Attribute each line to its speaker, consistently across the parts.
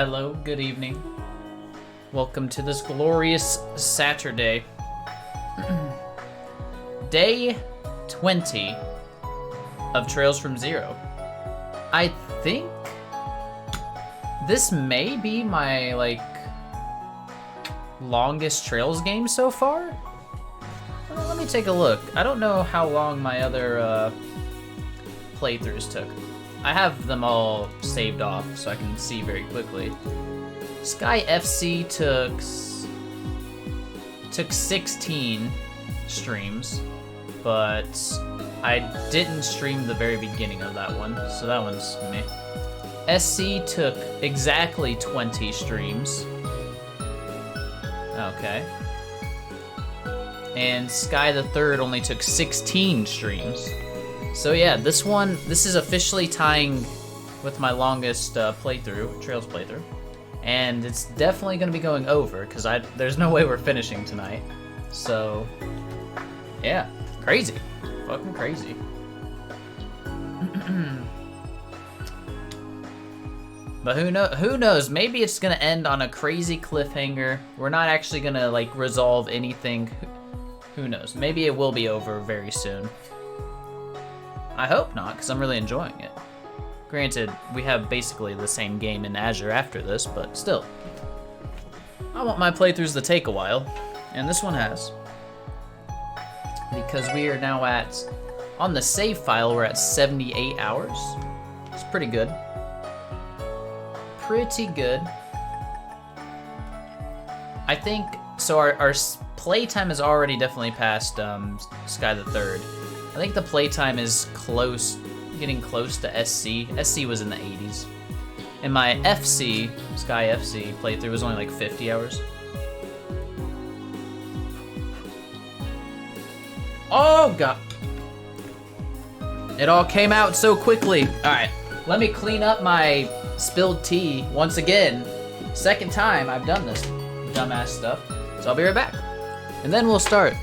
Speaker 1: Hello, good evening. Welcome to this glorious Saturday. Day 20 of Trails from Zero. I think this may be my, longest Trails game so far? Well, let me take a look. I don't know how long my other playthroughs took. I have them all saved off so I can see very quickly. Sky FC took 16 streams, but I didn't stream the very beginning of that one, so that one's me. SC took exactly 20 streams. Okay. And Sky the Third only took 16 streams. So yeah, this is officially tying with my longest Trails playthrough. And it's definitely gonna be going over, because there's no way we're finishing tonight. So, yeah, crazy. Fucking crazy. But who knows, maybe it's gonna end on a crazy cliffhanger. We're not actually gonna, resolve anything. Who knows, maybe it will be over very soon. I hope not, because I'm really enjoying it. Granted, we have basically the same game in Azure after this, but still. I want my playthroughs to take a while, and this one has. Because we are now on the save file, we're at 78 hours. It's pretty good. Pretty good. I think, so our playtime is already definitely past Sky the Third. I think the playtime is getting close to SC. SC was in the 80s. And my Sky FC playthrough was only 50 hours. Oh god. It all came out so quickly. Alright, let me clean up my spilled tea once again. Second time I've done this dumbass stuff. So I'll be right back. And then we'll start.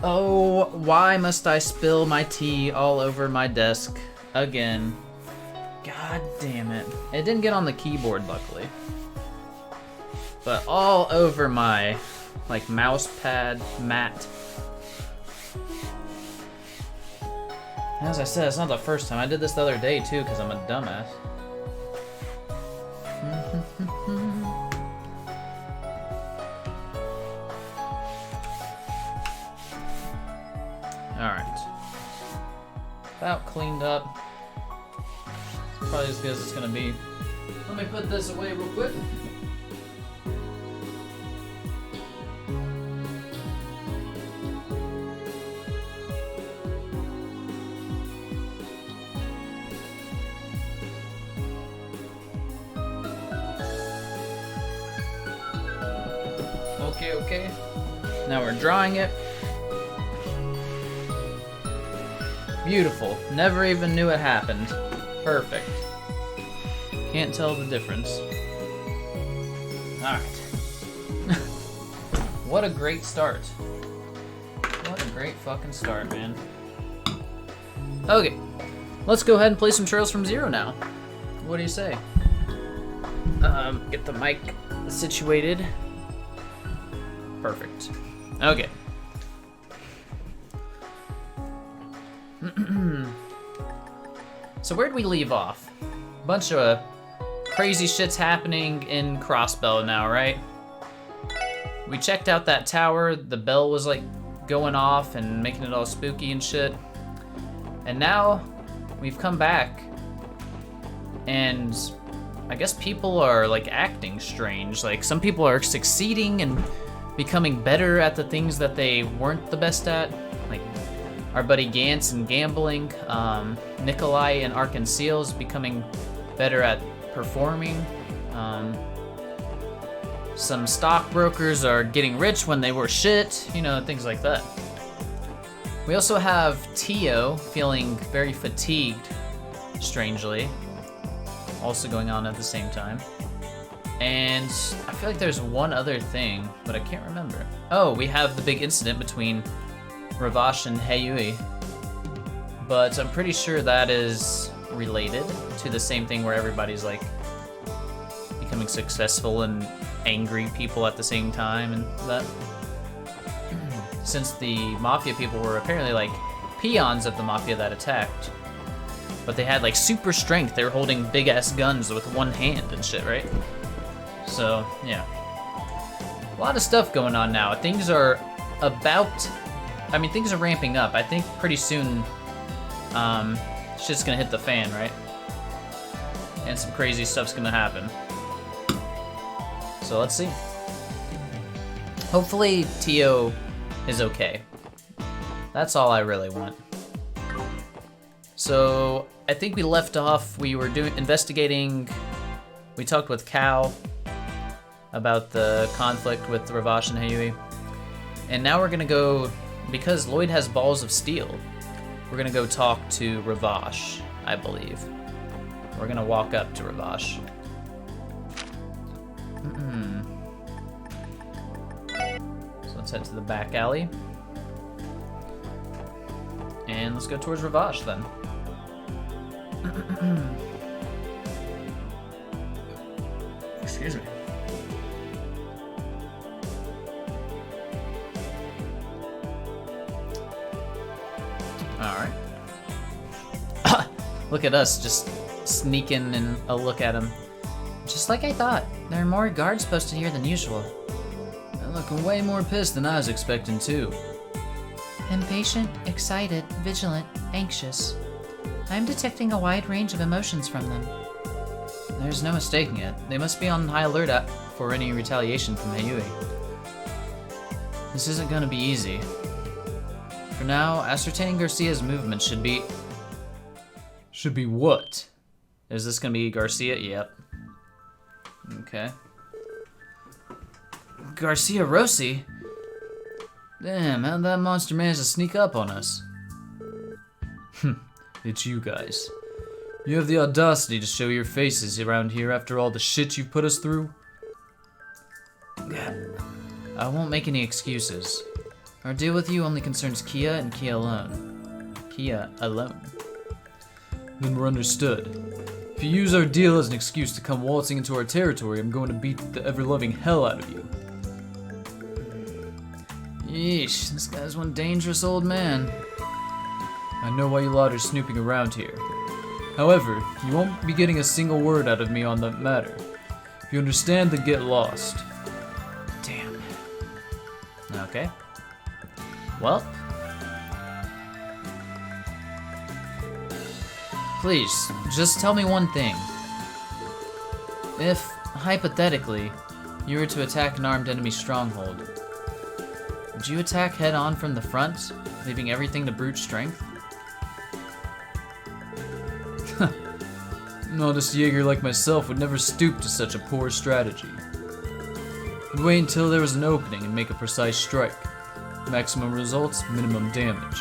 Speaker 1: Oh, why must I spill my tea all over my desk again? God damn it. It didn't get on the keyboard, luckily. But all over my, mouse pad mat. As I said, it's not the first time. I did this the other day, too, because I'm a dumbass. Alright. About cleaned up. It's probably as good as it's gonna be. Let me put this away real quick. Okay. Now we're drawing it. Beautiful. Never even knew it happened. Perfect. Can't tell the difference. Alright. What a great start. What a great fucking start, man. Okay. Let's go ahead and play some Trails from Zero now. What do you say? Get the mic situated. Perfect. Okay. So where'd we leave off? Bunch of crazy shit's happening in Crossbell now, right? We checked out that tower, the bell was going off and making it all spooky and shit. And now we've come back and I guess people are acting strange. Some people are succeeding and becoming better at the things that they weren't the best at. Our buddy Gantz in gambling, Nikolai and Arkansas becoming better at performing. Some stockbrokers are getting rich when they were shit, you know, things like that. We also have Tio feeling very fatigued, strangely, also going on at the same time. And I feel like there's one other thing, but I can't remember. Oh, we have the big incident between Ravash and Heiyui, but I'm pretty sure that is related to the same thing where everybody's like becoming successful and angry people at the same time and that. Since the Mafia people were apparently like peons of the Mafia that attacked, but they had like super strength. They were holding big ass guns with one hand and shit, right? So, yeah. A lot of stuff going on now. Things are things are ramping up. I think pretty soon, shit's gonna hit the fan, right? And some crazy stuff's gonna happen. So let's see. Hopefully Tio is okay. That's all I really want. So I think we left off, we were investigating, we talked with Cal about the conflict with Ravash and Heiyui. And now we're gonna go, because Lloyd has balls of steel, we're gonna go talk to Ravash, I believe. We're gonna walk up to Ravash. So let's head to the back alley. And let's go towards Ravash then. Excuse me. Alright. Look at us just sneaking in a look at him. Just like I thought. There are more guards posted here than usual. They're looking way more pissed than I was expecting too. Impatient, excited, vigilant, anxious. I'm detecting a wide range of emotions from them. There's no mistaking it. They must be on high alert for any retaliation from Heiyui. This isn't gonna be easy. For now, ascertaining Garcia's movement should be... Should be what? Is this gonna be Garcia? Yep. Okay. Garcia Rossi? Damn, how'd that monster manage to sneak up on us? It's you guys. You have the audacity to show your faces around here after all the shit you've put us through? I won't make any excuses. Our deal with you only concerns Kia and Kia alone. Kia alone. Then we're understood. If you use our deal as an excuse to come waltzing into our territory, I'm going to beat the ever-loving hell out of you. Yeesh, this guy's one dangerous old man. I know why you lot are snooping around here. However, you won't be getting a single word out of me on that matter. If you understand, then get lost. Damn. Okay. Well. Please, just tell me one thing. If, hypothetically, you were to attack an armed enemy stronghold, would you attack head-on from the front, leaving everything to brute strength? An honest Jaeger like myself would never stoop to such a poor strategy. I'd wait until there was an opening and make a precise strike. Maximum results, minimum damage.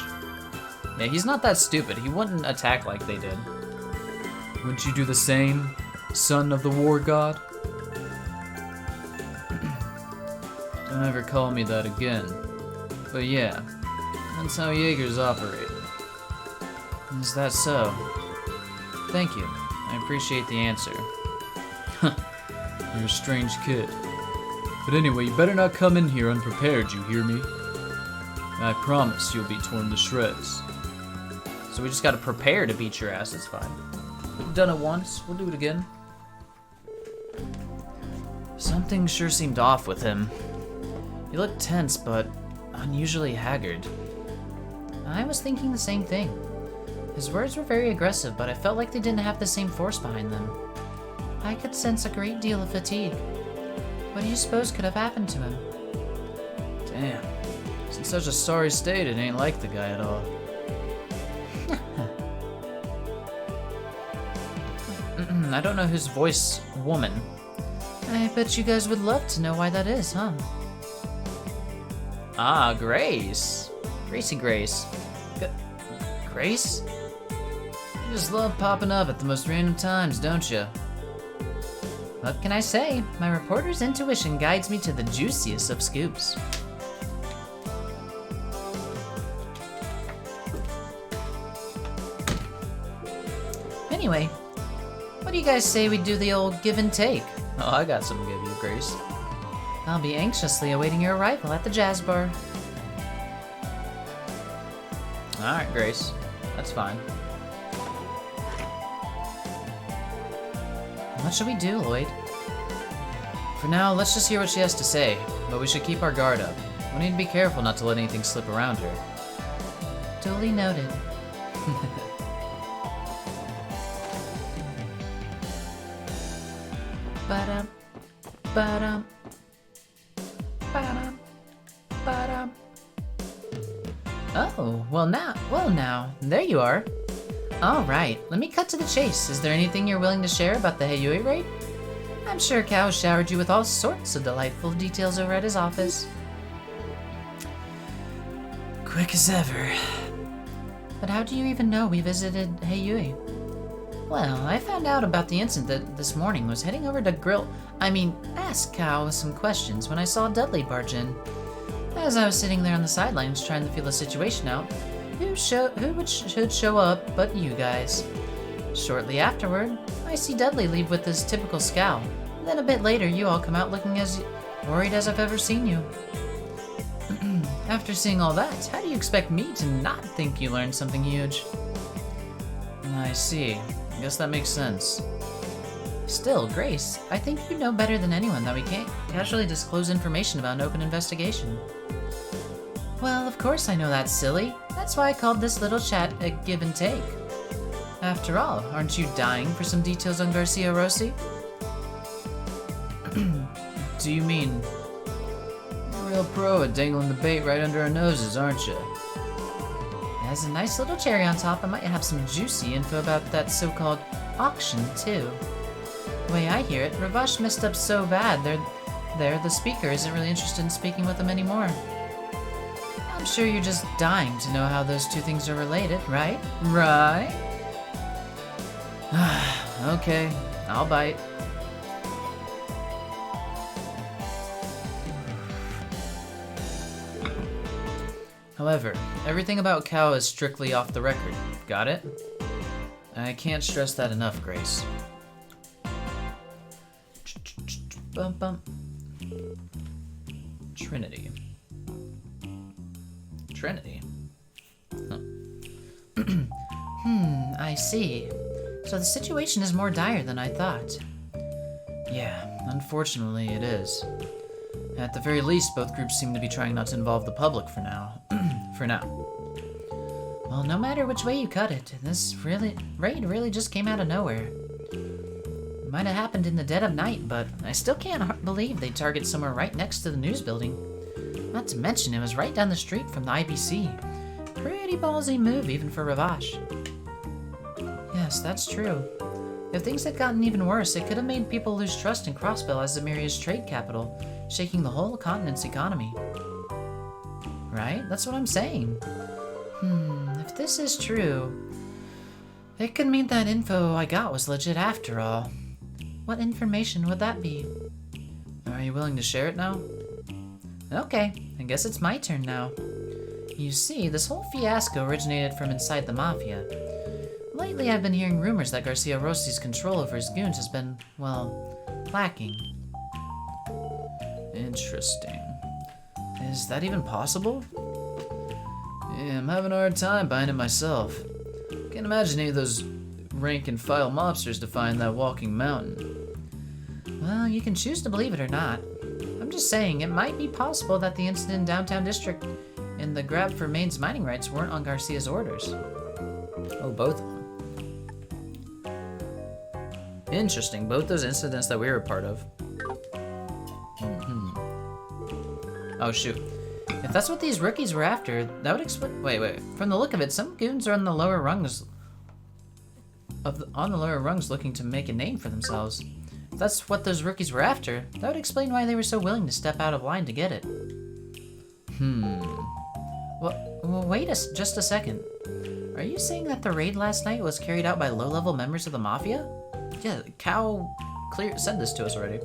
Speaker 1: Yeah, he's not that stupid. He wouldn't attack like they did. Wouldn't you do the same, son of the war god? Don't ever call me that again. But yeah, that's how Jaegers operate. Is that so? Thank you. I appreciate the answer. You're a strange kid. But anyway, you better not come in here unprepared, you hear me? I promise you'll be torn to shreds. So we just gotta prepare to beat your ass, it's fine. We've done it once, we'll do it again. Something sure seemed off with him. He looked tense, but unusually haggard. I was thinking the same thing. His words were very aggressive, but I felt like they didn't have the same force behind them. I could sense a great deal of fatigue. What do you suppose could have happened to him? Damn. He's in such a sorry state, it ain't like the guy at all. I don't know whose voice, woman.
Speaker 2: I bet you guys would love to know why that is, huh?
Speaker 1: Ah, Grace. Gracie Grace. Grace? You just love popping up at the most random times, don't you?
Speaker 2: What can I say? My reporter's intuition guides me to the juiciest of scoops. Anyway, what do you guys say we do the old give and take?
Speaker 1: Oh, I got some to give you, Grace.
Speaker 2: I'll be anxiously awaiting your arrival at the jazz bar.
Speaker 1: Alright, Grace. That's fine.
Speaker 2: What should we do, Lloyd?
Speaker 1: For now, let's just hear what she has to say, but we should keep our guard up. We need to be careful not to let anything slip around her.
Speaker 2: Duly noted. Ba-dum, ba-dum, ba-dum, ba-dum. Oh, well now, there you are. All right, let me cut to the chase. Is there anything you're willing to share about the Heiyue raid? I'm sure Kao showered you with all sorts of delightful details over at his office.
Speaker 1: Quick as ever.
Speaker 2: But how do you even know we visited Heiyue? Well, I found out about the incident this morning, was heading over to ask Kao some questions when I saw Dudley barge in. As I was sitting there on the sidelines trying to feel the situation out, who should show up but you guys? Shortly afterward, I see Dudley leave with his typical scowl. Then a bit later, you all come out looking as worried as I've ever seen you. After seeing all that, how do you expect me to not think you learned something huge?
Speaker 1: I see. I guess that makes sense.
Speaker 2: Still, Grace, I think you know better than anyone that we can't casually disclose information about an open investigation. Well, of course I know that's silly. That's why I called this little chat a give and take. After all, aren't you dying for some details on Garcia Rossi?
Speaker 1: Do you mean... You're a real pro at dangling the bait right under our noses, aren't you?
Speaker 2: As a nice little cherry on top, I might have some juicy info about that so-called auction, too. The way I hear it, Ravash messed up so bad, the speaker isn't really interested in speaking with him anymore. I'm sure you're just dying to know how those two things are related, right? Right?
Speaker 1: Okay, I'll bite. However, everything about Kao is strictly off the record. Got it? I can't stress that enough, Grace.
Speaker 2: Bum bum.
Speaker 1: Trinity. Trinity? Huh.
Speaker 2: I see. So the situation is more dire than I thought.
Speaker 1: Yeah, unfortunately it is. At the very least, both groups seem to be trying not to involve the public for now. For now.
Speaker 2: Well, no matter which way you cut it, this raid really just came out of nowhere. It might have happened in the dead of night, but I still can't believe they'd target somewhere right next to the news building. Not to mention, it was right down the street from the IBC. Pretty ballsy move, even for Ravash. Yes, that's true. If things had gotten even worse, it could have made people lose trust in Crossbell as Zemiria's trade capital, shaking the whole continent's economy. Right? That's what I'm saying. If this is true, it could mean that info I got was legit after all. What information would that be?
Speaker 1: Are you willing to share it now?
Speaker 2: Okay, I guess it's my turn now. You see, this whole fiasco originated from inside the Mafia. Lately, I've been hearing rumors that Garcia Rossi's control over his goons has been, well, lacking.
Speaker 1: Interesting. Is that even possible? Yeah, I'm having a hard time buying it myself. Can't imagine any of those rank-and-file mobsters defying that walking mountain.
Speaker 2: Well, you can choose to believe it or not. I'm just saying, it might be possible that the incident in Downtown District and the grab for Maine's mining rights weren't on Garcia's orders.
Speaker 1: Oh, both of them. Interesting, both those incidents that we were a part of. Oh, shoot.
Speaker 2: If that's what these rookies were after, that would explain. Wait. From the look of it, some goons are on the lower rungs looking to make a name for themselves. If that's what those rookies were after, that would explain why they were so willing to step out of line to get it. Well, wait just a second. Are you saying that the raid last night was carried out by low-level members of the Mafia? Yeah, Cal said this to us already.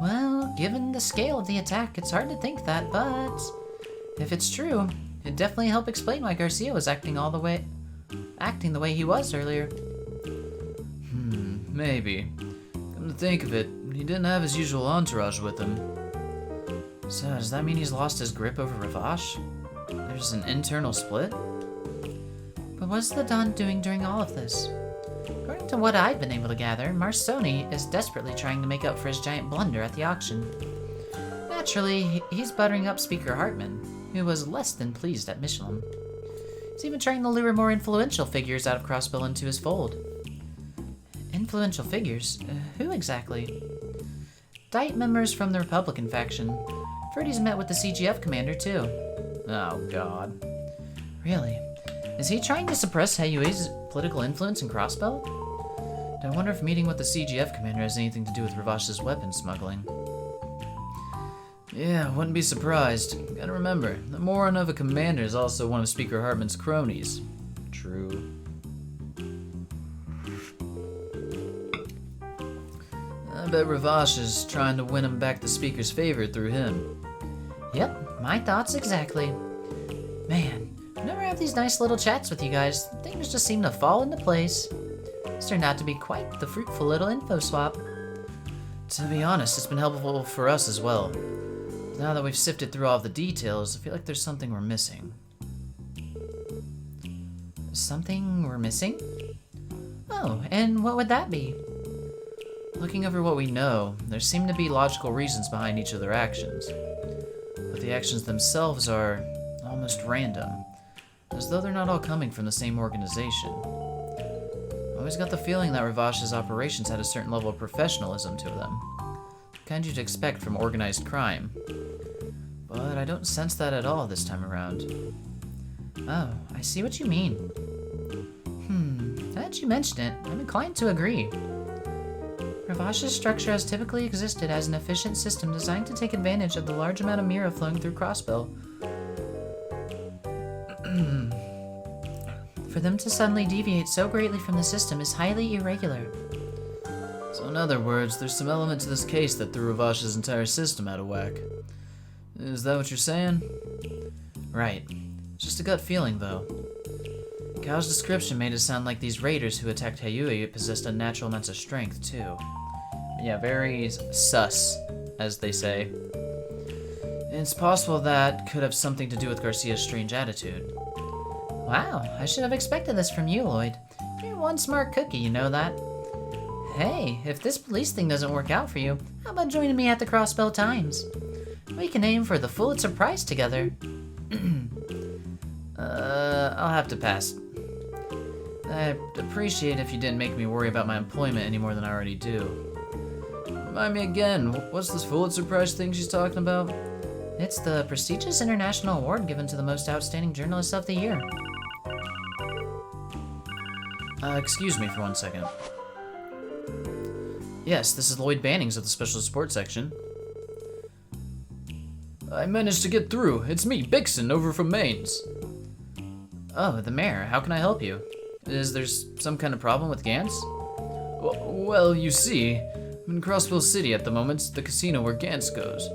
Speaker 2: Well, given the scale of the attack, it's hard to think that, but if it's true, it'd definitely help explain why Garcia was acting the way he was earlier.
Speaker 1: Maybe. Come to think of it, he didn't have his usual entourage with him.
Speaker 2: So, does that mean he's lost his grip over Ravash? There's an internal split? But what's the Don doing during all of this? According to what I've been able to gather, Marsoni is desperately trying to make up for his giant blunder at the auction. Naturally, he's buttering up Speaker Hartman, who was less than pleased at Michelin. He's even trying to lure more influential figures out of Crossbill into his fold. Influential figures? Who exactly? Diet members from the Republican faction. I've heard he's met with the CGF commander, too.
Speaker 1: Oh, God.
Speaker 2: Really? Is he trying to suppress Hayue's political influence in Crossbell? I wonder if meeting with the CGF commander has anything to do with Ravash's weapon smuggling.
Speaker 1: Yeah, wouldn't be surprised. Gotta remember, the moron of a commander is also one of Speaker Hartman's cronies. True. I bet Ravash is trying to win him back the Speaker's favor through him.
Speaker 2: Yep, my thoughts exactly. Man, whenever I have these nice little chats with you guys, things just seem to fall into place. This turned out to be quite the fruitful little info swap.
Speaker 1: To be honest, it's been helpful for us as well. Now that we've sifted through all of the details, I feel like there's something we're missing.
Speaker 2: Something we're missing? Oh, and what would that be?
Speaker 1: Looking over what we know, there seem to be logical reasons behind each of their actions. But the actions themselves are almost random, as though they're not all coming from the same organization. I always got the feeling that Ravash's operations had a certain level of professionalism to them, the kind you'd expect from organized crime. But I don't sense that at all this time around.
Speaker 2: Oh, I see what you mean. Now that you mention it, I'm inclined to agree. Ravash's structure has typically existed as an efficient system designed to take advantage of the large amount of Mira flowing through Crossbill. For them to suddenly deviate so greatly from the system is highly irregular.
Speaker 1: So in other words, there's some element to this case that threw Ravash's entire system out of whack. Is that what you're saying?
Speaker 2: Right. Just a gut feeling, though. Cal's description made it sound like these raiders who attacked Hayue possessed unnatural amounts of strength, too.
Speaker 1: Yeah, very sus, as they say. It's possible that could have something to do with Garcia's strange attitude.
Speaker 2: Wow, I should have expected this from you, Lloyd. You're one smart cookie, you know that. Hey, if this police thing doesn't work out for you, how about joining me at the Crossbell Times? We can aim for the Pulitzer Prize together.
Speaker 1: I'll have to pass. I'd appreciate if you didn't make me worry about my employment any more than I already do. Remind me again, what's this Pulitzer Prize thing she's talking about?
Speaker 2: It's the prestigious international award given to the most outstanding journalists of the year.
Speaker 1: Excuse me for 1 second. Yes, this is Lloyd Bannings of the Special Support Section. I managed to get through. It's me, Bixen, over from Mainz. Oh, the mayor. How can I help you? Is there some kind of problem with Gantz? Well, you see, I'm in Crossville City at the moment, the casino where Gantz goes.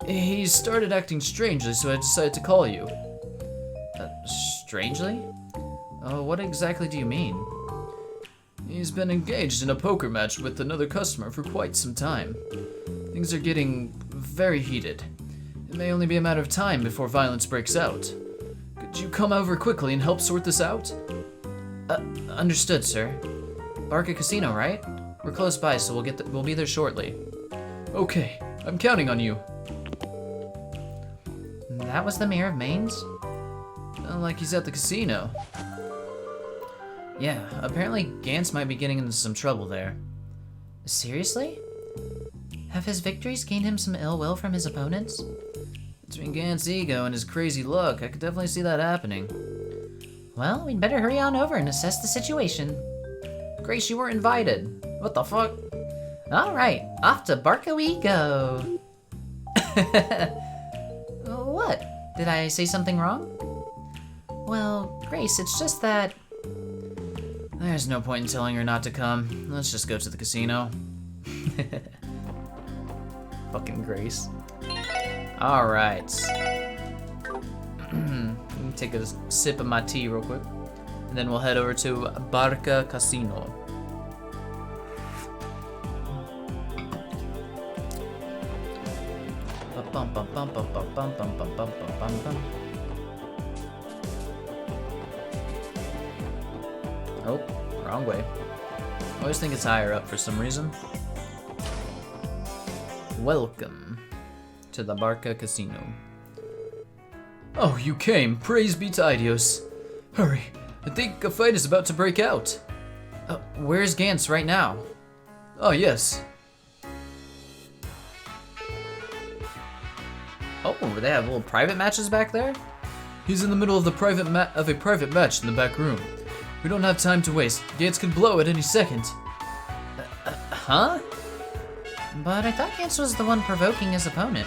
Speaker 1: He started acting strangely, so I decided to call you. Strangely? What exactly do you mean? He's been engaged in a poker match with another customer for quite some time. Things are getting very heated. It may only be a matter of time before violence breaks out. Could you come over quickly and help sort this out? Understood, sir. Barca Casino, right? We're close by, so we'll be there shortly. Okay, I'm counting on you.
Speaker 2: That was the mayor of Mainz?
Speaker 1: Like he's at the casino. Yeah, apparently Gantz might be getting into some trouble there.
Speaker 2: Seriously? Have his victories gained him some ill will from his opponents?
Speaker 1: Between Gantz's ego and his crazy luck, I could definitely see that happening.
Speaker 2: Well, we'd better hurry on over and assess the situation.
Speaker 1: Grace, you weren't invited. What the fuck?
Speaker 2: All right, off to Barca we go. What? Did I say something wrong? Well, Grace, it's just that...
Speaker 1: There's no point in telling her not to come. Let's just go to the casino. Fucking Grace. All right. Let me take a sip of my tea real quick. And then we'll head over to Barca Casino. Oh, wrong way. I always think it's higher up for some reason. Welcome to the Barca Casino. Oh, you came. Praise be to Idios. Hurry, I think a fight is about to break out.
Speaker 2: Where's Gantz right now?
Speaker 1: Oh, yes.
Speaker 2: Oh, they have little private matches back there?
Speaker 1: He's in the middle of a private match in the back room. We don't have time to waste. Gantz could blow at any second.
Speaker 2: Huh? But I thought Gantz was the one provoking his opponent.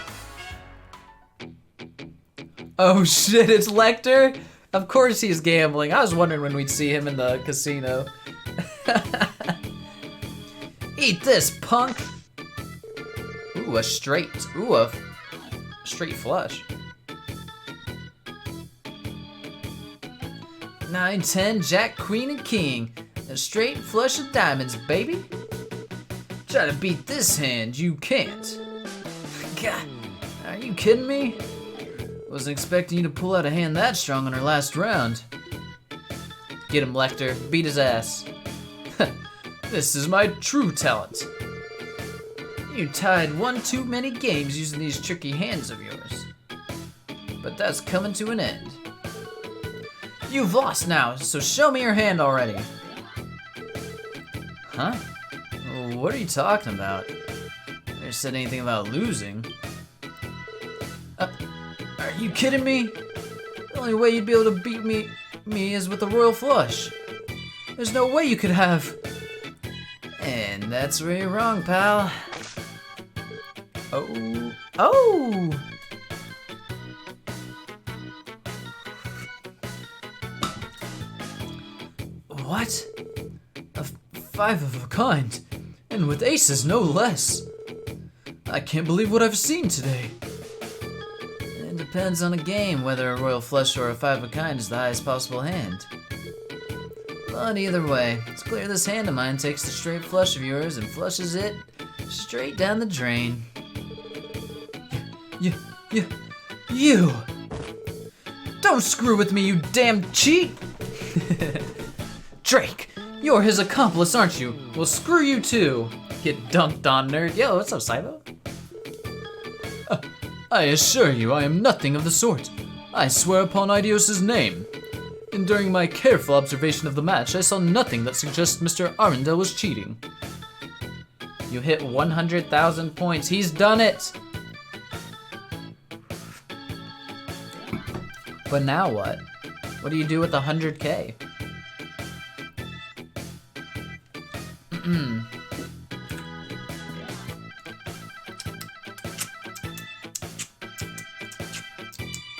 Speaker 1: Oh shit, it's Lecter? Of course he's gambling. I was wondering when we'd see him in the casino. Eat this, punk! Ooh, a straight flush. 9, 10, Jack, Queen, and King. A straight flush of diamonds, baby. Try to beat this hand, you can't. God, are you kidding me? Wasn't expecting you to pull out a hand that strong on our last round. Get him, Lecter. Beat his ass. This is my true talent. You tied one too many games using these tricky hands of yours. But that's coming to an end. You've lost now, so show me your hand already. Huh? What are you talking about? Never said anything about losing. Are you kidding me? The only way you'd be able to beat me is with a royal flush. There's no way you could have. And that's where you're wrong, pal. Oh! What? A 5 of a kind, and with aces no less. I can't believe what I've seen today. It depends on a game whether a royal flush or a 5 of a kind is the highest possible hand. But either way, it's clear this hand of mine takes the straight flush of yours and flushes it straight down the drain. You! Don't screw with me, you damn cheat! Drake, you're his accomplice, aren't you? Well, screw you too. Get dunked on, nerd. Yo, what's up, Cybo? I assure you, I am nothing of the sort. I swear upon Idios' name. And during my careful observation of the match, I saw nothing that suggests Mr. Arundel was cheating. You hit 100,000 points. He's done it! But now what? What do you do with 100K?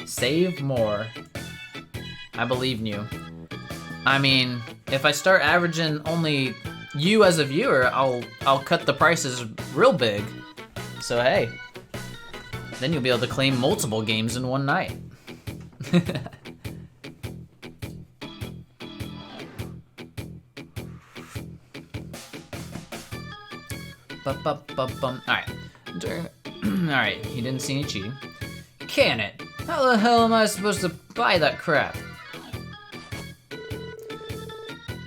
Speaker 1: Save more. I believe in you. I mean, if I start averaging only you as a viewer, I'll cut the prices real big. So hey, then you'll be able to claim multiple games in one night. Alright. Alright, he didn't see any cheating. Can it? How the hell am I supposed to buy that crap?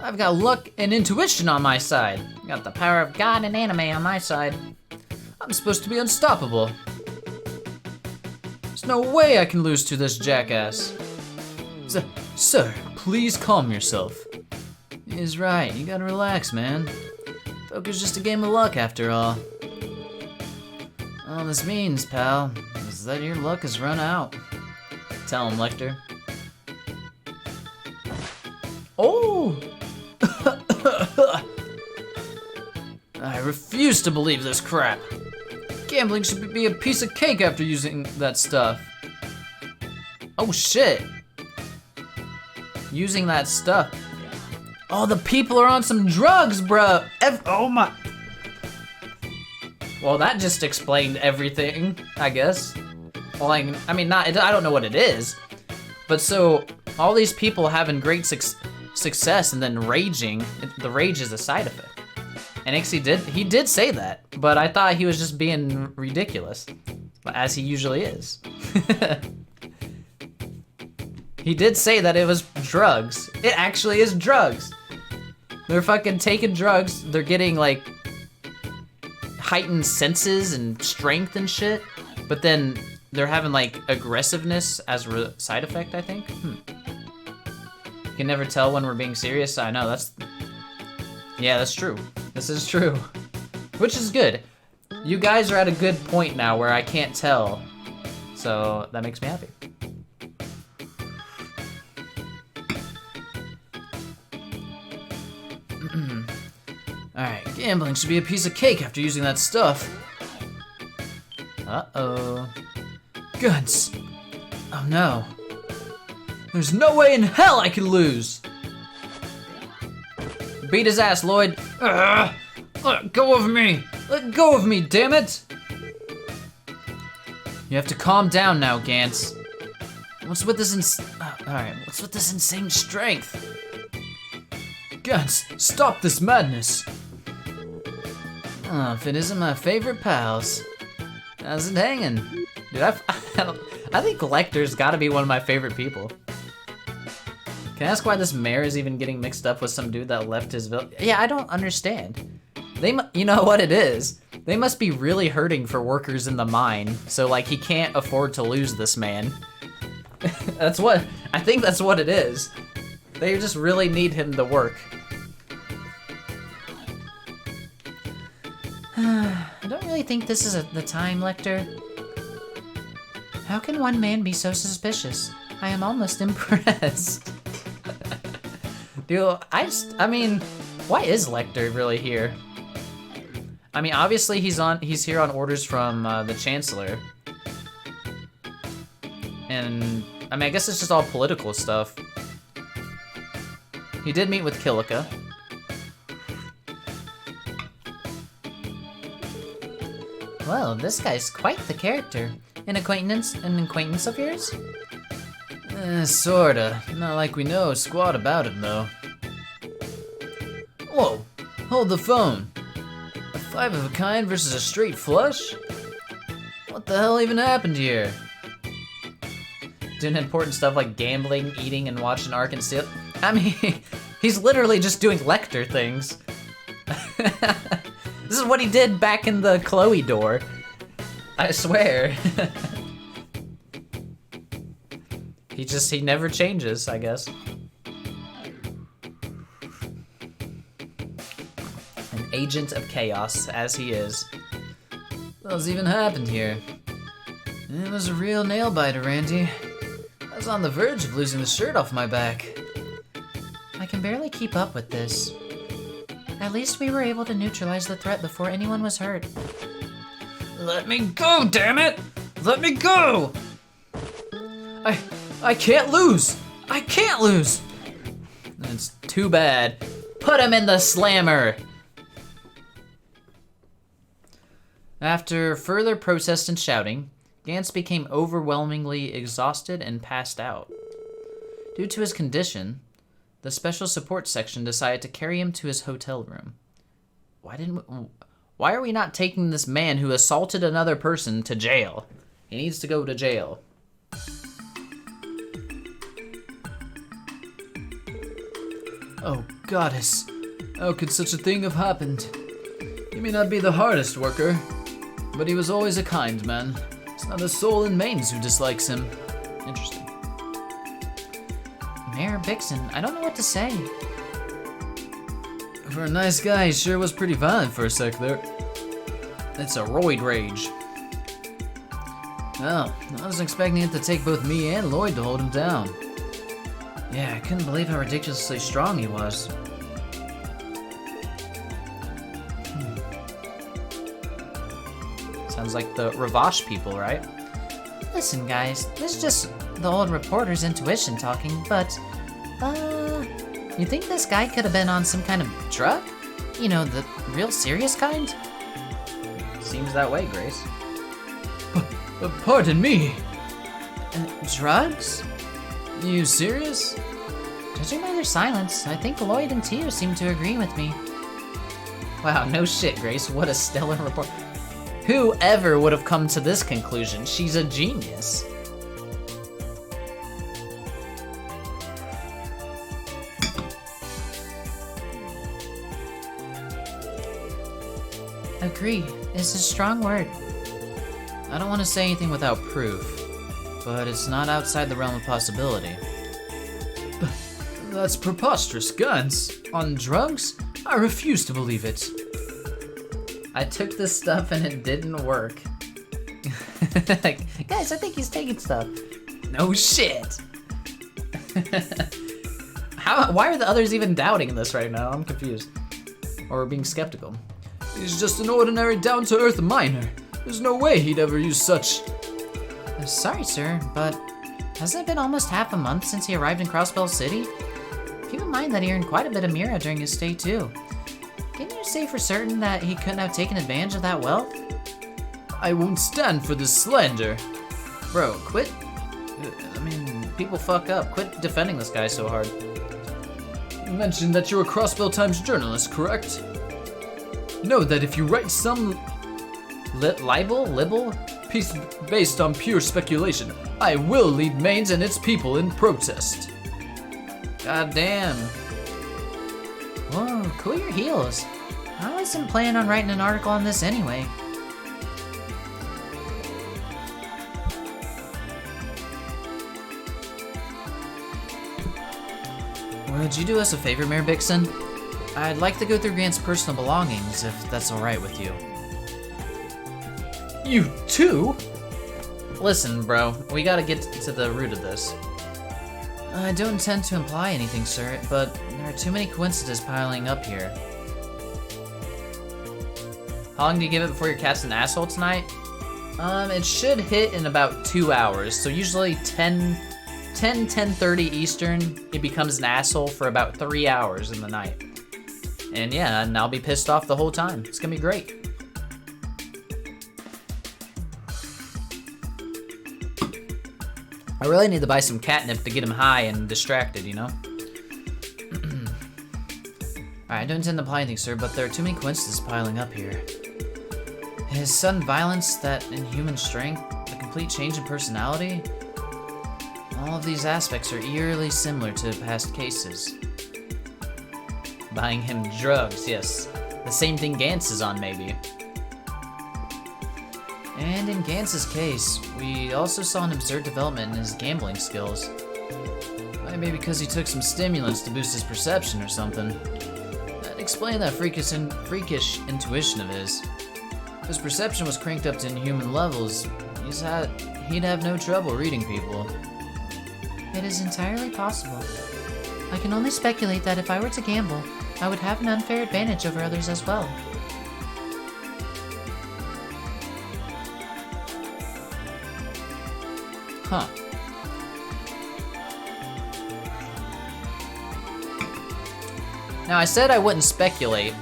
Speaker 1: I've got luck and intuition on my side. Got the power of God and anime on my side. I'm supposed to be unstoppable. There's no way I can lose to this jackass. Sir, please calm yourself. He's right, you gotta relax, man. Poker's just a game of luck after all. All this means, pal, is that your luck has run out. Tell him, Lecter. Oh! I refuse to believe this crap. Gambling should be a piece of cake after using that stuff. Oh shit. Using that stuff. Oh, the people are on some drugs, bro. Oh my. Well, that just explained everything, I guess. Well, I mean, I don't know what it is. But so, all these people having great success and then raging, the rage is a side effect. And he did say that, but I thought he was just being ridiculous, as he usually is. He did say that it was drugs. It actually is drugs. They're fucking taking drugs. They're getting like heightened senses and strength and shit, but then they're having like aggressiveness as a side effect, I think. You can never tell when we're being serious. I know, yeah, that's true. This is true. Which is good. You guys are at a good point now where I can't tell. So that makes me happy. Alright, gambling should be a piece of cake after using that stuff. Uh-oh. Guns. Oh no. There's no way in hell I can lose. Beat his ass, Lloyd. Let go of me. Let go of me, damn it. You have to calm down now, Gantz. What's with this alright, what's with this insane strength? Gantz, stop this madness. Oh, if it isn't my favorite pals. How's it hanging? Dude, I think Lecter's gotta be one of my favorite people. Can I ask why this mayor is even getting mixed up with some dude that left his village? Yeah, I don't understand. You know what it is? They must be really hurting for workers in the mine, so like he can't afford to lose this man. I think that's what it is. They just really need him to work.
Speaker 2: I don't really think this is the time, Lecter. How can one man be so suspicious? I am almost impressed.
Speaker 1: Dude, I mean, why is Lecter really here? I mean, obviously he's here on orders from the Chancellor. And, I mean, I guess it's just all political stuff. He did meet with Kilika.
Speaker 2: Well, this guy's quite the character. An acquaintance of yours?
Speaker 1: Sorta. Not like we know squat about him, though. Whoa, hold the phone. A 5 of a kind versus a straight flush? What the hell even happened here? Doing important stuff like gambling, eating, and watching Ark and Steel. I mean, he's literally just doing Lecter things. This is what he did back in the Chloe door. I swear. He never changes, I guess. An agent of chaos, as he is. What's even happened here? It was a real nail biter, Randy. I was on the verge of losing the shirt off my back.
Speaker 2: I can barely keep up with this. At least we were able to neutralize the threat before anyone was hurt.
Speaker 1: Let me go, damn it! Let me go! I can't lose! I can't lose! It's too bad. Put him in the slammer! After further protest and shouting, Gantz became overwhelmingly exhausted and passed out. Due to his condition, the special support section decided to carry him to his hotel room. Why are we not taking this man who assaulted another person to jail? He needs to go to jail. Oh, goddess. How could such a thing have happened? He may not be the hardest worker, but he was always a kind man. It's not a soul in Mainz who dislikes him. Interesting.
Speaker 2: Mayor Bixen, I don't know what to say.
Speaker 1: For a nice guy, he sure was pretty violent for a sec there. It's a roid rage. Well, I was expecting it to take both me and Lloyd to hold him down. Yeah, I couldn't believe how ridiculously strong he was. Sounds like the Ravash people, right?
Speaker 2: Listen, guys, this is just the old reporter's intuition talking, but, you think this guy could have been on some kind of drug? You know, the real serious kind?
Speaker 1: Seems that way, Grace.
Speaker 3: Pardon me.
Speaker 2: Drugs?
Speaker 3: You serious?
Speaker 2: Judging by their silence, I think Lloyd and Tio seem to agree with me.
Speaker 1: Wow, no shit, Grace. What a stellar report. Whoever would have come to this conclusion? She's a genius.
Speaker 2: Agree is a strong word.
Speaker 1: I don't want to say anything without proof, but it's not outside the realm of possibility.
Speaker 3: That's preposterous, Gans. On drugs? I refuse to believe it.
Speaker 1: I took this stuff and it didn't work.
Speaker 2: Guys, I think he's taking stuff.
Speaker 1: No shit. Why are the others even doubting this right now? I'm confused. Or being skeptical.
Speaker 3: He's just an ordinary down-to-earth miner. There's no way he'd ever use such...
Speaker 2: Sorry, sir, but hasn't it been almost half a month since he arrived in Crossbell City? Keep in mind that he earned quite a bit of Mira during his stay, too. Can you say for certain that he couldn't have taken advantage of that wealth?
Speaker 3: I won't stand for this slander.
Speaker 1: Bro, quit. I mean, people fuck up. Quit defending this guy so hard.
Speaker 3: You mentioned that you're a Crossbell Times journalist, correct? Know that if you write some
Speaker 1: Libel?
Speaker 3: piece based on pure speculation, I will lead Mainz and its people in protest.
Speaker 1: God damn.
Speaker 2: Whoa, cool your heels. I wasn't planning on writing an article on this anyway.
Speaker 1: Would you do us a favor, Mayor Bixen? I'd like to go through Grant's personal belongings, if that's alright with you.
Speaker 3: You too?
Speaker 1: Listen, bro, we gotta get to the root of this.
Speaker 2: I don't intend to imply anything, sir, but there are too many coincidences piling up here.
Speaker 1: How long do you give it before your cat's an asshole tonight? It should hit in about 2 hours, so usually 10:30 Eastern, it becomes an asshole for about 3 hours in the night. And yeah, and I'll be pissed off the whole time. It's gonna be great. I really need to buy some catnip to get him high and distracted, you know?
Speaker 2: Alright, I don't intend to imply anything, sir, but there are too many coincidences piling up here. His sudden violence, that inhuman strength, the complete change in personality, all of these aspects are eerily similar to past cases.
Speaker 1: Buying him drugs, yes. The same thing Gantz is on, maybe.
Speaker 2: And in Gantz's case, we also saw an absurd development in his gambling skills.
Speaker 1: Maybe because he took some stimulants to boost his perception or something. That'd explain that freakish intuition of his. If his perception was cranked up to inhuman levels, he'd have no trouble reading people.
Speaker 2: It is entirely possible. I can only speculate that if I were to gamble, I would have an unfair advantage over others as well.
Speaker 1: Huh. Now, I said I wouldn't speculate.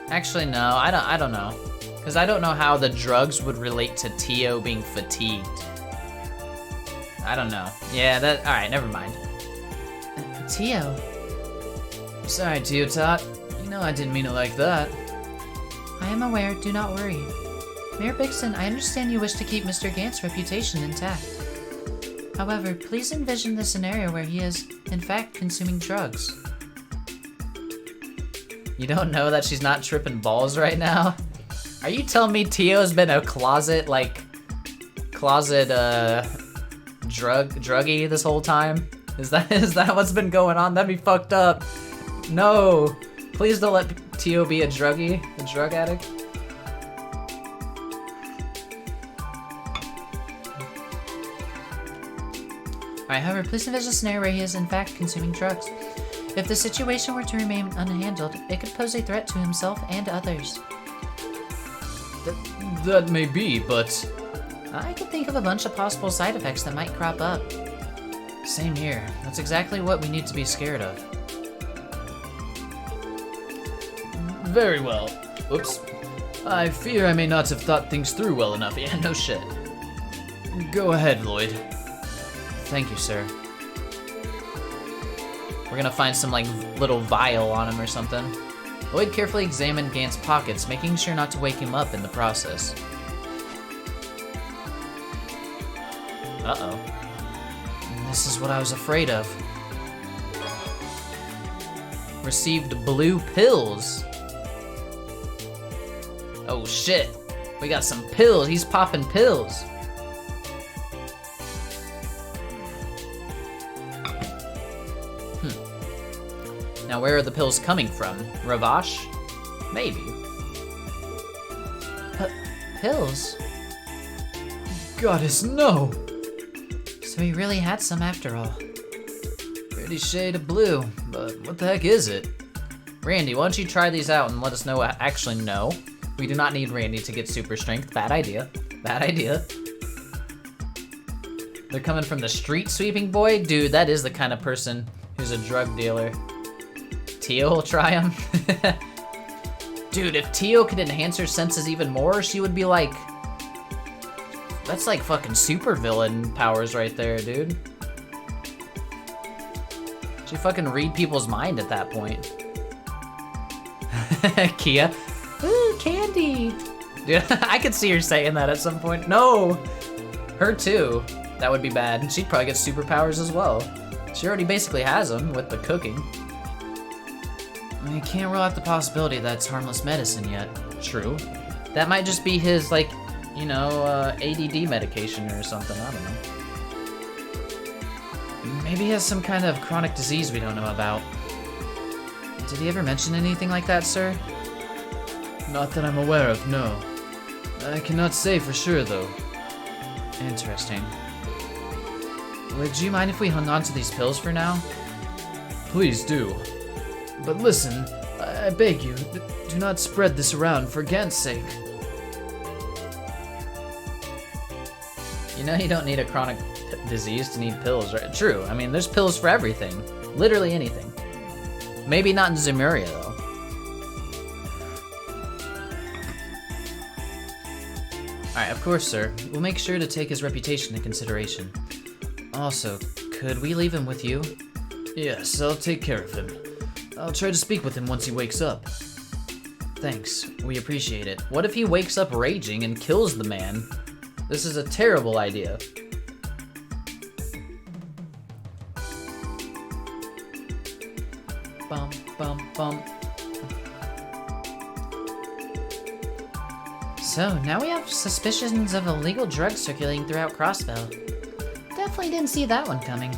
Speaker 1: Actually, no, I don't know. Because I don't know how the drugs would relate to Tio being fatigued. I don't know. Yeah, alright, never mind.
Speaker 2: Tio.
Speaker 1: Sorry, Tio Tot. You know I didn't mean it like that.
Speaker 2: I am aware, do not worry. Mayor Bixen, I understand you wish to keep Mr. Gantz's reputation intact. However, please envision the scenario where he is, in fact, consuming drugs.
Speaker 1: You don't know that she's not tripping balls right now? Are you telling me Tio's been a druggie this whole time? Is that what's been going on? That'd be fucked up. No, please don't let Tio be a drug addict.
Speaker 2: Alright, however, please envision a scenario where he is in fact consuming drugs. If the situation were to remain unhandled, it could pose a threat to himself and others.
Speaker 3: That may be, but
Speaker 2: I can think of a bunch of possible side effects that might crop up. Same here. That's exactly what we need to be scared of.
Speaker 3: very well. Oops. I fear I may not have thought things through well enough.
Speaker 1: Yeah, no shit.
Speaker 3: Go ahead, Lloyd.
Speaker 2: Thank you, sir.
Speaker 1: We're gonna find some, like, little vial on him or something.
Speaker 2: Lloyd carefully examined Gant's pockets, making sure not to wake him up in the process.
Speaker 1: Uh-oh.
Speaker 2: This is what I was afraid of.
Speaker 1: Received blue pills. Oh shit. We got some pills. He's popping pills. Now where are the pills coming from? Ravash? Maybe.
Speaker 2: Pills?
Speaker 3: Goddess, no!
Speaker 2: So he really had some after all.
Speaker 3: Pretty shade of blue, but what the heck is it?
Speaker 1: Randy, why don't you try these out and let us know. Actually, no. We do not need Randy to get super strength. Bad idea. Bad idea. They're coming from the street sweeping boy? Dude, that is the kind of person who's a drug dealer. Tio will try him. Dude, if Tio could enhance her senses even more, she would be like... That's like fucking supervillain powers right there, dude. She fucking read people's mind at that point. Kia. Ooh, candy. Dude, I could see her saying that at some point. No! Her too. That would be bad. She'd probably get superpowers as well. She already basically has them with the cooking.
Speaker 2: You can't rule out the possibility that it's harmless medicine yet.
Speaker 1: True. That might just be his, like, you know, ADD medication or something. I don't know.
Speaker 2: Maybe he has some kind of chronic disease we don't know about. Did he ever mention anything like that, sir?
Speaker 3: Not that I'm aware of, no. I cannot say for sure, though.
Speaker 2: Interesting. Would you mind if we hung on to these pills for now?
Speaker 3: Please do. But listen, I beg you, do not spread this around for Gant's sake.
Speaker 1: You know you don't need a chronic disease to need pills, right? True. I mean, there's pills for everything. Literally anything. Maybe not in Zemuria, though.
Speaker 2: Alright, of course, sir. We'll make sure to take his reputation into consideration. Also, could we leave him with you?
Speaker 3: Yes, I'll take care of him. I'll try to speak with him once he wakes up.
Speaker 2: Thanks. We appreciate it.
Speaker 1: What if he wakes up raging and kills the man? This is a terrible idea.
Speaker 2: Bum, bum, bum. So, now we have suspicions of illegal drugs circulating throughout Crossbell. Definitely didn't see that one coming.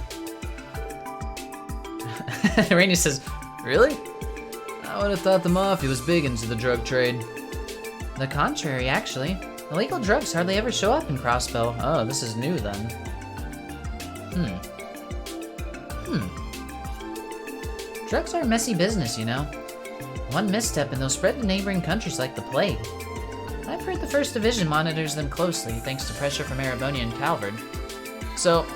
Speaker 1: Rainy says, really?
Speaker 3: I would have thought the Mafia was big into the drug trade.
Speaker 2: The contrary, actually. Illegal drugs hardly ever show up in Crossbell.
Speaker 1: Oh, this is new then.
Speaker 2: Drugs are a messy business, you know. One misstep and they'll spread to neighboring countries like the plague. I've heard the 1st Division monitors them closely thanks to pressure from Erebonia and Calvard.
Speaker 1: So,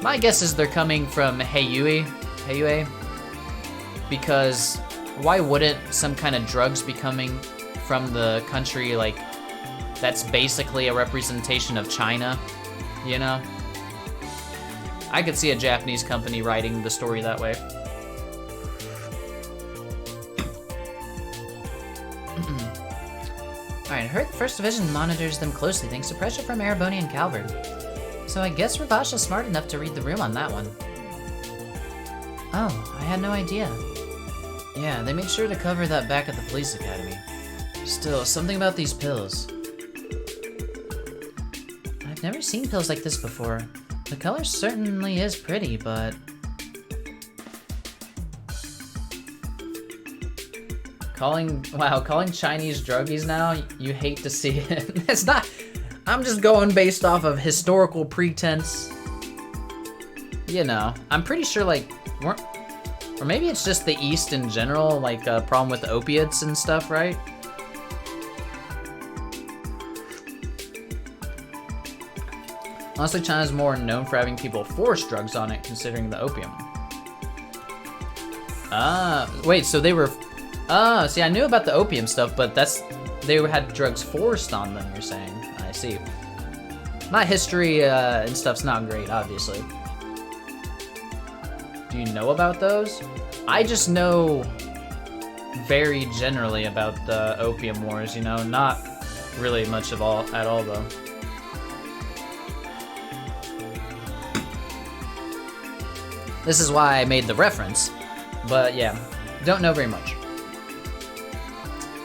Speaker 1: my guess is they're coming from Heiyue, because why wouldn't some kind of drugs be coming from the country, like, that's basically a representation of China, you know? I could see a Japanese company writing the story that way.
Speaker 2: Alright, I heard the 1st Division monitors them closely thanks to pressure from Erebonia and Calvard. So I guess Ravash is smart enough to read the room on that one. Oh, I had no idea. Yeah, they made sure to cover that back at the police academy. Still, something about these pills. I've never seen pills like this before. The color certainly is pretty, but...
Speaker 1: Calling Chinese druggies now, you hate to see it. It's not, I'm just going based off of historical pretense. You know, I'm pretty sure, like, or maybe it's just the East in general, like a problem with opiates and stuff, right? Honestly, China's more known for having people force drugs on it, considering the opium. Wait, so they were... see, I knew about the opium stuff, but they had drugs forced on them, you're saying. I see. My history and stuff's not great, obviously. Do you know about those? I just know very generally about the opium wars, you know, not really much at all though. This is why I made the reference, but yeah, don't know very much.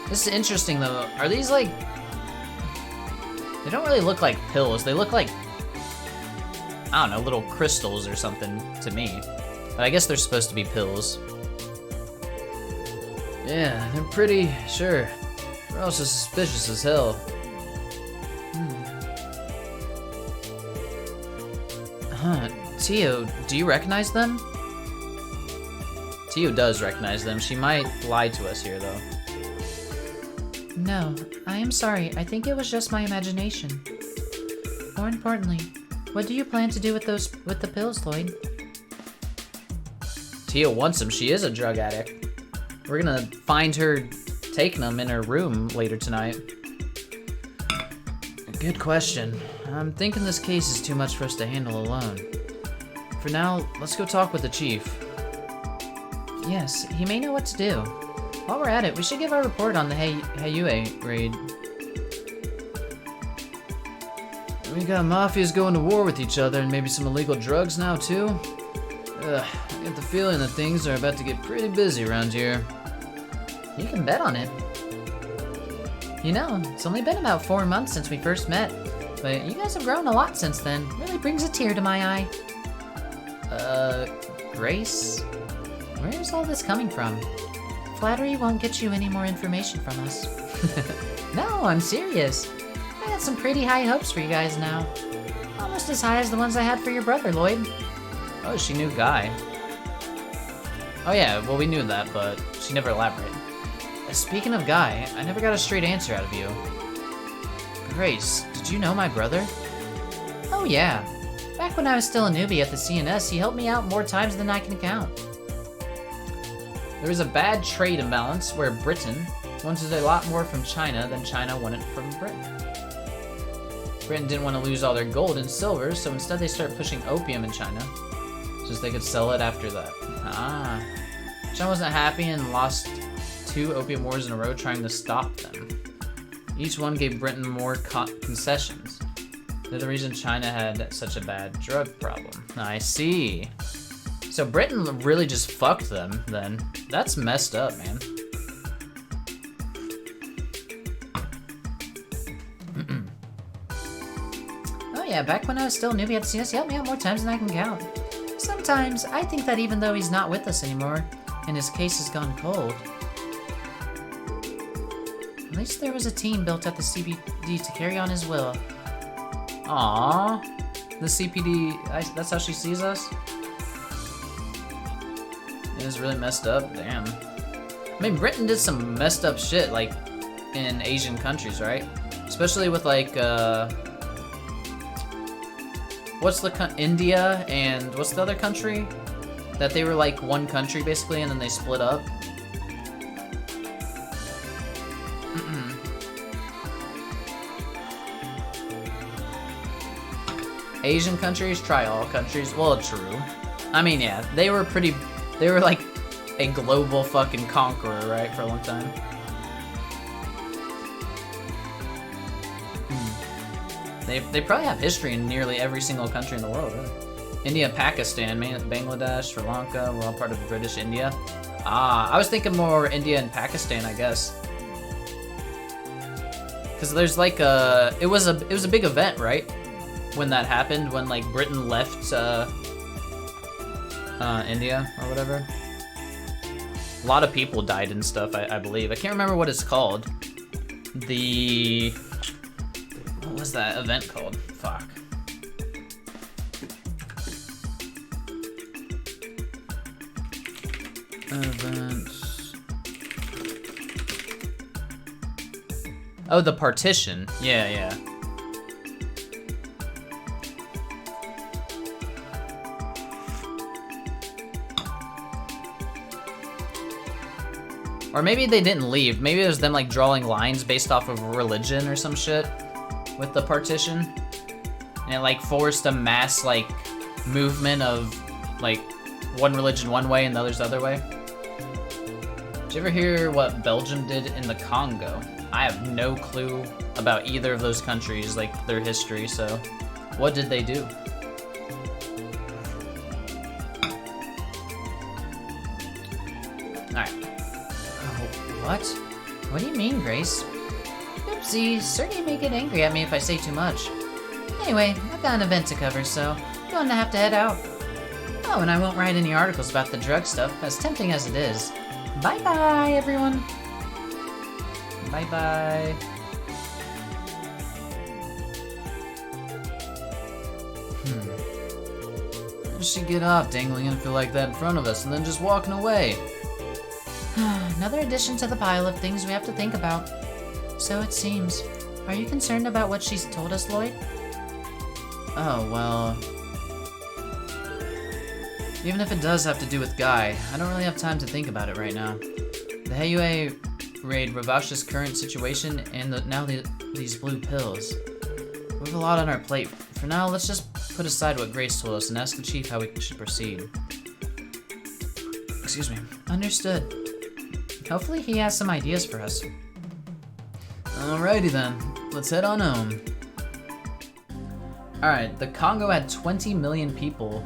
Speaker 1: This is interesting though. Are these like... They don't really look like pills. They look like, I don't know, little crystals or something to me. But I guess they're supposed to be pills. Yeah, they're pretty sure. They're also suspicious as hell. Huh, Tio, do you recognize them? Tio does recognize them. She might lie to us here though.
Speaker 2: No, I am sorry. I think it was just my imagination. More importantly, what do you plan to do with the pills, Lloyd?
Speaker 1: Tia wants them. She is a drug addict. We're gonna find her taking them in her room later tonight. Good question. I'm thinking this case is too much for us to handle alone. For now, let's go talk with the chief.
Speaker 2: Yes, he may know what to do. While we're at it, we should give our report on the Hayue raid.
Speaker 3: We got mafias going to war with each other and maybe some illegal drugs now too. Ugh, I get the feeling that things are about to get pretty busy around here.
Speaker 2: You can bet on it. You know, it's only been about 4 months since we first met, but you guys have grown a lot since then. Really brings a tear to my eye. Grace? Where's all this coming from? Flattery won't get you any more information from us. No, I'm serious. I got some pretty high hopes for you guys now. Almost as high as the ones I had for your brother, Lloyd.
Speaker 1: Oh, she knew Guy. Oh yeah, well we knew that, but she never elaborated. Speaking of Guy, I never got a straight answer out of you.
Speaker 3: Grace, did you know my brother?
Speaker 2: Oh yeah. Back when I was still a newbie at the CNS, he helped me out more times than I can count.
Speaker 1: There was a bad trade imbalance where Britain wanted a lot more from China than China wanted from Britain. Britain didn't want to lose all their gold and silver, so instead they started pushing opium in China, so they could sell it after that. Ah. China wasn't happy and lost 2 opium wars in a row trying to stop them. Each one gave Britain more concessions. They're the reason China had such a bad drug problem. I see. So Britain really just fucked them then. That's messed up, man.
Speaker 2: Oh yeah, back when I was still a newbie at the CNS, he helped me out more times than I can count. Sometimes, I think that even though he's not with us anymore, and his case has gone cold, at least there was a team built at the CPD to carry on his will.
Speaker 1: Aww. The CPD, that's how she sees us? It was really messed up, damn. I mean, Britain did some messed up shit, like, in Asian countries, right? Especially with, like, India, and what's the other country? That they were, like, one country, basically, and then they split up. Asian countries, try all countries. Well, true. I mean, yeah, they were like a global fucking conqueror, right, for a long time. They probably have history in nearly every single country in the world, really. India, Pakistan, Bangladesh, Sri Lanka, we're all part of British India. Ah, I was thinking more India and Pakistan, I guess. Because there's like it was a big event, right? When that happened, when like Britain left India or whatever. A lot of people died and stuff, I believe. I can't remember what it's called. What was that event called? Fuck. Events. Oh, the partition. Yeah. Or maybe they didn't leave. Maybe it was them like drawing lines based off of religion or some shit with the partition. And it like forced a mass like movement of like one religion one way and the other's the other way. Did you ever hear what Belgium did in the Congo? I have no clue about either of those countries, like their history, so what did they do? Alright.
Speaker 2: What? What do you mean, Grace? Oopsie, Sergey may get angry at me if I say too much. Anyway, I've got an event to cover, so I'm going to have to head out. Oh, and I won't write any articles about the drug stuff, as tempting as it is. Bye-bye, everyone.
Speaker 1: Bye-bye.
Speaker 3: How does she get off dangling info like that in front of us and then just walking away?
Speaker 2: Another addition to the pile of things we have to think about. So it seems. Are you concerned about what she's told us, Lloyd?
Speaker 3: Oh, well... Even if it does have to do with Guy, I don't really have time to think about it right now. The Heiyue raid, Ravash's current situation, and these blue pills. We have a lot on our plate. For now, let's just put aside what Grace told us and ask the chief how we should proceed. Excuse me.
Speaker 2: Understood. Hopefully he has some ideas for us.
Speaker 3: Alrighty then, let's head on home.
Speaker 1: Alright, the Congo had 20 million people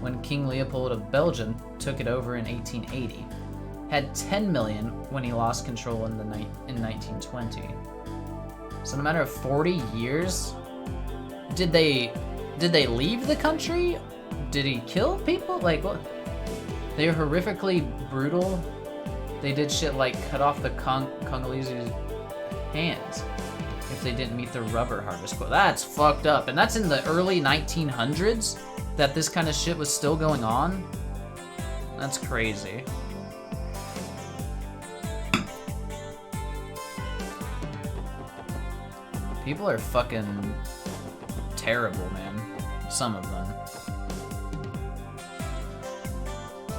Speaker 1: when King Leopold of Belgium took it over in 1880. Had 10 million when he lost control in 1920. So in a matter of 40 years, did they leave the country? Did he kill people? Like what? They were horrifically brutal. They did shit like cut off the Congolese hands if they didn't meet the rubber harvest quota. That's fucked up. And that's in the early 1900s that this kind of shit was still going on. That's crazy. People are fucking terrible, man. Some of them.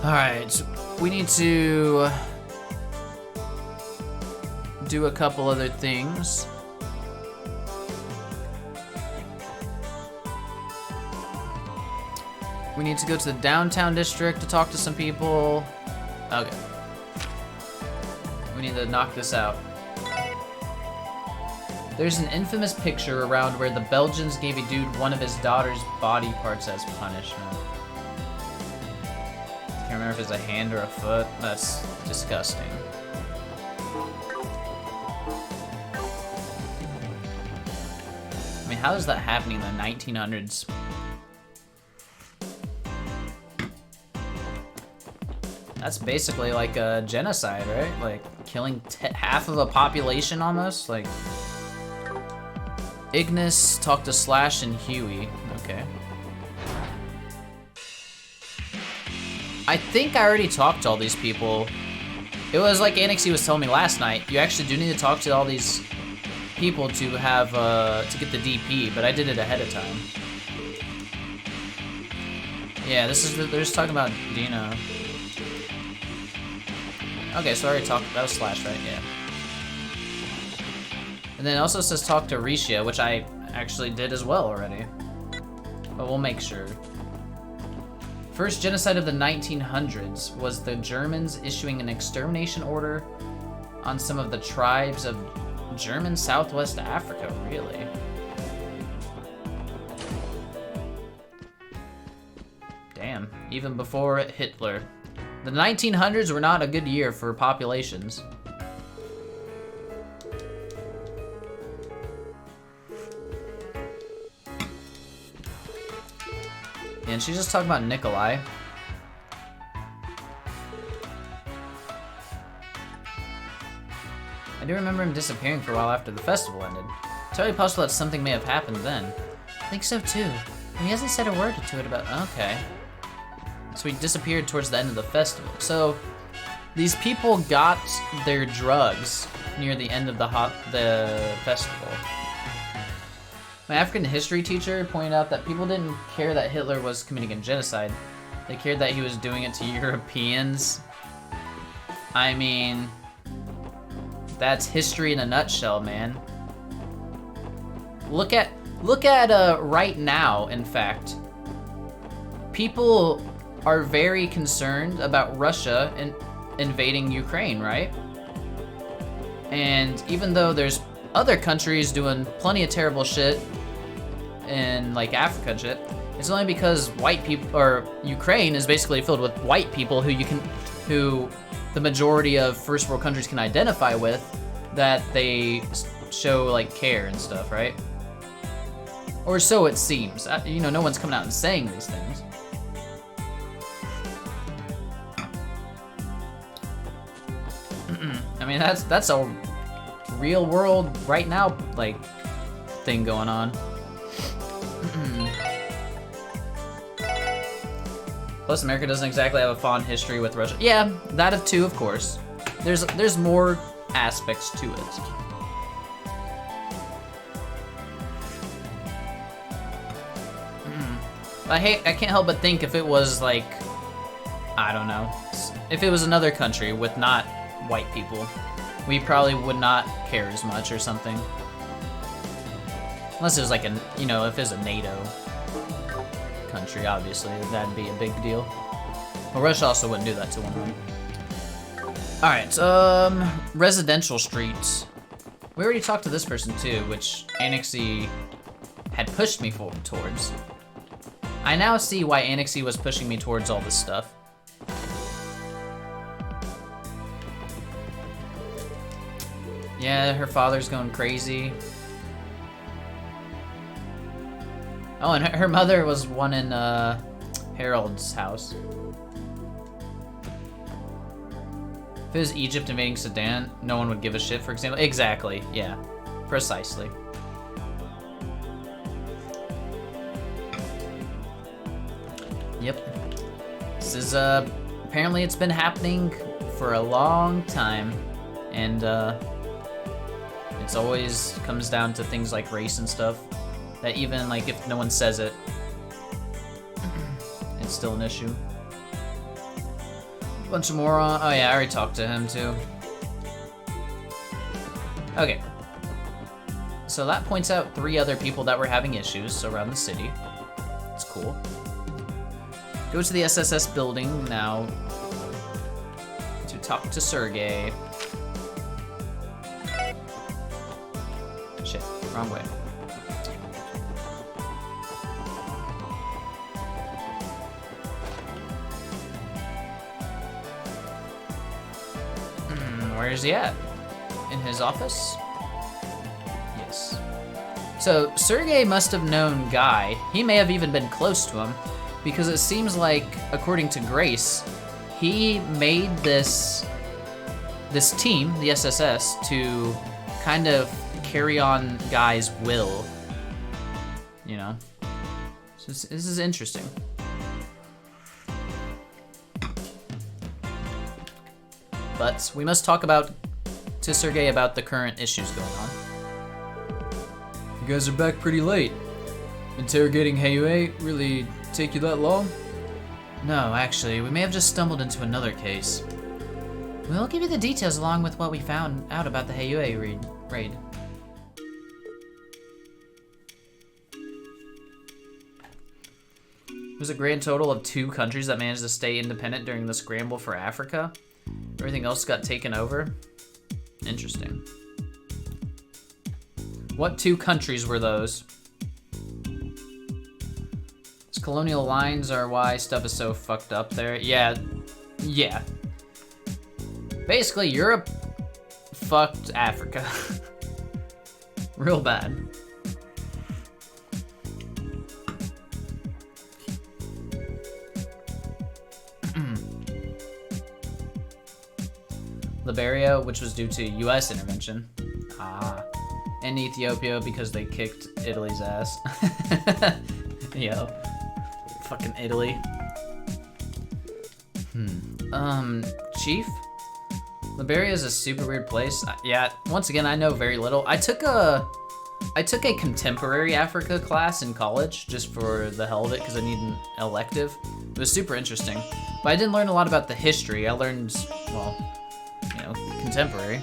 Speaker 1: Alright, so we need to do a couple other things. We need to go to the downtown district to talk to some people. Okay. We need to knock this out. There's an infamous picture around where the Belgians gave a dude one of his daughter's body parts as punishment. Can't remember if it's a hand or a foot. That's disgusting. I mean, how is that happening in the 1900s? That's basically like a genocide, right? Like killing half of a population almost? Like, Ignis talked to Slash and Huey. Okay. I think I already talked to all these people. It was like Anixie was telling me last night. You actually do need to talk to all these people to have to get the DP, but I did it ahead of time. Yeah, this is they're just talking about Dino. Okay, so I already talked. That was Slash, right? Yeah. And then it also says talk to Risha, which I actually did as well already. But we'll make sure. First genocide of the 1900s was the Germans issuing an extermination order on some of the tribes of German Southwest Africa, really. Damn, even before Hitler. The 1900s were not a good year for populations. And she's just talking about Nikolai. I do remember him disappearing for a while after the festival ended. It's totally possible that something may have happened then.
Speaker 2: I think so too. He hasn't said a word to it about.
Speaker 1: Okay. So he disappeared towards the end of the festival. So these people got their drugs near the end of the festival. My African history teacher pointed out that people didn't care that Hitler was committing a genocide. They cared that he was doing it to Europeans. I mean, That's history in a nutshell, man. Look at right now, in fact. People are very concerned about Russia invading Ukraine, right? And even though there's other countries doing plenty of terrible shit in like Africa and shit, it's only because white people, or Ukraine is basically filled with white people who the majority of first world countries can identify with, that they show like care and stuff, right? Or so it seems. You know, no one's coming out and saying these things. I mean, that's a real world right now, like, thing going on. Plus, America doesn't exactly have a fond history with Russia. Yeah, that too, of course. There's more aspects to it. I can't help but think if it was like, I don't know, if it was another country with not white people, we probably would not care as much or something. Unless it was like you know, if it was a NATO country, obviously, that'd be a big deal. But Russia also wouldn't do that to one. Alright, residential streets. We already talked to this person too, which Annexy had pushed me towards. I now see why Annexy was pushing me towards all this stuff. Yeah, her father's going crazy. Oh, and her mother was one in Harold's house. If it was Egypt invading Sudan, no one would give a shit, for example. Exactly, yeah, precisely. Yep. This is, apparently it's been happening for a long time, and, it's always comes down to things like race and stuff, that even, like, if no one says it, it's still an issue. Bunch of moron. Oh yeah, I already talked to him, too. Okay. So that points out 3 other people that were having issues around the city. It's cool. Go to the SSS building now to talk to Sergey. Shit, wrong way. Where is he at? In his office? Yes. So Sergey must have known Guy. He may have even been close to him, because it seems like, according to Grace, he made this team, the SSS, to kind of carry on Guy's will. You know? So this is interesting. But we must talk to Sergey about the current issues going on. You guys are back pretty late. Interrogating Heiyue really take you that long? No, actually, we may have just stumbled into another case.
Speaker 2: We'll give you the details along with what we found out about the Heiyue raid.
Speaker 1: It was a grand total of 2 countries that managed to stay independent during the scramble for Africa. Everything else got taken over. Interesting. What 2 countries were those? These colonial lines are why stuff is so fucked up there. Yeah. Basically, Europe fucked Africa. Real bad. Liberia, which was due to US intervention. And Ethiopia because they kicked Italy's ass. Yo. Fucking Italy. Chief? Liberia is a super weird place. Yeah, once again, I know very little. I took a contemporary Africa class in college just for the hell of it because I need an elective. It was super interesting. But I didn't learn a lot about the history. I learned, well, you know, contemporary.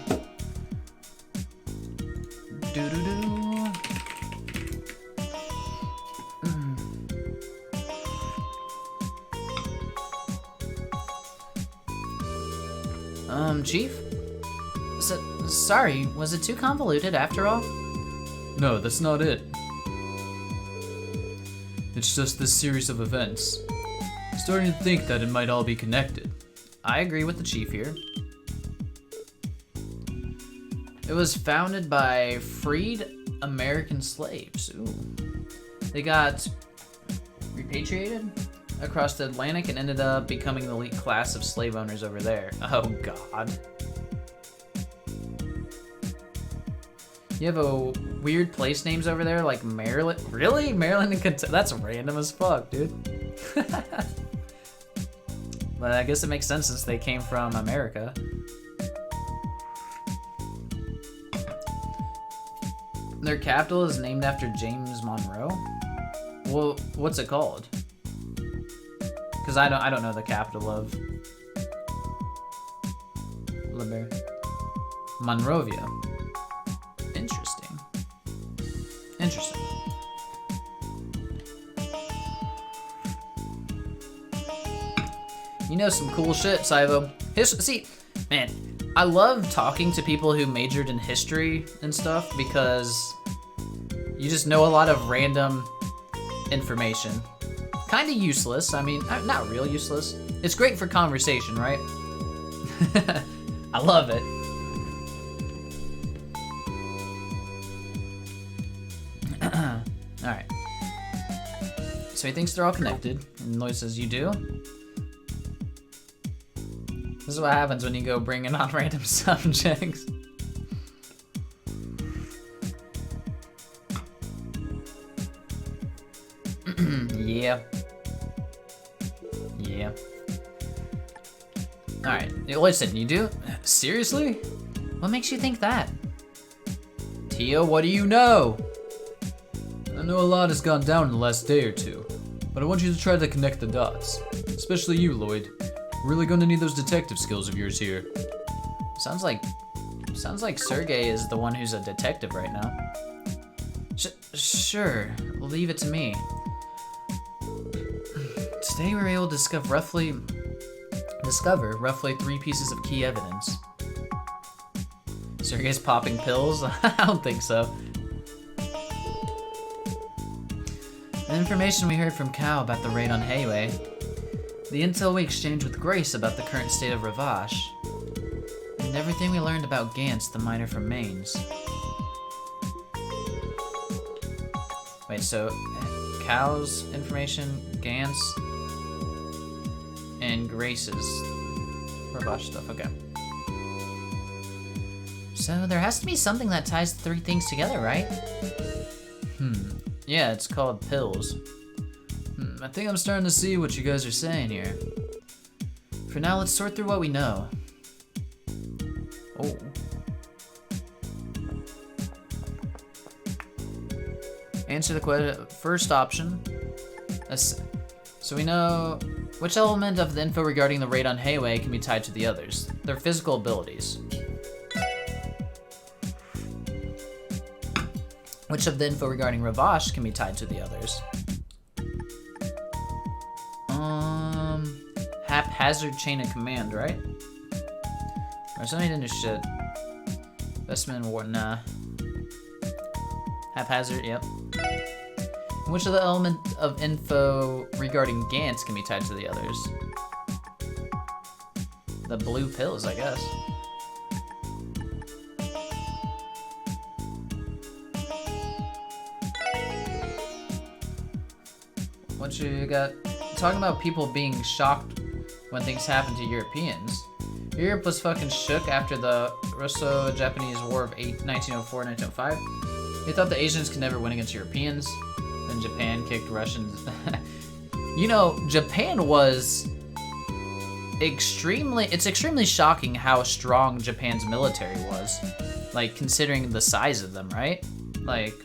Speaker 3: Chief? Sorry, was it too convoluted after all?
Speaker 1: No, that's not it. It's just this series of events. Starting to think that it might all be connected.
Speaker 3: I agree with the chief here. It was founded by freed American slaves. Ooh. They got repatriated across the Atlantic and ended up becoming the elite class of slave owners over there. Oh god. You have a weird place names over there like Maryland. Really? Maryland and Kentucky? That's random as fuck, dude. But I guess it makes sense since they came from America. Their capital is named after James Monroe. Well, what's it called? Because I don't know the capital of Monrovia. Interesting. Interesting. You know some cool shit, Saivo. See, man, I love talking to people who majored in history and stuff because you just know a lot of random information. Kind of useless. I mean, not real useless. It's great for conversation, right? I love it. Alright. So he thinks they're all connected, and Lloyd says, you do? This is what happens when you go bringing on random subjects. Yeah. Yeah. Alright, listen, you do? Seriously? What makes you think that? Tio, what do you know?
Speaker 1: I know a lot has gone down in the last day or two, but I want you to try to connect the dots. Especially you, Lloyd. Really gonna need those detective skills of yours here.
Speaker 3: Sounds like Sergey is the one who's a detective right now. Sure, leave it to me. Today we were able to discover roughly 3 pieces of key evidence. Sergey's popping pills? I don't think so. The information we heard from Cal about the raid on Hayway, the intel we exchanged with Grace about the current state of Ravash, and everything we learned about Gantz, the miner from Mainz. Wait, so Cal's information, Gantz, and Grace's Ravash stuff, okay. So there has to be something that ties the 3 things together, right? Yeah, it's called pills.
Speaker 1: I think I'm starting to see what you guys are saying here.
Speaker 3: For now, let's sort through what we know. Oh. Answer the question. First option. So we know which element of the info regarding the raid on Hayway can be tied to the others. Their physical abilities. Which of the info regarding Ravash can be tied to the others? Haphazard chain of command, right? Or something into shit. Investment war, nah. Haphazard, yep. Which of the element of info regarding Gantz can be tied to the others? The blue pills, I guess. What you got? Talking about people being shocked when things happen to Europeans. Europe was fucking shook after the Russo-Japanese War of 1904-1905. They thought the Asians could never win against Europeans. Then Japan kicked Russians. You know, Japan was it's extremely shocking how strong Japan's military was. Like, considering the size of them, right? Like,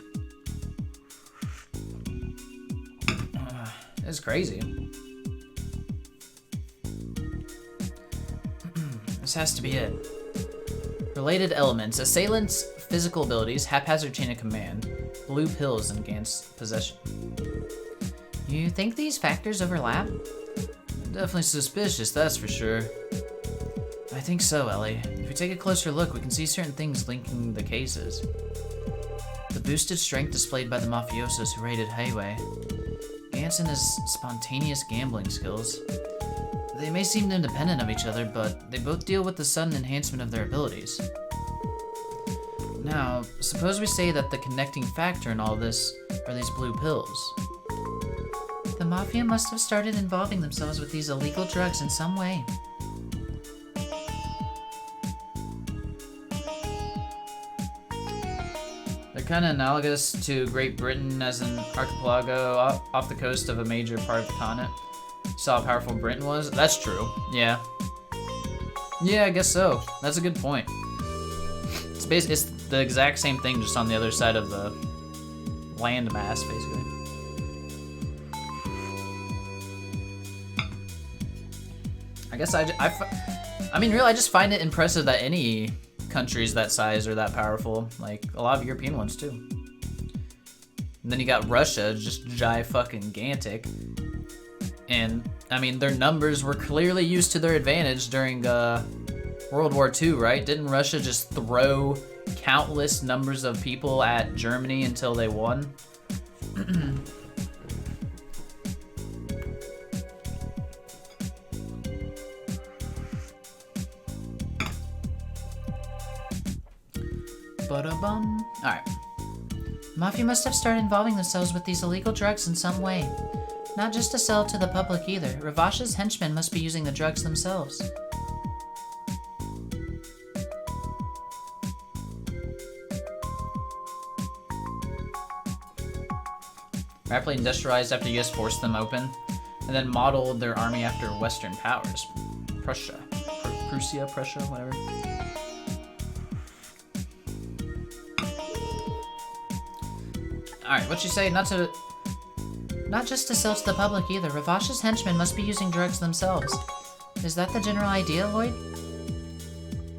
Speaker 3: it's crazy. This has to be it. Related elements. Assailants
Speaker 1: physical abilities, haphazard chain of command, blue pills in Gant's possession.
Speaker 2: You think these factors overlap?
Speaker 1: Definitely suspicious, that's for sure.
Speaker 3: I think so, Ellie. If we take a closer look, we can see certain things linking the cases. The boosted strength displayed by the mafiosos who raided Highway. Gantz and his spontaneous gambling skills. They may seem independent of each other, but they both deal with the sudden enhancement of their abilities. Now, suppose we say that the connecting factor in all this are these blue pills.
Speaker 2: The Mafia must have started involving themselves with these illegal drugs in some way.
Speaker 1: They're kind of analogous to Great Britain as an archipelago off the coast of a major part of the continent. Saw how powerful Britain was? That's true. Yeah. Yeah, I guess so. That's a good point. It's the exact same thing, just on the other side of the land mass, basically. I guess I mean, really, I just find it impressive that any countries that size are that powerful. Like, a lot of European ones, too. And then you got Russia, just gigantic. And, I mean, their numbers were clearly used to their advantage during World War II, right? Didn't Russia just throw countless numbers of people at Germany until they won? Ba-da-bum. Alright.
Speaker 2: Mafia must have started involving themselves with these illegal drugs in some way. Not just to sell to the public either. Ravash's henchmen must be using the drugs themselves.
Speaker 1: Rapidly industrialized after US forced them open, and then modeled their army after Western powers. Prussia, whatever. Alright, what you say? Not
Speaker 2: just to sell to the public either. Ravash's henchmen must be using drugs themselves. Is that the general idea, Lloyd?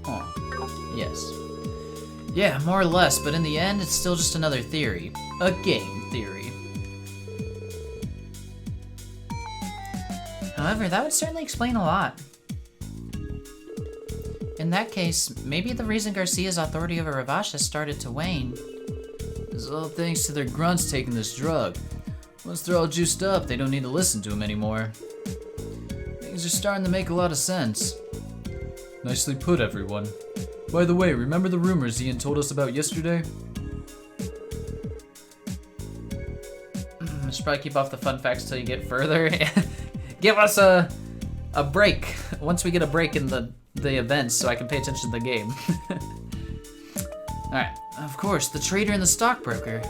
Speaker 1: Oh, yes. Yeah, more or less, but in the end, it's still just another theory. A game theory.
Speaker 2: However, that would certainly explain a lot. In that case, maybe the reason Garcia's authority over Ravash has started to wane
Speaker 1: is all thanks to their grunts taking this drug. Once they're all juiced up, they don't need to listen to him anymore. Things are starting to make a lot of sense. Nicely put, everyone. By the way, remember the rumors Ian told us about yesterday? I should probably keep off the fun facts till you get further. Give us a break once we get a break in the events so I can pay attention to the game. Alright.
Speaker 3: Of course, the trader and the stockbroker.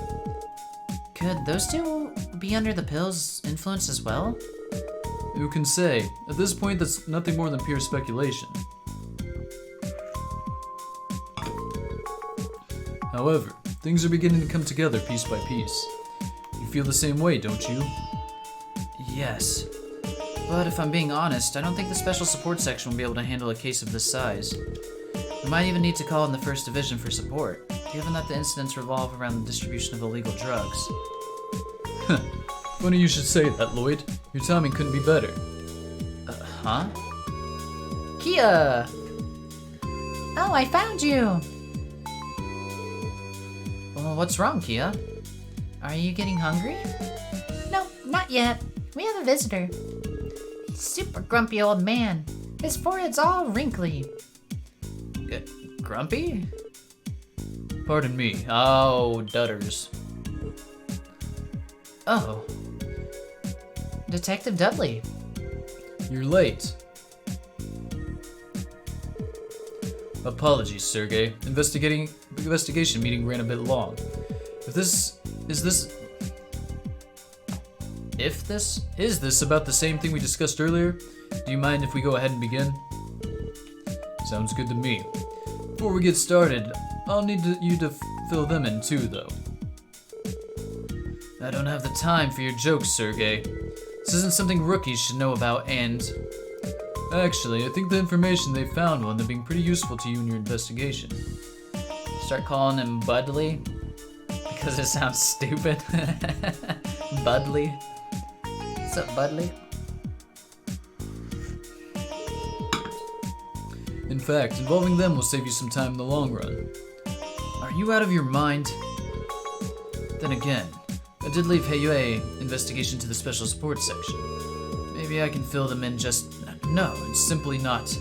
Speaker 2: Could those two be under the pill's influence as well?
Speaker 1: Who can say? At this point, that's nothing more than pure speculation. However, things are beginning to come together piece by piece. You feel the same way, don't you?
Speaker 3: Yes. But if I'm being honest, I don't think the Special Support Section will be able to handle a case of this size. We might even need to call in the 1st Division for support, given that the incidents revolve around the distribution of illegal drugs.
Speaker 1: Funny you should say that, Lloyd. Your timing couldn't be better.
Speaker 3: Huh?
Speaker 2: Kia! Oh, I found you!
Speaker 3: Well, what's wrong, Kia?
Speaker 2: Are you getting hungry? No, not yet. We have a visitor. He's a super grumpy old man. His forehead's all wrinkly.
Speaker 1: Grumpy? Pardon me. Oh, Dutters.
Speaker 2: Oh. Detective Dudley.
Speaker 1: You're late. Apologies, Sergey. Investigation meeting ran a bit long. If this is about the same thing we discussed earlier, do you mind if we go ahead and begin? Sounds good to me. Before we get started, I'll need you to fill them in too, though. I don't have the time for your jokes, Sergey. This isn't something rookies should know about, and... Actually, I think the information they found will end up being pretty useful to you in your investigation. Start calling him Budley because it sounds stupid. Budley.
Speaker 2: What's up, Budley?
Speaker 3: In fact, involving them will save you some time in the long run. Are you out of your mind? Then again, I did leave Heiyue investigation to the special sports section. Maybe I can fill them in just... No, it's simply not.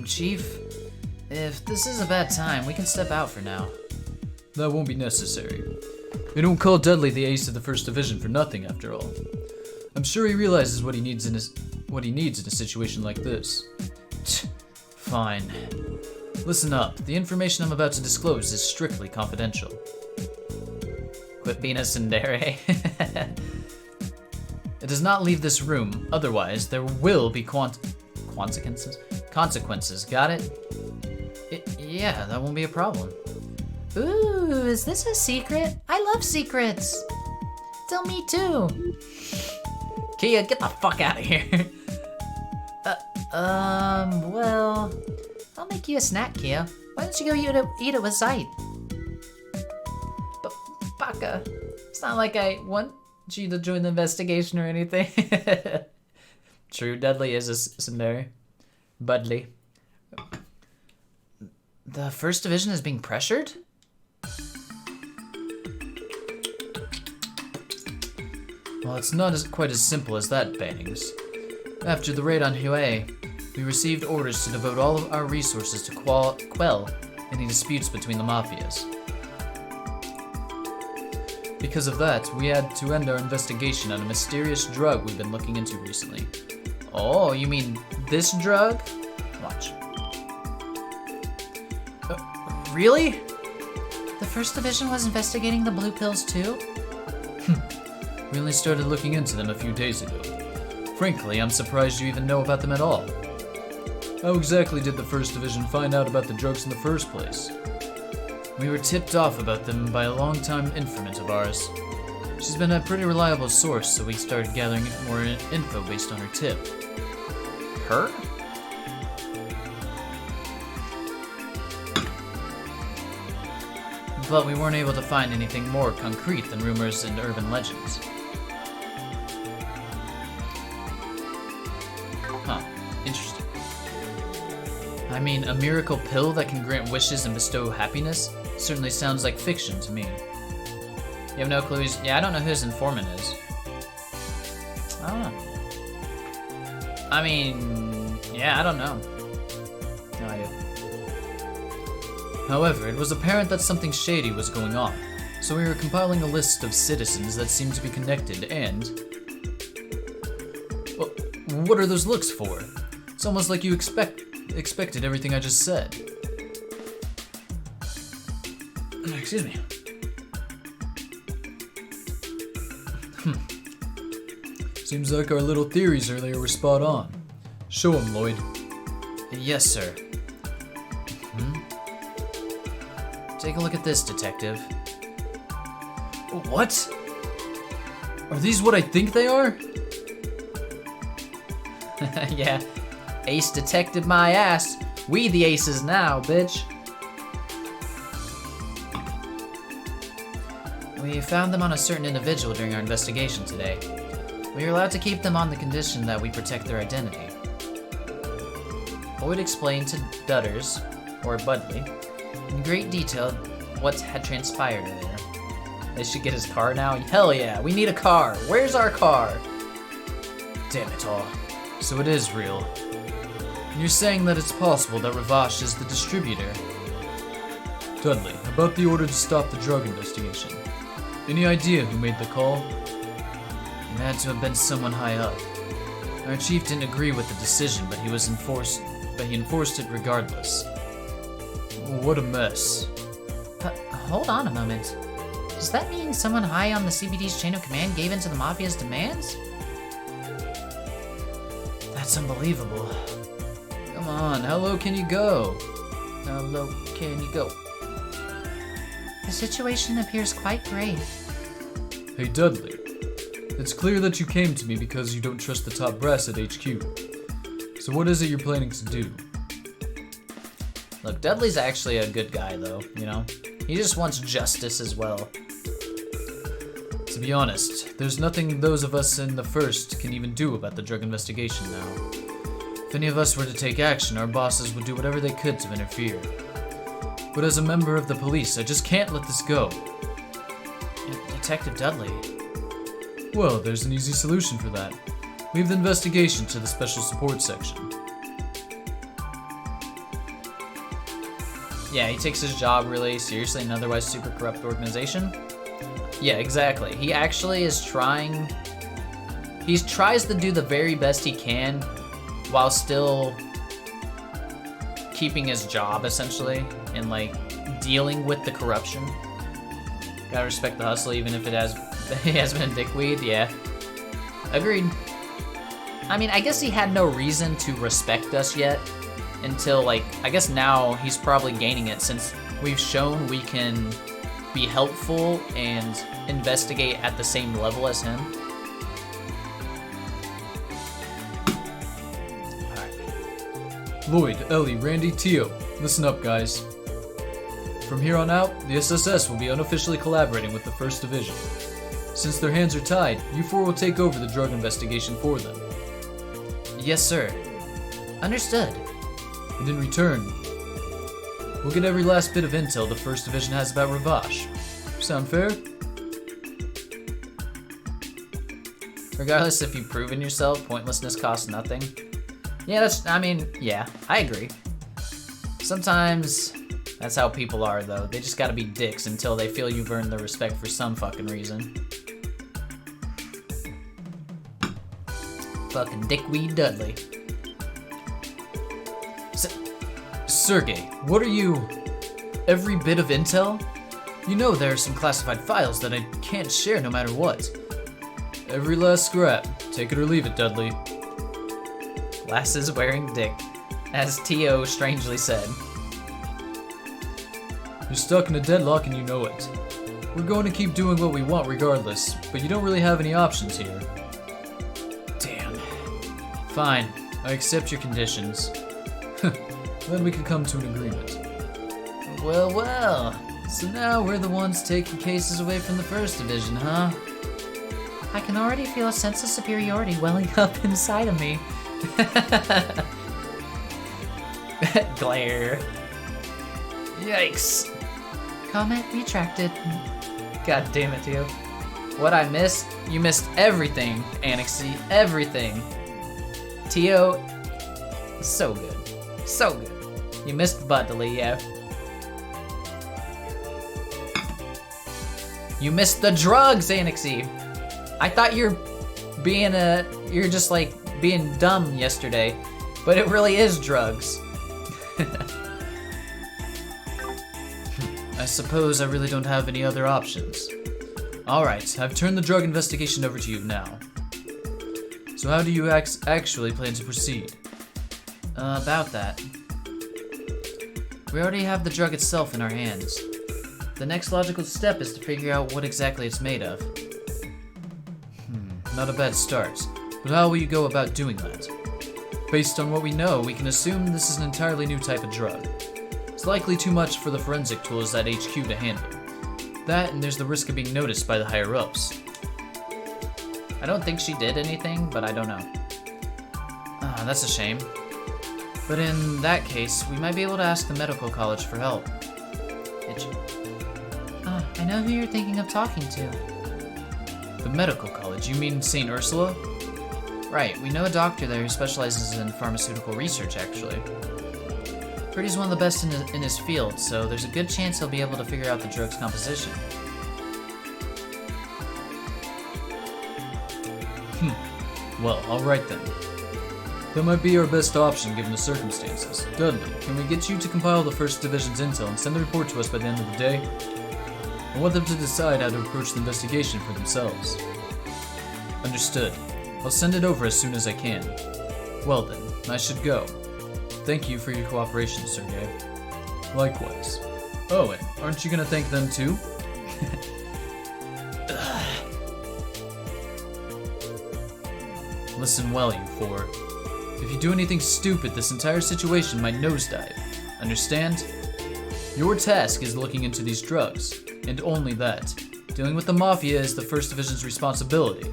Speaker 2: Chief, if this is a bad time, we can step out for now.
Speaker 3: That won't be necessary. They don't call Dudley the ace of the First Division for nothing, after all. I'm sure he realizes what he needs in a situation like this. Fine. Listen up. The information I'm about to disclose is strictly confidential.
Speaker 1: Quit being a tsundere.
Speaker 3: It does not leave this room, otherwise there will be consequences. Consequences, got it?
Speaker 2: Yeah, that won't be a problem. Ooh, is this a secret? I love secrets. Tell me too.
Speaker 1: Kia, get the fuck out of here.
Speaker 2: Well, I'll make you a snack, Kia. Why don't you go eat it with Sight?
Speaker 1: Baka, it's not like I want you to join the investigation or anything. True, Dudley is a tsundere. Budley.
Speaker 2: The First Division is being pressured?
Speaker 3: Well, it's not quite as simple as that, Bannings. After the raid on Hue, we received orders to devote all of our resources to quell any disputes between the mafias. Because of that, we had to end our investigation on a mysterious drug we've been looking into recently.
Speaker 1: Oh, you mean this drug? Watch.
Speaker 2: Really? The First Division was investigating the blue pills too?
Speaker 3: We only started looking into them a few days ago. Frankly, I'm surprised you even know about them at all. How exactly did the First Division find out about the drugs in the first place? We were tipped off about them by a long-time informant of ours. She's been a pretty reliable source, so we started gathering more info based on her tip.
Speaker 1: Her?
Speaker 3: But we weren't able to find anything more concrete than rumors and urban legends. Huh, interesting. I mean, a miracle pill that can grant wishes and bestow happiness certainly sounds like fiction to me.
Speaker 1: You have no clues? Yeah, I don't know who his informant is. I don't know. I mean, yeah, I don't know. No idea.
Speaker 3: However, it was apparent that something shady was going on, so we were compiling a list of citizens that seemed to be connected and... Well, what are those looks for? It's almost like you expected everything I just said. Excuse me. Seems like our little theories earlier were spot on. Show 'em, Lloyd.
Speaker 2: Yes, sir.
Speaker 3: Take a look at this, detective. What? Are these what I think they are?
Speaker 1: Yeah, Ace detected my ass. We the aces now, bitch.
Speaker 2: We found them on a certain individual during our investigation today. We are allowed to keep them on the condition that we protect their identity.
Speaker 1: Lloyd explained to Dudders, or Budley,
Speaker 2: in great detail
Speaker 1: what had transpired earlier. They should get his car now? Hell yeah, we need a car. Where's our car?
Speaker 3: Damn it all. So it is real. And you're saying that it's possible that Ravash is the distributor? Dudley, about the order to stop the drug investigation. Any idea who made the call? It had to have been someone high up. Our chief didn't agree with the decision, but he enforced it regardless. What a mess.
Speaker 2: Hold on a moment. Does that mean someone high on the CBD's chain of command gave in to the Mafia's demands?
Speaker 3: That's unbelievable. Come on, how low can you go?
Speaker 1: How low can you go?
Speaker 2: The situation appears quite grave.
Speaker 3: Hey Dudley, it's clear that you came to me because you don't trust the top brass at HQ. So what is it you're planning to do?
Speaker 1: Look, Dudley's actually a good guy, though, you know? He just wants justice as well.
Speaker 3: To be honest, there's nothing those of us in the first can even do about the drug investigation now. If any of us were to take action, our bosses would do whatever they could to interfere. But as a member of the police, I just can't let this go.
Speaker 1: Detective Dudley.
Speaker 3: Well, there's an easy solution for that. Leave the investigation to the special support section.
Speaker 1: Yeah, he takes his job really seriously in an otherwise super corrupt organization. Yeah, exactly. He actually is trying... He tries to do the very best he can while still keeping his job, essentially, and, like, dealing with the corruption. Gotta respect the hustle, even if it has been a dickweed, yeah. Agreed. I mean, I guess he had no reason to respect us yet until, like, I guess now he's probably gaining it since we've shown we can be helpful and investigate at the same level as him.
Speaker 3: Lloyd, Ellie, Randy, Tio, listen up, guys. From here on out, the SSS will be unofficially collaborating with the 1st Division. Since their hands are tied, you four will take over the drug investigation for them.
Speaker 1: Yes, sir.
Speaker 2: Understood.
Speaker 3: And in return, we'll get every last bit of intel the 1st Division has about Ravash. Sound fair?
Speaker 1: Regardless if you've proven yourself, pointlessness costs nothing. Yeah, yeah, I agree. Sometimes that's how people are, though. They just gotta be dicks until they feel you've earned their respect for some fucking reason. Fucking dickweed Dudley.
Speaker 3: Sergey, what are you... Every bit of intel? You know there are some classified files that I can't share no matter what. Every last scrap. Take it or leave it, Dudley.
Speaker 1: Glasses wearing dick, as Tio strangely said.
Speaker 3: You're stuck in a deadlock and you know it. We're going to keep doing what we want regardless, but you don't really have any options here.
Speaker 1: Damn.
Speaker 3: Fine, I accept your conditions. Then we can come to an agreement.
Speaker 1: Well, well.
Speaker 3: So now we're the ones taking cases away from the 1st Division, huh?
Speaker 2: I can already feel a sense of superiority welling up inside of me.
Speaker 1: Glare. Yikes.
Speaker 2: Comment retracted.
Speaker 1: God damn it, Tio. What I missed? You missed everything, Annexy. Everything. Tio, so good. So good. You missed Buddley, yeah. You missed the drugs, Annexy. I thought you're just like being dumb yesterday, but it really is drugs.
Speaker 3: I suppose I really don't have any other options. Alright, I've turned the drug investigation over to you now. So how do you actually plan to proceed?
Speaker 2: About that. We already have the drug itself in our hands. The next logical step is to figure out what exactly it's made of.
Speaker 3: Not a bad start, but how will you go about doing that? Based on what we know, we can assume this is an entirely new type of drug. It's likely too much for the forensic tools at HQ to handle. That, and there's the risk of being noticed by the higher-ups.
Speaker 1: I don't think she did anything, but I don't know.
Speaker 2: Ah, that's a shame. But in that case, we might be able to ask the medical college for help. I know who you're thinking of talking to.
Speaker 3: The medical college? You mean St. Ursula?
Speaker 2: Right, we know a doctor there who specializes in pharmaceutical research, actually. Pretty's one of the best in his field, so there's a good chance he'll be able to figure out the drug's composition.
Speaker 3: Well, alright then. That might be our best option given the circumstances. Dudley, can we get you to compile the 1st Division's intel and send the report to us by the end of the day? I want them to decide how to approach the investigation for themselves. Understood. I'll send it over as soon as I can. Well then, I should go. Thank you for your cooperation, Sergey. Likewise. Oh, and aren't you gonna thank them too? Listen well, you four. If you do anything stupid, this entire situation might nosedive.
Speaker 1: Understand? Your task is looking into these drugs, and only that. Dealing with the Mafia is the First Division's responsibility.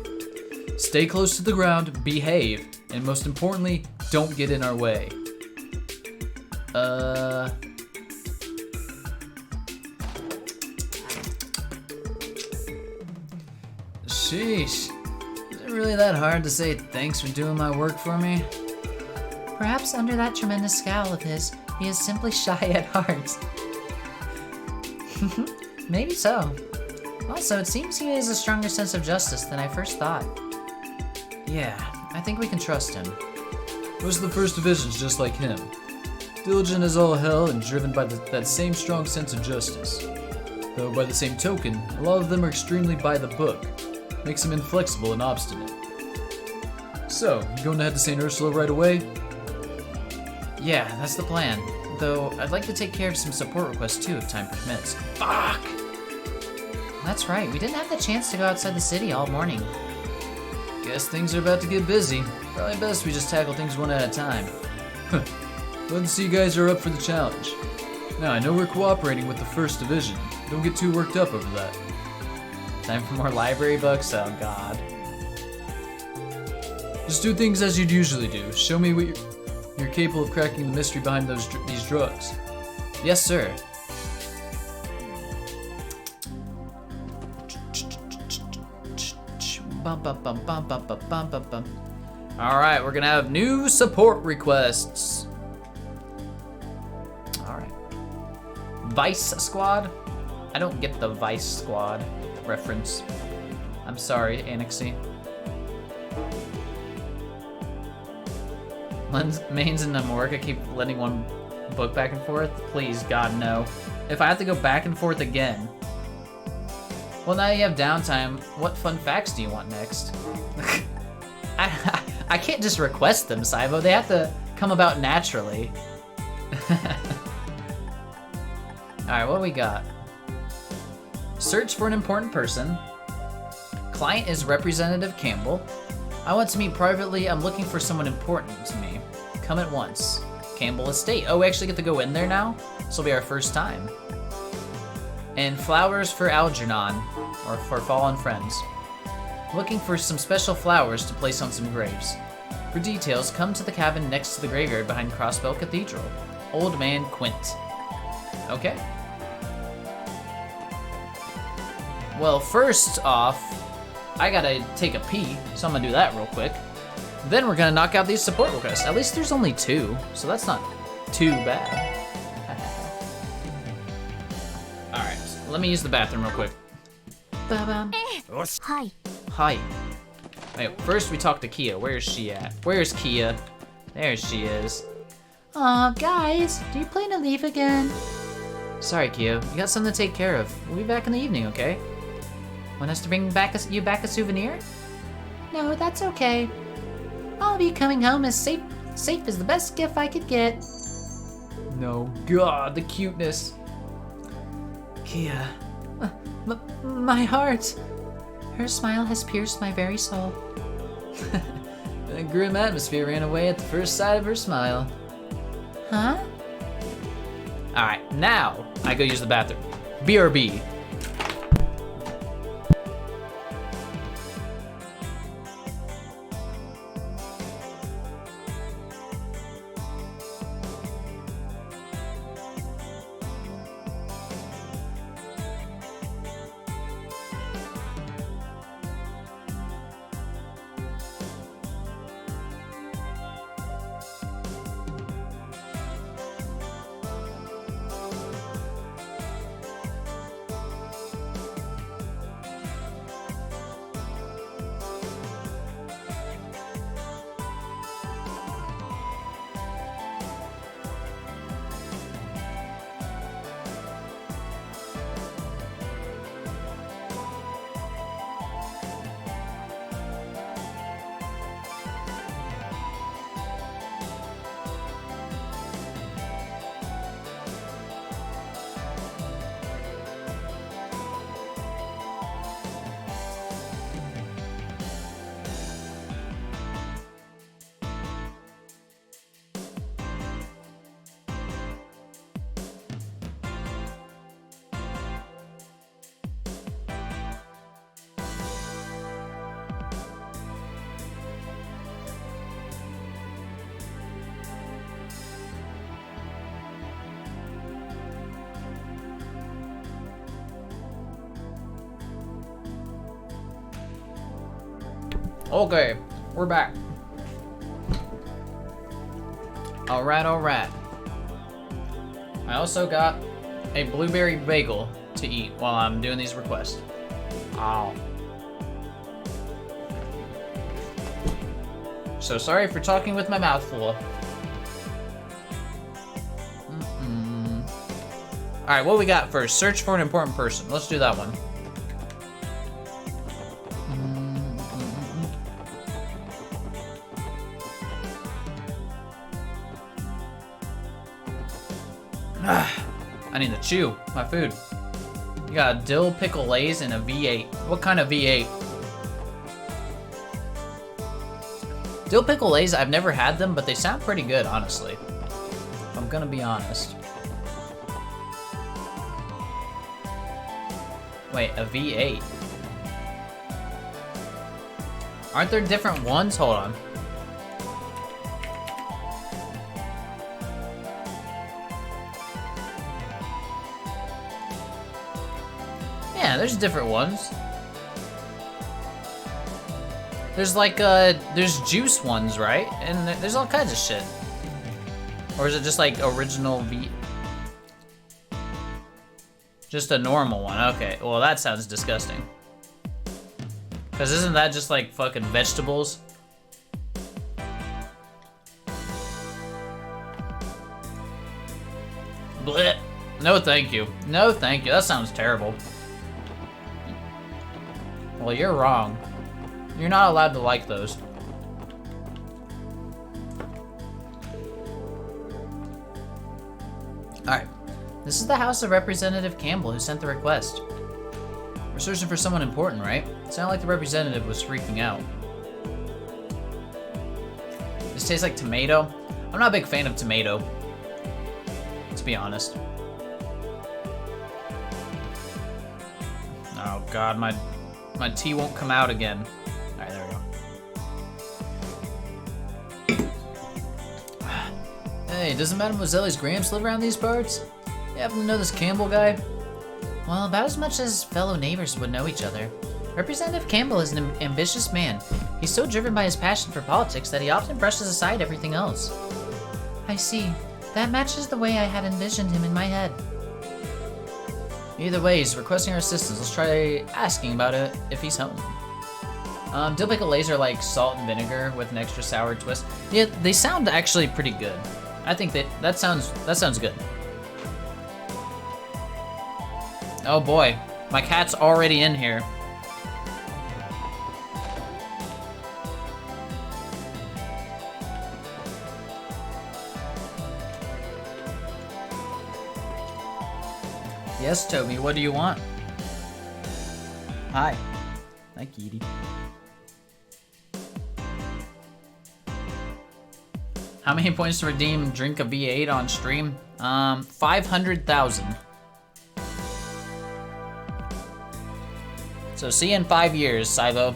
Speaker 1: Stay close to the ground, behave, and most importantly, don't get in our way. Sheesh. Is it really that hard to say thanks for doing my work for me?
Speaker 2: Perhaps under that tremendous scowl of his, he is simply shy at heart. Maybe so. Also, it seems he has a stronger sense of justice than I first thought.
Speaker 1: Yeah, I think we can trust him. Most of the First Division's just like him. Diligent as all hell and driven by that same strong sense of justice. Though by the same token, a lot of them are extremely by the book. Makes them inflexible and obstinate. So, you going to head to St. Ursula right away?
Speaker 3: Yeah, that's the plan. Though, I'd like to take care of some support requests too if time permits.
Speaker 1: Fuck!
Speaker 2: That's right, we didn't have the chance to go outside the city all morning.
Speaker 1: Guess things are about to get busy. Probably best we just tackle things one at a time. Glad to see you guys are up for the challenge. Now, I know we're cooperating with the First Division. Don't get too worked up over that.
Speaker 3: Time for more library books? Oh god.
Speaker 1: Just do things as you'd usually do. Show me what you're capable of cracking the mystery behind these drugs.
Speaker 3: Yes, sir. Alright, we're gonna have new support requests. Alright. Vice Squad? I don't get the Vice Squad reference. I'm sorry, Annexy. Mains and Namorka keep letting one book back and forth. Please, God, no. If I have to go back and forth again. Well, now you have downtime. What fun facts do you want next? I can't just request them, Saibo. They have to come about naturally. Alright, what do we got? Search for an important person. Client is Representative Campbell. I want to meet privately. I'm looking for someone important to me. Come at once. Campbell Estate. Oh, we actually get to go in there now? This will be our first time. And flowers for Algernon, or for fallen friends. Looking for some special flowers to place on some graves. For details, come to the cabin next to the graveyard behind Crossbell Cathedral. Old Man Quint. Okay. Well, first off, I gotta take a pee, so I'm gonna do that real quick. Then we're gonna knock out these support requests. At least there's only 2, so that's not too bad. Alright, let me use the bathroom real quick.
Speaker 2: Ba-bum.
Speaker 4: Hi.
Speaker 3: Hi. Wait, first we talk to Kia. Where's she at? Where's Kia? There she is.
Speaker 2: Aw, guys, do you plan to leave again?
Speaker 3: Sorry, Kia. You got something to take care of. We'll be back in the evening, okay?
Speaker 2: Want us to bring you back a souvenir? No, that's okay. I'll be coming home as safe as the best gift I could get.
Speaker 3: No. God, the cuteness. Kia.
Speaker 2: My heart. Her smile has pierced my very soul.
Speaker 3: The grim atmosphere ran away at the first sight of her smile.
Speaker 2: Huh?
Speaker 3: Alright, now I go use the bathroom. BRB.
Speaker 1: Okay, we're back. Alright, alright. I also got a blueberry bagel to eat while I'm doing these requests. Ow. So sorry for talking with my mouth full. Alright, what we got first? Search for an important person. Let's do that one. I need to chew my food. You got a dill pickle Lay's and a V8. What kind of V8? Dill pickle Lay's, I've never had them, but they sound pretty good, honestly. If I'm gonna be honest. Wait, a V8? Aren't there different ones? Hold on. Yeah, there's different ones. There's like, there's juice ones, right? And there's all kinds of shit. Or is it just like original V? Just a normal one, okay. Well, that sounds disgusting. Cause isn't that just like fucking vegetables? Blech. No thank you. No thank you, that sounds terrible. Well, you're wrong. You're not allowed to like those. Alright. This is the house of Representative Campbell who sent the request. We're searching for someone important, right? It sounded like the representative was freaking out. This tastes like tomato. I'm not a big fan of tomato, to be honest. Oh god, my tea won't come out again. Alright, there we go. Hey, doesn't Mademoiselle's Gramps live around these parts? You happen to know this Campbell guy?
Speaker 2: Well, about as much as fellow neighbors would know each other. Representative Campbell is an ambitious man. He's so driven by his passion for politics that he often brushes aside everything else. I see. That matches the way I had envisioned him in my head.
Speaker 1: Either way, he's requesting our assistance. Let's try asking about it if he's home. Dill pickle Lay's are like salt and vinegar with an extra sour twist. Yeah, they sound actually pretty good. I think that sounds good. Oh boy, my cat's already in here. Yes, Toby, what do you want? Hi. Hi, Kitty. How many points to redeem Drink a V8 on stream? 500,000. So see you in 5 years, Silo.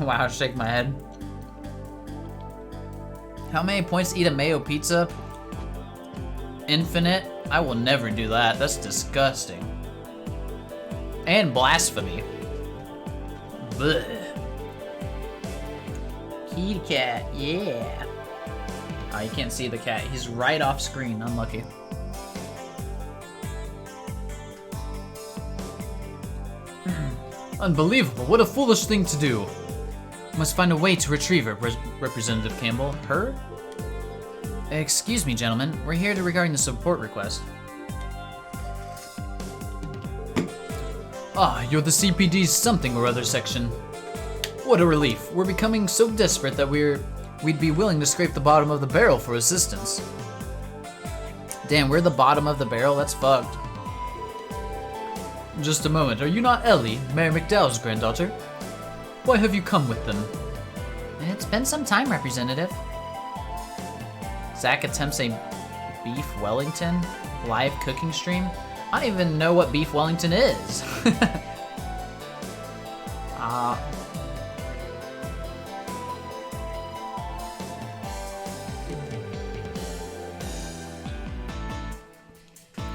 Speaker 1: Wow, shake my head. How many points to eat a mayo pizza? Infinite? I will never do that. That's disgusting. And blasphemy. Blech. Kitty cat, yeah. Oh, you can't see the cat. He's right off screen. Unlucky. Unbelievable. What a foolish thing to do. Must find a way to retrieve her, Representative Campbell. Her? Excuse me, gentlemen. We're here regarding the support request. Ah, you're the CPD's something or other section. What a relief. We're becoming so desperate that we'd be willing to scrape the bottom of the barrel for assistance. Damn, we're the bottom of the barrel? That's fucked. Just a moment. Are you not Ellie, Mayor McDowell's granddaughter? Why have you come with them?
Speaker 2: It's been some time, Representative.
Speaker 1: Zach attempts a beef Wellington live cooking stream. I don't even know what beef Wellington is.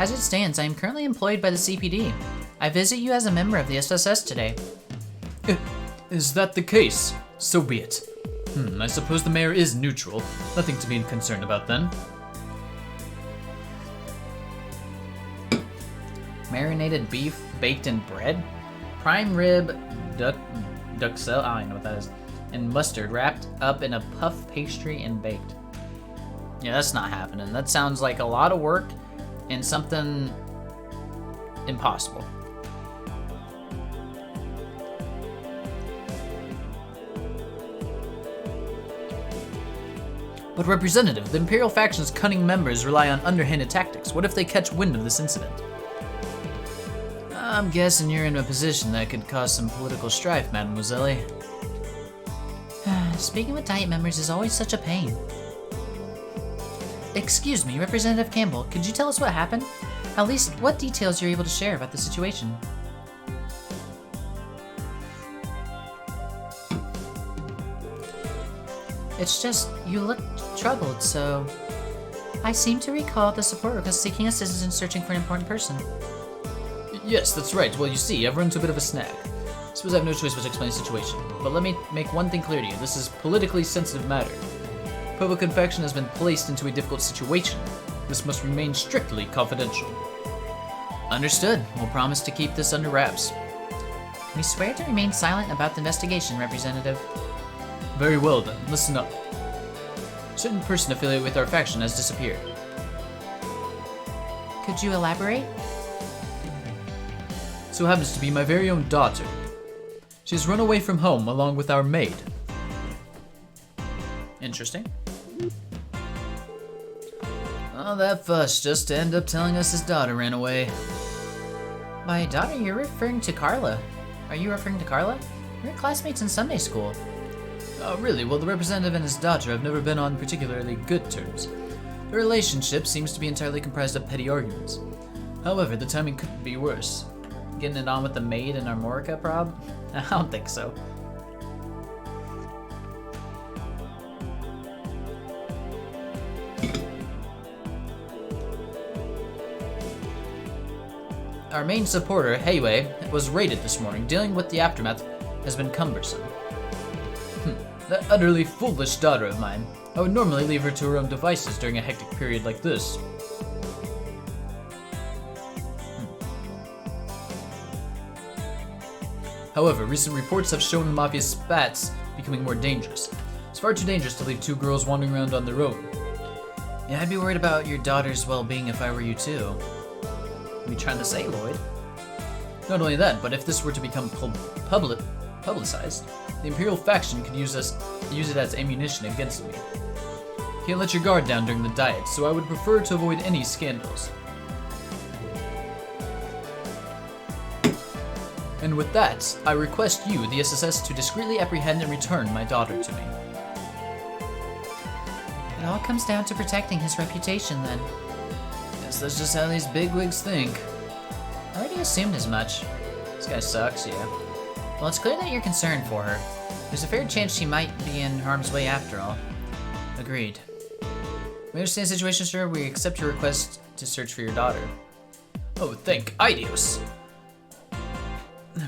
Speaker 2: As it stands, I am currently employed by the CPD. I visit you as a member of the SSS today.
Speaker 3: Is that the case? So be it. I suppose the mayor is neutral. Nothing to be concerned about then.
Speaker 1: Marinated beef baked in bread? Prime rib, duxelle, I don't know what that is, and mustard wrapped up in a puff pastry and baked. Yeah, that's not happening. That sounds like a lot of work and something impossible.
Speaker 3: But Representative, the Imperial faction's cunning members rely on underhanded tactics. What if they catch wind of this incident? I'm guessing you're in a position that could cause some political strife, Mademoiselle.
Speaker 2: Speaking with Diet members is always such a pain. Excuse me, Representative Campbell, could you tell us what happened? At least, what details you're able to share about the situation? It's just, you look troubled, so... I seem to recall the support request seeking assistance searching for an important person.
Speaker 3: Yes, that's right. Well, you see, everyone's a bit of a snag. I suppose I have no choice but to explain the situation. But let me make one thing clear to you. This is a politically sensitive matter. Public infection has been placed into a difficult situation. This must remain strictly confidential.
Speaker 2: Understood. We'll promise to keep this under wraps. We swear to remain silent about the investigation, Representative.
Speaker 3: Very well then, listen up. A certain person affiliated with our faction has disappeared.
Speaker 2: Could you elaborate?
Speaker 3: So happens to be my very own daughter. She has run away from home along with our maid.
Speaker 1: Interesting.
Speaker 3: Oh, that fuss just to end up telling us his daughter ran away.
Speaker 2: By daughter, you're referring to Carla. Are you referring to Carla? We're classmates in Sunday school.
Speaker 3: Oh, really? Well, the representative and his daughter have never been on particularly good terms. The relationship seems to be entirely comprised of petty arguments. However, the timing couldn't be worse.
Speaker 1: Getting it on with the maid and Armorica prob? I don't think so.
Speaker 3: Our main supporter, Heiwei, was raided this morning. Dealing with the aftermath has been cumbersome. That utterly foolish daughter of mine. I would normally leave her to her own devices during a hectic period like this. However, recent reports have shown the Mafia's spats becoming more dangerous. It's far too dangerous to leave two girls wandering around on their own.
Speaker 2: Yeah, I'd be worried about your daughter's well-being if I were you too.
Speaker 1: What are you trying to say, Lloyd?
Speaker 3: Not only that, but if this were to become publicized, the Imperial faction could use it as ammunition against me. Can't let your guard down during the diet, so I would prefer to avoid any scandals. And with that, I request you, the SSS, to discreetly apprehend and return my daughter to me.
Speaker 2: It all comes down to protecting his reputation then.
Speaker 3: Guess that's just how these bigwigs think.
Speaker 2: I already assumed as much.
Speaker 1: This guy sucks, yeah.
Speaker 2: Well, it's clear that you're concerned for her. There's a fair chance she might be in harm's way after all.
Speaker 3: Agreed. We understand the situation, sir. We accept your request to search for your daughter. Oh, thank Idios.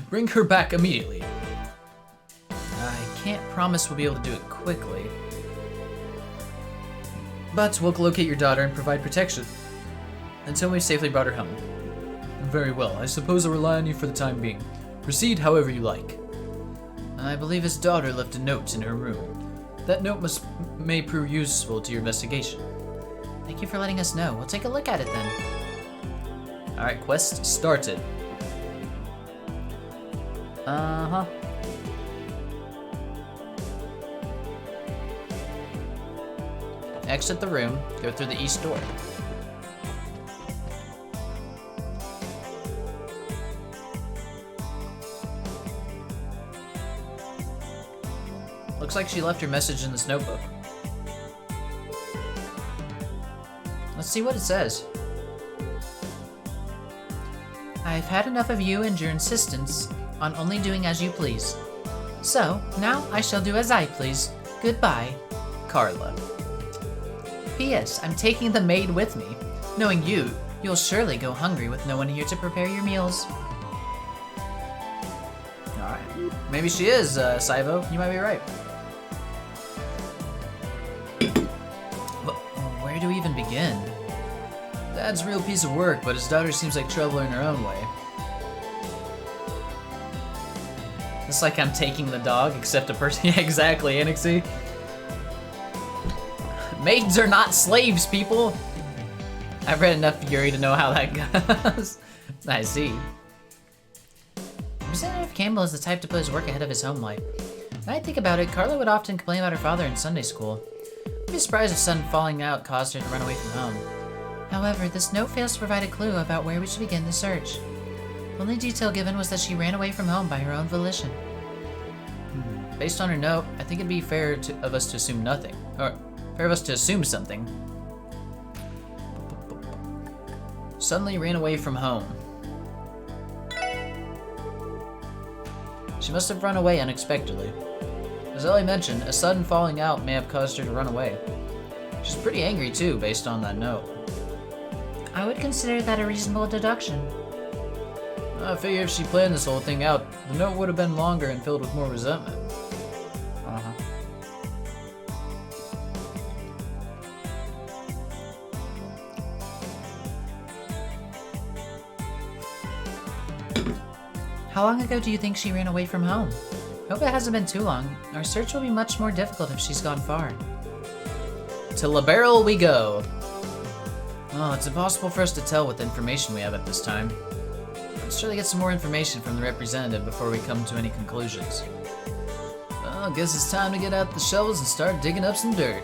Speaker 3: Bring her back immediately. I can't promise we'll be able to do it quickly. But we'll locate your daughter and provide protection until we've safely brought her home. Very well. I suppose I'll rely on you for the time being. Proceed however you like. I believe his daughter left a note in her room. That note may prove useful to your investigation.
Speaker 2: Thank you for letting us know. We'll take a look at it then.
Speaker 3: Alright, quest started.
Speaker 1: Uh-huh.
Speaker 3: Exit the room, go through the east door. Looks like she left her message in this notebook. Let's see what it says.
Speaker 2: I've had enough of you and your insistence on only doing as you please. So, now I shall do as I please. Goodbye.
Speaker 3: Carla.
Speaker 2: P.S. I'm taking the maid with me. Knowing you You'll surely go hungry with no one here to prepare your meals.
Speaker 3: Alright. Maybe she is, Saivo. You might be right. But where do we even begin? Dad's a real piece of work, but his daughter seems like trouble in her own way.
Speaker 1: It's like I'm taking the dog, except a person. Yeah, exactly, Anixie. Maids are not slaves, people. I've read enough Yuri to know how that goes. I see.
Speaker 2: Representative Campbell is the type to put his work ahead of his home life. When I think about it, Carla would often complain about her father in Sunday school. I'd be surprised if sudden falling out caused her to run away from home. However, this note fails to provide a clue about where we should begin the search. The only detail given was that she ran away from home by her own volition.
Speaker 3: Based on her note, I think it'd be fair of us to assume nothing. Or, fair of us to assume something. Suddenly ran away from home. She must have run away unexpectedly. As Ellie mentioned, a sudden falling out may have caused her to run away. She's pretty angry too, based on that note.
Speaker 2: I would consider that a reasonable deduction.
Speaker 3: I figure if she planned this whole thing out, the note would have been longer and filled with more resentment.
Speaker 2: How long ago do you think she ran away from home? Hope it hasn't been too long. Our search will be much more difficult if she's gone far.
Speaker 3: To La Barrel we go! Well, it's impossible for us to tell what information we have at this time. Let's try to get some more information from the representative before we come to any conclusions. Well, I guess it's time to get out the shovels and start digging up some dirt.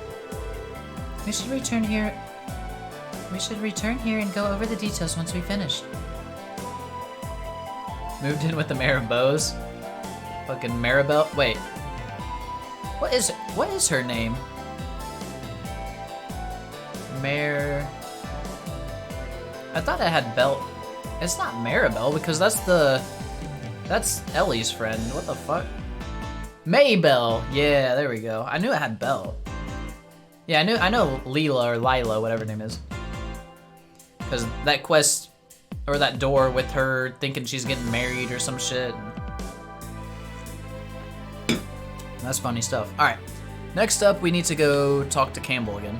Speaker 2: We should return here and go over the details once we finish.
Speaker 1: Moved in with the Mayor of Bose. Fucking Maribel. Wait. What is her name? Mayor. I thought I had Bell. It's not Maribel because that's Ellie's friend. What the fuck? Maybell. Yeah, there we go. I knew it had Bell. Yeah, I know Leela or Lila, whatever her name is. Because that quest or that door with her thinking she's getting married or some shit. That's funny stuff. All right. Next up, we need to go talk to Campbell again.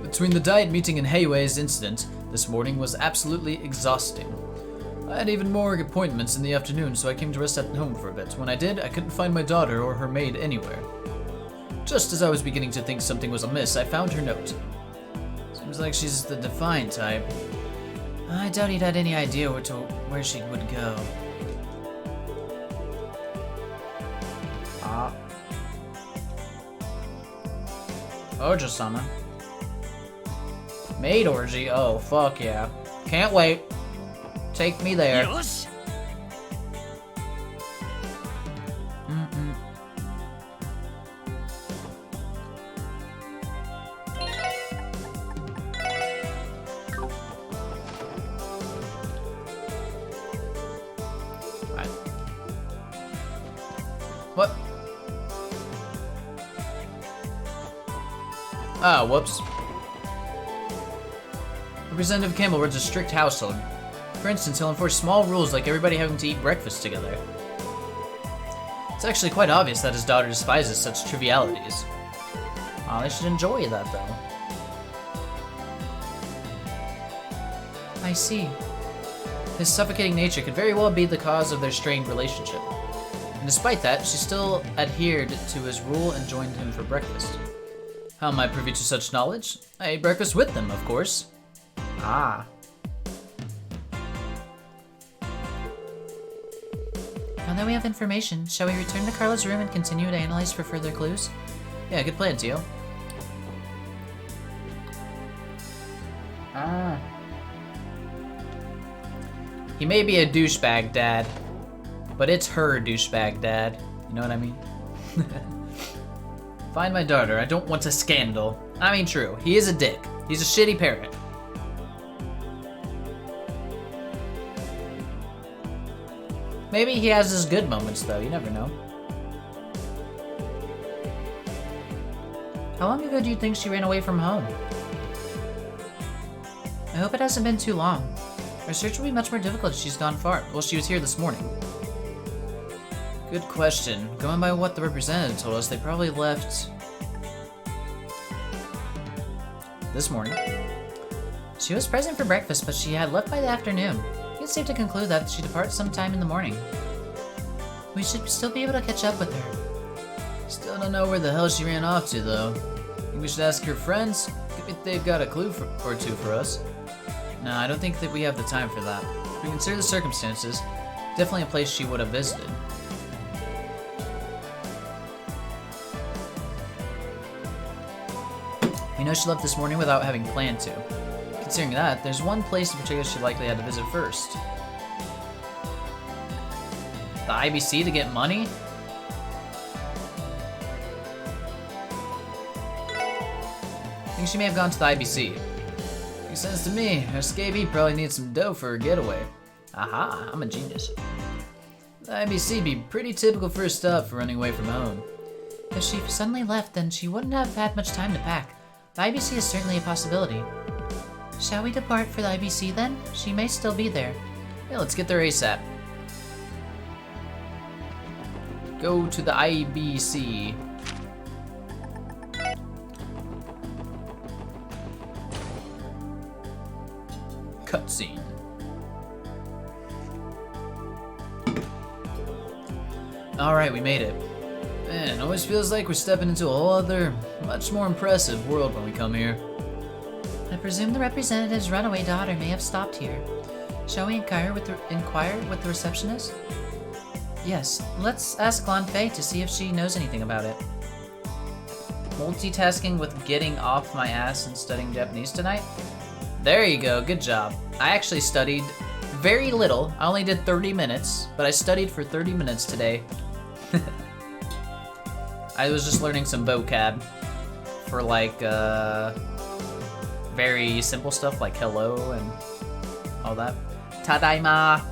Speaker 1: Between the diet meeting and Heiwei's incident, this morning was absolutely exhausting. I had even more appointments in the afternoon, so I came to rest at home for a bit. When I did, I couldn't find my daughter or her maid anywhere. Just as I was beginning to think something was amiss, I found her note. Seems like she's the defiant type. I doubt he'd had any idea where she would go. Ojo-sama. Maid orgy? Oh, fuck yeah. Can't wait. Take me there. Right. What? Oh, whoops. Representative Campbell runs a strict household. For instance, he'll enforce small rules like everybody having to eat breakfast together. It's actually quite obvious that his daughter despises such trivialities. Aw, they should enjoy that, though.
Speaker 2: I see.
Speaker 3: His suffocating nature could very well be the cause of their strained relationship. And despite that, she still adhered to his rule and joined him for breakfast. How am I privy to such knowledge? I ate breakfast with them, of course. Ah.
Speaker 2: Now that we have information, shall we return to Carla's room and continue to analyze for further clues?
Speaker 3: Yeah, good plan, Tio.
Speaker 1: Ah. He may be a douchebag, Dad, but it's her douchebag, Dad. You know what I mean? Find my daughter. I don't want a scandal. I mean, true. He is a dick. He's a shitty parent. Maybe he has his good moments, though. You never know.
Speaker 2: How long ago do you think she ran away from home? I hope it hasn't been too long. Our search will be much more difficult if she's gone far.
Speaker 3: Well, she was here this morning. Good question. Going by what the representative told us, they probably left this morning.
Speaker 2: She was present for breakfast, but she had left by the afternoon. It's safe to conclude that she departs sometime in the morning. We should still be able to catch up with her.
Speaker 3: Still don't know where the hell she ran off to, though. Think we should ask her friends? If they've got a clue or two for us. No, I don't think that we have the time for that. If we consider the circumstances, definitely a place she would have visited. We know she left this morning without having planned to. Considering that, there's one place in particular she likely had to visit first. The IBC to get money? I think she may have gone to the IBC. Makes sense to me. Her SKB probably needs some dough for her getaway. Aha, I'm a genius. The IBC be pretty typical first stop for running away from home.
Speaker 2: If she suddenly left, then she wouldn't have had much time to pack. The IBC is certainly a possibility. Shall we depart for the IBC then? She may still be there.
Speaker 3: Yeah, let's get there ASAP. Go to the IBC. Cutscene. Alright, we made it. Man, it always feels like we're stepping into a whole other, much more impressive world when we come here.
Speaker 2: I presume the representative's runaway daughter may have stopped here. Shall we inquire with the receptionist? Yes, let's ask Lan Fei to see if she knows anything about it.
Speaker 3: Multitasking with getting off my ass and studying Japanese tonight? There you go, good job. I actually studied very little. I only did 30 minutes, but I studied for 30 minutes today. I was just learning some vocab for like very simple stuff like hello and all that. Tadaima.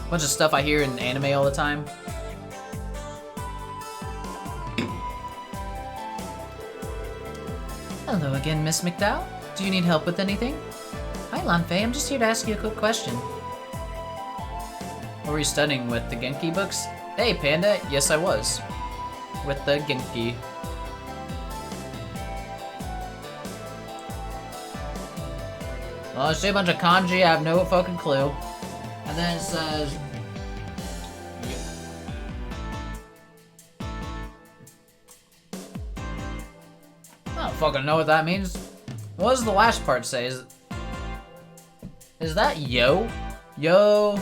Speaker 3: Bunch of stuff I hear in anime all the time.
Speaker 2: Hello again, Miss McDowell. Do you need help with anything? Hi, Lan Fei. I'm just here to ask you a quick question.
Speaker 3: What were you studying with, the Genki books? Hey, Panda. Yes, I was. With the Genki. Well, I see a bunch of kanji, I have no fucking clue. And then it says... I don't fucking know what that means. What does the last part say? Is that yo? Yo...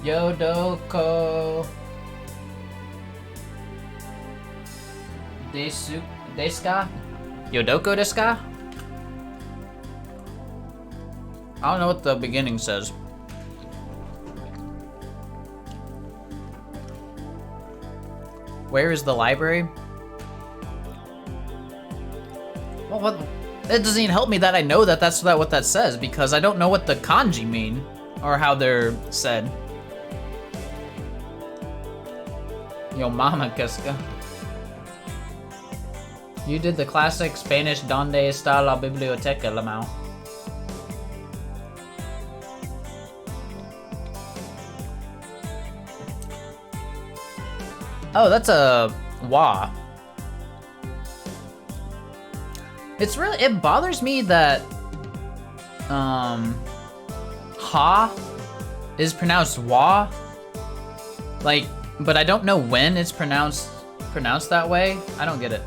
Speaker 3: Yodoko... Deska? Yodoko desu ka? I don't know what the beginning says. Where is the library? Well, what? It doesn't even help me that I know that that's what that says, because I don't know what the kanji mean, or how they're said. Yo mama casca. You did the classic Spanish Donde está la biblioteca, Lamau? Oh, that's a wa. It's really, it bothers me that ha is pronounced wa. Like, but I don't know when it's pronounced that way. I don't get it.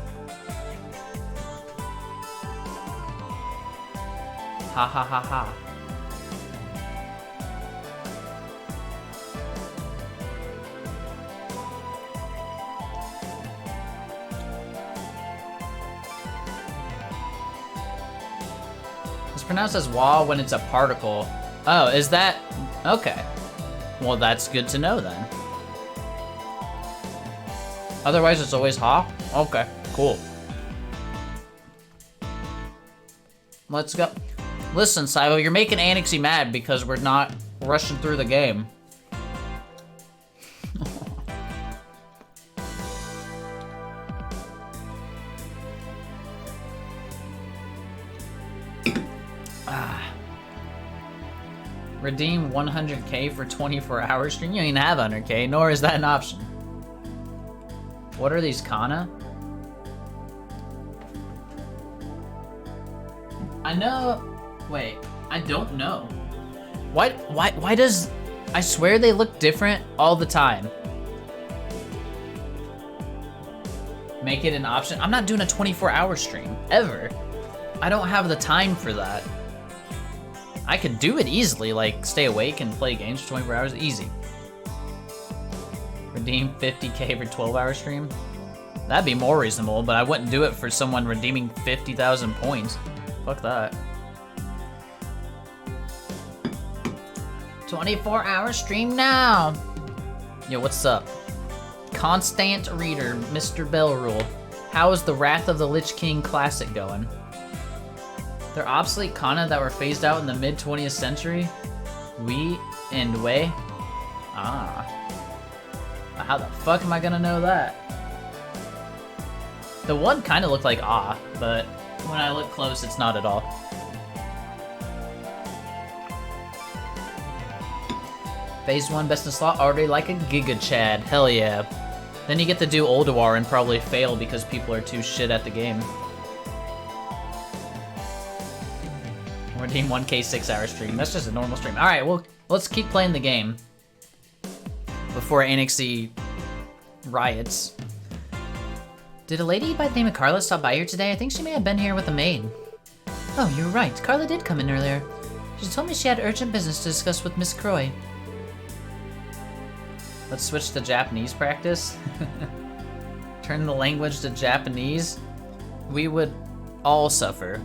Speaker 3: Ha ha ha ha. It's pronounced as wa when it's a particle. Oh, is that? Okay. Well, that's good to know then. Otherwise, it's always ha? Okay, cool. Let's go. Listen, Saibo, you're making Anixie mad because we're not rushing through the game.
Speaker 1: Redeem 100k for 24-hour stream? You don't even have 100k, nor is that an option. What are these, Kana? I know... Wait, I don't know. Why does... I swear they look different all the time. Make it an option? I'm not doing a 24-hour stream, ever. I don't have the time for that. I could do it easily, like stay awake and play games for 24 hours, easy. Redeem 50k for 12-hour stream? That'd be more reasonable, but I wouldn't do it for someone redeeming 50,000 points. Fuck that. 24-hour stream now! Yo, what's up? Constant reader, Mr. Bellrule. How is the Wrath of the Lich King Classic going? They're obsolete kana that were phased out in the mid-20th century? We and Wei? Ah. How the fuck am I gonna know that? The one kind of looked like Ah, but when I look close, it's not at all. Phase 1 best in slot, already like a Giga Chad. Hell yeah. Then you get to do Ulduar and probably fail because people are too shit at the game. Redeem 1k 6-hour stream. That's just a normal stream. Alright, well, let's keep playing the game. Before Anixie riots.
Speaker 2: Did a lady by the name of Carla stop by here today? I think she may have been here with a maid. Oh, you're right. Carla did come in earlier. She told me she had urgent business to discuss with Miss Croy.
Speaker 1: Let's switch to Japanese practice. Turn the language to Japanese. We would all suffer.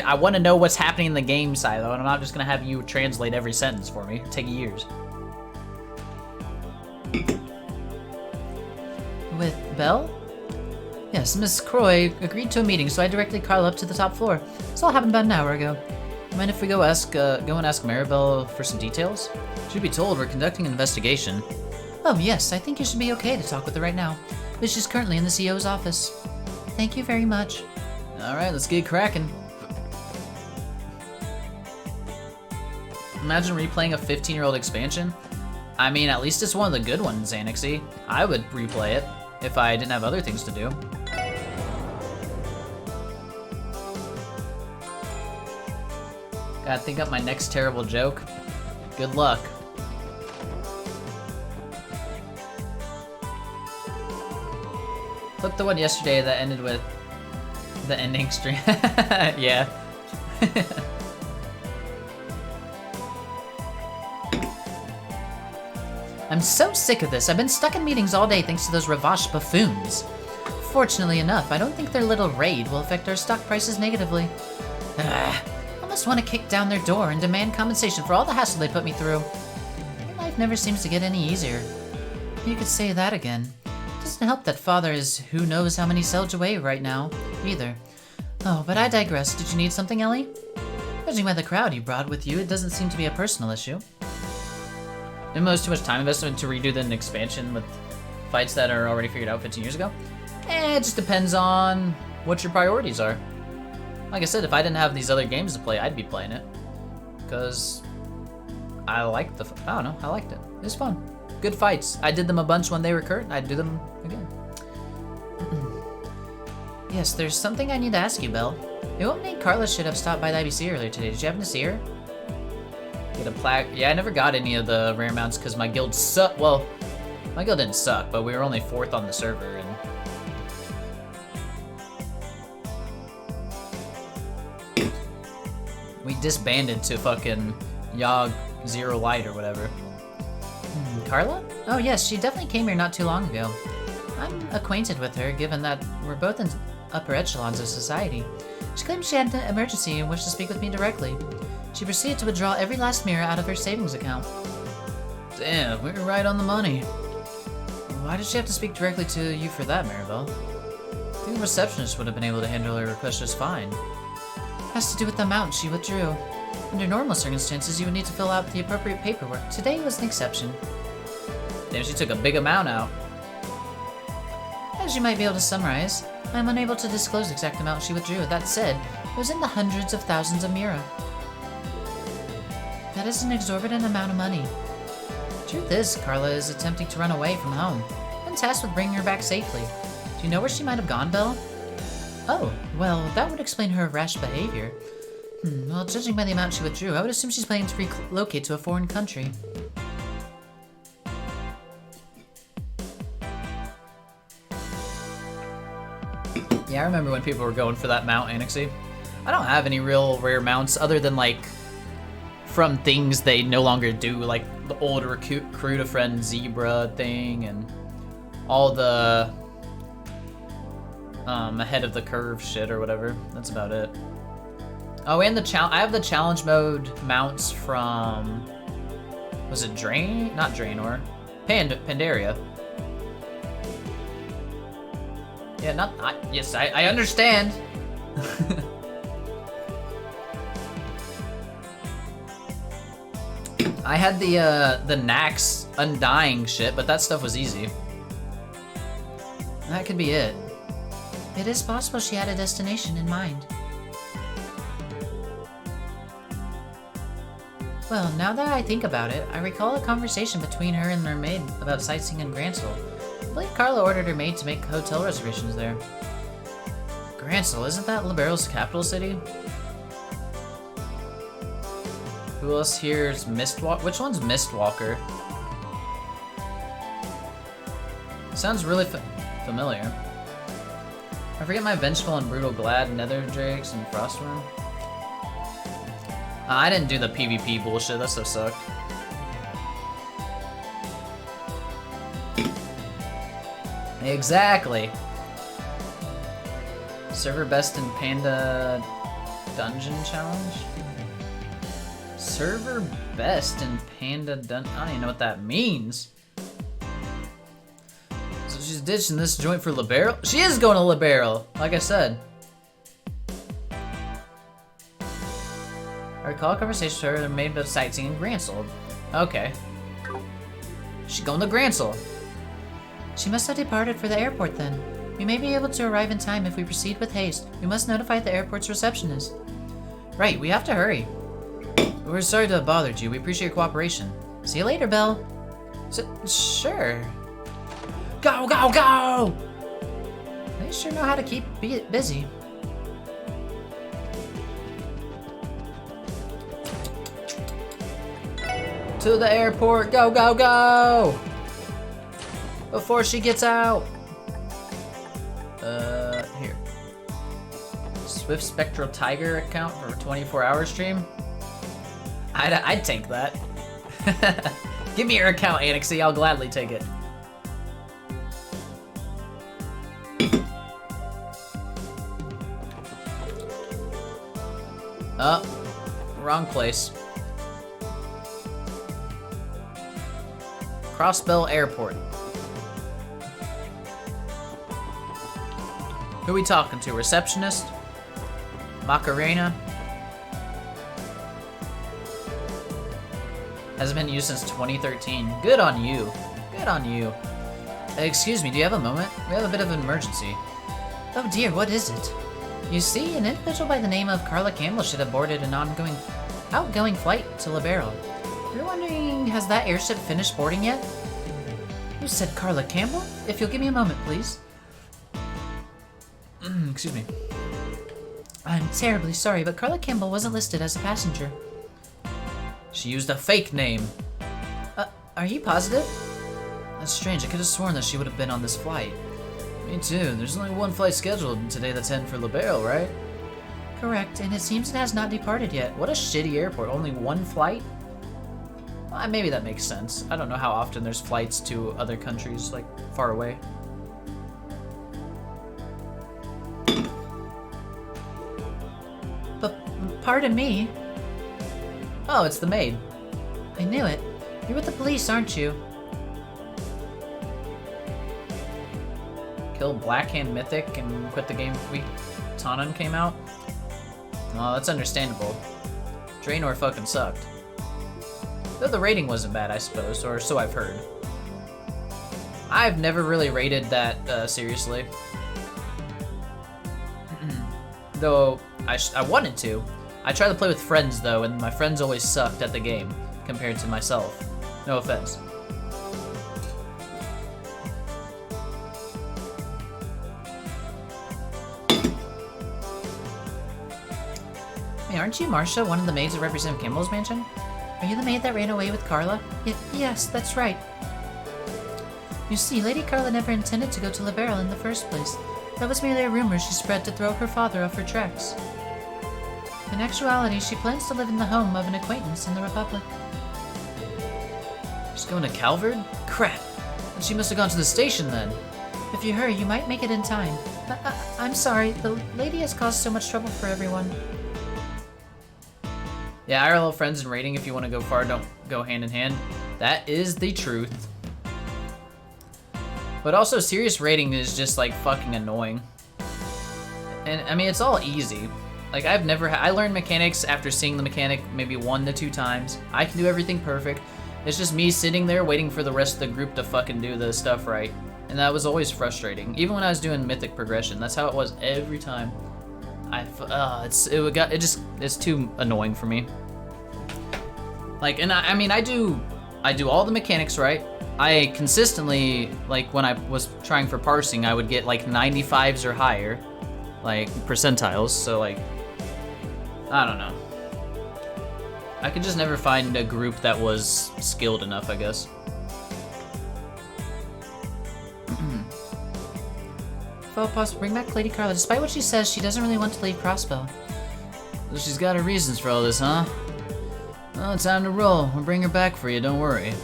Speaker 1: I want to know what's happening in the game side, though, and I'm not just going to have you translate every sentence for me. It'd take years.
Speaker 2: With Belle? Yes, Miss Croy agreed to a meeting, so I directed Carla up to the top floor. This all happened about an hour ago.
Speaker 1: Mind if we go and ask Maribel for some details? Should be told we're conducting an investigation.
Speaker 2: Oh yes, I think you should be okay to talk with her right now. But she's currently in the CEO's office. Thank you very much.
Speaker 1: Alright, let's get cracking. Imagine replaying a 15-year-old expansion. I mean, at least it's one of the good ones, Anixie. I would replay it if I didn't have other things to do. Gotta think up my next terrible joke. Good luck. Clip the one yesterday that ended with the ending stream. Yeah.
Speaker 2: I'm so sick of this. I've been stuck in meetings all day thanks to those Ravash buffoons. Fortunately enough, I don't think their little raid will affect our stock prices negatively. I almost want to kick down their door and demand compensation for all the hassle they put me through. Life never seems to get any easier. You could say that again. It doesn't help that Father is who knows how many cells away right now, either. Oh, but I digress. Did you need something, Ellie? Judging by the crowd you brought with you, it doesn't seem to be a personal issue.
Speaker 1: Didn't was too much time investment to redo the expansion with fights that are already figured out 15 years ago? It just depends on what your priorities are. Like I said, if I didn't have these other games to play, I'd be playing it. Because I liked I don't know, I liked it. It was fun. Good fights. I did them a bunch when they were current. I'd do them again.
Speaker 2: Yes, there's something I need to ask you, Belle. It won't make Carla should have stopped by the IBC earlier today. Did you happen to see her?
Speaker 1: Get a plaque. Yeah, I never got any of the rare mounts because my guild sucked. Well, my guild didn't suck, but we were only 4th on the server, and we disbanded to fucking Yogg Zero Light or whatever.
Speaker 2: Carla? Oh yes, she definitely came here not too long ago. I'm acquainted with her, given that we're both in upper echelons of society. She claimed she had an emergency and wished to speak with me directly. She proceeded to withdraw every last mirror out of her savings account.
Speaker 1: Damn, we were right on the money.
Speaker 2: Why did she have to speak directly to you for that, Maribel?
Speaker 1: I think the receptionist would have been able to handle her request just fine.
Speaker 2: Has to do with the amount she withdrew. Under normal circumstances, you would need to fill out the appropriate paperwork. Today was an exception.
Speaker 1: Damn, she took a big amount out.
Speaker 2: As you might be able to summarize, I'm unable to disclose the exact amount she withdrew. That said, it was in the hundreds of thousands of mira. That is an exorbitant amount of money. Truth is, Carla is attempting to run away from home. I've been tasked with bringing her back safely. Do you know where she might have gone, Belle? Oh, well, that would explain her rash behavior. Well, judging by the amount she withdrew, I would assume she's planning to relocate to a foreign country.
Speaker 1: Yeah, I remember when people were going for that mount, Anixie. I don't have any real rare mounts other than, like, from things they no longer do, like the old Recruit a Friend Zebra thing and all the ahead of the curve shit or whatever. That's about it. Oh, and I have the challenge mode mounts from, was it not Draenor? Pandaria. Yeah, yes, I understand. I had the Nax Undying shit, but that stuff was easy. That could be it.
Speaker 2: It is possible she had a destination in mind. Well, now that I think about it, I recall a conversation between her and her maid about sightseeing in Gransel. I believe Carla ordered her maid to make hotel reservations there.
Speaker 1: Gransel, isn't that Libero's capital city? Who else here is Mistwalker? Which one's Mistwalker? Sounds really familiar. I forget my Vengeful and Brutal Glad, Nether Drakes, and Frostworm. I didn't do the PvP bullshit, that stuff sucked. Exactly. Server best in Panda Dungeon Challenge? Server best in Panda Dungeon? I don't even know what that means. So she's ditching this joint for Libero? She is going to Libero, like I said. I recall a conversation with her that made about sightseeing in Gransel. Okay. She's going to Gransel.
Speaker 2: She must have departed for the airport then. We may be able to arrive in time if we proceed with haste. We must notify the airport's receptionist.
Speaker 1: Right, we have to hurry. We're sorry to have bothered you. We appreciate your cooperation.
Speaker 2: See you later, Belle.
Speaker 1: Sure. Go, go, go!
Speaker 2: They sure know how to keep busy.
Speaker 1: To the airport, go, go, go! Before she gets out. Here. Swift Spectral Tiger account for a 24-hour stream? I'd take that. Give me your account, Anixie. I'll gladly take it. Oh, wrong place. Crossbell Airport. Who are we talking to? Receptionist? Macarena? Hasn't been used since 2013. Good on you. Good on you. Excuse me, do you have a moment? We have a bit of an emergency.
Speaker 2: Oh dear, what is it? You see, an individual by the name of Carla Campbell should have boarded an outgoing flight to Libero. We're wondering, has that airship finished boarding yet? You said Carla Campbell? If you'll give me a moment, please.
Speaker 1: Excuse me.
Speaker 2: I'm terribly sorry, but Carla Campbell wasn't listed as a passenger.
Speaker 1: She used a fake name.
Speaker 2: Are you positive?
Speaker 1: That's strange. I could have sworn that she would have been on this flight. Me too. There's only one flight scheduled today that's heading for Libero, right?
Speaker 2: Correct, and it seems it has not departed yet.
Speaker 1: What a shitty airport. Only one flight? Well, maybe that makes sense. I don't know how often there's flights to other countries, like, far away.
Speaker 2: But, pardon me.
Speaker 1: Oh, it's the maid.
Speaker 2: I knew it. You're with the police, aren't you?
Speaker 1: Kill Blackhand Mythic and quit the game week Tanan came out? Oh, that's understandable. Draenor fucking sucked. Though the rating wasn't bad, I suppose, or so I've heard. I've never really rated that seriously. though I wanted to. I try to play with friends though, and my friends always sucked at the game compared to myself. No offense.
Speaker 2: Hey, aren't you Marcia, one of the maids that represent Kimball's mansion? Are you the maid that ran away with Carla? Yes, that's right. You see, Lady Carla never intended to go to Liberl in the first place. That was merely a rumor she spread to throw her father off her tracks. In actuality, she plans to live in the home of an acquaintance in the Republic.
Speaker 1: She's going to Calvard? Crap. And she must have gone to the station then.
Speaker 2: If you hurry, you might make it in time. I'm sorry, the lady has caused so much trouble for everyone.
Speaker 1: Yeah, IRL friends and rating, if you want to go far, don't go hand in hand. That is the truth. But also, serious rating is just like fucking annoying. And I mean, it's all easy. Like, I learned mechanics after seeing the mechanic maybe 1 to 2 times. I can do everything perfect. It's just me sitting there waiting for the rest of the group to fucking do the stuff right. And that was always frustrating. Even when I was doing mythic progression, that's how it was every time. It's too annoying for me. Like, and I mean, I do all the mechanics right. I consistently, like, when I was trying for parsing, I would get like 95s or higher, like percentiles. So like, I don't know. I could just never find a group that was skilled enough, I guess.
Speaker 2: Phobos, bring back Lady Carla. Despite what she says, she doesn't really want to leave Crossbell.
Speaker 1: So she's got her reasons for all this, huh? Well, it's time to roll. We'll bring her back for you, don't worry.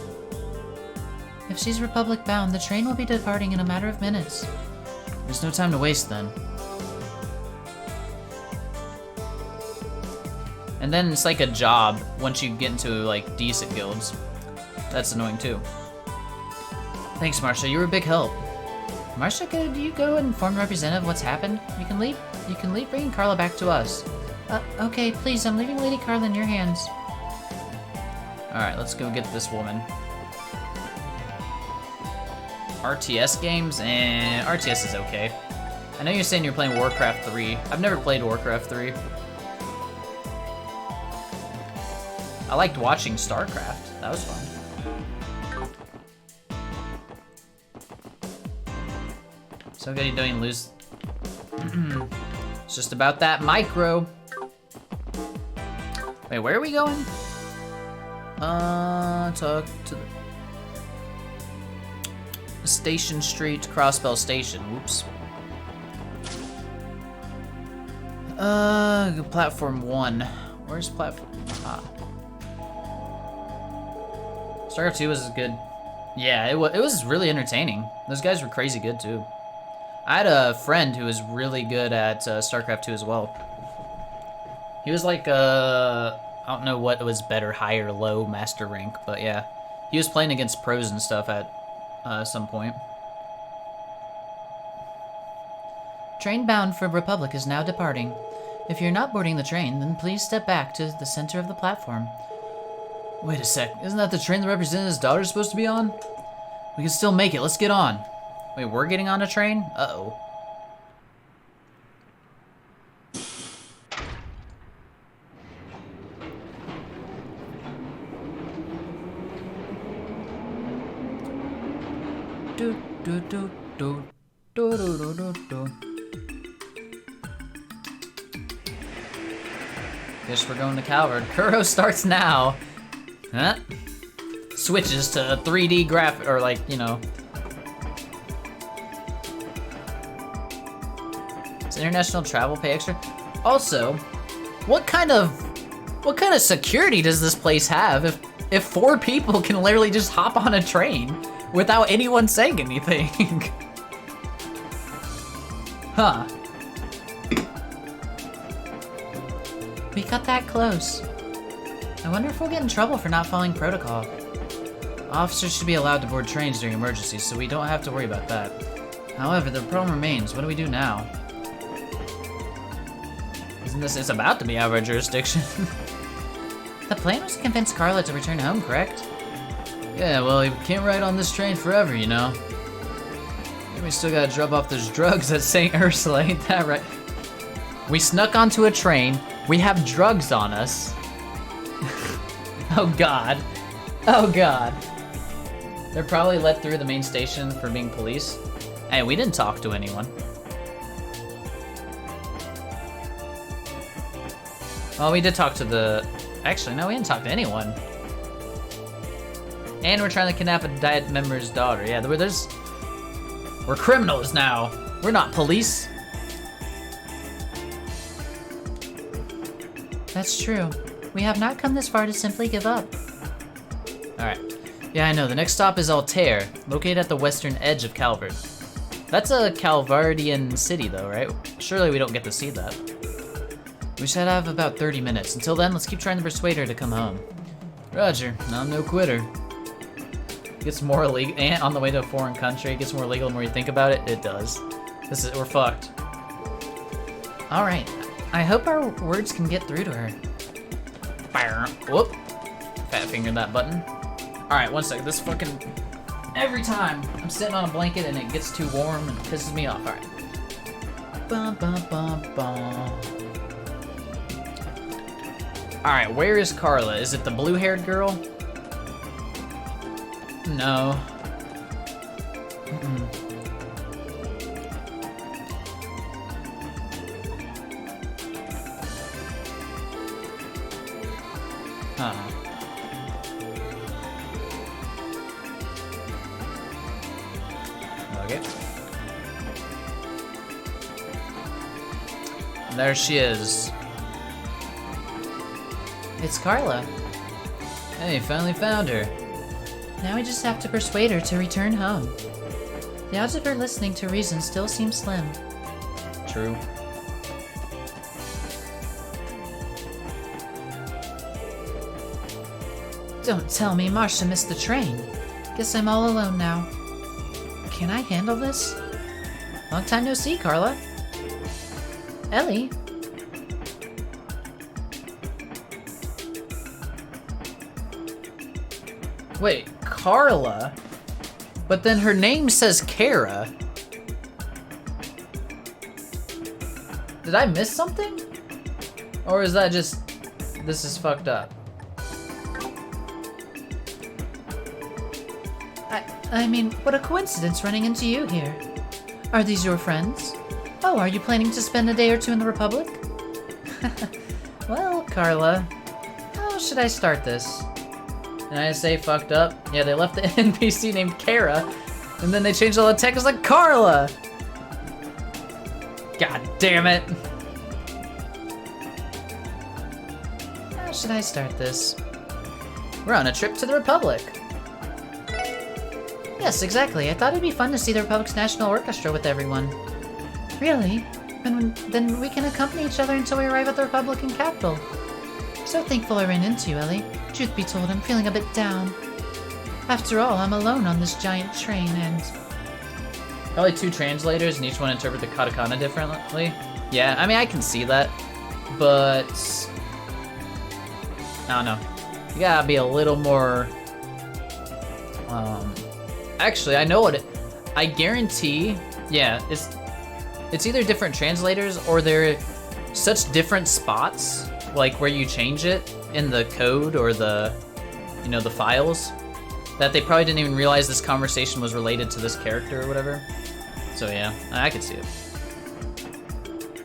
Speaker 2: If she's Republic bound, the train will be departing in a matter of minutes.
Speaker 1: There's no time to waste then. And then it's like a job once you get into like decent guilds. That's annoying too. Thanks, Marcia. You were a big help.
Speaker 2: Marcia, could you go and inform the representative of what's happened? You can leave bringing Carla back to us. Okay, please, I'm leaving Lady Carla in your hands.
Speaker 1: Alright, let's go get this woman. RTS games? RTS is okay. I know you're saying you're playing Warcraft 3. I've never played Warcraft 3. I liked watching StarCraft. That was fun. So good you don't even lose. It's just about that micro. Wait, where are we going? Talk to the Station Street, Crossbell Station. Whoops. Platform 1. Where's platform? StarCraft 2 was good. Yeah, it was really entertaining. Those guys were crazy good too. I had a friend who was really good at StarCraft 2 as well. He was like, I don't know what was better, high or low master rank, but yeah. He was playing against pros and stuff at some point.
Speaker 2: Train bound for Republic is now departing. If you're not boarding the train, then please step back to the center of the platform.
Speaker 1: Wait a sec, isn't that the train the representative's daughter's supposed to be on? We can still make it, let's get on. Wait, we're getting on a train? Uh-oh. Do do do do do do do do do. Guess we're going to Calvard. Kuro starts now. Huh? Switches to 3D graphic, or like, you know. Does international travel pay extra? Also, what kind of security does this place have if 4 people can literally just hop on a train without anyone saying anything? Huh.
Speaker 2: We got that close. I wonder if we'll get in trouble for not following protocol.
Speaker 1: Officers should be allowed to board trains during emergencies, so we don't have to worry about that. However, the problem remains, what do we do now? Isn't this, it's about to be out of our jurisdiction.
Speaker 2: The plan was to convince Carla to return home, correct?
Speaker 1: Yeah, well, you can't ride on this train forever, you know. Maybe we still gotta drop off those drugs at St. Ursula, ain't that right? We snuck onto a train. We have drugs on us. Oh God. Oh God. They're probably let through the main station for being police. Hey, we didn't talk to anyone. Well, we did talk to the... Actually, no, we didn't talk to anyone. And we're trying to kidnap a Diet member's daughter. Yeah, we're criminals now. We're not police.
Speaker 2: That's true. We have not come this far to simply give up.
Speaker 1: Alright. Yeah, I know. The next stop is Altair, located at the western edge of Calvard. That's a Calvardian city, though, right? Surely we don't get to see that. We should have about 30 minutes. Until then, let's keep trying to persuade her to come home. Roger. I'm no quitter. Gets more illegal, and on the way to a foreign country, it gets more illegal the more you think about it. It does. We're fucked.
Speaker 2: All right. I hope our words can get through to her.
Speaker 1: Whoop. Fat fingered that button. Alright, one sec. This fucking... Every time I'm sitting on a blanket and it gets too warm and pisses me off. Alright. Bum, bum, bum, bum. Alright, where is Carla? Is it the blue-haired girl? No. Mm-mm. Huh. Okay. There she is.
Speaker 2: It's Carla.
Speaker 1: Hey, finally found her.
Speaker 2: Now we just have to persuade her to return home. The odds of her listening to reason still seem slim.
Speaker 1: True.
Speaker 2: Don't tell me Marcia missed the train. Guess I'm all alone now. Can I handle this? Long time no see, Carla. Ellie?
Speaker 1: Wait, Carla? But then her name says Kara. Did I miss something? Or is that just... This is fucked up?
Speaker 2: I mean, what a coincidence running into you here. Are these your friends? Oh, are you planning to spend a day or two in the Republic? Well, Carla, how should I start this?
Speaker 1: Did I say fucked up? Yeah, they left the NPC named Kara, and then they changed all the text like Carla! God damn it!
Speaker 2: How should I start this?
Speaker 1: We're on a trip to the Republic.
Speaker 2: Yes, exactly. I thought it'd be fun to see the Republic's National Orchestra with everyone. Really? Then we can accompany each other until we arrive at the Republican capital. So thankful I ran into you, Ellie. Truth be told, I'm feeling a bit down. After all, I'm alone on this giant train and...
Speaker 1: Probably two translators and each one interpret the katakana differently. Yeah, I mean, I can see that, but... I don't know. You gotta be a little more... Actually, I know what I guarantee, yeah, it's either different translators or they're such different spots, like where you change it in the code or the, you know, the files, that they probably didn't even realize this conversation was related to this character or whatever. So yeah, I could see it.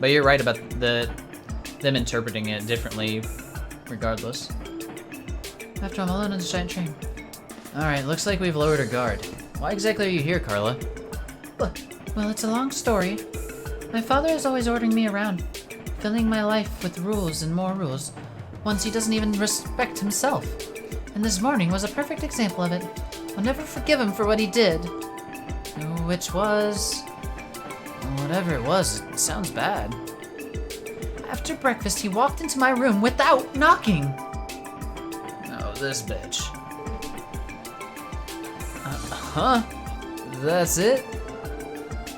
Speaker 1: But you're right about them interpreting it differently regardless.
Speaker 2: After all, I'm alone on this giant train.
Speaker 1: Alright, looks like we've lowered our guard. Why exactly are you here, Carla?
Speaker 2: Well, it's a long story. My father is always ordering me around, filling my life with rules and more rules. Once he doesn't even respect himself. And this morning was a perfect example of it. I'll never forgive him for what he did. Which was...
Speaker 1: Whatever it was, it sounds bad.
Speaker 2: After breakfast, he walked into my room without knocking.
Speaker 1: Oh, this bitch. Huh? That's it?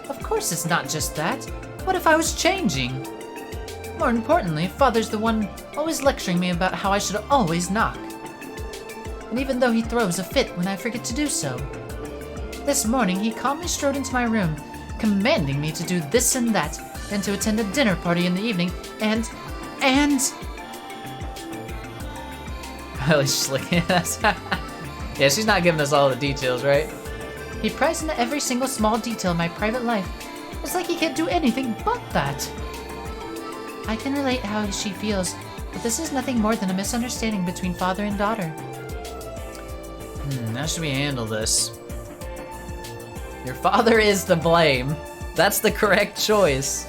Speaker 2: Of course it's not just that. What if I was changing? More importantly, Father's the one always lecturing me about how I should always knock. And even though he throws a fit when I forget to do so. This morning, he calmly strode into my room, commanding me to do this and that, and to attend a dinner party in the evening, and...
Speaker 1: Riley's just looking at us. Yeah, she's not giving us all the details, right?
Speaker 2: He pries into every single small detail of my private life. It's like he can't do anything but that. I can relate how she feels, but this is nothing more than a misunderstanding between father and daughter.
Speaker 1: How should we handle this? Your father is to blame. That's the correct choice.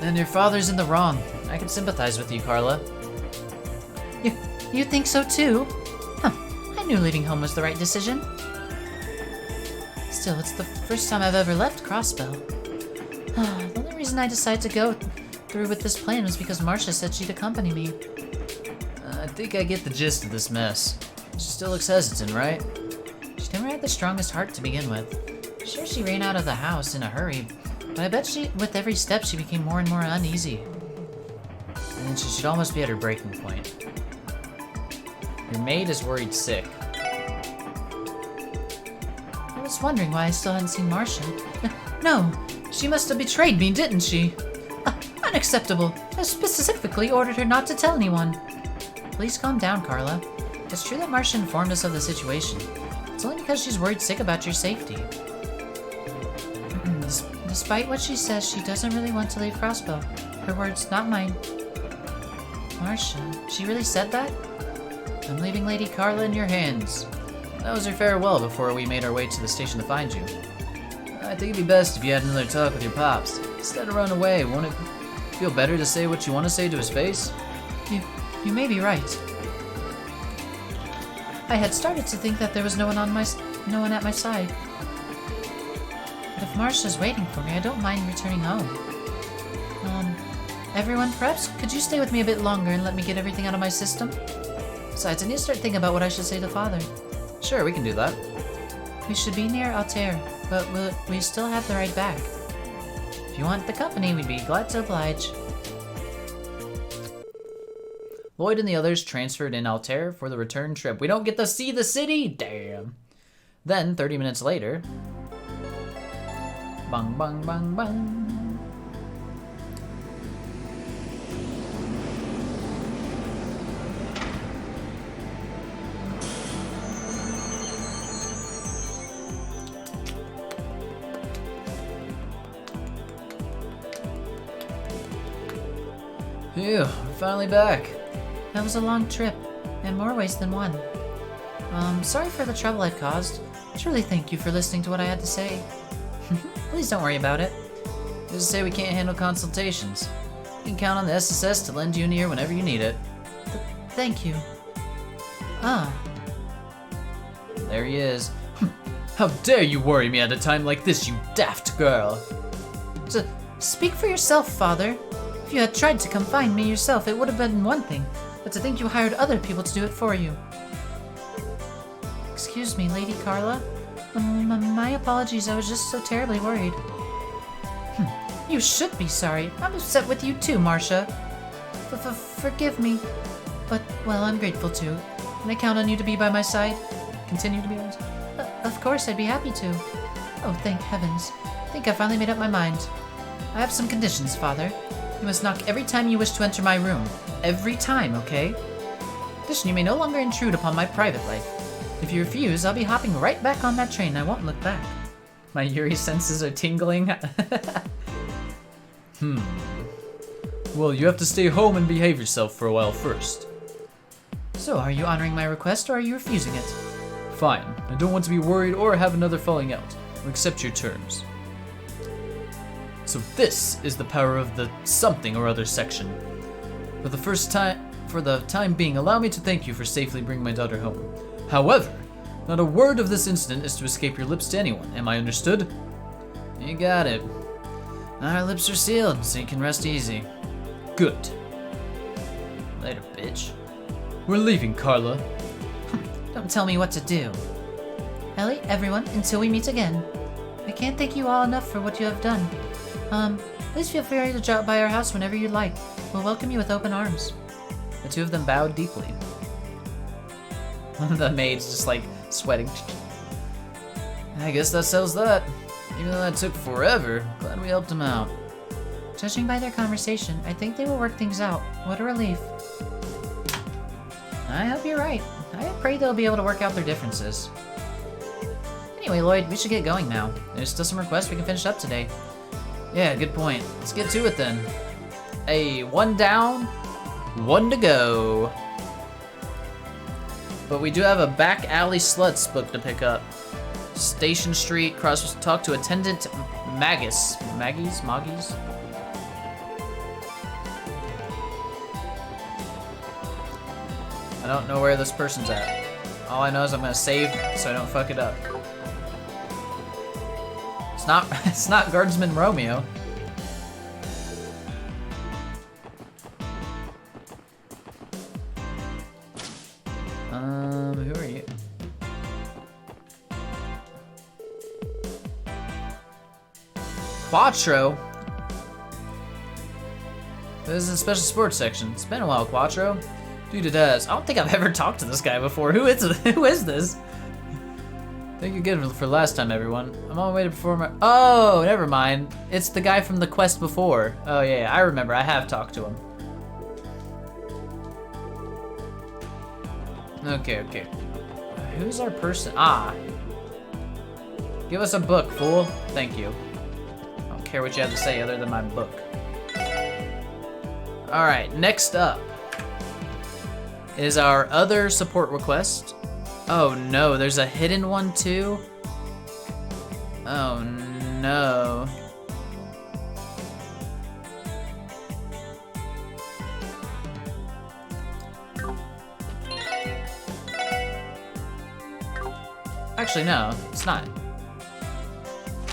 Speaker 3: And your father's in the wrong. I can sympathize with you, Carla.
Speaker 2: You think so too? Huh, I knew leaving home was the right decision. Still, it's the first time I've ever left Crossbell. The only reason I decided to go through with this plan was because Marcia said she'd accompany me.
Speaker 3: I think I get the gist of this mess. She still looks hesitant, right?
Speaker 2: She never had the strongest heart to begin with. Sure, she ran out of the house in a hurry, but I bet with every step she became more and more uneasy.
Speaker 3: And she should almost be at her breaking point.
Speaker 1: Your maid is worried sick.
Speaker 2: I was wondering why I still hadn't seen Marcia. No, she must have betrayed me, didn't she? Unacceptable. I specifically ordered her not to tell anyone. Please calm down, Carla. It's true that Marcia informed us of the situation. It's only because she's worried sick about your safety. Despite what she says, she doesn't really want to leave Crossbell. Her words, not mine. Marcia, she really said that?
Speaker 3: I'm leaving Lady Carla in your hands. That was her farewell before we made our way to the station to find you. I think it'd be best if you had another talk with your pops. Instead of run away, won't it feel better to say what you want to say to his face?
Speaker 2: You may be right. I had started to think that there was no one at my side. But if Marcia's waiting for me, I don't mind returning home. Everyone, perhaps could you stay with me a bit longer and let me get everything out of my system? Besides, I need to start thinking about what I should say to Father.
Speaker 3: Sure, we can do that.
Speaker 2: We should be near Altair, but we still have the ride back. If you want the company, we'd be glad to oblige.
Speaker 1: Lloyd and the others transferred in Altair for the return trip. We don't get to see the city? Damn. Then, 30 minutes later... Bang, bang, bang, bang.
Speaker 3: Phew, we're finally back.
Speaker 2: That was a long trip, in more ways than one. Sorry for the trouble I've caused. Truly thank you for listening to what I had to say. Please don't worry about it.
Speaker 3: Just say we can't handle consultations. You can count on the SSS to lend you an ear whenever you need it.
Speaker 2: Thank you. Ah.
Speaker 3: There he is.
Speaker 1: How dare you worry me at a time like this, you daft girl!
Speaker 2: Speak for yourself, Father. If you had tried to come find me yourself, it would have been one thing, but to think you hired other people to do it for you. Excuse me, Lady Carla. My apologies, I was just so terribly worried. You should be sorry. I'm upset with you too, Marcia. Forgive me. But, well, I'm grateful too. Can I count on you to be by my side? Continue to be by my side? Of course, I'd be happy to. Oh, thank heavens. I think I finally made up my mind. I have some conditions, Father. You must knock every time you wish to enter my room. Every time, okay? In addition, you may no longer intrude upon my private life. If you refuse, I'll be hopping right back on that train. I won't look back.
Speaker 1: My Yuri senses are tingling.
Speaker 3: Well, you have to stay home and behave yourself for a while first.
Speaker 2: So, are you honoring my request or are you refusing it?
Speaker 3: Fine. I don't want to be worried or have another falling out. I'll accept your terms. So this is the power of the something or other section. For the time being, allow me to thank you for safely bringing my daughter home. However, not a word of this incident is to escape your lips to anyone. Am I understood? You got it. Our lips are sealed, so you can rest easy. Good. Later, bitch. We're leaving, Carla.
Speaker 2: Don't tell me what to do. Ellie, everyone, until we meet again. I can't thank you all enough for what you have done. Please feel free to drop by our house whenever you'd like. We'll welcome you with open arms.
Speaker 1: The two of them bowed deeply. One of the maids just like sweating.
Speaker 3: I guess that settles that. Even though that took forever, glad we helped him out.
Speaker 2: Judging by their conversation, I think they will work things out. What a relief. I hope you're right. I pray they'll be able to work out their differences. Anyway, Lloyd, we should get going now. There's still some requests we can finish up today.
Speaker 3: Yeah, good point. Let's get to it then. Hey, 1 down, 1 to go. But we do have a back alley sluts book to pick up. Station Street, talk to attendant Maggis. Moggies? I don't know where this person's at. All I know is I'm gonna save so I don't fuck it up. It's not Guardsman Romeo. Who are you? Quattro? This is a special sports section. It's been a while, Quattro. Dude, it has. I don't think I've ever talked to this guy before. Who is this? Thank you again for last time, everyone. I'm on my way to perform my... Oh, never mind. It's the guy from the quest before. Oh, yeah, I remember. I have talked to him. Okay. Who's our person? Ah. Give us a book, fool. Thank you. I don't care what you have to say other than my book. Alright, next up is our other support request. Oh no, there's a hidden one too? Oh no. Actually, no, it's not.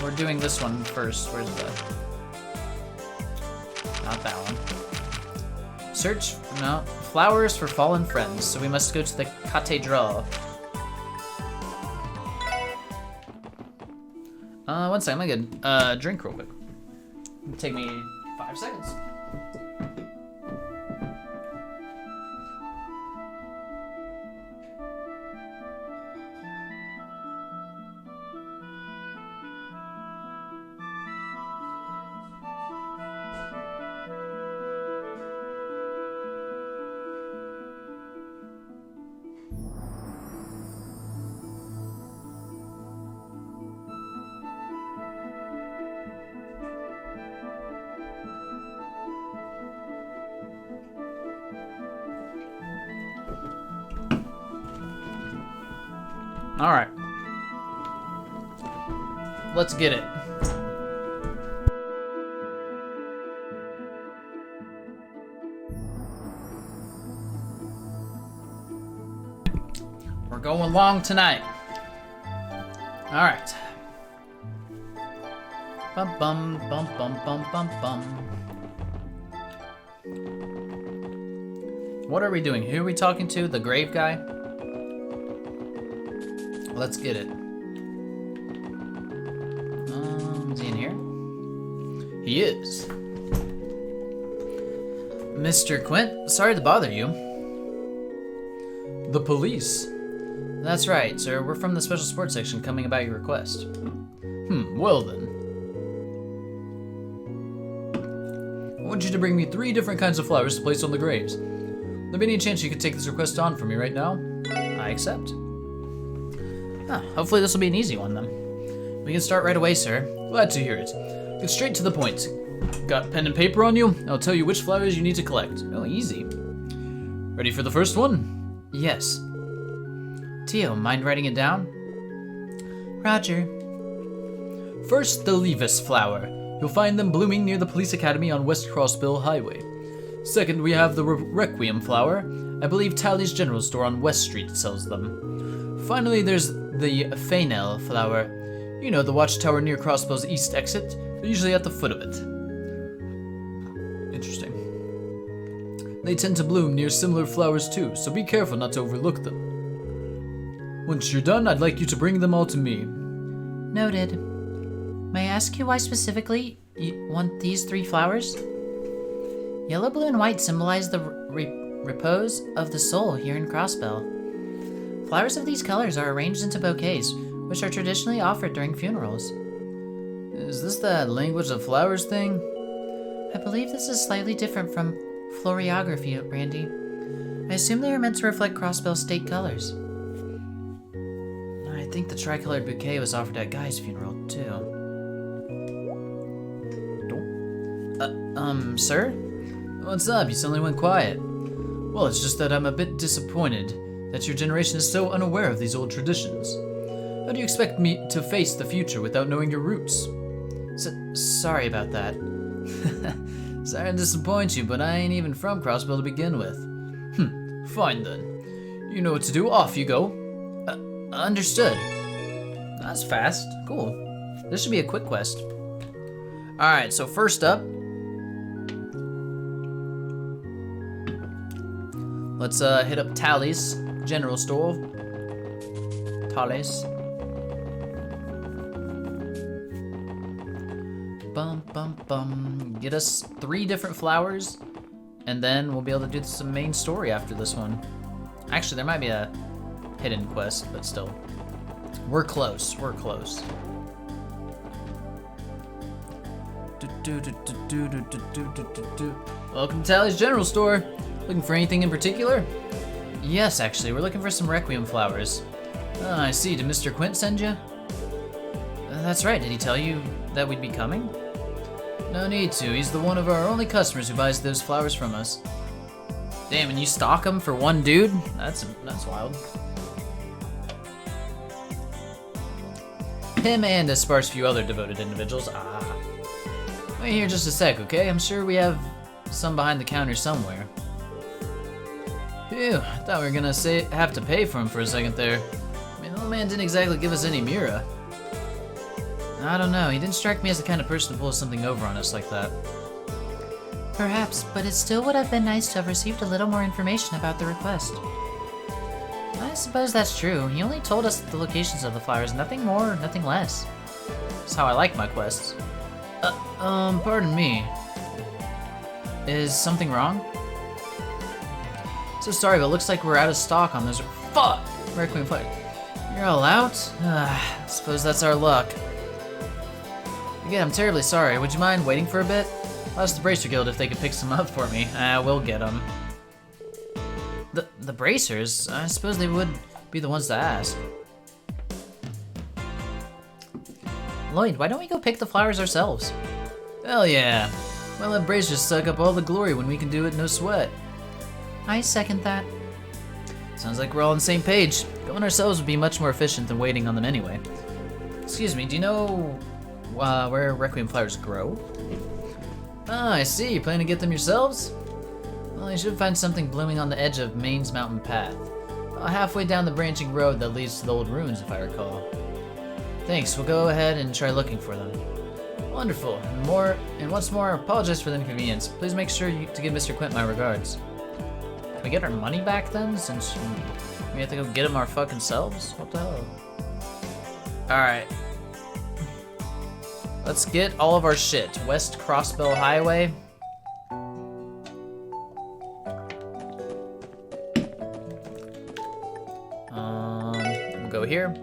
Speaker 3: We're doing this one first. Where's the... Not that one. Search, no, flowers for fallen friends. So we must go to the cathedral. 1 second, I'm gonna get a drink real quick. It'll take me 5 seconds. All right. Let's get it. We're going long tonight. All right. Bum bum bum bum bum bum bum. What are we doing? Who are we talking to? The grave guy? Let's get it. Is he in here? He is. Mr. Quint, sorry to bother you. The police? That's right, sir. We're from the special sports section coming about your request. Well then. I want you to bring me 3 different kinds of flowers to place on the graves. There be any chance you could take this request on for me right now? I accept. Hopefully this will be an easy one then. We can start right away, sir. Glad to hear it. Get straight to the point. Got pen and paper on you? I'll tell you which flowers you need to collect. Oh, easy. Ready for the first one? Yes. Tio, mind writing it down? Roger. First, the leaves flower. You'll find them blooming near the police academy on West Crossbill Highway. Second, we have the requiem flower. I believe Tally's General Store on West Street sells them. Finally, there's the Fainel flower. You know, the watchtower near Crossbill's east exit. They're usually at the foot of it. Interesting. They tend to bloom near similar flowers too, so be careful not to overlook them. Once you're done, I'd like you to bring them all to me. Noted. May I ask you why specifically you want these 3 flowers? Yellow, blue, and white symbolize the repose of the soul here in Crossbell. Flowers of these colors are arranged into bouquets, which are traditionally offered during funerals. Is this that language of flowers thing?
Speaker 2: I believe this is slightly different from floriography, Randy. I assume they are meant to reflect Crossbell's state colors.
Speaker 3: I think the tricolored bouquet was offered at Guy's funeral, too. Sir? What's up? You suddenly went quiet. Well, it's just that I'm a bit disappointed that your generation is so unaware of these old traditions. How do you expect me to face the future without knowing your roots? Sorry about that. Sorry to disappoint you, but I ain't even from Crossbell to begin with. Fine then. You know what to do, off you go. Understood.
Speaker 1: That's fast. Cool. This should be a quick quest. Alright, so first up, let's hit up Tally's general store. Tally's. Bum bum bum. Get us 3 different flowers, and then we'll be able to do some main story after this one. Actually, there might be a hidden quest, but still. We're close. We're close. Welcome to Tally's General Store. Looking for anything in particular? Yes, actually, we're looking for some Requiem flowers. Ah, I see. Did Mr. Quint send you? That's right. Did he tell you that we'd be coming? No need to. He's the one of our only customers who buys those flowers from us. Damn, and you stock them for one dude? That's wild. Him and a sparse few other devoted individuals. Wait here just a sec, okay? I'm sure we have some behind the counter somewhere. Phew, I thought we were gonna have to pay for him for a second there. I mean, the old man didn't exactly give us any Mira. I don't know, he didn't strike me as the kind of person to pull something over on us like that.
Speaker 2: Perhaps, but it still would have been nice to have received a little more information about the request.
Speaker 1: I suppose that's true. He only told us the locations of the flowers, nothing more, nothing less. That's how I like my quests. Pardon me. Is something wrong? So sorry, but it looks like we're out of stock on those. Fuck! Requiem flowers. You're all out? Suppose that's our luck. Again, I'm terribly sorry. Would you mind waiting for a bit? I'll ask the Bracer Guild if they could pick some up for me. We'll get them. The Bracers? I suppose they would be the ones to ask. Lloyd, why don't we go pick the flowers ourselves? Hell yeah. Why let Bracers suck up all the glory when we can do it no sweat?
Speaker 2: I second that.
Speaker 1: Sounds like we're all on the same page. Going ourselves would be much more efficient than waiting on them anyway. Excuse me, do you know where Requiem flowers grow? Ah, I see. You plan to get them yourselves? Well, you should find something blooming on the edge of Maine's Mountain Path. Halfway down the branching road that leads to the old ruins, if I recall. Thanks, we'll go ahead and try looking for them. Wonderful. And once more, apologize for the inconvenience. Please make sure to give Mr. Quint my regards. Can we get our money back then, since we have to go get them our fucking selves? What the hell? Alright. Let's get all of our shit. West Crossbell Highway. We'll go here.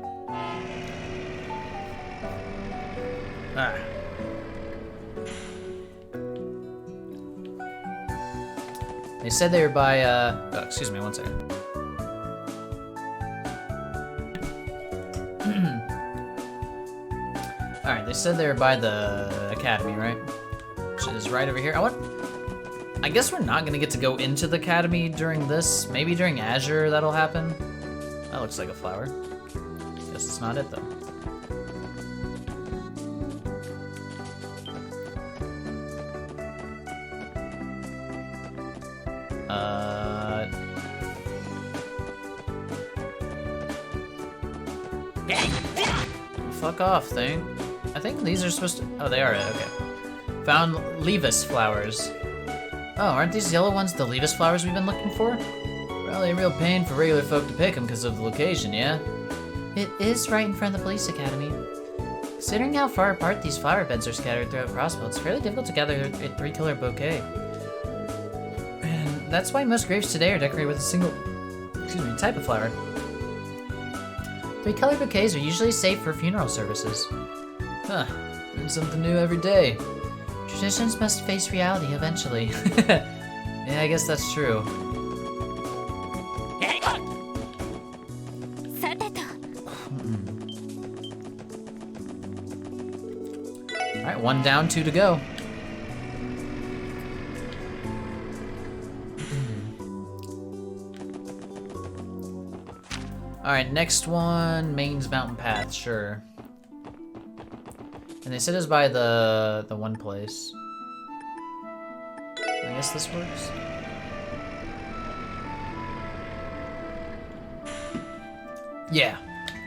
Speaker 1: They said they were by, oh, excuse me, one second. Alright, they said they were by the academy, right? Which is right over here. I guess we're not gonna get to go into the academy during this. Maybe during Azure that'll happen. That looks like a flower. Guess it's not it though. Fuck off, thing. I think these are supposed to. Oh, they are. Okay. Found Levis flowers. Oh, aren't these yellow ones the Levis flowers we've been looking for? Probably a real pain for regular folk to pick them because of the location, yeah?
Speaker 2: It is right in front of the police academy. Considering how far apart these flower beds are scattered throughout Crossbell, it's fairly difficult to gather a 3-color bouquet.
Speaker 1: And that's why most graves today are decorated with a single, type of flower.
Speaker 2: 3-color bouquets are usually safe for funeral services.
Speaker 1: Huh. Learn something new every day.
Speaker 2: Traditions must face reality eventually.
Speaker 3: Yeah, I guess that's true.
Speaker 4: さてと
Speaker 1: Alright, 1 down, 2 to go. Alright, next one, Maine's Mountain Path, sure. And they said it's by the one place. I guess this works. Yeah,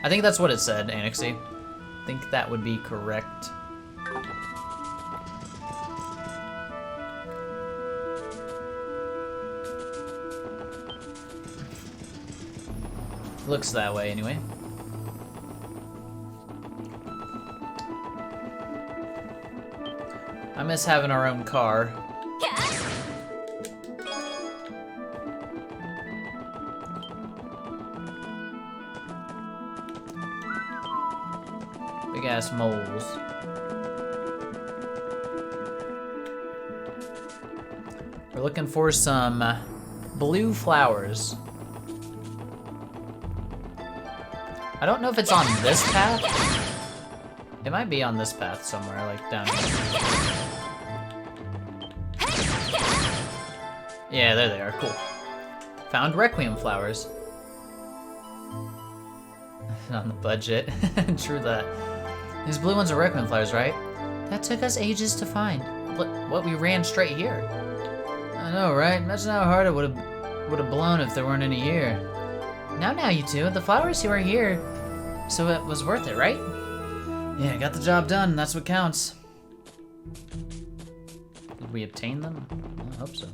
Speaker 1: I think that's what it said, Annexy. I think that would be correct. Looks that way, anyway. I miss having our own car. Big ass moles. We're looking for some blue flowers. I don't know if it's on this path. It might be on this path somewhere, like down here. Yeah, there they are, cool. Found Requiem flowers. On the budget, true that. These blue ones are Requiem flowers, right?
Speaker 2: That took us ages to find.
Speaker 1: What, we ran straight here.
Speaker 3: I know, right? Imagine how hard it would have blown if there weren't any here.
Speaker 2: Now, you two, the flowers were here, so it was worth it, right?
Speaker 3: Yeah, got the job done. That's what counts.
Speaker 1: Did we obtain them? I hope so.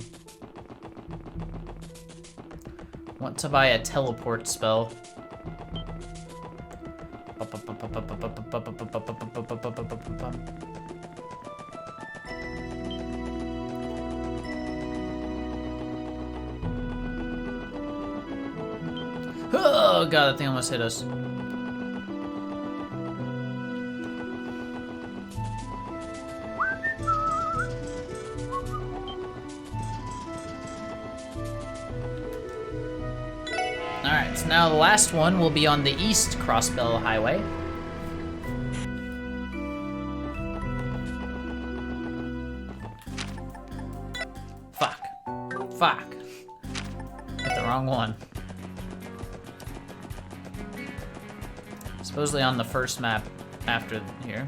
Speaker 1: Want to buy a teleport spell. Oh god, that thing almost hit us. Alright, so now the last one will be on the East Crossbell Highway. Fuck. Fuck. Hit the wrong one. Supposedly on the first map after here.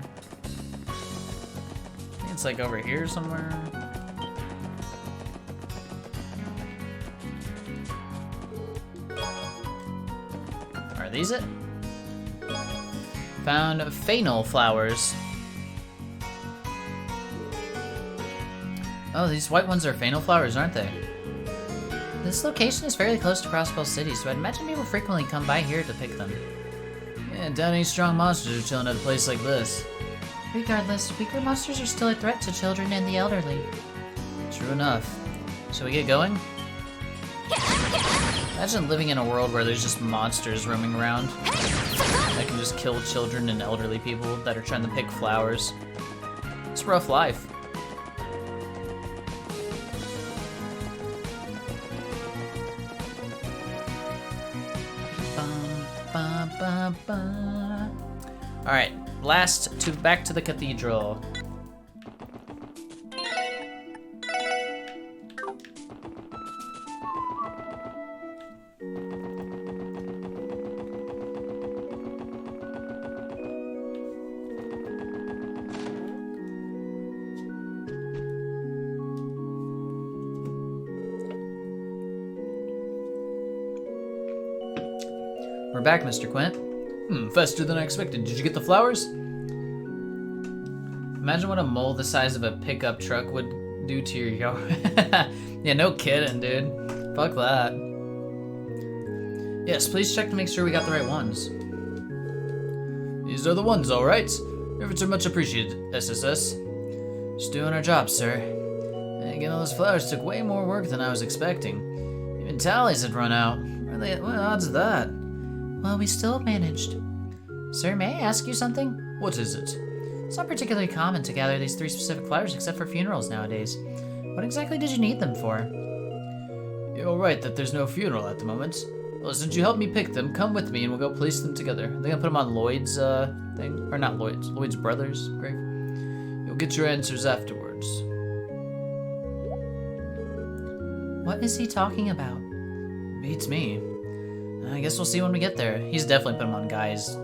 Speaker 1: I think it's like over here somewhere. Are these it? Found fennel flowers. Oh, these white ones are fennel flowers, aren't they?
Speaker 2: This location is fairly close to Crossbell City, so I'd imagine people frequently come by here to pick them.
Speaker 3: Yeah, down any strong monsters are chilling at a place like this.
Speaker 2: Regardless, weaker monsters are still a threat to children and the elderly.
Speaker 3: True enough.
Speaker 1: Shall we get going? Imagine living in a world where there's just monsters roaming around that can just kill children and elderly people that are trying to pick flowers. It's a rough life. Alright, back to the cathedral. We're back, Mr. Quint.
Speaker 3: Faster than I expected. Did you get the flowers?
Speaker 1: Imagine what a mole the size of a pickup truck would do to your yard. Yeah, no kidding, dude. Fuck that. Yes, please check to make sure we got the right ones.
Speaker 3: These are the ones, all right. Efforts are much appreciated, SSS. Just doing our job, sir. And getting all those flowers took way more work than I was expecting. Even tallies had run out. What odds of that?
Speaker 2: Well, we still managed. Sir, may I ask you something?
Speaker 3: What is it?
Speaker 2: It's not particularly common to gather these 3 specific flowers except for funerals nowadays. What exactly did you need them for?
Speaker 3: You're right that there's no funeral at the moment. Well, since you helped me pick them, come with me and we'll go place them together. I think I'll put them on Lloyd's thing. Or not Lloyd's, Lloyd's brother's grave. You'll get your answers afterwards.
Speaker 2: What is he talking about?
Speaker 3: Beats me. I guess we'll see when we get there. He's definitely put them on Guy's.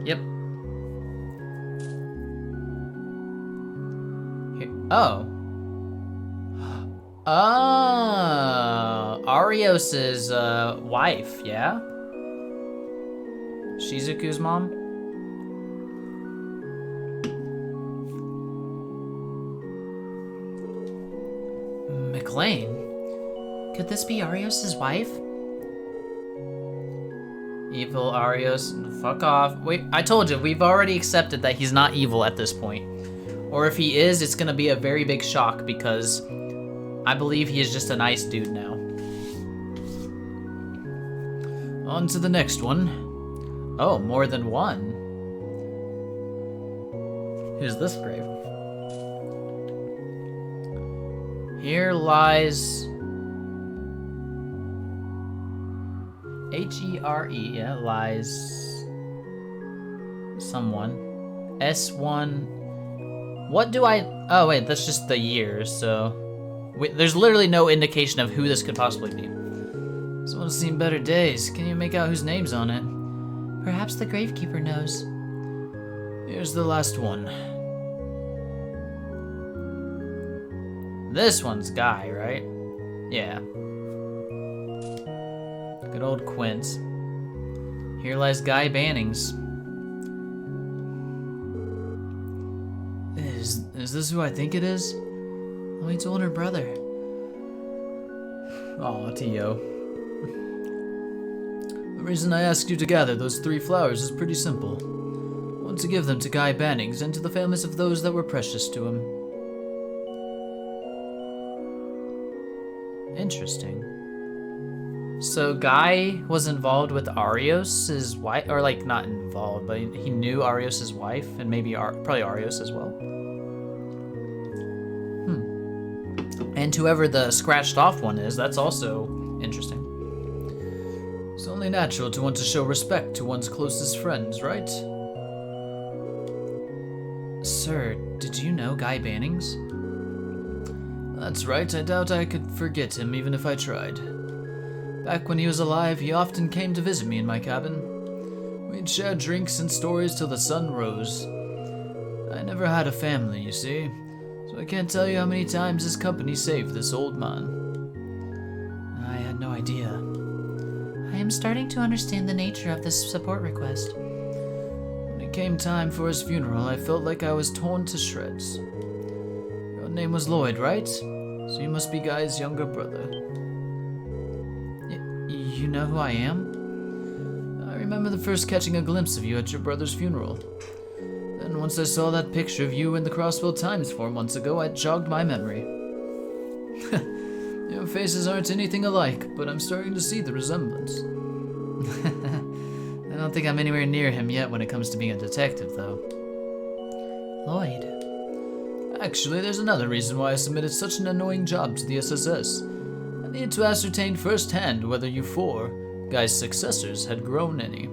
Speaker 3: Yep. Here. Oh. Oh. Arios's wife, yeah? Shizuku's mom?
Speaker 2: McLean? Could this be Arios' wife?
Speaker 3: Evil Arios, fuck off. Wait, I told you, we've already accepted that he's not evil at this point. Or if he is, it's gonna be a very big shock because I believe he is just a nice dude now. On to the next one. Oh, more than one. Who's this grave? Here lies H-E-R-E, yeah, lies someone. S1. What do I... Oh, wait, that's just the year, so... Wait, there's literally no indication of who this could possibly be. Someone's seen better days. Can you make out whose name's on it?
Speaker 2: Perhaps the gravekeeper knows.
Speaker 3: Here's the last one. This one's Guy, right? Yeah. Good old Quint. Here lies Guy Bannings. Is this who I think it is?
Speaker 2: Lloyd's older brother.
Speaker 3: Aw, Tio. The reason I asked you to gather those 3 flowers is pretty simple. I want to give them to Guy Bannings and to the families of those that were precious to him. Interesting. So Guy was involved with Arios' wife, or like not involved, but he knew Arios' wife, and maybe probably Arios as well. And whoever the scratched off one is, that's also interesting. It's only natural to want to show respect to one's closest friends, right?
Speaker 2: Sir, did you know Guy Bannings?
Speaker 3: That's right, I doubt I could forget him even if I tried. Back when he was alive, he often came to visit me in my cabin. We'd share drinks and stories till the sun rose. I never had a family, you see, so I can't tell you how many times his company saved this old man.
Speaker 2: I had no idea. I am starting to understand the nature of this support request.
Speaker 3: When it came time for his funeral, I felt like I was torn to shreds. Your name was Lloyd, right? So you must be Guy's younger brother.
Speaker 2: You know who I am?
Speaker 3: I remember the first catching a glimpse of you at your brother's funeral. Then once I saw that picture of you in the Crossville Times 4 months ago, it jogged my memory. Your faces aren't anything alike, but I'm starting to see the resemblance.
Speaker 2: I don't think I'm anywhere near him yet when it comes to being a detective, though. Lloyd.
Speaker 3: Actually, there's another reason why I submitted such an annoying job to the SSS. I needed to ascertain firsthand whether you 4, Guy's successors, had grown any.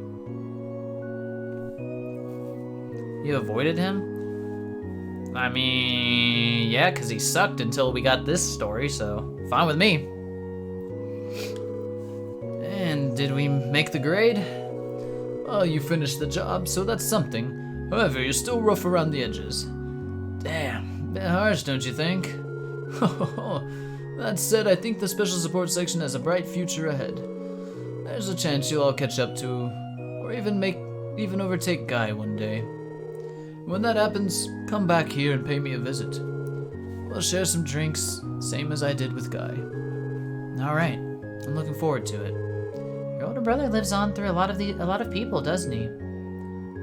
Speaker 2: You avoided him?
Speaker 3: I mean, yeah, because he sucked until we got this story, so fine with me. And did we make the grade? Well, you finished the job, so that's something. However, you're still rough around the edges. Damn, bit harsh, don't you think? That said, I think the special support section has a bright future ahead. There's a chance you'll all catch up to, or even overtake Guy one day. When that happens, come back here and pay me a visit. We'll share some drinks, same as I did with Guy.
Speaker 2: Alright, I'm looking forward to it. Your older brother lives on through a lot of people, doesn't he?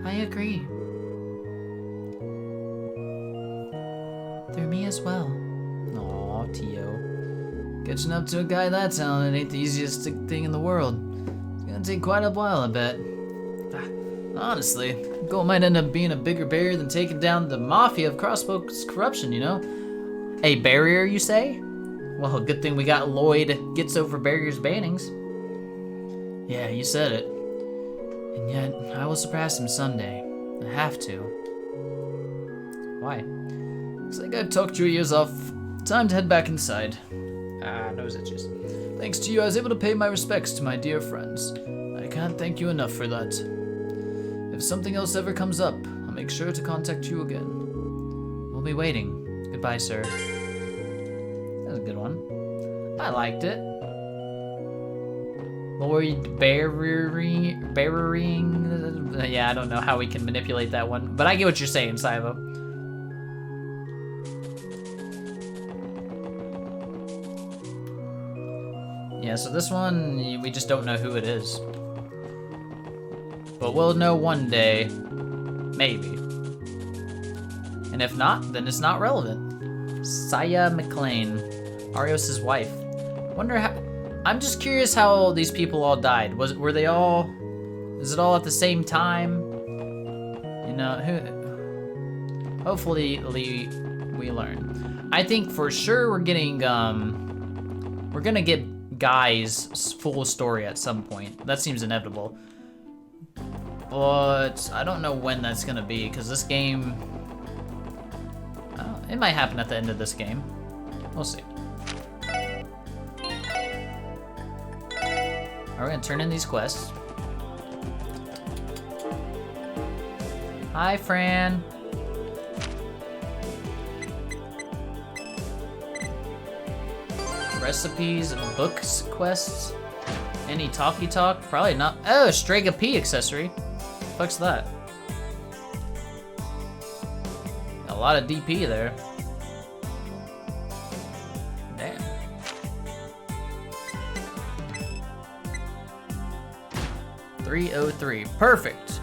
Speaker 2: I agree. Through me as well.
Speaker 3: Aw, Tio. Catching up to a guy that talented ain't the easiest thing in the world. It's gonna take quite a while, I bet. Honestly, the goal might end up being a bigger barrier than taking down the mafia of Crossbo's corruption, you know?
Speaker 1: A barrier, you say? Well, good thing we got Lloyd Gets Over Barriers Bannings.
Speaker 3: Yeah, you said it. And yet, I will surpass him someday. I have to.
Speaker 1: Why?
Speaker 3: Looks like I've talked your ears off. Time to head back inside.
Speaker 1: Nose itches.
Speaker 3: Thanks to you, I was able to pay my respects to my dear friends. I can't thank you enough for that. If something else ever comes up, I'll make sure to contact you again.
Speaker 1: We'll be waiting. Goodbye, sir. That was a good one. I liked it. Lloyd burying. Yeah, I don't know how we can manipulate that one, but I get what you're saying, Saivo. Yeah, so this one, we just don't know who it is. But we'll know one day. Maybe. And if not, then it's not relevant. Saya McLean, Arios' wife. Wonder how... I'm just curious how these people all died. Were they all... Is it all at the same time? You know, who... Hopefully we learn. I think for sure we're getting, we're gonna get Guy's full story at some point. That seems inevitable. But I don't know when that's gonna be, because this game... it might happen at the end of this game. We'll see. Are we gonna turn in these quests? Hi, Fran. Recipes, books, quests. Any talkie talk? Probably not. Oh, Strega P accessory. Fuck's that? A lot of DP there. Damn. $303. Perfect.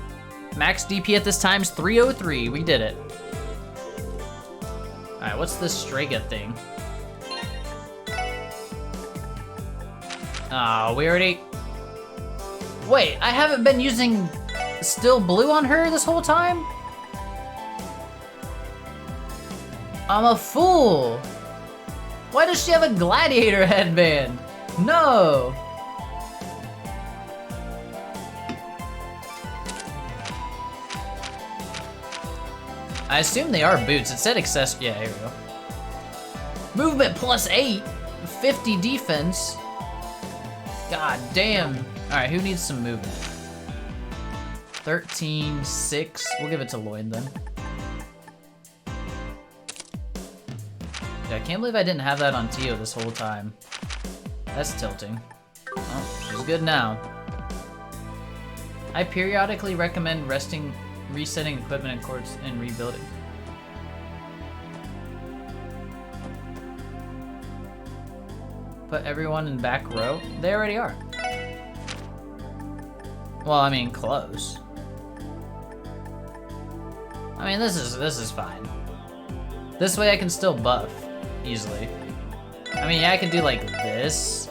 Speaker 1: Max DP at this time is 303. We did it. Alright, what's this Strega thing? Oh, we already... Wait, I haven't been using Still Blue on her this whole time? I'm a fool. Why does she have a gladiator headband? No. I assume they are boots. It said access. Yeah, here we go. Movement +8, 50 defense. God damn. All right, who needs some movement? 13, 6. We'll give it to Lloyd then. Yeah, I can't believe I didn't have that on Tio this whole time. That's tilting. Oh, she's good now. I periodically recommend resetting equipment and cords and rebuilding. Put everyone in back row. They already are. Well, I mean, close. I mean, this is fine. This way I can still buff easily. I mean, yeah, I can do like this.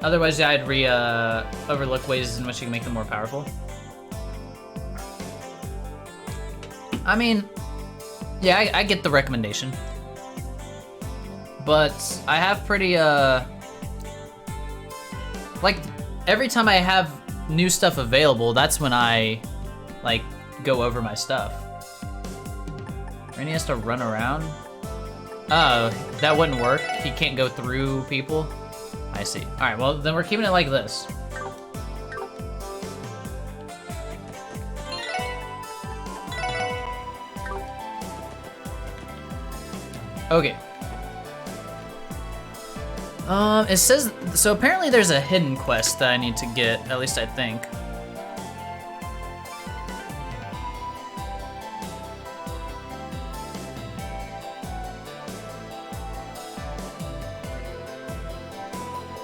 Speaker 1: Otherwise, yeah, I'd overlook ways in which you can make them more powerful. I mean, yeah, I get the recommendation. But I have pretty, like, every time I have new stuff available, that's when I, like, go over my stuff. Randy has to run around? Oh, that wouldn't work? He can't go through people? I see. Alright, well, then we're keeping it like this. Okay. It says, so apparently there's a hidden quest that I need to get, at least I think.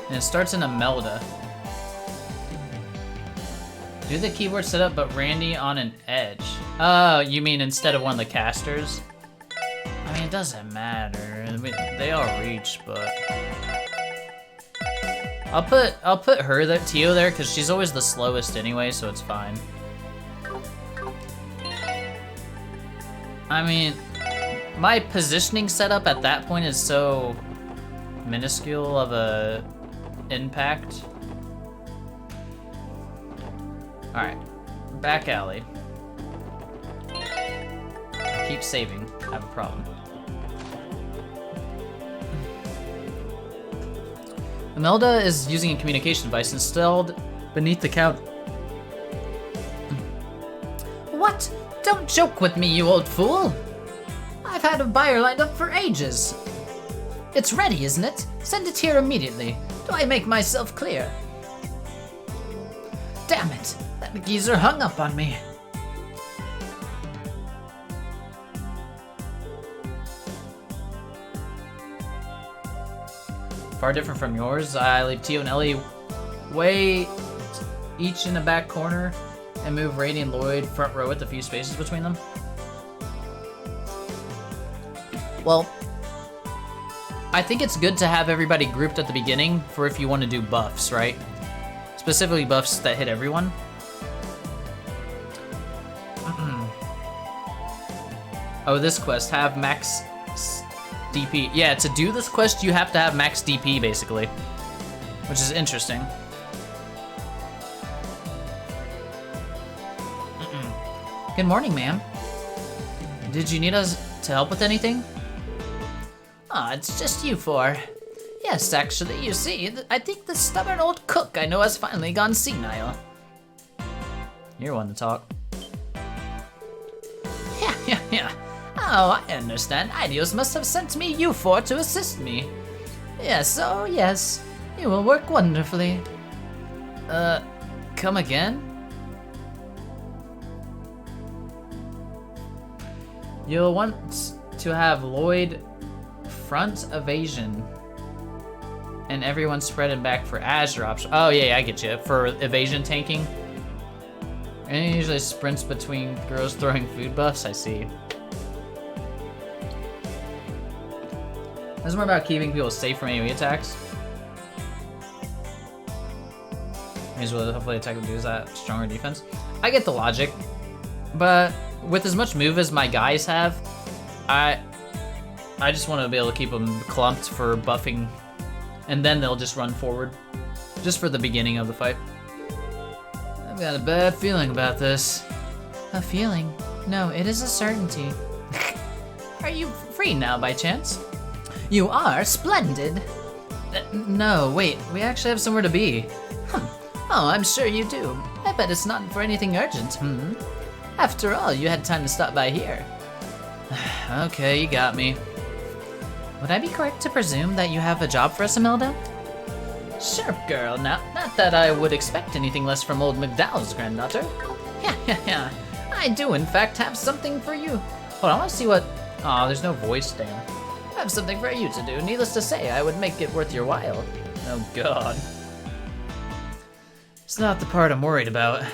Speaker 1: And it starts in Imelda. Do the keyboard setup, but Randy on an edge. Oh, you mean instead of one of the casters? I mean, it doesn't matter. I mean, they all reach, but... I'll put her there, Tio there, because she's always the slowest anyway, so it's fine. I mean, my positioning setup at that point is so minuscule of a impact. All right, back alley. I keep saving. I have a problem. Imelda is using a communication device installed beneath the couch.
Speaker 2: What? Don't joke with me, you old fool! I've had a buyer lined up for ages. It's ready, isn't it? Send it here immediately. Do I make myself clear? Damn it! That geezer hung up on me.
Speaker 1: Far different from yours. I leave Tio and Ellie way each in the back corner and move Rady and Lloyd front row with a few spaces between them. Well, I think it's good to have everybody grouped at the beginning for if you want to do buffs, right? Specifically buffs that hit everyone. Oh, this quest, have max DP. Yeah, to do this quest, you have to have max DP, basically. Which is interesting.
Speaker 2: Good morning, ma'am.
Speaker 1: Did you need us to help with anything?
Speaker 2: Ah, it's just you four. Yes, actually, you see, I think the stubborn old cook I know has finally gone senile.
Speaker 1: You're one to talk.
Speaker 2: Yeah. Oh, I understand. Idios must have sent me you four to assist me. Yes, oh yes. You will work wonderfully.
Speaker 1: Come again? You'll want to have Lloyd front evasion and everyone spreading back for Azure option. Oh yeah, I get you. For evasion tanking. And it usually sprints between girls throwing food buffs, I see. This is more about keeping people safe from AoE attacks. Means what hopefully attack will do is that stronger defense. I get the logic, but with as much move as my guys have, I just want to be able to keep them clumped for buffing, and then they'll just run forward, just for the beginning of the fight. I've got a bad feeling about this.
Speaker 2: A feeling? No, it is a certainty.
Speaker 1: Are you free now by chance?
Speaker 2: You are splendid.
Speaker 1: No, wait, we actually have somewhere to be.
Speaker 2: Oh, I'm sure you do. I bet it's not for anything urgent, After all, you had time to stop by here.
Speaker 1: Okay, you got me.
Speaker 2: Would I be correct to presume that you have a job for us, Imelda?
Speaker 1: Sure, girl. Not that I would expect anything less from old McDowell's granddaughter.
Speaker 2: Yeah. I do, in fact, have something for you.
Speaker 1: Hold on, I want to see what... Aw, there's no voice, damn.
Speaker 2: I have something for you to do. Needless to say, I would make it worth your while.
Speaker 1: Oh, God. It's not the part I'm worried about.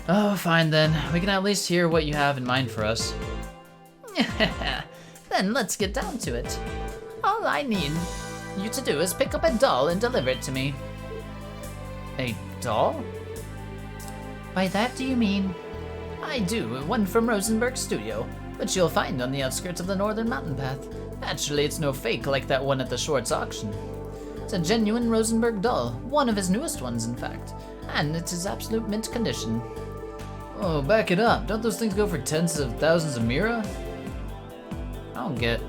Speaker 1: Oh, fine then. We can at least hear what you have in mind for us.
Speaker 2: Then let's get down to it. All I need you to do is pick up a doll and deliver it to me.
Speaker 1: A doll?
Speaker 2: By that do you mean? I do, one from Rosenberg Studio, which you'll find on the outskirts of the Northern Mountain Path. Actually, it's no fake like that one at the Schwartz auction. It's a genuine Rosenberg doll, one of his newest ones, in fact, and it is absolute mint condition.
Speaker 1: Oh, back it up. Don't those things go for tens of thousands of Mira? I don't get...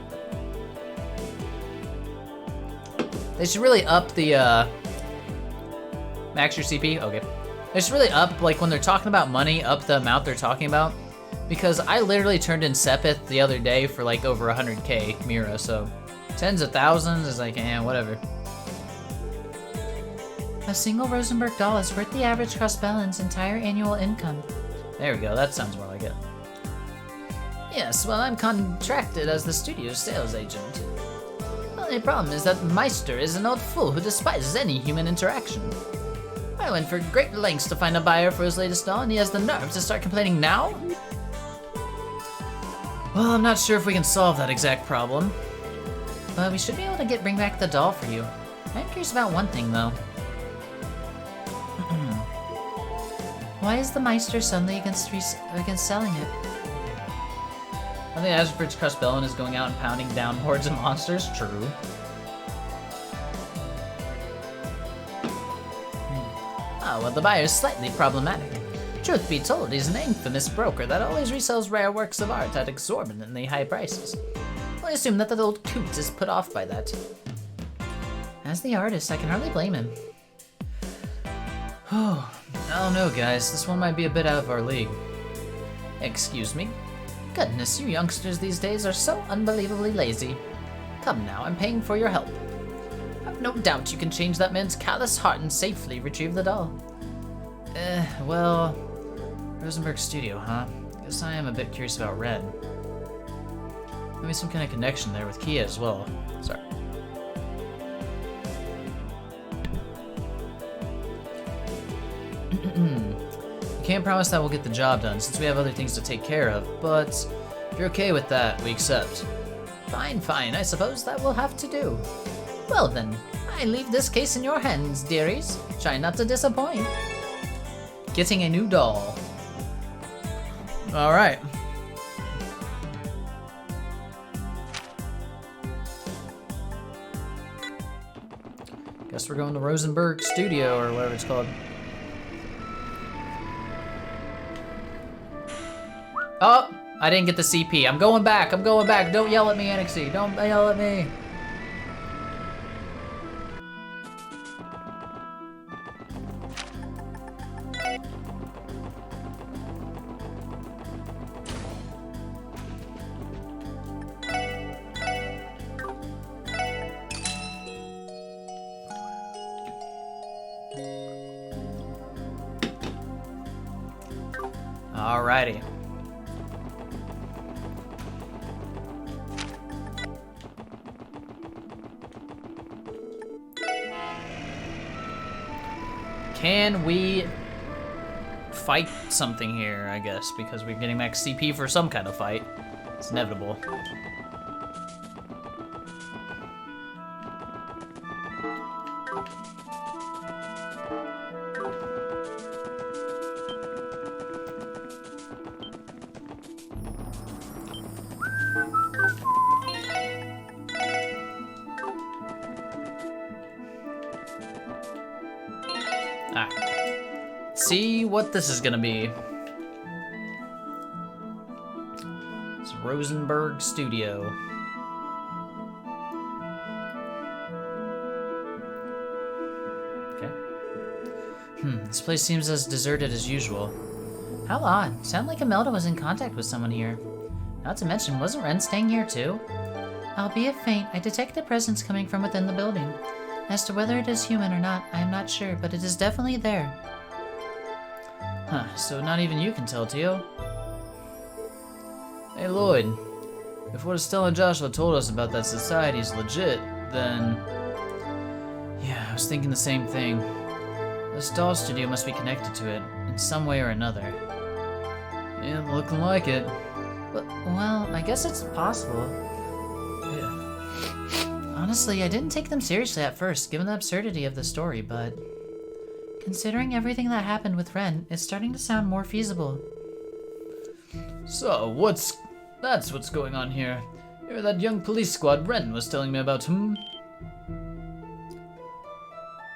Speaker 1: They should really up the, max your CP? Okay. They should really up, like, when they're talking about money, up the amount they're talking about. Because I literally turned in Sepith the other day for, like, over 100k Mira, so... Tens of thousands is like, whatever.
Speaker 2: A single Rosenberg doll is worth the average cross-balance entire annual income.
Speaker 1: There we go, that sounds more like it.
Speaker 2: Yes, well, I'm contracted as the studio's sales agent. The only problem is that Meister is an old fool who despises any human interaction. I went for great lengths to find a buyer for his latest doll, and he has the nerve to start complaining now?
Speaker 1: Well, I'm not sure if we can solve that exact problem.
Speaker 2: But we should be able to bring back the doll for you. I'm curious about one thing, though. Why is the Meister suddenly against selling it?
Speaker 1: I think Asgard's Crushed Bellin is going out and pounding down hordes of monsters. True.
Speaker 2: Well, the buyer's slightly problematic. Truth be told, he's an infamous broker that always resells rare works of art at exorbitantly high prices. I assume that the old coot is put off by that. As the artist, I can hardly blame him.
Speaker 1: I don't know, guys. This one might be a bit out of our league.
Speaker 2: Excuse me? Goodness, you youngsters these days are so unbelievably lazy. Come now, I'm paying for your help. I've no doubt you can change that man's callous heart and safely retrieve the doll.
Speaker 1: Well, Rosenberg Studio, huh? Guess I am a bit curious about Ren. Maybe some kind of connection there with Kia as well. Sorry. Can't promise that we'll get the job done since we have other things to take care of, but if you're okay with that, we accept.
Speaker 2: Fine, I suppose that will have to do. Well then, I leave this case in your hands, dearies. Try not to disappoint.
Speaker 1: Getting a new doll. Alright. Guess we're going to Rosenberg Studio or whatever it's called. Oh, I didn't get the CP. I'm going back. Don't yell at me, Anixie. Don't yell at me. Alrighty. Can we fight something here, I guess, because we're getting max CP for some kind of fight. It's inevitable. See what this is gonna be. It's Rosenberg Studio. Okay. This place seems as deserted as usual.
Speaker 2: How odd. Sound like Imelda was in contact with someone here. Not to mention, wasn't Ren staying here too? Albeit faint, I detect a presence coming from within the building. As to whether it is human or not, I am not sure, but it is definitely there.
Speaker 1: Huh, so not even you can tell, Tio. Hey Lloyd, if what Estelle and Joshua told us about that society is legit, then... Yeah, I was thinking the same thing. This doll studio must be connected to it, in some way or another. Yeah, looking like it.
Speaker 2: Well, I guess it's possible.
Speaker 1: Yeah.
Speaker 2: Honestly, I didn't take them seriously at first, given the absurdity of the story, but... considering everything that happened with Ren, it's starting to sound more feasible.
Speaker 1: So, that's what's going on here. You're that young police squad Ren was telling me about,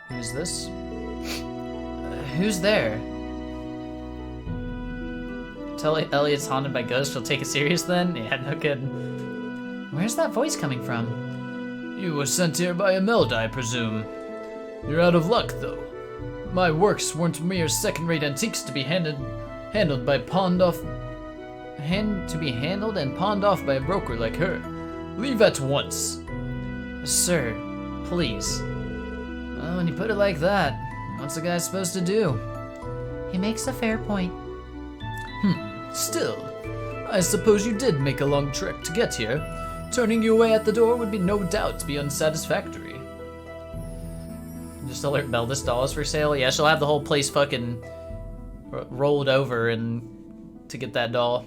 Speaker 1: Who's this? Who's there? Tell Elliot's haunted by ghosts, she'll take it serious then? Yeah, no kidding.
Speaker 2: Where's that voice coming from?
Speaker 1: You were sent here by Imelda, I presume. You're out of luck, though. My works weren't mere second-rate antiques to be handled and pawned off by a broker like her. Leave at once. Sir, please. Well, when you put it like that, what's a guy supposed to do?
Speaker 2: He makes a fair point.
Speaker 1: Still, I suppose you did make a long trek to get here. Turning you away at the door would be no doubt be unsatisfactory. Just alert Belle, this doll is for sale. Yeah, she'll have the whole place fucking rolled over and to get that doll.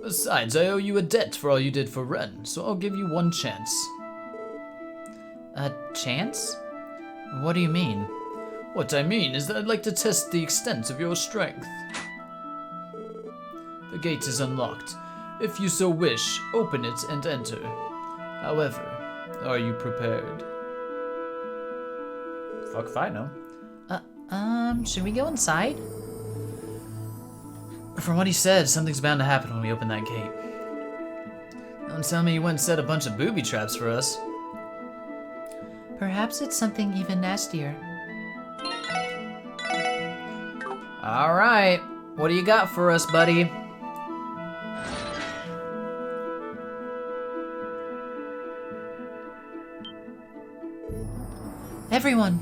Speaker 1: Besides, I owe you a debt for all you did for Ren, so I'll give you one chance.
Speaker 3: A chance? What do you mean?
Speaker 1: What I mean is that I'd like to test the extent of your strength. The gate is unlocked. If you so wish, open it and enter. However, are you prepared? Fuck if I know.
Speaker 3: Should we go inside? From what he said, something's bound to happen when we open that gate. Don't tell me you went and set a bunch of booby traps for us.
Speaker 2: Perhaps it's something even nastier.
Speaker 3: Alright, what do you got for us, buddy?
Speaker 2: Everyone,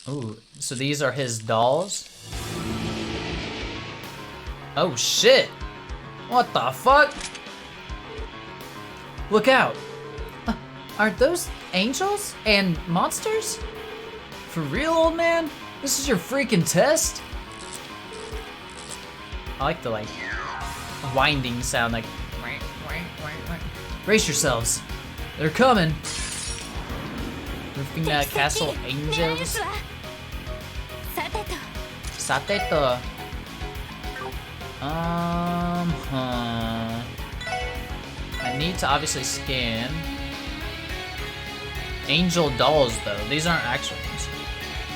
Speaker 3: Ooh, so these are his dolls? Oh shit! What the fuck? Look out!
Speaker 2: are those angels and monsters?
Speaker 3: For real, old man? This is your freaking test? I like the winding sound, like. Brace yourselves. They're coming. Roofing that castle angels. Sateto. I need to obviously scan. Angel dolls, though. These aren't actual ones.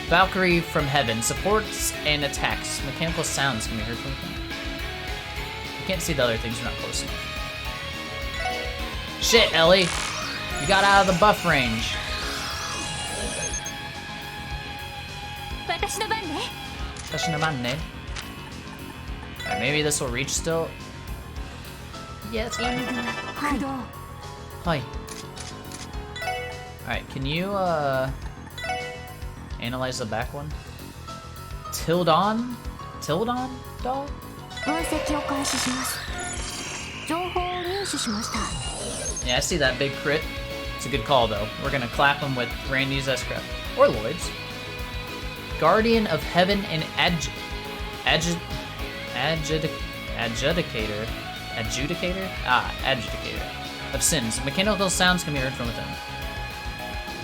Speaker 3: Valkyrie from heaven. Supports and attacks. Mechanical sounds can be heard from them. You can't see the other things, you're not close enough. Shit, Ellie! You got out of the buff range. Alright, maybe this will reach still. Yeah, it's fine. Hi. Alright, can you analyze the back one? Tildon? Tildon doll? Yeah, I see that big crit. It's a good call though. We're gonna clap him with Randy's S-Crap. Or Lloyd's. Guardian of Heaven and Adjudicator. Adjudicator of sins. Mechanical sounds can be heard from within.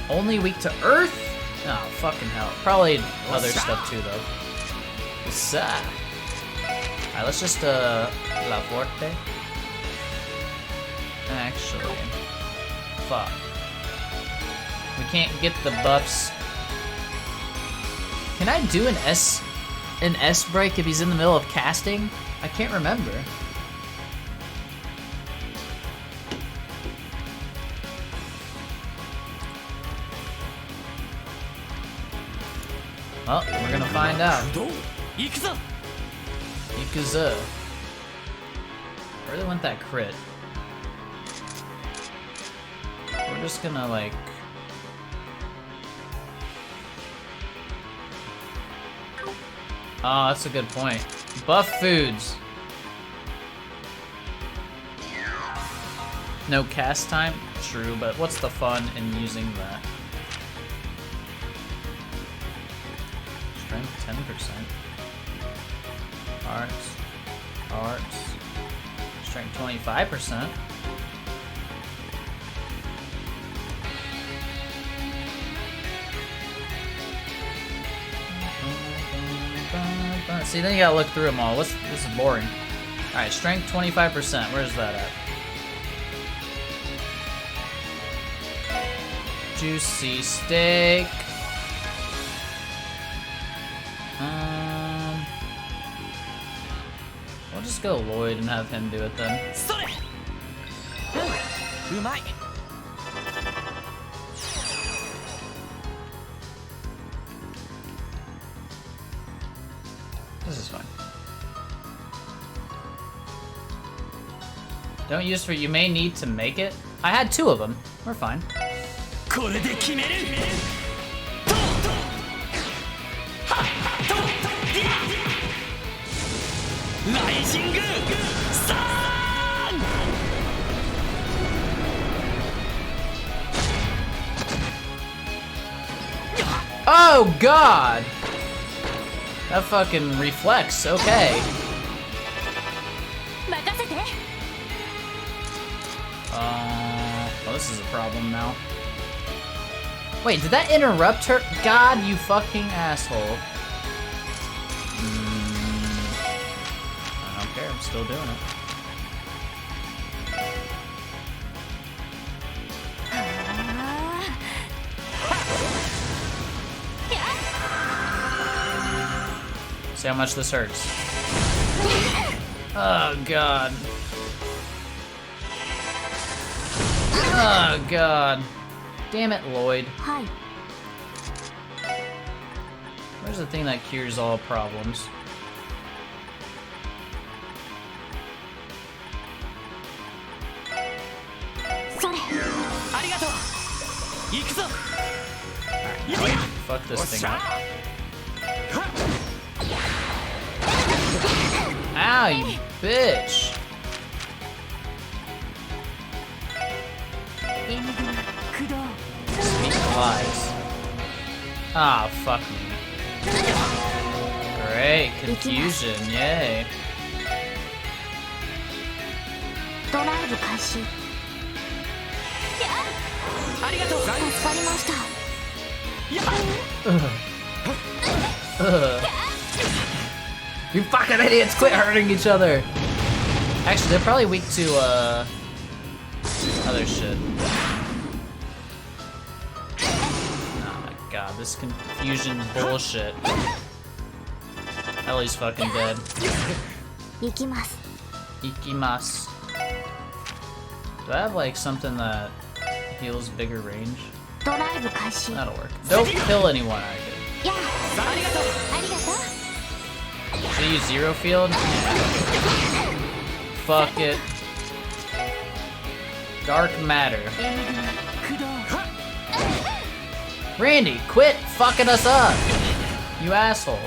Speaker 3: Only weak to earth? Oh, fucking hell. Probably other stuff too, though. Alright, let's just, La Forte. Actually, fuck. We can't get the buffs. Can I do an S break if he's in the middle of casting? I can't remember. Well, we're gonna find out. Ikuza! I really want that crit. We're just gonna like... Oh, that's a good point. Buff foods. No cast time? True, but what's the fun in using that? Strength 10%. Arts. Strength 25%. See, then you gotta look through them all. This is boring. Alright, strength 25%. Where's that at? Juicy steak. We'll just go Lloyd and have him do it then. This is fine. Don't use for you may need to make it. I had 2 of them. We're fine. Oh god! That fucking reflex, okay. Well,
Speaker 1: this is a problem now.
Speaker 3: Wait, did that interrupt her? God, you fucking asshole.
Speaker 1: I don't care, I'm still doing it. See how much this hurts. Oh god. Oh god. Damn it, Lloyd. Where's the thing that cures all problems? Alright, fuck this thing up. Ow, you bitch! Speak lies. Ah, fuck me. Great, confusion, yay.
Speaker 4: ドライブ開始。ありがとう。助かりました。
Speaker 3: You fucking idiots, quit hurting each other!
Speaker 1: Actually, they're probably weak to, other shit. Oh my god, this confusion bullshit. Ellie's fucking dead.
Speaker 4: 行きます。
Speaker 1: Ikimasu. Do I have, like, something that heals bigger range?
Speaker 4: ドライブ開始。
Speaker 1: That'll work. Don't kill anyone, I could.
Speaker 4: やあ。ありがとう。ありがとう。
Speaker 1: Should I use Zero Field? Fuck it. Dark Matter. Randy, quit fucking us up! You asshole.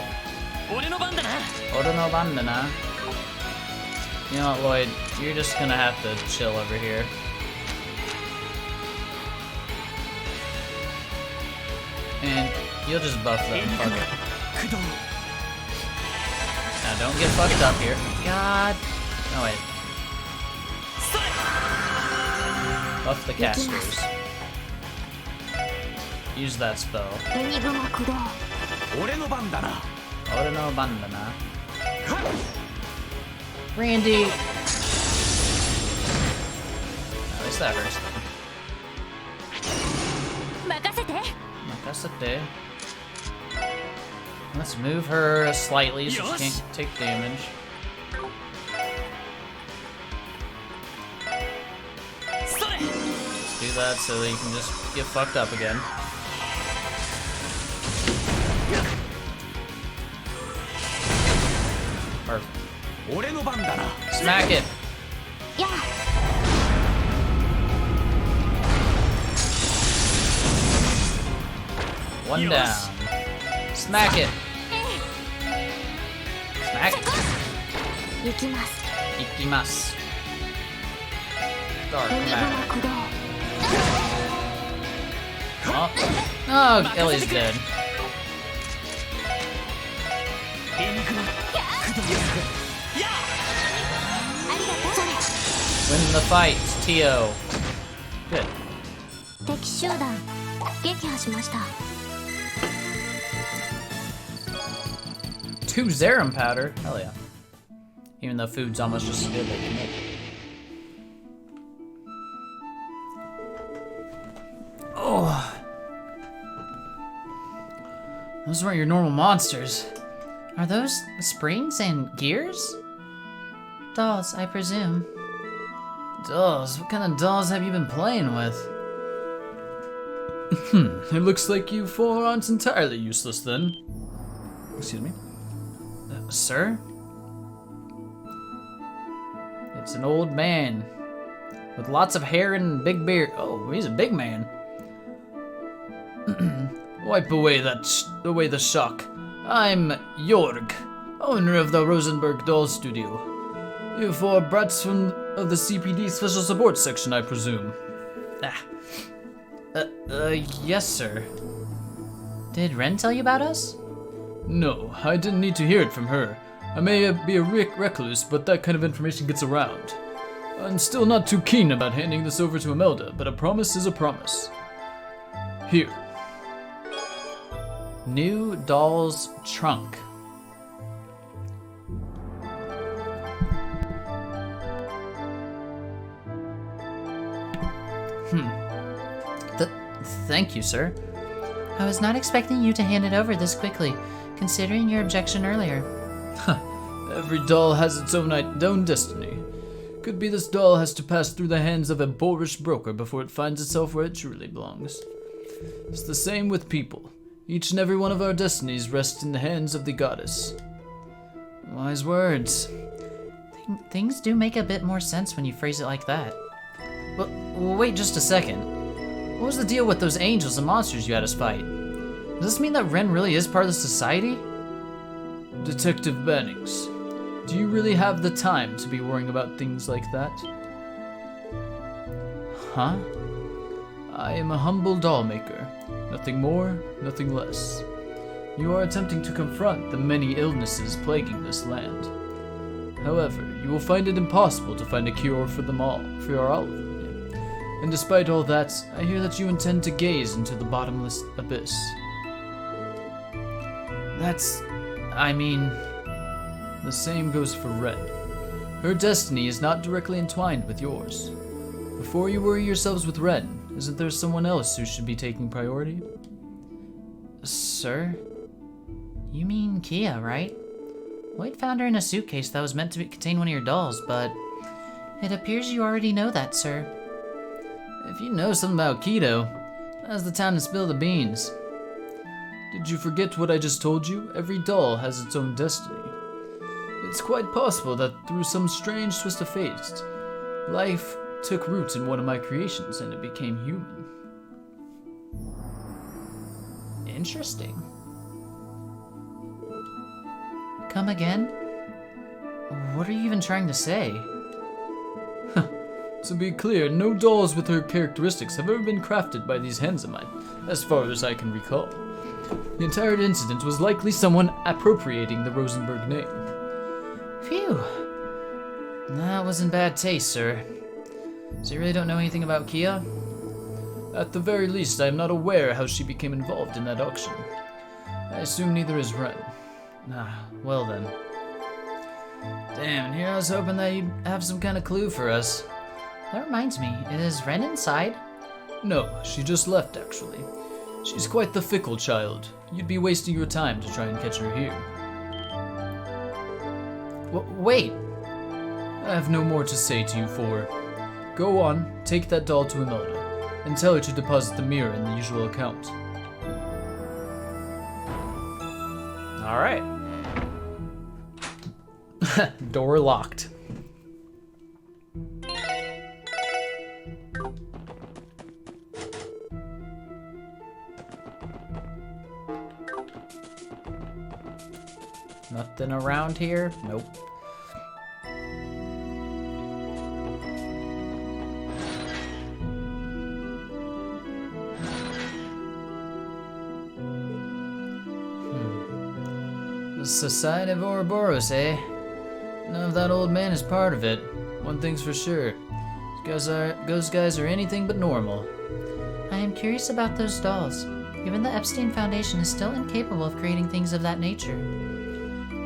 Speaker 1: Ore no bandana. You know what, Lloyd? You're just gonna have to chill over here. And you'll just buff them, fuck it. Now don't get fucked up here. God. Oh wait. Buff the casters. Use that spell.
Speaker 4: エニグマ駆動。
Speaker 1: Ore no bandana. Randy. At least that hurts.
Speaker 4: 任せて。
Speaker 1: Makasete. Let's move her slightly so she can't take damage. Let's do that so that you can just get fucked up again. Perfect. Smack it!
Speaker 4: やあ。
Speaker 1: One down. Smack it! Smack!
Speaker 4: 行きます。
Speaker 1: Ikimasu. Dark
Speaker 4: エニグマ
Speaker 1: matter.
Speaker 4: 駆動。
Speaker 1: Oh, oh, Ellie's dead.
Speaker 4: ありがとう。それ。
Speaker 1: Win the fight, Tio. Good.
Speaker 4: 敵集団撃破しました。
Speaker 1: 2 Zerum powder? Hell yeah. Even though food's almost just as good as you make. Oh. Those weren't your normal monsters.
Speaker 3: Are those springs and gears? Dolls, I presume.
Speaker 1: Dolls? What kind of dolls have you been playing with? It looks like you four aren't entirely useless then. Excuse me. Sir? It's an old man with lots of hair and big beard. Oh, he's a big man. Wipe away the shock. I'm Jorg, owner of the Rosenberg Doll Studio. You four brats of the CPD Special Support Section, I presume. Yes, sir.
Speaker 3: Did Ren tell you about us?
Speaker 1: No, I didn't need to hear it from her. I may be a recluse, but that kind of information gets around. I'm still not too keen about handing this over to Imelda, but a promise is a promise. Here.
Speaker 3: New doll's trunk. Thank you, sir.
Speaker 2: I was not expecting you to hand it over this quickly, considering your objection earlier.
Speaker 1: Every doll has its own destiny. Could be this doll has to pass through the hands of a boorish broker before it finds itself where it truly belongs. It's the same with people. Each and every one of our destinies rests in the hands of the goddess.
Speaker 3: Wise words.
Speaker 2: Things do make a bit more sense when you phrase it like that.
Speaker 3: Well, wait just a second. What was the deal with those angels and monsters you had us fight? Does this mean that Ren really is part of the society?
Speaker 1: Detective Bannings, do you really have the time to be worrying about things like that?
Speaker 3: Huh?
Speaker 1: I am a humble doll maker. Nothing more, nothing less. You are attempting to confront the many illnesses plaguing this land. However, you will find it impossible to find a cure for them all, for all of them. And despite all that, I hear that you intend to gaze into the bottomless abyss. The same goes for Red. Her destiny is not directly entwined with yours. Before you worry yourselves with Red, isn't there someone else who should be taking priority?
Speaker 3: Sir?
Speaker 2: You mean Kia, right? Lloyd found her in a suitcase that was meant to contain one of your dolls, but it appears you already know that, sir.
Speaker 3: If you know something about Keto, now's the time to spill the beans.
Speaker 1: Did you forget what I just told you? Every doll has its own destiny. It's quite possible that through some strange twist of fate, life took root in one of my creations and it became human.
Speaker 2: Interesting. Come again? What are you even trying to say?
Speaker 1: To be clear, no dolls with her characteristics have ever been crafted by these hands of mine, as far as I can recall. The entire incident was likely someone appropriating the Rosenberg name.
Speaker 2: Phew.
Speaker 3: That was in bad taste, sir. So you really don't know anything about Kia?
Speaker 1: At the very least, I am not aware how she became involved in that auction. I assume neither is Ren.
Speaker 3: Well then. Damn, and here I was hoping that you'd have some kind of clue for us.
Speaker 2: That reminds me, is Ren inside?
Speaker 1: No, she just left actually. She's quite the fickle child. You'd be wasting your time to try and catch her here.
Speaker 3: Wait!
Speaker 1: I have no more to say to you four. Go on, take that doll to Imelda, and tell her to deposit the mirror in the usual account.
Speaker 3: Alright. Door locked. Nothing around here? Nope. The Society of Ouroboros, eh? None of that old man is part of it. One thing's for sure. Those guys are anything but normal.
Speaker 2: I am curious about those dolls, given the Epstein Foundation is still incapable of creating things of that nature.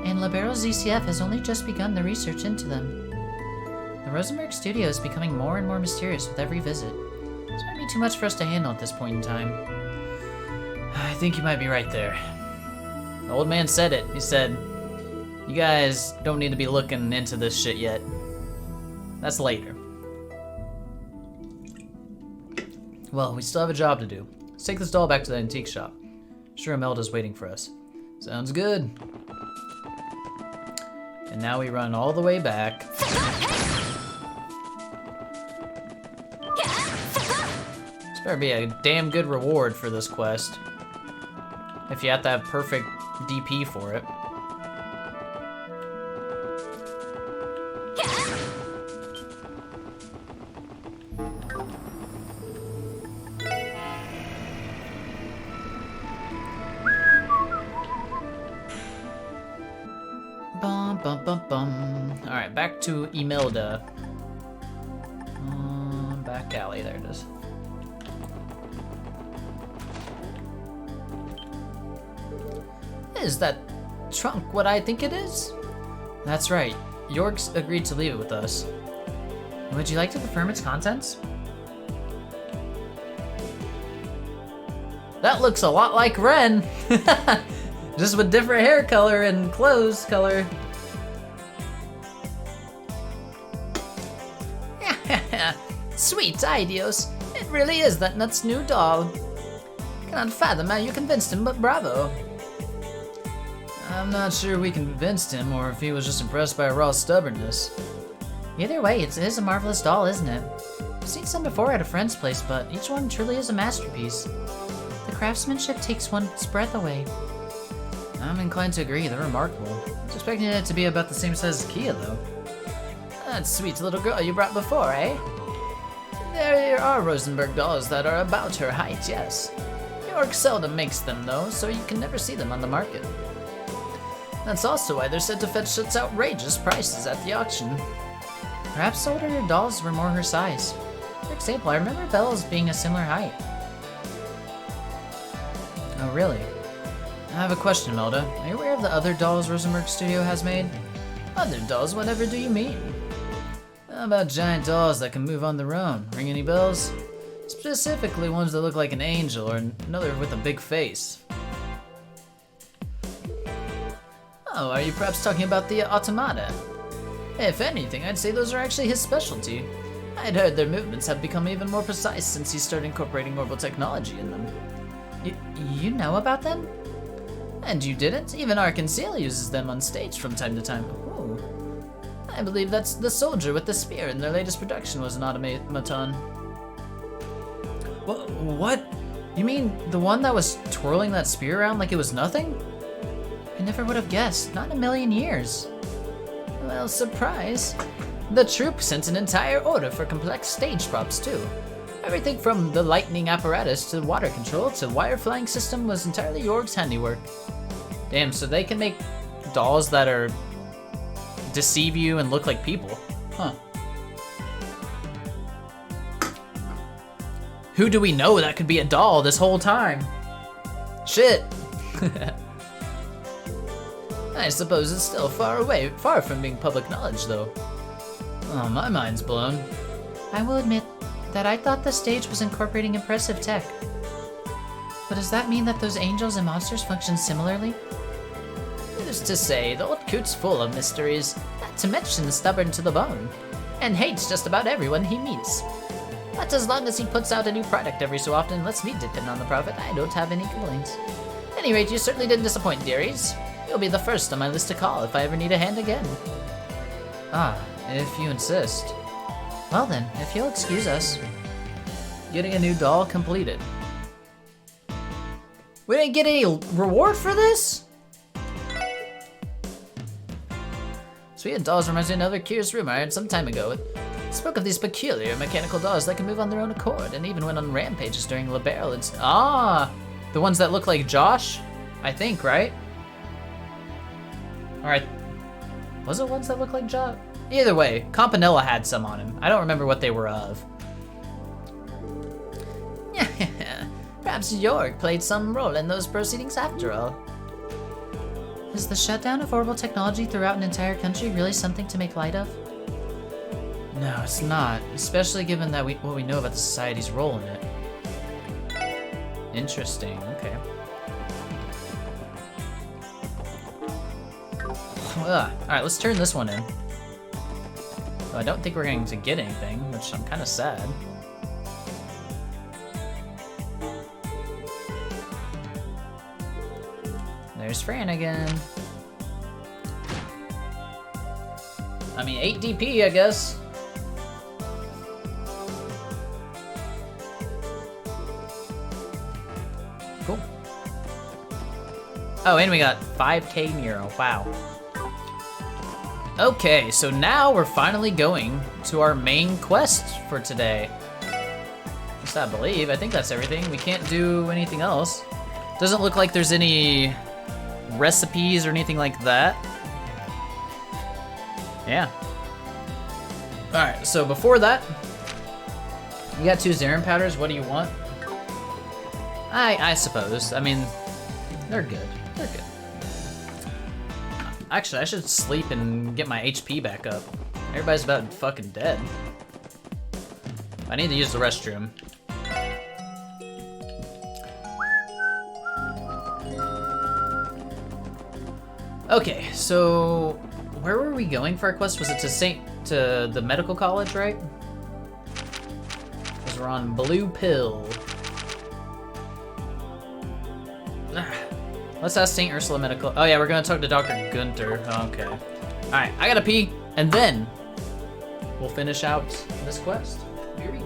Speaker 2: And Libero ZCF has only just begun the research into them. The Rosenberg studio is becoming more and more mysterious with every visit. This might be too much for us to handle at this point in time.
Speaker 3: I think you might be right there. The old man said it. He said, you guys don't need to be looking into this shit yet. That's later. Well, we still have a job to do. Let's take this doll back to the antique shop. I'm sure Imelda's waiting for us. Sounds good. And now we run all the way back. This better be a damn good reward for this quest. If you have to have perfect DP for it. Bum, bum, bum, bum. Alright, back to Imelda.
Speaker 1: back alley, there it is.
Speaker 2: Is that trunk what I think it is?
Speaker 1: That's right. York's agreed to leave it with us.
Speaker 2: Would you like to confirm its contents?
Speaker 1: That looks a lot like Ren! Just with different hair color and clothes color.
Speaker 2: Sweet Idios, it really is that nut's new doll. Cannot fathom how you convinced him, but bravo.
Speaker 1: I'm not sure we convinced him or if he was just impressed by Raw's stubbornness.
Speaker 2: Either way, it is a marvelous doll, isn't it? I've seen some before at a friend's place, but each one truly is a masterpiece. The craftsmanship takes one's breath away.
Speaker 1: I'm inclined to agree, they're remarkable. I was expecting it to be about the same size as Kia, though.
Speaker 2: That sweet little girl you brought before, eh?
Speaker 1: There are Rosenberg dolls that are about her height, yes. York seldom makes them, though, so you can never see them on the market. That's also why they're said to fetch such outrageous prices at the auction.
Speaker 2: Perhaps older dolls were more her size. For example, I remember Bella's being a similar height.
Speaker 1: Oh, really? I have a question, Melda. Are you aware of the other dolls Rosenberg Studio has made? Other dolls? Whatever do you mean? How about giant dolls that can move on their own? Ring any bells? Specifically ones that look like an angel or another with a big face. Oh, are you perhaps talking about the automata? If anything, I'd say those are actually his specialty. I'd heard their movements have become even more precise since he started incorporating orbital technology in them.
Speaker 2: You know about them?
Speaker 1: And you didn't? Even Arkansas uses them on stage from time to time. Ooh. I believe that's the soldier with the spear in their latest production was an automaton. What? You mean the one that was twirling that spear around like it was nothing?
Speaker 2: I never would have guessed, not in a million years.
Speaker 1: Well, surprise. The troupe sent an entire order for complex stage props too. Everything from the lightning apparatus to water control to wire flying system was entirely York's handiwork. Damn, so they can make dolls that are deceive you and look like people. Huh. Who do we know that could be a doll this whole time? Shit. I suppose it's still far from being public knowledge though. Oh, my mind's blown.
Speaker 2: I will admit that I thought the stage was incorporating impressive tech. But does that mean that those angels and monsters function similarly?
Speaker 1: Who's to say, the old coot's full of mysteries, not to mention stubborn to the bone, and hates just about everyone he meets. But as long as he puts out a new product every so often and lets me dip in on the profit, I don't have any complaints. At any rate, you certainly didn't disappoint, dearies. You'll be the first on my list to call if I ever need a hand again. Ah, if you insist.
Speaker 2: Well then, if you'll excuse us.
Speaker 1: Getting a new doll completed. We didn't get any reward for this? Sweet dolls reminds me of another curious rumor I heard some time ago. It spoke of these peculiar mechanical dolls that can move on their own accord and even went on rampages during Liberal. The ones that look like Josh? I think, right? Alright. Was it ones that look like Josh? Either way, Campanella had some on him. I don't remember what they were of. Perhaps York played some role in those proceedings after all.
Speaker 2: Is the shutdown of orbital technology throughout an entire country really something to make light of?
Speaker 1: No, it's not. Especially given that what we know about the society's role in it. Interesting, okay. Alright, let's turn this one in. So I don't think we're going to get anything, which I'm kind of sad. There's Fran again. I mean, 8 DP, I guess. Cool. Oh, and we got 5K Nero. Wow. Okay, so now we're finally going to our main quest for today. At least I believe. I think that's everything. We can't do anything else. Doesn't look like there's any recipes or anything like that. Yeah. Alright, so before that, You got 2 Zarin powders, what do you want? I suppose. I mean, they're good. They're good. Actually, I should sleep and get my HP back up. Everybody's about fucking dead. I need to use the restroom. Okay, so where were we going for our quest? Was it to the medical college, right? Because we're on Blue Pill. Let's ask St. Ursula Medical. Oh yeah, we're gonna talk to Dr. Gunter. Okay. All right, I gotta pee, and then we'll finish out this quest. Yuri.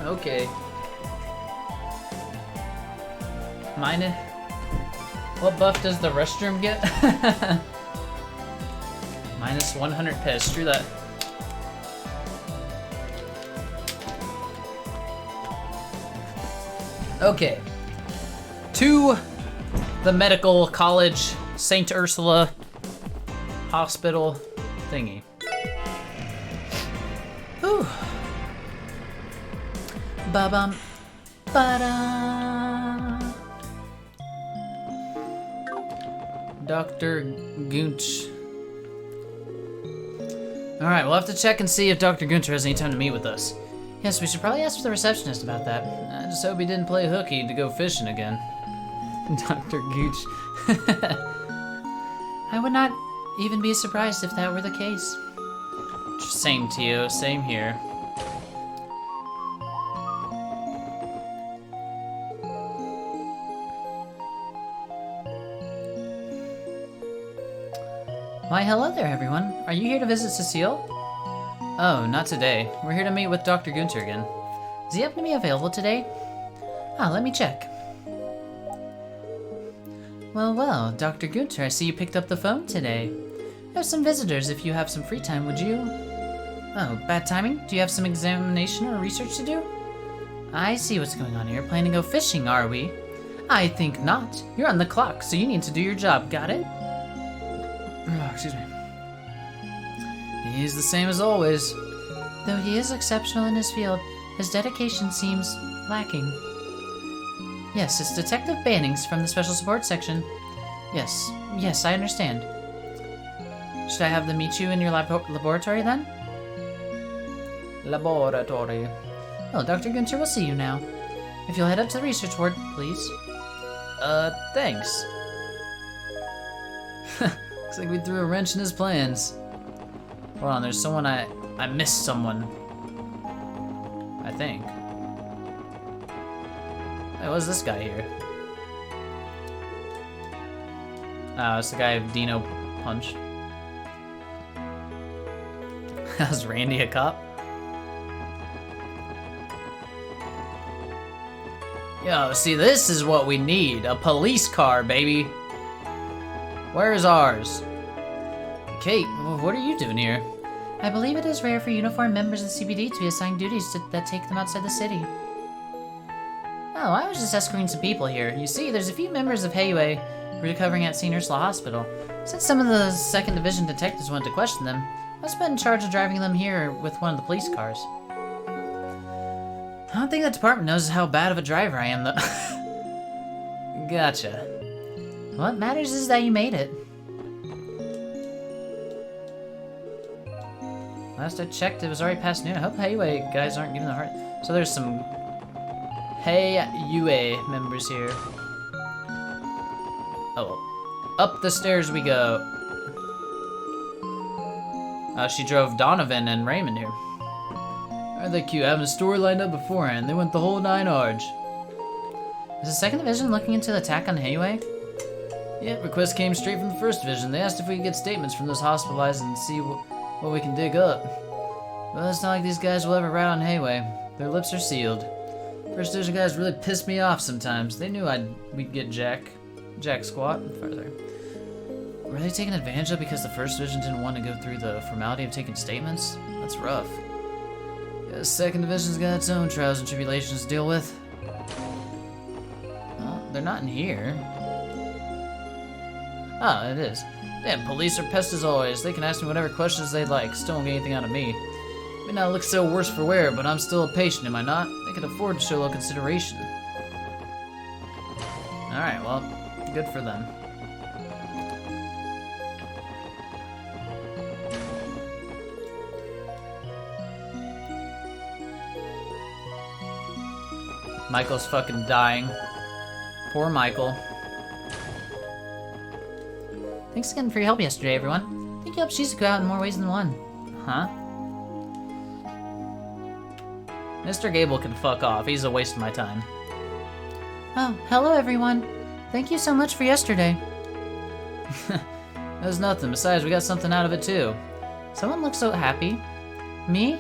Speaker 1: Okay. Mine. What buff does the restroom get? Minus 100 pes. Screw that. Okay. To the medical college, St. Ursula hospital thingy. Whew. Ba-bum. Ba-da. Dr. Gooch. Alright, we'll have to check and see if Dr. Gunter has any time to meet with us. Yes, we should probably ask the receptionist about that. I just hope he didn't play hooky to go fishing again. Dr. Gooch. I would not even be surprised if that were the case. Same, Tio. Same here.
Speaker 2: Why, hello there, everyone. Are you here to visit Cecile?
Speaker 1: Oh, not today. We're here to meet with Dr. Gunter again.
Speaker 2: Is he happen to be available today? Ah, let me check. Well, Dr. Gunter, I see you picked up the phone today. I have some visitors. If you have some free time, would you? Oh, bad timing? Do you have some examination or research to do? I see what's going on here. Planning to go fishing, are we? I think not. You're on the clock, so you need to do your job. Got it?
Speaker 1: Oh, excuse me.
Speaker 3: He's the same as always.
Speaker 2: Though he is exceptional in his field, his dedication seems lacking. Yes, it's Detective Bannings from the Special Support Section. Yes, I understand. Should I have them meet you in your laboratory then?
Speaker 1: Laboratory.
Speaker 2: Oh, Dr. Günther will see you now. If you'll head up to the research ward, please.
Speaker 1: Thanks.
Speaker 3: Looks like we threw a wrench in his plans.
Speaker 1: Hold on, there's someone I missed someone. I think. Hey, what's this guy here? Oh, it's the guy Dino punched. Was Randy a cop? Yo, see, this is what we need. A police car, baby. Where's ours? Kate, what are you doing here?
Speaker 2: I believe it is rare for uniformed members of the CBD to be assigned duties that take them outside the city. Oh, I was just escorting some people here. You see, there's a few members of Heiyue recovering at St. Ursula Hospital. Since some of the 2nd Division detectives wanted to question them, I was put in charge of driving them here with one of the police cars.
Speaker 3: I don't think that department knows how bad of a driver I am, though. Gotcha.
Speaker 2: What matters is that you made it.
Speaker 3: Last I checked, it was already past noon. I hope Heiyue guys aren't giving the heart. So there's some Heiyue members here. Oh, up the stairs we go. She drove Donovan and Raymond here. Aren't they cute? Having a story lined up beforehand. They went the whole 9 yards.
Speaker 2: Is the 2nd Division looking into the attack on Heiyue?
Speaker 3: Yeah, request came straight from the 1st Division. They asked if we could get statements from those hospitalized and see what we can dig up. Well, it's not like these guys will ever rat on Heiyue. Their lips are sealed. 1st Division guys really piss me off sometimes. They knew we'd get Jack Squat further. Were they taken advantage of because the 1st Division didn't want to go through the formality of taking statements? That's rough. Yeah, the 2nd Division's got its own trials and tribulations to deal with. Oh, they're not in here. Oh, it is. Damn, police are pests as always. They can ask me whatever questions they like. Still won't get anything out of me. May not look so worse for wear, but I'm still a patient, am I not? They can afford to show a little consideration. Alright, well, good for them. Michael's fucking dying. Poor Michael.
Speaker 2: Thanks again for your help yesterday, everyone. I think you helped Shizuku out in more ways than one.
Speaker 1: Huh? Mr. Gable can fuck off. He's a waste of my time.
Speaker 2: Oh, hello everyone. Thank you so much for yesterday.
Speaker 3: That was nothing. Besides, we got something out of it too.
Speaker 2: Someone looks so happy. Me?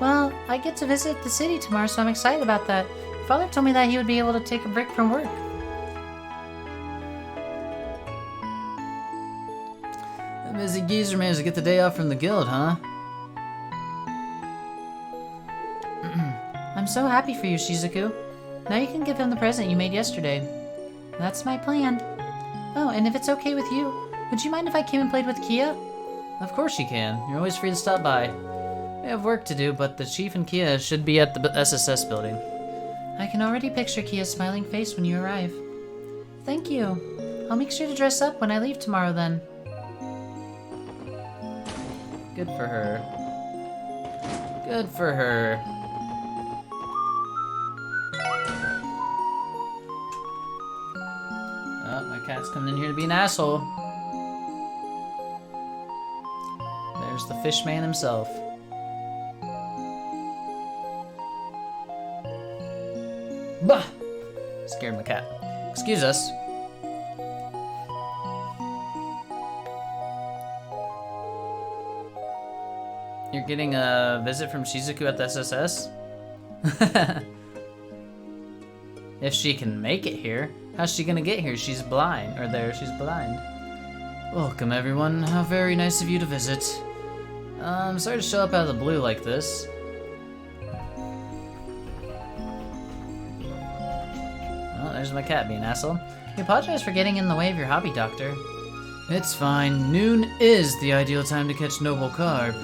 Speaker 2: Well, I get to visit the city tomorrow, so I'm excited about that. Father told me that he would be able to take a break from work.
Speaker 3: That busy geezer managed to get the day off from the guild, huh?
Speaker 2: I'm so happy for you, Shizuku. Now you can give him the present you made yesterday. That's my plan. Oh, and if it's okay with you, would you mind if I came and played with Kia?
Speaker 3: Of course you can. You're always free to stop by. We have work to do, but the Chief and Kia should be at the SSS building.
Speaker 2: I can already picture Kia's smiling face when you arrive. Thank you. I'll make sure to dress up when I leave tomorrow then.
Speaker 3: Good for her. Good for her. Oh, my cat's coming in here to be an asshole. There's the fish man himself. Bah! Scared my cat. Excuse us. You're getting a visit from Shizuku at the SSS? If she can make it here. How's she gonna get here? She's blind. Or there, she's blind. Welcome, everyone. How very nice of you to visit. I'm sorry to show up out of the blue like this. Oh, there's my cat being an asshole.
Speaker 2: We apologize for getting in the way of your hobby, Doctor.
Speaker 3: It's fine. Noon is the ideal time to catch noble carp.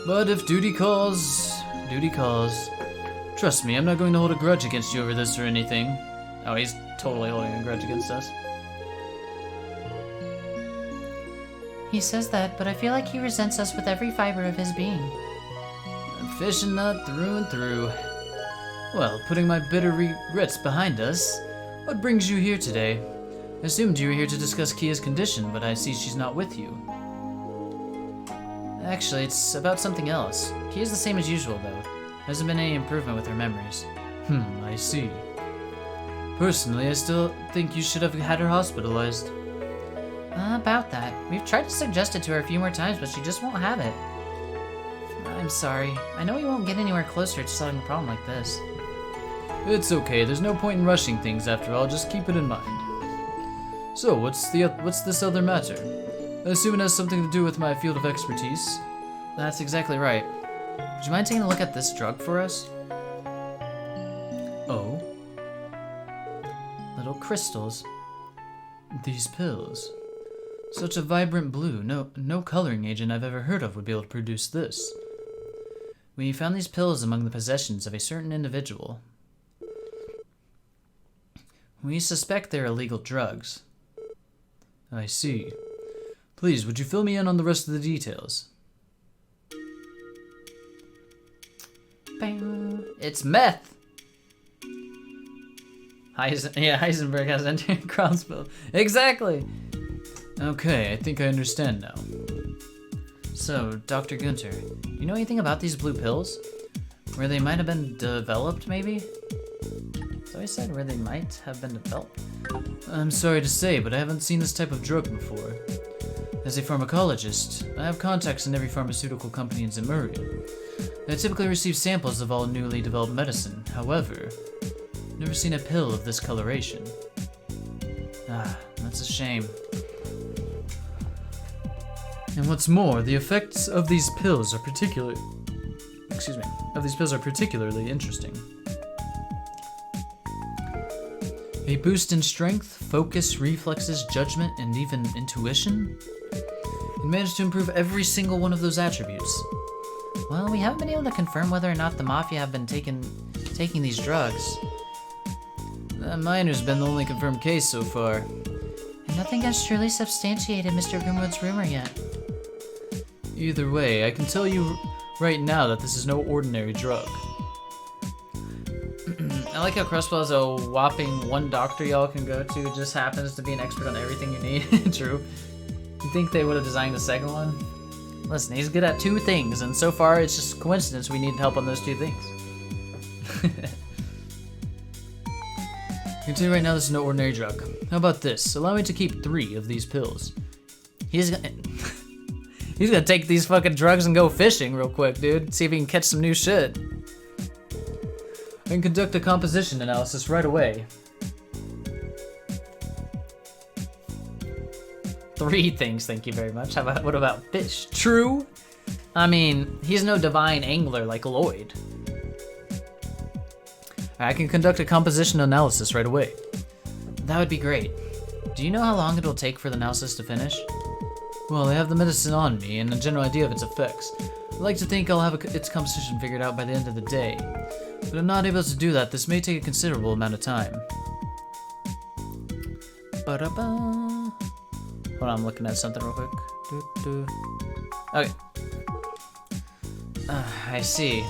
Speaker 3: But if duty calls, duty calls. Trust me, I'm not going to hold a grudge against you over this or anything. Oh, he's totally holding a grudge against us.
Speaker 2: He says that, but I feel like he resents us with every fiber of his being.
Speaker 3: I'm fishing nut through and through. Well, putting my bitter regrets behind us, what brings you here today? I assumed you were here to discuss Kia's condition, but I see she's not with you. Actually, it's about something else. Kia's the same as usual, though. There hasn't been any improvement with her memories. I see. Personally, I still think you should have had her hospitalized.
Speaker 2: About that. We've tried to suggest it to her a few more times, but she just won't have it. I'm sorry. I know we won't get anywhere closer to solving a problem like this.
Speaker 3: It's okay, there's no point in rushing things after all, just keep it in mind. So, what's this other matter? I assume it has something to do with my field of expertise.
Speaker 2: That's exactly right. Would you mind taking a look at this drug for us?
Speaker 3: Oh?
Speaker 2: Little crystals.
Speaker 3: These pills. Such a vibrant blue, no coloring agent I've ever heard of would be able to produce this.
Speaker 2: We found these pills among the possessions of a certain individual. We suspect they're illegal drugs.
Speaker 3: I see. Please, would you fill me in on the rest of the details?
Speaker 2: It's meth! Heisenberg has entered crossbow. Exactly!
Speaker 3: Okay, I think I understand now.
Speaker 2: So, Dr. Gunther, you know anything about these blue pills? Where they might have been developed, maybe? So I said where they might have been developed?
Speaker 3: I'm sorry to say, but I haven't seen this type of drug before. As a pharmacologist, I have contacts in every pharmaceutical company in Zemuria. I typically receive samples of all newly developed medicine. However, I've never seen a pill of this coloration.
Speaker 2: That's a shame.
Speaker 3: And what's more, the effects of these pills are particularly interesting. A boost in strength, focus, reflexes, judgment, and even intuition? It managed to improve every single one of those attributes.
Speaker 2: Well, we haven't been able to confirm whether or not the Mafia have been taking these drugs.
Speaker 3: That miner's been the only confirmed case so far.
Speaker 2: And nothing has truly substantiated Mr. Grimwood's rumor yet.
Speaker 3: Either way, I can tell you right now that this is no ordinary drug.
Speaker 2: I like how Crossbow has a whopping one doctor y'all can go to, just happens to be an expert on everything you need. True. You think they would have designed the second one? Listen, he's good at 2 things, and so far it's just coincidence we need help on those 2 things.
Speaker 3: I can tell you right now this is no ordinary drug. How about this? Allow me to keep 3 of these pills.
Speaker 2: He's gonna take these fucking drugs and go fishing real quick, dude. See if he can catch some new shit.
Speaker 3: I can conduct a composition analysis right away.
Speaker 2: 3 things, thank you very much. What about fish? True. I mean, he's no divine angler like Lloyd.
Speaker 3: I can conduct a composition analysis right away.
Speaker 2: That would be great. Do you know how long it'll take for the analysis to finish?
Speaker 3: Well, I have the medicine on me and a general idea of its effects. I'd like to think I'll have its composition figured out by the end of the day. But I'm not able to do that. This may take a considerable amount of time.
Speaker 2: Ba-da-ba. Hold on, I'm looking at something real quick. Okay. I see.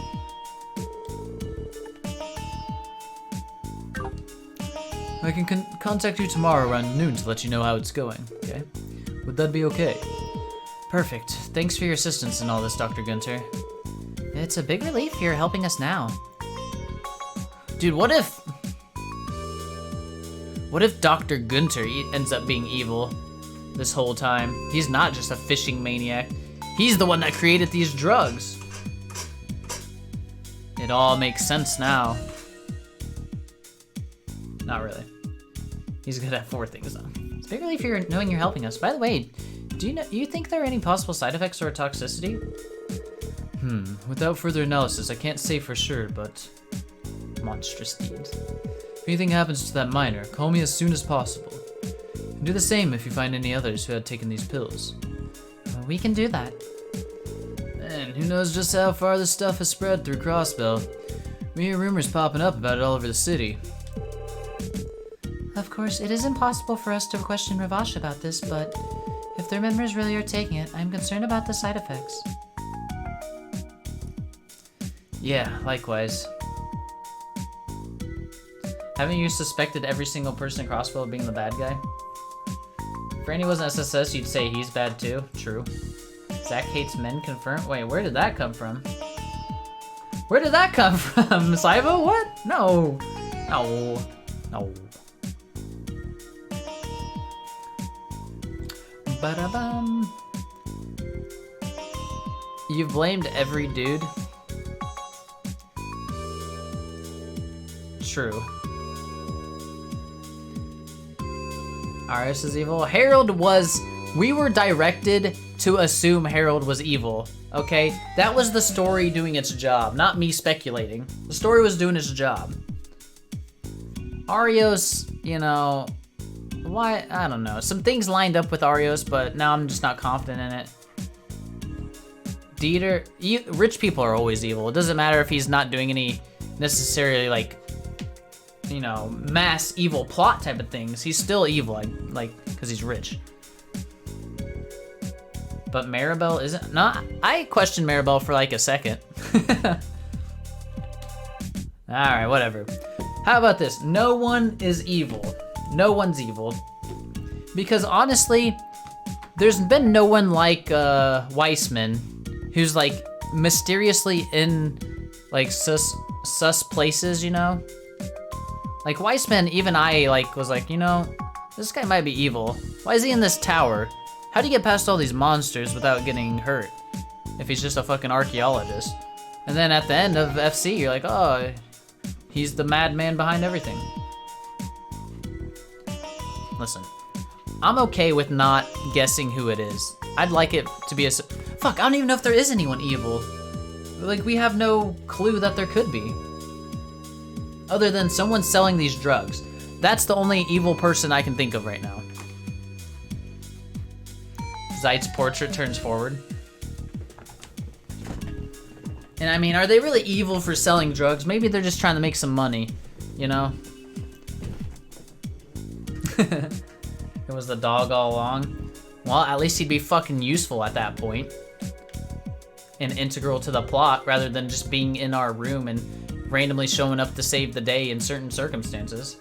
Speaker 3: I can contact you tomorrow around noon to let you know how it's going, okay? Would that be okay?
Speaker 2: Perfect. Thanks for your assistance in all this, Dr. Gunther. It's a big relief you're helping us now. Dude, what if Dr. Gunther ends up being evil this whole time? He's not just a fishing maniac. He's the one that created these drugs. It all makes sense now. Not really. He's good at 4 things though. It's a big relief you're knowing you're helping us. By the way, do you think there are any possible side effects or toxicity?
Speaker 3: Without further analysis, I can't say for sure, but
Speaker 2: Monstrous deeds.
Speaker 3: if anything happens to that miner, call me as soon as possible. And Do the same if you find any others who had taken these pills.
Speaker 2: Well, we can do that.
Speaker 3: And who knows just how far this stuff has spread through Crossbell. We hear rumors popping up about it all over the city.
Speaker 2: Of course, it is impossible for us to question Ravash about this, but if their members really are taking it, I'm concerned about the side effects.
Speaker 3: Yeah, likewise.
Speaker 1: Haven't you suspected every single person in Crossbell of being the bad guy? If Randy wasn't SSS, you'd say he's bad too. True. Zach hates men confirmed. Wait, where did that come from? Where did that come from? Saivo? What? No. No. No.
Speaker 3: Ba-da-bum. You've blamed every dude. True. Arius is evil. Harold was... We were directed to assume Harold was evil, okay? That was the story doing its job, not me speculating. The story was doing its job. Arios, you know... Why? I don't know. Some things lined up with Arios, but now I'm just not confident in it. Dieter... Rich people are always evil. It doesn't matter if he's not doing any necessarily, like... you know, mass evil plot type of things. He's still evil, like, because he's rich. But Maribel isn't. No, I questioned Maribel for like a second. Alright, whatever. How about this? No one is evil. No one's evil. Because honestly, there's been no one like Weissman who's like mysteriously in like sus places, you know? Like Weissman, even I like was like, you know, this guy might be evil. Why is he in this tower? How do you get past all these monsters without getting hurt? If he's just a fucking archaeologist. And then at the end of FC, you're like, oh, he's the madman behind everything. Listen, I'm okay with not guessing who it is. I'd like it to be a... Fuck, I don't even know if there is anyone evil. Like, we have no clue that there could be. Other than someone selling these drugs. That's the only evil person I can think of right now. Zeit's portrait turns forward. And I mean, are they really evil for selling drugs? Maybe they're just trying to make some money, you know? It was the dog all along. Well, at least he'd be fucking useful at that point. And integral to the plot rather than just being in our room and randomly showing up to save the day in certain circumstances.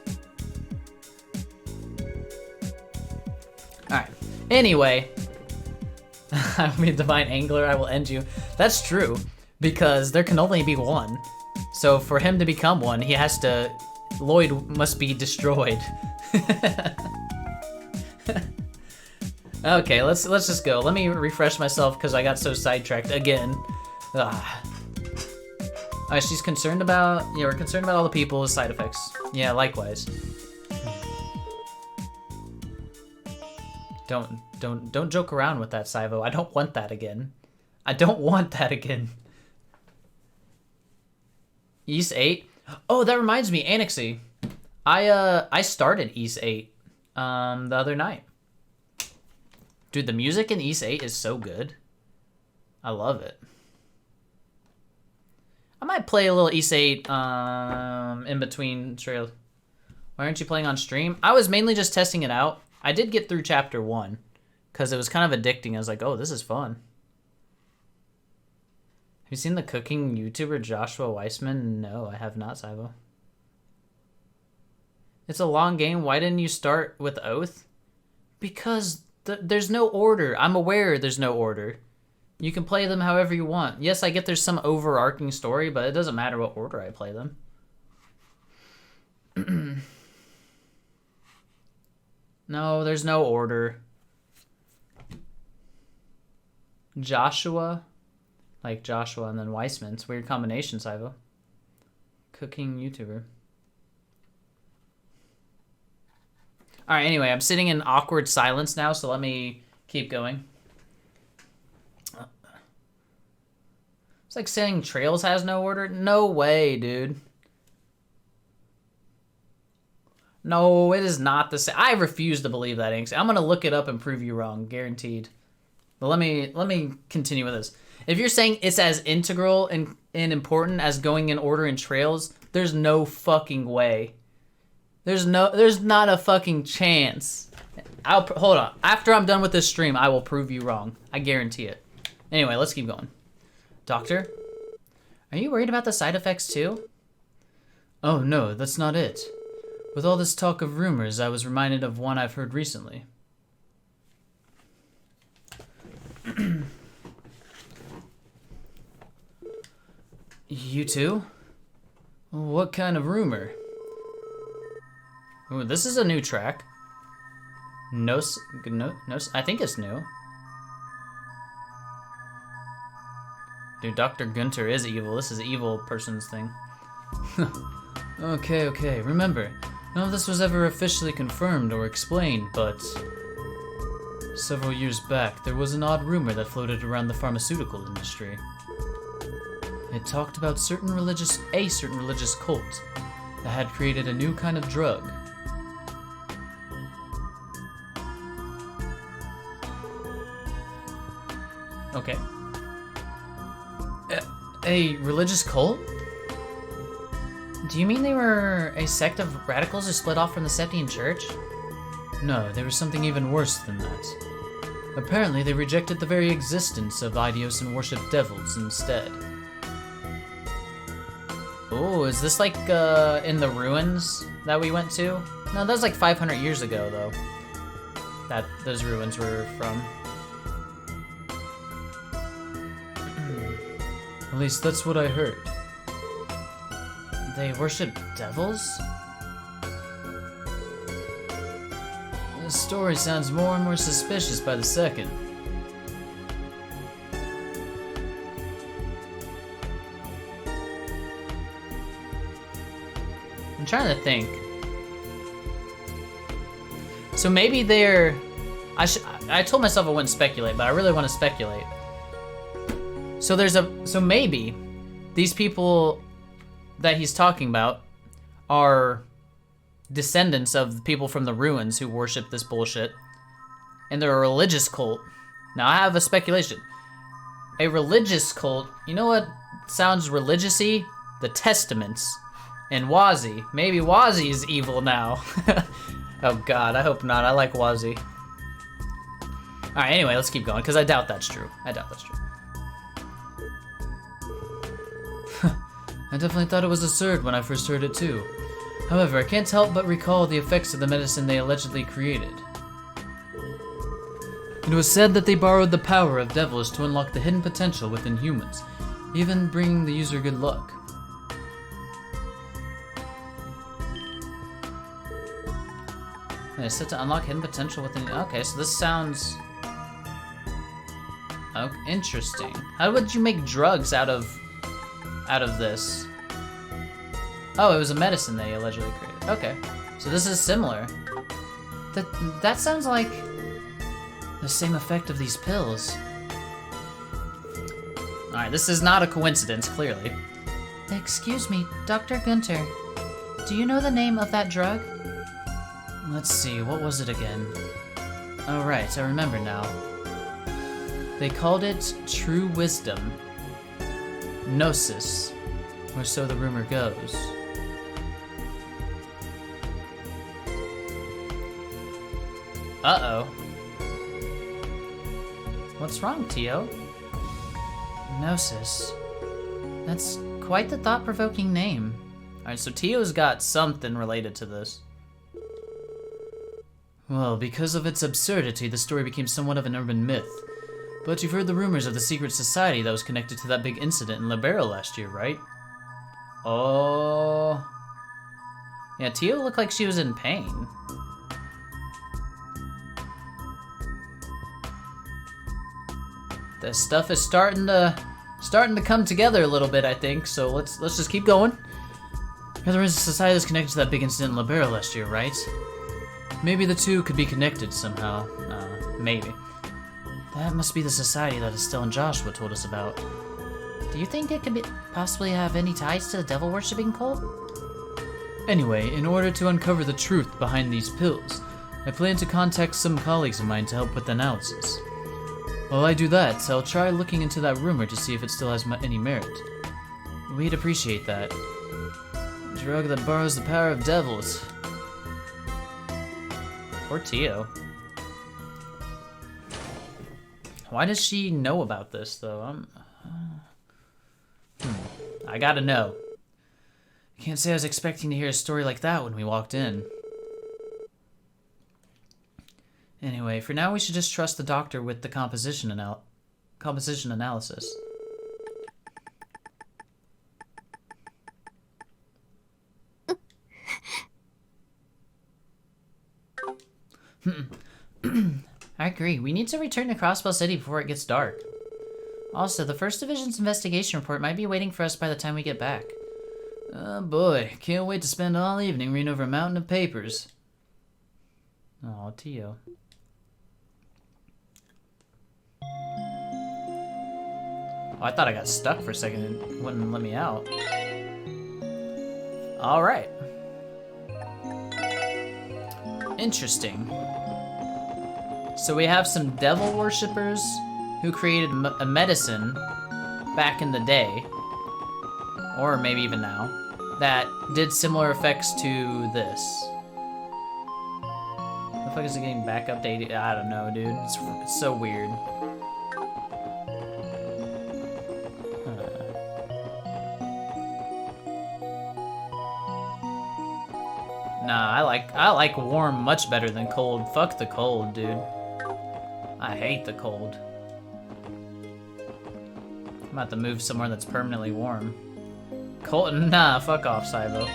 Speaker 3: Alright. Anyway. I mean, Divine Angler, I will end you. That's true. Because there can only be one. So for him to become one, he has to... Lloyd must be destroyed. Okay, let's just go. Let me refresh myself because I got so sidetracked again. Alright, she's concerned about... Yeah, we're concerned about all the people's side effects. Yeah, likewise. Don't joke around with that, Saivo. I don't want that again. I don't want that again. Ys 8? Oh, that reminds me, Annexy. I started Ys 8 the other night. Dude, the music in Ys 8 is so good. I love it. I might play a little Ys 8 in between trails. Why aren't you playing on stream? I was mainly just testing it out. I did get through chapter 1 because it was kind of addicting. I was like, oh, this is fun. Have you seen the cooking YouTuber Joshua Weissman? No, I have not, Saivo. It's a long game. Why didn't you start with Oath? Because there's no order. I'm aware there's no order. You can play them however you want. Yes, I get there's some overarching story, but it doesn't matter what order I play them. No, there's no order. Joshua, like Joshua and then Weissman. It's a weird combination, Saivo. Cooking YouTuber. Alright, anyway, I'm sitting in awkward silence now, so let me keep going. It's like saying Trails has no order. No way, dude.
Speaker 1: No, it is not the same. I refuse to believe that, Inks. I'm gonna look it up and prove you wrong, guaranteed. But let me continue with this. If you're saying it's as integral and important as going in order in trails, there's no fucking way. There's not a fucking chance. Hold on. After I'm done with this stream, I will prove you wrong. I guarantee it. Anyway, let's keep going. Doctor, are you worried about the side effects too? Oh no, that's not it. With all this talk of rumors, I was reminded of one I've heard recently. You too? What kind of rumor? Ooh, this is a new track. No, I think it's new. Dude, Dr. Gunter is evil. This is an evil person's thing. Okay. Remember, none of this was ever officially confirmed or explained, but several years back, there was an odd rumor that floated around the pharmaceutical industry. It talked about a certain religious cult that had created a new kind of drug. Okay. A religious cult? Do you mean they were a sect of radicals who split off from the Septian Church? No, they were something even worse than that. Apparently, they rejected the very existence of Eidos and worshipped devils instead. Oh, is this like in the ruins that we went to? No, that was like 500 years ago, though. That those ruins were from. At least that's what I heard. They worship devils? This story sounds more and more suspicious by the second. I'm trying to think. So maybe they're... I told myself I wouldn't speculate, but I really want to speculate. So maybe these people that he's talking about are descendants of the people from the ruins who worship this bullshit, and they're a religious cult. Now I have a speculation. A religious cult, you know what sounds religious-y? The Testaments. And Wazi. Maybe Wazi is evil now. Oh god, I hope not. I like Wazi. Alright, anyway, let's keep going, because I doubt that's true. I definitely thought it was absurd when I first heard it too. However, I can't help but recall the effects of the medicine they allegedly created. It was said that they borrowed the power of devils to unlock the hidden potential within humans, even bringing the user good luck. It's said to unlock hidden potential within... Okay, so this sounds... Oh, interesting. How would you make drugs out of this? Oh, it was a medicine they allegedly created. Okay, so this is similar. That sounds like the same effect of these pills. Alright, this is not a coincidence, clearly.
Speaker 2: Excuse me, Dr. Gunter. Do you know the name of that drug?
Speaker 1: Let's see, what was it again? Oh right, I remember now. They called it True Wisdom. Gnosis, or so the rumor goes. Uh-oh. What's wrong, Tio?
Speaker 2: Gnosis. That's quite the thought-provoking name.
Speaker 1: Alright, so Tio's got something related to this. Well, because of its absurdity, the story became somewhat of an urban myth. But you've heard the rumors of the secret society that was connected to that big incident in Libero last year, right? Oh... Yeah, Tio looked like she was in pain. This stuff is starting to come together a little bit, I think, so let's just keep going. There is a society that's connected to that big incident in Libero last year, right? Maybe the two could be connected somehow. Maybe. That must be the society that Estelle and Joshua told us about.
Speaker 2: Do you think it could possibly have any ties to the devil-worshipping cult?
Speaker 3: Anyway, in order to uncover the truth behind these pills, I plan to contact some colleagues of mine to help with the analysis. While I do that, I'll try looking into that rumor to see if it still has any merit. We'd appreciate that. Drug that borrows the power of devils.
Speaker 1: Poor Tio. Why does she know about this, though? I gotta know.
Speaker 3: I can't say I was expecting to hear a story like that when we walked in. Anyway, for now we should just trust the doctor with the composition analysis.
Speaker 2: I agree. We need to return to Crossbell City before it gets dark. Also, the First Division's investigation report might be waiting for us by the time we get back.
Speaker 3: Oh boy, can't wait to spend all evening reading over a mountain of papers.
Speaker 1: Aw, Tio. Oh, I thought I got stuck for a second and wouldn't let me out. Alright. Interesting. So we have some devil worshippers who created a medicine back in the day, or maybe even now, that did similar effects to this. The fuck is it getting back updated? I don't know, dude. It's so weird. Nah, I like warm much better than cold. Fuck the cold, dude. I hate the cold. I'm about to move somewhere that's permanently warm. Cold? Nah, fuck off, Saibo.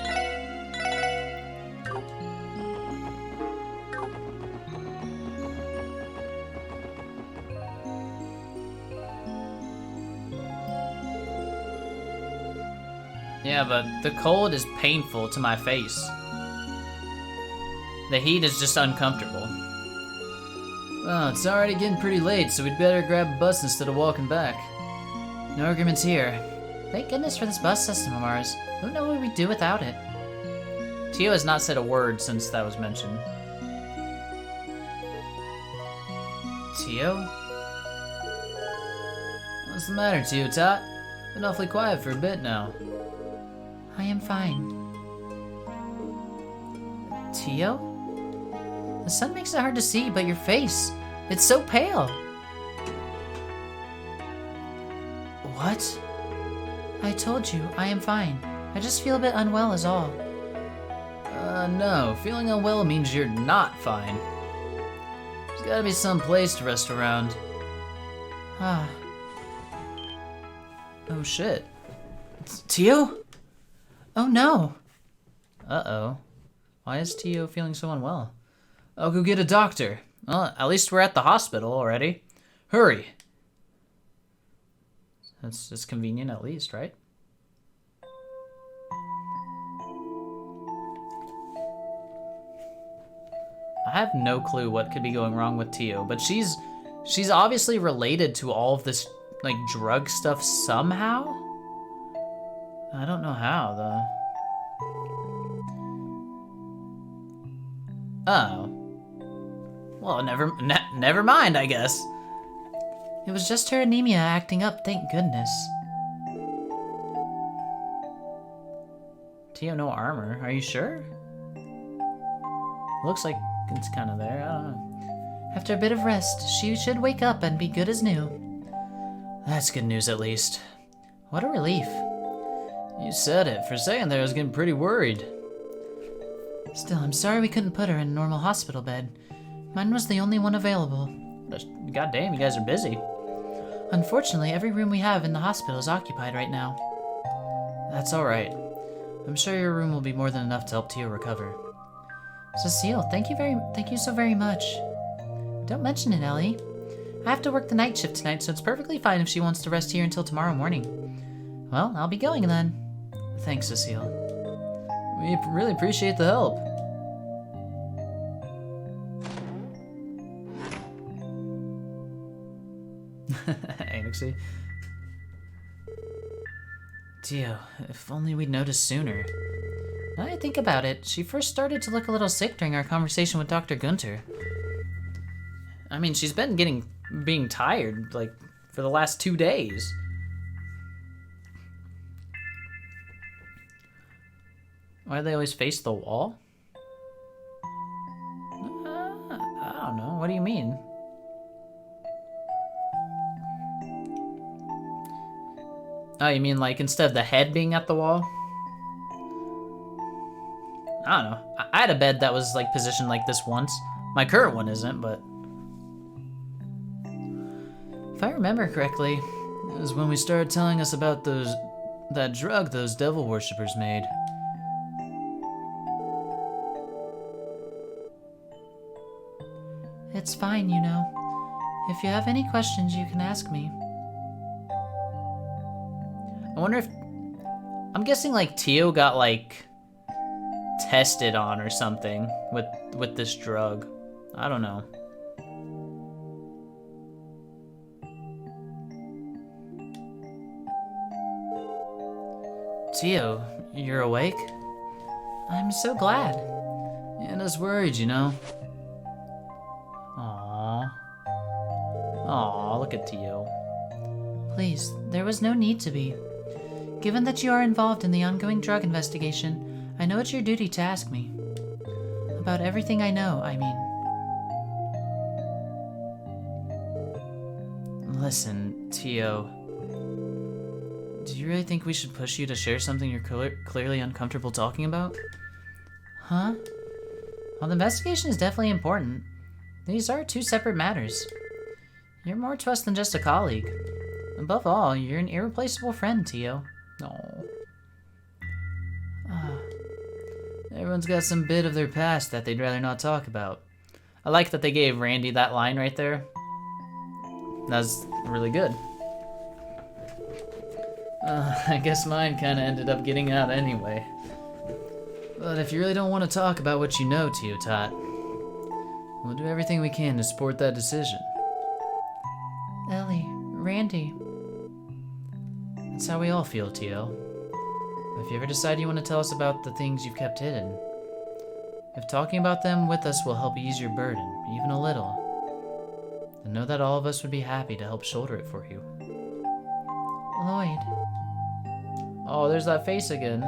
Speaker 1: Yeah, but the cold is painful to my face. The heat is just uncomfortable.
Speaker 3: Well, it's already getting pretty late, so we'd better grab a bus instead of walking back. No arguments here.
Speaker 2: Thank goodness for this bus system of ours. Who knows what we'd do without it?
Speaker 1: Tio has not said a word since that was mentioned.
Speaker 3: Tio? What's the matter, Tio Tot? Been awfully quiet for a bit now.
Speaker 2: I am fine. Tio? The sun makes it hard to see, but your face, it's so pale. What? I told you, I am fine. I just feel a bit unwell is all.
Speaker 3: No. Feeling unwell means you're not fine. There's gotta be some place to rest around.
Speaker 2: Ah.
Speaker 3: Oh shit. It's Tio?
Speaker 2: Oh no.
Speaker 1: Uh-oh. Why is Tio feeling so unwell?
Speaker 3: I'll go get a doctor.
Speaker 1: Well, at least we're at the hospital already.
Speaker 3: Hurry.
Speaker 1: That's convenient at least, right? I have no clue what could be going wrong with Tio, but she's obviously related to all of this like drug stuff somehow. I don't know how though. Oh. Well, never mind, I guess.
Speaker 2: It was just her anemia acting up, thank goodness.
Speaker 1: Tio, no armor. Are you sure? Looks like it's kind of there. I don't know.
Speaker 2: After a bit of rest, she should wake up and be good as new.
Speaker 3: That's good news at least.
Speaker 2: What a relief.
Speaker 3: You said it. For a second there, I was getting pretty worried.
Speaker 2: Still, I'm sorry we couldn't put her in a normal hospital bed. Mine was the only one available.
Speaker 1: God damn, you guys are busy.
Speaker 2: Unfortunately, every room we have in the hospital is occupied right now.
Speaker 3: That's alright. I'm sure your room will be more than enough to help Tio recover.
Speaker 2: Cecile, thank you so very much. Don't mention it, Ellie. I have to work the night shift tonight, so it's perfectly fine if she wants to rest here until tomorrow morning. Well, I'll be going then.
Speaker 3: Thanks, Cecile. We really appreciate the help.
Speaker 1: Anixie.
Speaker 3: Tio, if only we'd noticed sooner.
Speaker 2: Now I think about it, she first started to look a little sick during our conversation with Dr. Gunter.
Speaker 1: I mean, she's been being tired, like, for the last 2 days. Why do they always face the wall? I don't know. What do you mean? Oh, you mean like instead of the head being at the wall? I don't know. I had a bed that was like positioned like this once. My current one isn't, but...
Speaker 2: If I remember correctly,
Speaker 3: It was when we started telling us about that drug those devil worshippers made.
Speaker 2: it's fine, you know. If you have any questions, you can ask me.
Speaker 1: I wonder if... I'm guessing like Tio got like tested on or something with this drug. I don't know.
Speaker 3: Tio, you're awake?
Speaker 2: I'm so glad.
Speaker 3: Anna's worried, you know.
Speaker 1: Aww. Aww, look at Tio.
Speaker 2: Please, there was no need to be. Given that you are involved in the ongoing drug investigation, I know it's your duty to ask me. About everything I know, I mean.
Speaker 3: Listen, Tio. Do you really think we should push you to share something you're clearly uncomfortable talking about?
Speaker 2: Huh? Well, the investigation is definitely important. These are two separate matters. You're more to us than just a colleague. Above all, you're an irreplaceable friend, Tio.
Speaker 1: No.
Speaker 3: Everyone's got some bit of their past that they'd rather not talk about.
Speaker 1: I like that they gave Randy that line right there. That's really good.
Speaker 3: I guess mine kinda ended up getting out anyway. But if you really don't want to talk about what you know, Tio Tot, we'll do everything we can to support that decision.
Speaker 2: Ellie, Randy.
Speaker 3: That's how we all feel, Tio. If you ever decide you want to tell us about the things you've kept hidden, if talking about them with us will help ease your burden, even a little, then know that all of us would be happy to help shoulder it for you.
Speaker 2: Lloyd.
Speaker 1: Oh, there's that face again.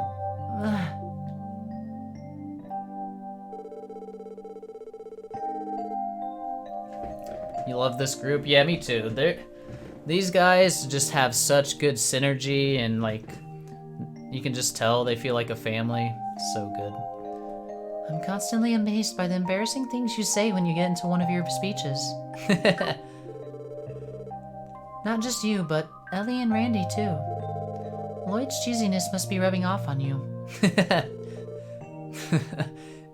Speaker 1: You love this group? Yeah, me too. These guys just have such good synergy, and like, you can just tell they feel like a family. It's so good.
Speaker 2: I'm constantly amazed by the embarrassing things you say when you get into one of your speeches. Not just you, but Ellie and Randy too. Lloyd's cheesiness must be rubbing off on you.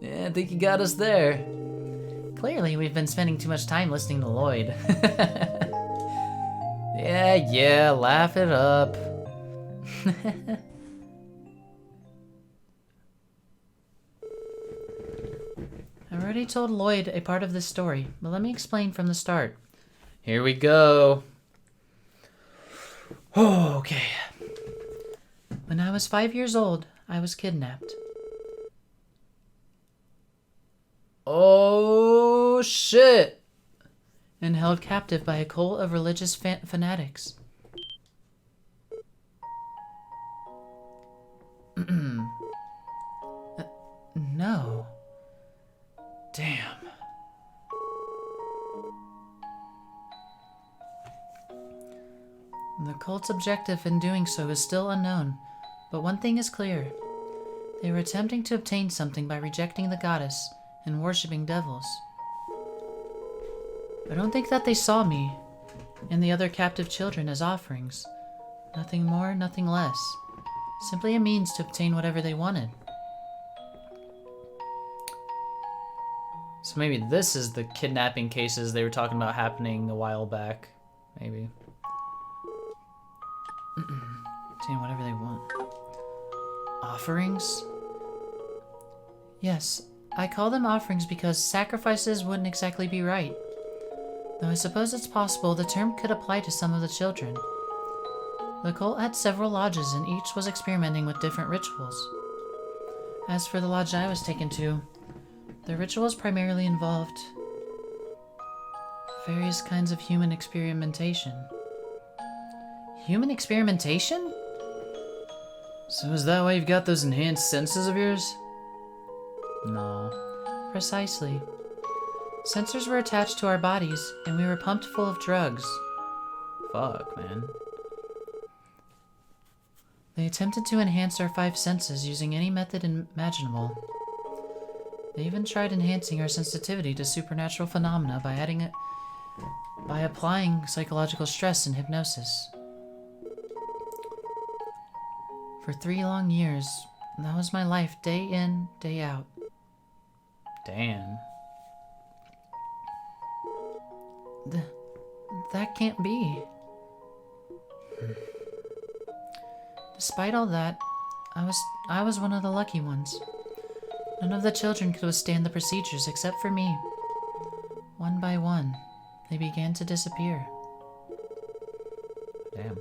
Speaker 3: Yeah, I think you got us there.
Speaker 2: Clearly, we've been spending too much time listening to Lloyd.
Speaker 3: Yeah, laugh it up.
Speaker 2: I already told Lloyd a part of this story, but let me explain from the start.
Speaker 1: Here we go.
Speaker 3: Oh, okay.
Speaker 2: When I was 5 years old, I was kidnapped.
Speaker 1: Oh, shit.
Speaker 2: And held captive by a cult of religious fanatics. No.
Speaker 3: Damn.
Speaker 2: The cult's objective in doing so is still unknown, but one thing is clear. They were attempting to obtain something by rejecting the goddess and worshipping devils. I don't think that they saw me and the other captive children as offerings. Nothing more, nothing less. Simply a means to obtain whatever they wanted.
Speaker 1: So maybe this is the kidnapping cases they were talking about happening a while back. Maybe.
Speaker 3: Obtain whatever they want.
Speaker 2: Offerings? Yes, I call them offerings because sacrifices wouldn't exactly be right. Though I suppose it's possible the term could apply to some of the children. The cult had several lodges and each was experimenting with different rituals. As for the lodge I was taken to, the rituals primarily involved various kinds of human experimentation.
Speaker 3: Human experimentation? So is that why you've got those enhanced senses of yours?
Speaker 1: No.
Speaker 2: Precisely. Sensors were attached to our bodies, and we were pumped full of drugs.
Speaker 1: Fuck, man.
Speaker 2: They attempted to enhance our 5 senses using any method imaginable. They even tried enhancing our sensitivity to supernatural phenomena by applying psychological stress and hypnosis. For 3 long years, that was my life, day in, day out.
Speaker 1: Damn.
Speaker 2: That can't be. Despite all that, I was one of the lucky ones. None of the children could withstand the procedures except for me. One by one, they began to disappear.
Speaker 1: Damn.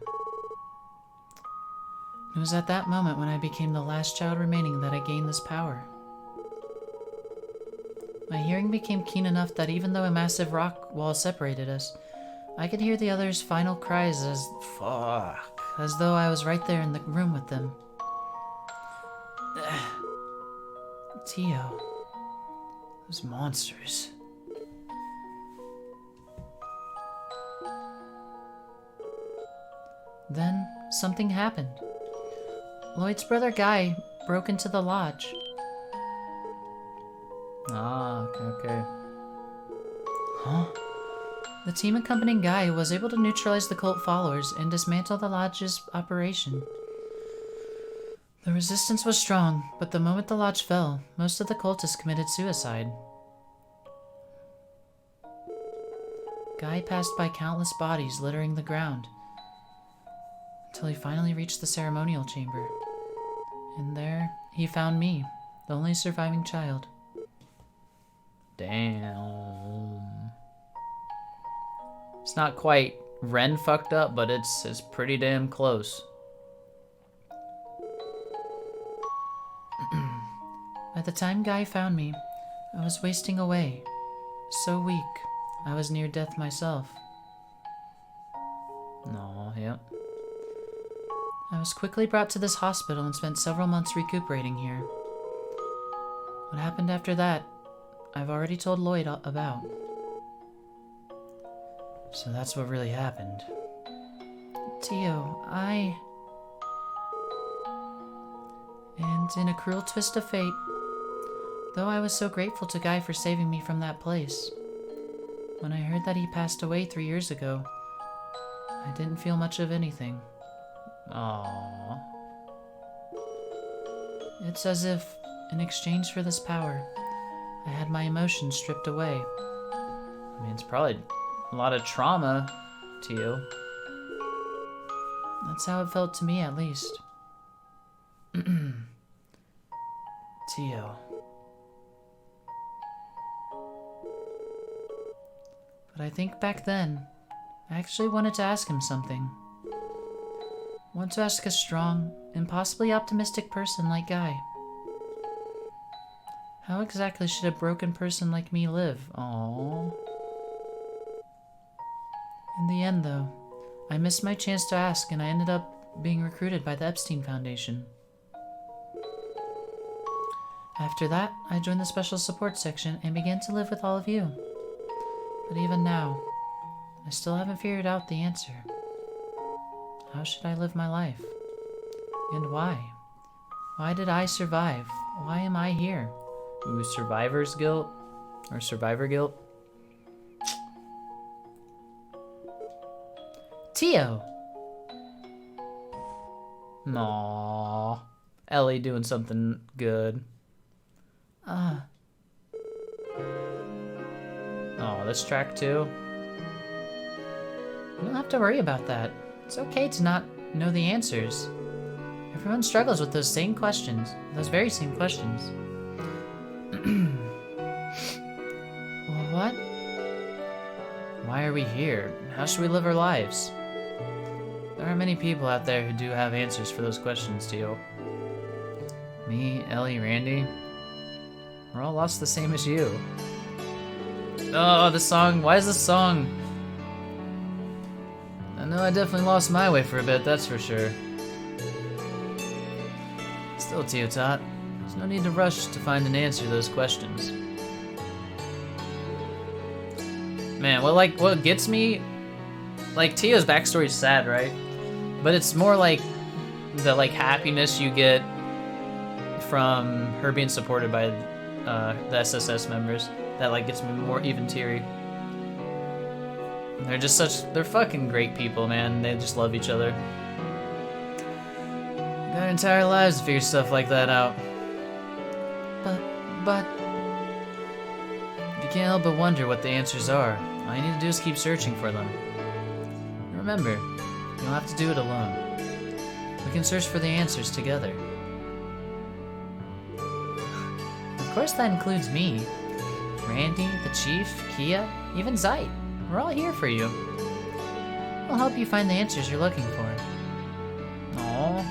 Speaker 2: It was at that moment when I became the last child remaining that I gained this power. My hearing became keen enough that even though a massive rock wall separated us, I could hear the others' final cries as though I was right there in the room with them. Tio.
Speaker 3: Those monsters.
Speaker 2: Then, something happened. Lloyd's brother Guy broke into the lodge.
Speaker 1: Ah, okay.
Speaker 2: Huh? The team accompanying Guy was able to neutralize the cult followers and dismantle the lodge's operation. The resistance was strong, but the moment the lodge fell, most of the cultists committed suicide. Guy passed by countless bodies littering the ground, until he finally reached the ceremonial chamber. And there, he found me, the only surviving child.
Speaker 1: Damn. It's not quite Ren fucked up, but it's pretty damn close.
Speaker 2: By the time Guy found me, I was wasting away. So weak, I was near death myself.
Speaker 1: No, yep.
Speaker 2: I was quickly brought to this hospital and spent several months recuperating here. What happened after that, I've already told Lloyd about.
Speaker 3: So that's what really happened.
Speaker 2: Tio, And in a cruel twist of fate, though I was so grateful to Guy for saving me from that place, when I heard that he passed away 3 years ago, I didn't feel much of anything.
Speaker 1: Aww.
Speaker 2: It's as if, in exchange for this power, I had my emotions stripped away.
Speaker 1: I mean, it's probably a lot of trauma to you.
Speaker 2: That's how it felt to me, at least.
Speaker 3: Tio.
Speaker 2: But I think back then, I actually wanted to ask him something. Want to ask a strong and possibly optimistic person like Guy. How exactly should a broken person like me live?
Speaker 1: Aww.
Speaker 2: In the end, though, I missed my chance to ask, and I ended up being recruited by the Epstein Foundation. After that, I joined the Special Support Section and began to live with all of you. But even now, I still haven't figured out the answer. How should I live my life? And why? Why did I survive? Why am I here?
Speaker 1: Ooh, survivor's guilt? Or survivor guilt?
Speaker 2: Tio!
Speaker 1: Aww. Ellie doing something good. Oh, this track too?
Speaker 2: You don't have to worry about that. It's okay to not know the answers. Everyone struggles with those same questions. Those very same questions. Well, what?
Speaker 3: Why are we here? How should we live our lives? There are many people out there who do have answers for those questions, Tio. Me, Ellie, Randy. We're all lost the same as you. Oh, the song. Why is this song? I know I definitely lost my way for a bit, that's for sure. Still, Teotot, there's no need to rush to find an answer to those questions. Man, what gets me, like, Tio's backstory is sad, right? But it's more like the happiness you get from her being supported by the SSS members that gets me more even teary. They're fucking great people, man. They just love each other. Got entire lives to figure stuff like that out. But you can't help but wonder what the answers are. All you need to do is keep searching for them. Remember, you don't have to do it alone. We can search for the answers together.
Speaker 2: Of course that includes me. Randy, the Chief, Kia, even Zeit. We're all here for you. We'll help you find the answers you're looking for.
Speaker 3: Aww.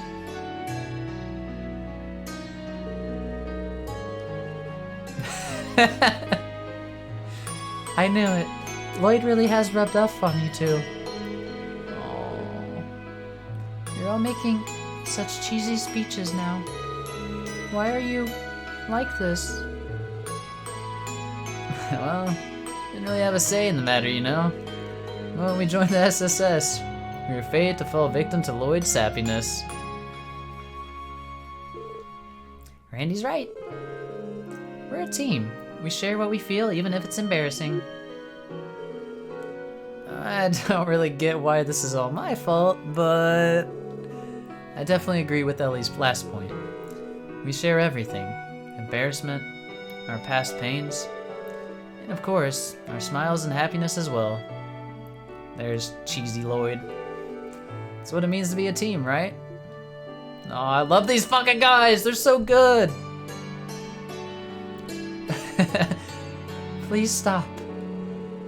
Speaker 2: I knew it. Lloyd really has rubbed off on you too.
Speaker 3: Aww.
Speaker 2: You're all making such cheesy speeches now. Why are you like this?
Speaker 3: Well, didn't really have a say in the matter, you know? When we joined the SSS, we were fated to fall victim to Lloyd's sappiness.
Speaker 2: Randy's right. We're a team. We share what we feel, even if it's embarrassing.
Speaker 3: I don't really get why this is all my fault, but I definitely agree with Ellie's last point. We share everything. Embarrassment, our past pains, and of course, our smiles and happiness as well. There's cheesy Lloyd. That's what it means to be a team, right? Oh, I love these fucking guys! They're so good!
Speaker 2: Please stop.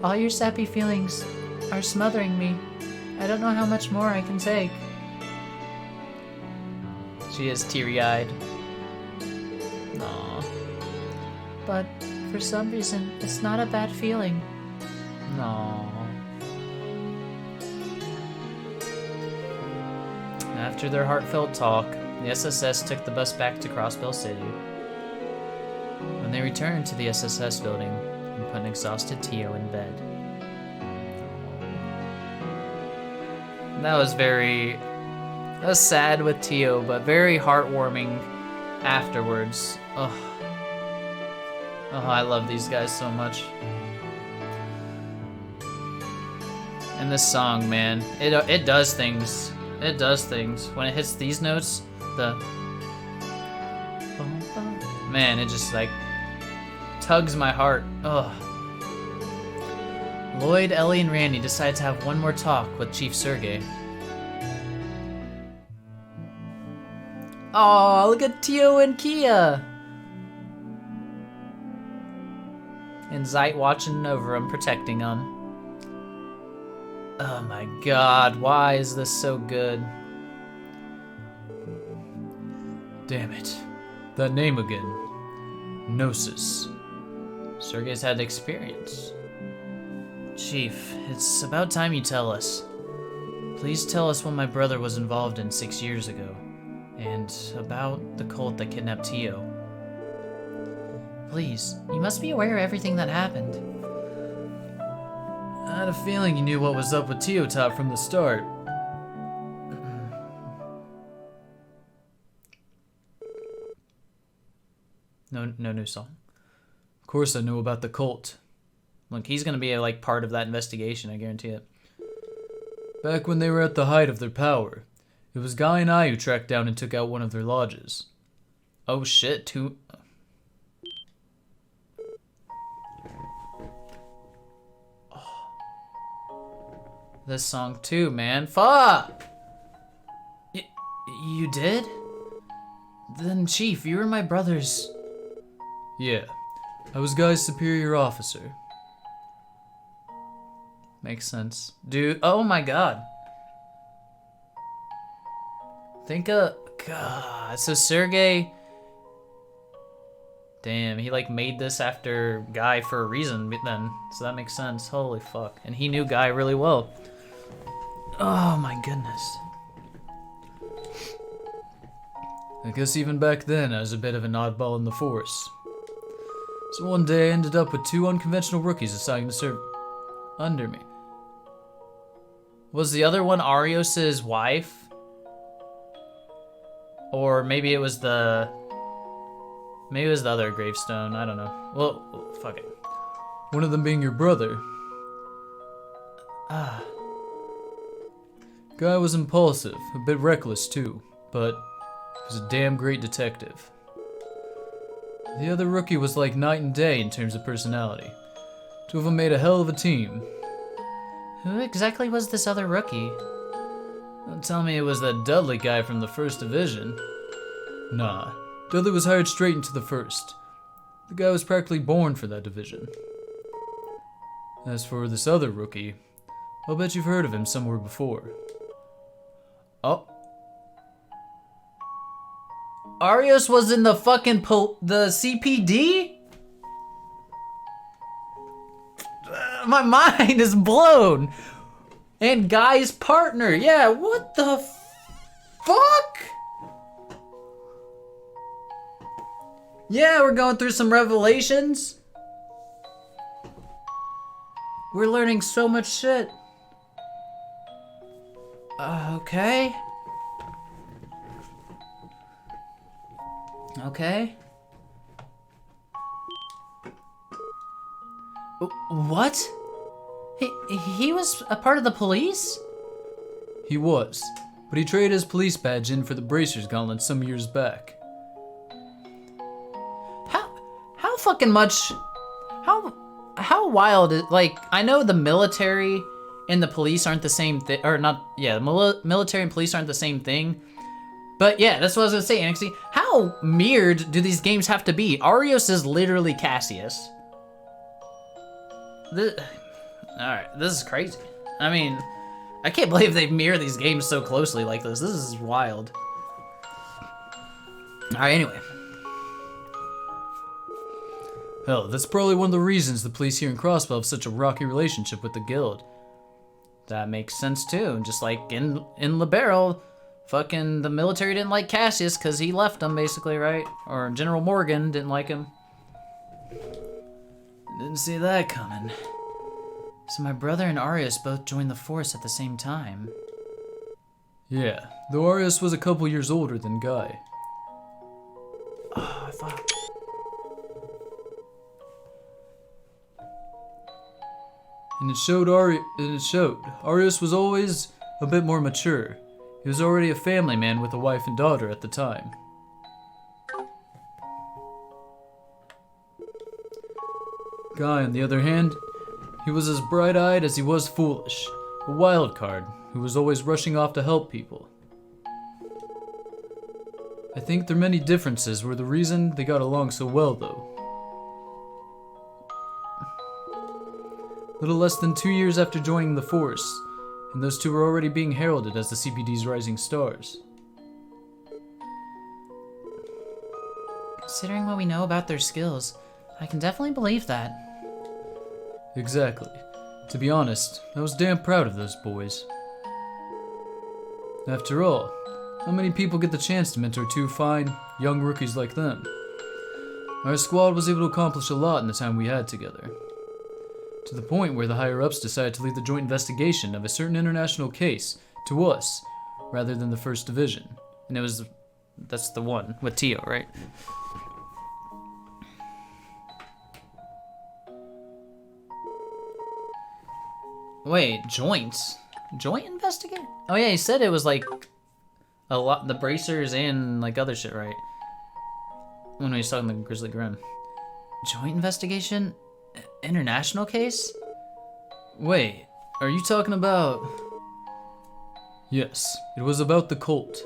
Speaker 2: All your sappy feelings are smothering me. I don't know how much more I can take.
Speaker 3: She is teary-eyed. Aww.
Speaker 2: But for some reason, it's not a bad feeling.
Speaker 3: Aww. After their heartfelt talk, the SSS took the bus back to Crossbell City. When they returned to the SSS building and put an exhausted Tio in bed. That was sad with Tio, but very heartwarming afterwards. Oh, I love these guys so much. And this song, man, it does things. It does things. When it hits these notes, man, it just tugs my heart. Ugh. Lloyd, Ellie, and Randy decide to have one more talk with Chief Sergey. Oh, look at Tio and Kia! And Zeit watching over him, protecting him. Oh my god, why is this so good? Damn it. That name again. Gnosis. Sergey's had experience. Chief, it's about time you tell us. Please tell us what my brother was involved in 6 years ago, and about the cult that kidnapped Tio.
Speaker 2: Please, you must be aware of everything that happened.
Speaker 3: I had a feeling you knew what was up with Teotot from the start. No new song. Of course I know about the cult. Look, he's gonna be part of that investigation, I guarantee it. Back when they were at the height of their power, it was Guy and I who tracked down and took out one of their lodges. Oh shit, This song too, man. Fuck! You did? Then, Chief, you were my brother's... Yeah, I was Guy's superior officer. Makes sense. Dude, oh my god. God, so Sergey
Speaker 1: Damn, he like made this after Guy for a reason then, so that makes sense. Holy fuck. And he knew Guy really well. Oh my goodness.
Speaker 3: I guess even back then I was a bit of an oddball in the force. So one day I ended up with 2 unconventional rookies assigned to serve under me.
Speaker 1: Was the other one Arios' wife? Or maybe it was the other gravestone, I don't know. Well, fuck it.
Speaker 3: One of them being your brother. Guy was impulsive, a bit reckless too, but he was a damn great detective. The other rookie was like night and day in terms of personality. 2 of them made a hell of a team.
Speaker 2: Who exactly was this other rookie?
Speaker 3: Don't tell me it was that Dudley guy from the 1st Division. Nah, Dudley was hired straight into the 1st. The guy was practically born for that division. As for this other rookie, I'll bet you've heard of him somewhere before.
Speaker 1: Oh. Arios was in the fucking the CPD? My mind is blown. And Guy's partner. Yeah, what the fuck? Yeah, we're going through some revelations. We're learning so much shit. Okay. Okay. What? He was a part of the police?
Speaker 3: He was, but he traded his police badge in for the Bracers Gauntlet some years back.
Speaker 1: How fucking much? How wild is, like, I know the military and the police aren't the same thing, or not, yeah, the military and police aren't the same thing. But yeah, that's what I was gonna say, Anxie. How mirrored do these games have to be? Arios is literally Cassius. Alright, this is crazy. I mean, I can't believe they mirror these games so closely like this. This is wild. Alright, anyway.
Speaker 3: Hell, that's probably one of the reasons the police here in Crossbell have such a rocky relationship with the guild.
Speaker 1: That makes sense too. Just like in Libero, fucking the military didn't like Cassius because he left them basically, right? Or General Morgan didn't like him.
Speaker 3: Didn't see that coming.
Speaker 2: So my brother and Arios both joined the force at the same time.
Speaker 3: Yeah, though Arios was a couple years older than Guy.
Speaker 2: Oh, I thought...
Speaker 3: And it showed Arios was always a bit more mature. He was already a family man with a wife and daughter at the time. Guy, on the other hand, he was as bright-eyed as he was foolish. A wild card who was always rushing off to help people. I think their many differences were the reason they got along so well, though. Little less than 2 years after joining the force, and those two were already being heralded as the CPD's rising stars.
Speaker 2: Considering what we know about their skills, I can definitely believe that.
Speaker 3: Exactly. To be honest, I was damn proud of those boys. After all, how many people get the chance to mentor 2 fine, young rookies like them? Our squad was able to accomplish a lot in the time we had together. To the point where the higher-ups decided to leave the joint investigation of a certain international case to us, rather than the 1st Division.
Speaker 1: And that's the one with Tio, right? Wait, joints? Joint investigate? Oh yeah, he said it was like a lot, the bracers and like other shit, right? When he was talking to Grizzly Grim.
Speaker 2: Joint investigation? International case?
Speaker 3: Wait, are you talking about... Yes, it was about the cult.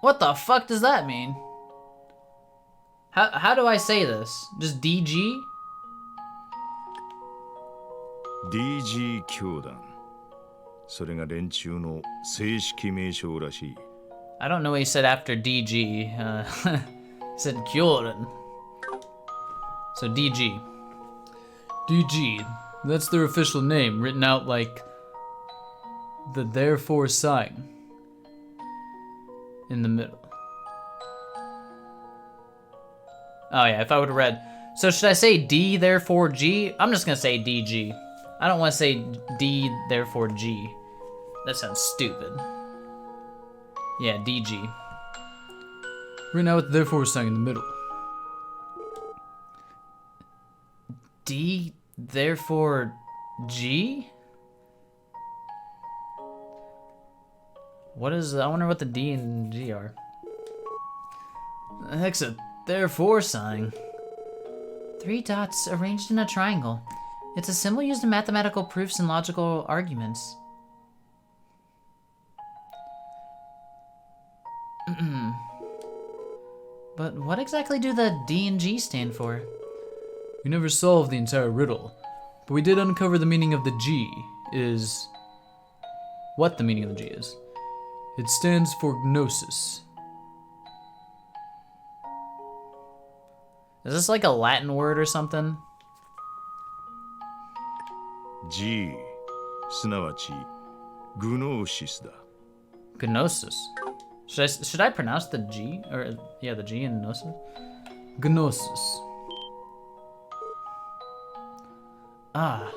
Speaker 1: What the fuck does that mean? How do I say this? Just DG?
Speaker 5: DG 教団それが連中の正式名称らしい。
Speaker 1: I don't know what he said after DG. He said Kyoren. So DG. DG. That's their official name, written out like the therefore sign in the middle. Oh yeah, if I would have read. So should I say D therefore G? I'm just gonna say DG. I don't want to say D therefore G. That sounds stupid. Yeah, DG. Written out with the therefore sign in the middle. D therefore G? What is, I wonder what the D and G are. The heck's a therefore sign?
Speaker 2: 3 dots arranged in a triangle. It's a symbol used in mathematical proofs and logical arguments. But what exactly do the D and G stand for?
Speaker 1: We never solved the entire riddle, but we did uncover the meaning of the G is... what the meaning of the G is. It stands for gnosis. Is this like a Latin word or something?
Speaker 5: G すなわちグノーシスだ。
Speaker 1: Gnosis. Should I pronounce the G? Or, yeah, the G in gnosis? Gnosis.
Speaker 2: Ah.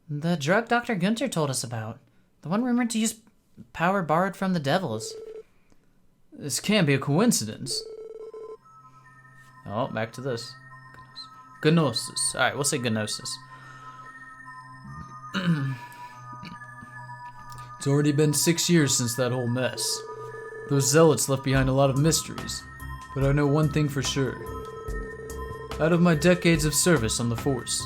Speaker 2: The drug Dr. Günther told us about. The one rumored to use power borrowed from the devils.
Speaker 1: This can't be a coincidence. Oh, back to this. Gnosis. Alright, we'll say gnosis. It's already been 6 years since that whole mess. Those zealots left behind a lot of mysteries, but I know one thing for sure. Out of my decades of service on the force,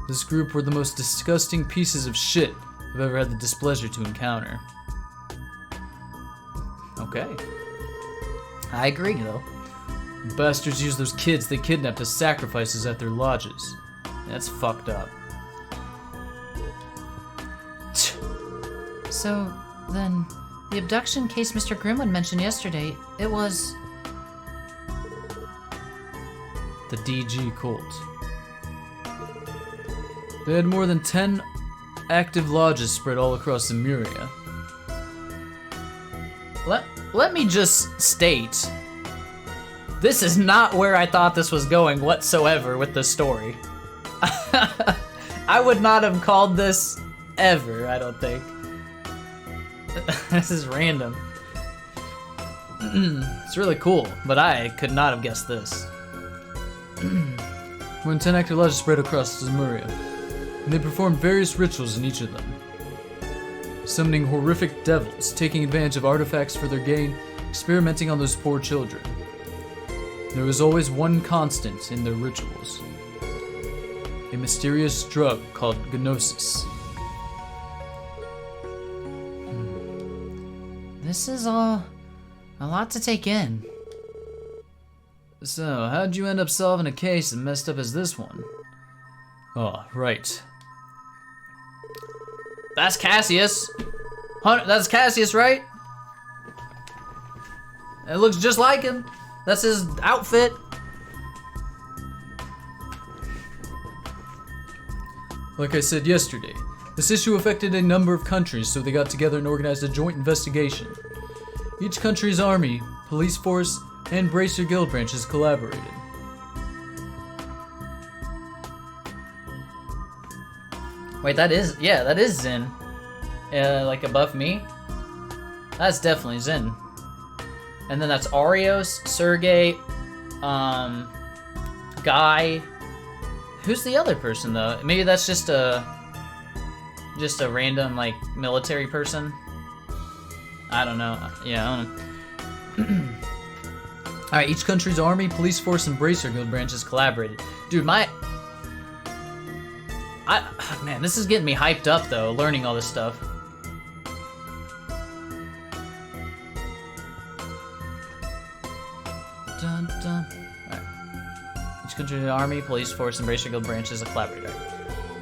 Speaker 1: this group were the most disgusting pieces of shit I've ever had the displeasure to encounter. Okay. I agree, though. The bastards used those kids they kidnapped as sacrifices at their lodges. That's fucked up.
Speaker 2: So, then, the abduction case Mr. Grimwood mentioned yesterday, it was...
Speaker 1: The DG cult. They had more than 10 active lodges spread all across Emuria. Let me just state, this is not where I thought this was going whatsoever with the story. I would not have called this ever, I don't think. This is random. It's really cool, but I could not have guessed this. When 10 active lodges spread across Zemuria, and they performed various rituals in each of them. Summoning horrific devils, taking advantage of artifacts for their gain, experimenting on those poor children. There was always one constant in their rituals. A mysterious drug called gnosis.
Speaker 2: This is all... a lot to take in.
Speaker 1: So, how'd you end up solving a case as messed up as this one? Oh, right. That's Cassius. That's Cassius, right? It looks just like him. That's his outfit. Like I said yesterday, this issue affected a number of countries, so they got together and organized a joint investigation. Each country's army, police force, and Bracer Guild branches collaborated. Wait, that is Zin. Like above me? That's definitely Zin. And then that's Arios, Sergey, Guy. Who's the other person though? Maybe that's just a random like military person. I don't know. Yeah, I don't know. Alright, each country's army, police force, and Bracer Guild branches collaborated. Dude, man, this is getting me hyped up though, learning all this stuff. Dun, dun. Alright. Each country's army, police force, and Bracer Guild branches collaborated.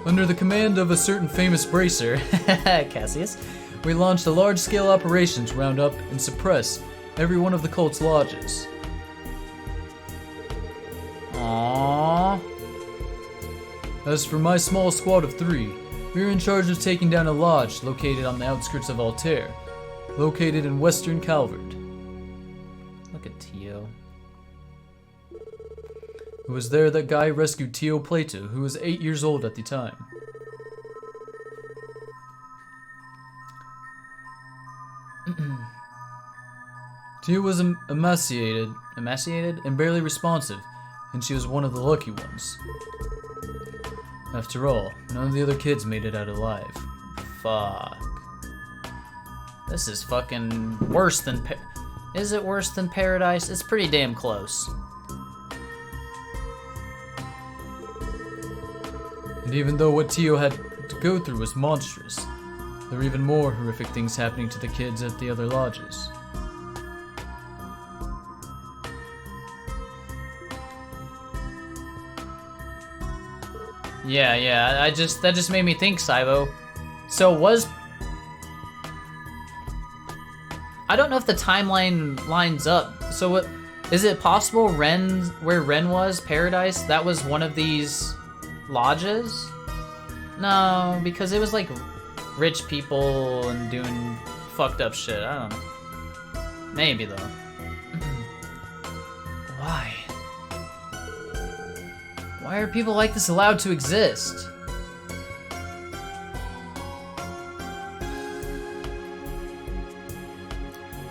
Speaker 1: Under the command of a certain famous Bracer, Cassius,
Speaker 3: we launched a large-scale operation to round up and suppress every one of the cult's lodges.
Speaker 1: Aww.
Speaker 3: As for my small squad of 3, we are in charge of taking down a lodge located on the outskirts of Altair, located in western Calvert.
Speaker 1: Look at Tio.
Speaker 3: It was there that Guy rescued Tio Plato, who was 8 years old at the time. Tio was emaciated and barely responsive, and she was one of the lucky ones. After all, none of the other kids made it out alive.
Speaker 1: Fuck. This is fucking worse than Is it worse than Paradise? It's pretty damn close.
Speaker 3: And even though what Tio had to go through was monstrous, there were even more horrific things happening to the kids at the other lodges.
Speaker 1: Yeah, that just made me think, Saibo. So I don't know if the timeline lines up. So what, is it possible where Ren was, Paradise, that was one of these lodges? No, because it was like rich people and doing fucked up shit. I don't know. Maybe though. Why? Why are people like this allowed to exist?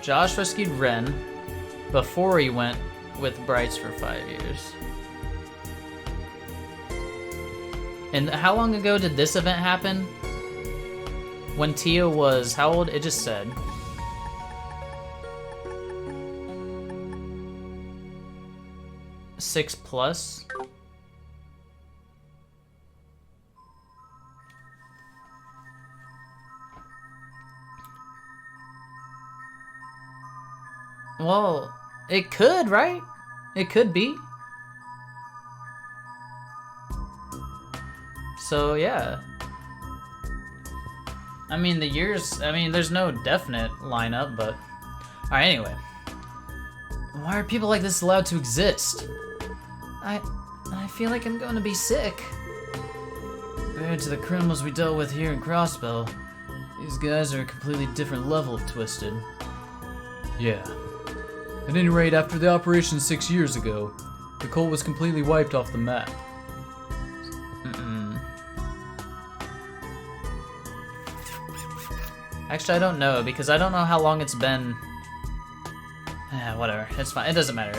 Speaker 1: Josh rescued Ren before he went with Brights for 5 years. And how long ago did this event happen? When Tio was how old? It just said. Six plus? Well, it could, right? It could be. So, yeah. I mean, the years, there's no definite lineup, but... Alright, anyway. Why are people like this allowed to exist? I feel like I'm going to be sick. Compared to the criminals we dealt with here in Crossbell, these guys are a completely different level of twisted.
Speaker 3: Yeah. At any rate, after the operation 6 years ago, the cult was completely wiped off the map.
Speaker 1: Actually, I don't know, because I don't know how long it's been. Whatever, it's fine. It doesn't matter.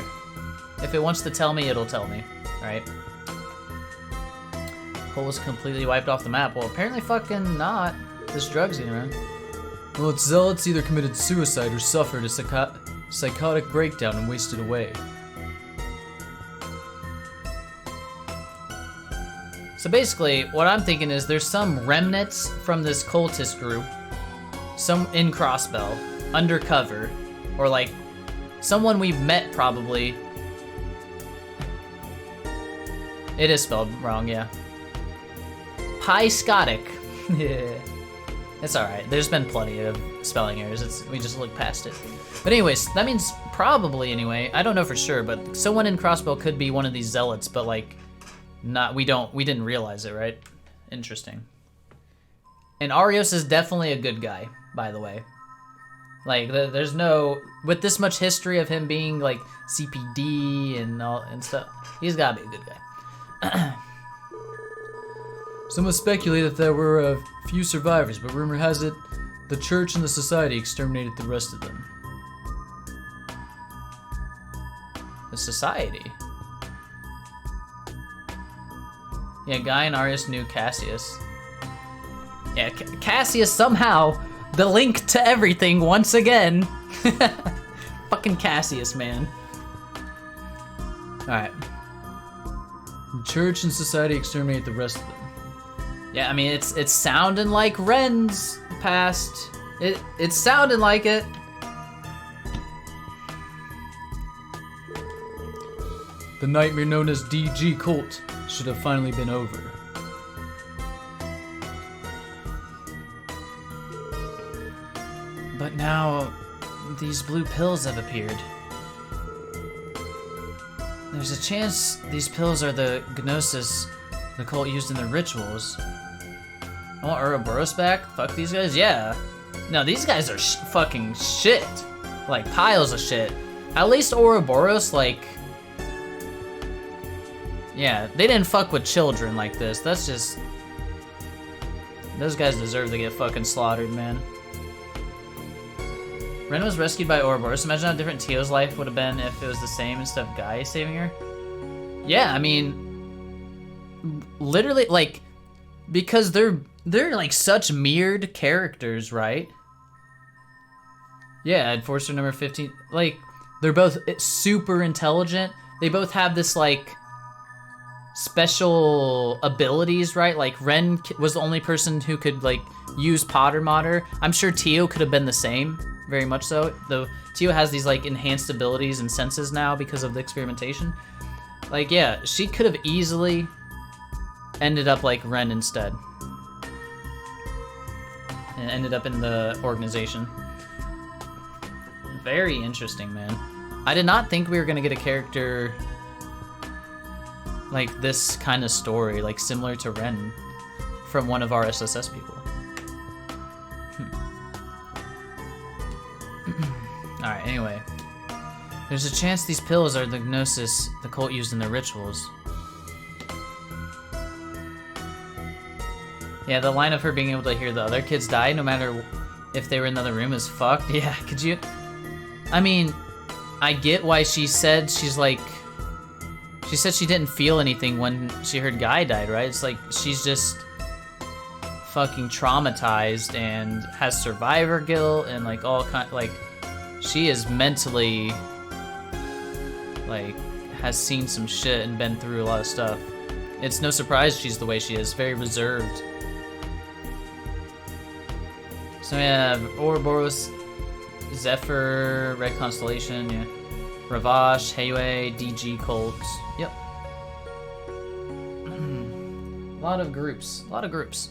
Speaker 1: If it wants to tell me, it'll tell me, right? Cole was completely wiped off the map. Well, apparently fucking not. This drug's getting around.
Speaker 3: Well, its zealots either committed suicide or suffered a psychotic breakdown and wasted away.
Speaker 1: So basically, what I'm thinking is there's some remnants from this cultist group, some in Crossbell, undercover, or like someone we've met probably. It is spelled wrong, yeah. Pyskotic. Yeah. It's alright, there's been plenty of spelling errors, we just look past it. But anyways, that means probably anyway, I don't know for sure, but someone in Crossbell could be one of these zealots, but like, we didn't realize it, right? Interesting. And Arios is definitely a good guy, by the way. Like, there's no, with this much history of him being like CPD and stuff, he's gotta be a good guy.
Speaker 3: Some have speculated that there were a few survivors, but rumor has it the church and the society exterminated the rest of them.
Speaker 1: The society? Yeah, Guy and Arius knew Cassius. Yeah, Cassius somehow, the link to everything once again. Fucking Cassius, man. Alright.
Speaker 3: The church and society exterminated the rest of them.
Speaker 1: Yeah, I mean, it's sounding like Ren's past. It's sounding like it.
Speaker 3: The nightmare known as DG Cult should have finally been over. But now, these blue pills have appeared. There's a chance these pills are the Gnosis the cult used in their rituals. I want Ouroboros back? Fuck these guys? Yeah.
Speaker 1: No, these guys are fucking shit. Like, piles of shit. At least Ouroboros, like... Yeah, they didn't fuck with children like this. That's just... Those guys deserve to get fucking slaughtered, man. Ren was rescued by Ouroboros. Imagine how different Tio's life would have been if it was the same instead of Guy saving her. Yeah, I mean... Literally, like... Because they're like such mirrored characters, right? Yeah, Enforcer number 15. Like, they're both super intelligent. They both have this, like, special abilities, right? Like, Ren was the only person who could, like, use Potter Modder. I'm sure Tio could have been the same, very much so. Though Tio has these, like, enhanced abilities and senses now because of the experimentation. Like, yeah, she could have easily ended up like Ren instead. And ended up in the organization. Very interesting, man. I did not think we were gonna get a character like this kind of story, like similar to Ren, from one of our SSS people. Alright, anyway. There's a chance these pills are the Gnosis the cult used in their rituals. Yeah, the line of her being able to hear the other kids die, no matter if they were in the other room, is fucked. Yeah, could you... I mean, I get why she said she's like... She said she didn't feel anything when she heard Guy died, right? It's like, she's just fucking traumatized and has survivor guilt and like all kind... Like, she is mentally... Like, has seen some shit and been through a lot of stuff. It's no surprise she's the way she is, very reserved. So we have Ouroboros, Zephyr, Red Constellation, yeah. Ravash, Heiyue, DG, Colts. Yep. A lot of groups. A lot of groups.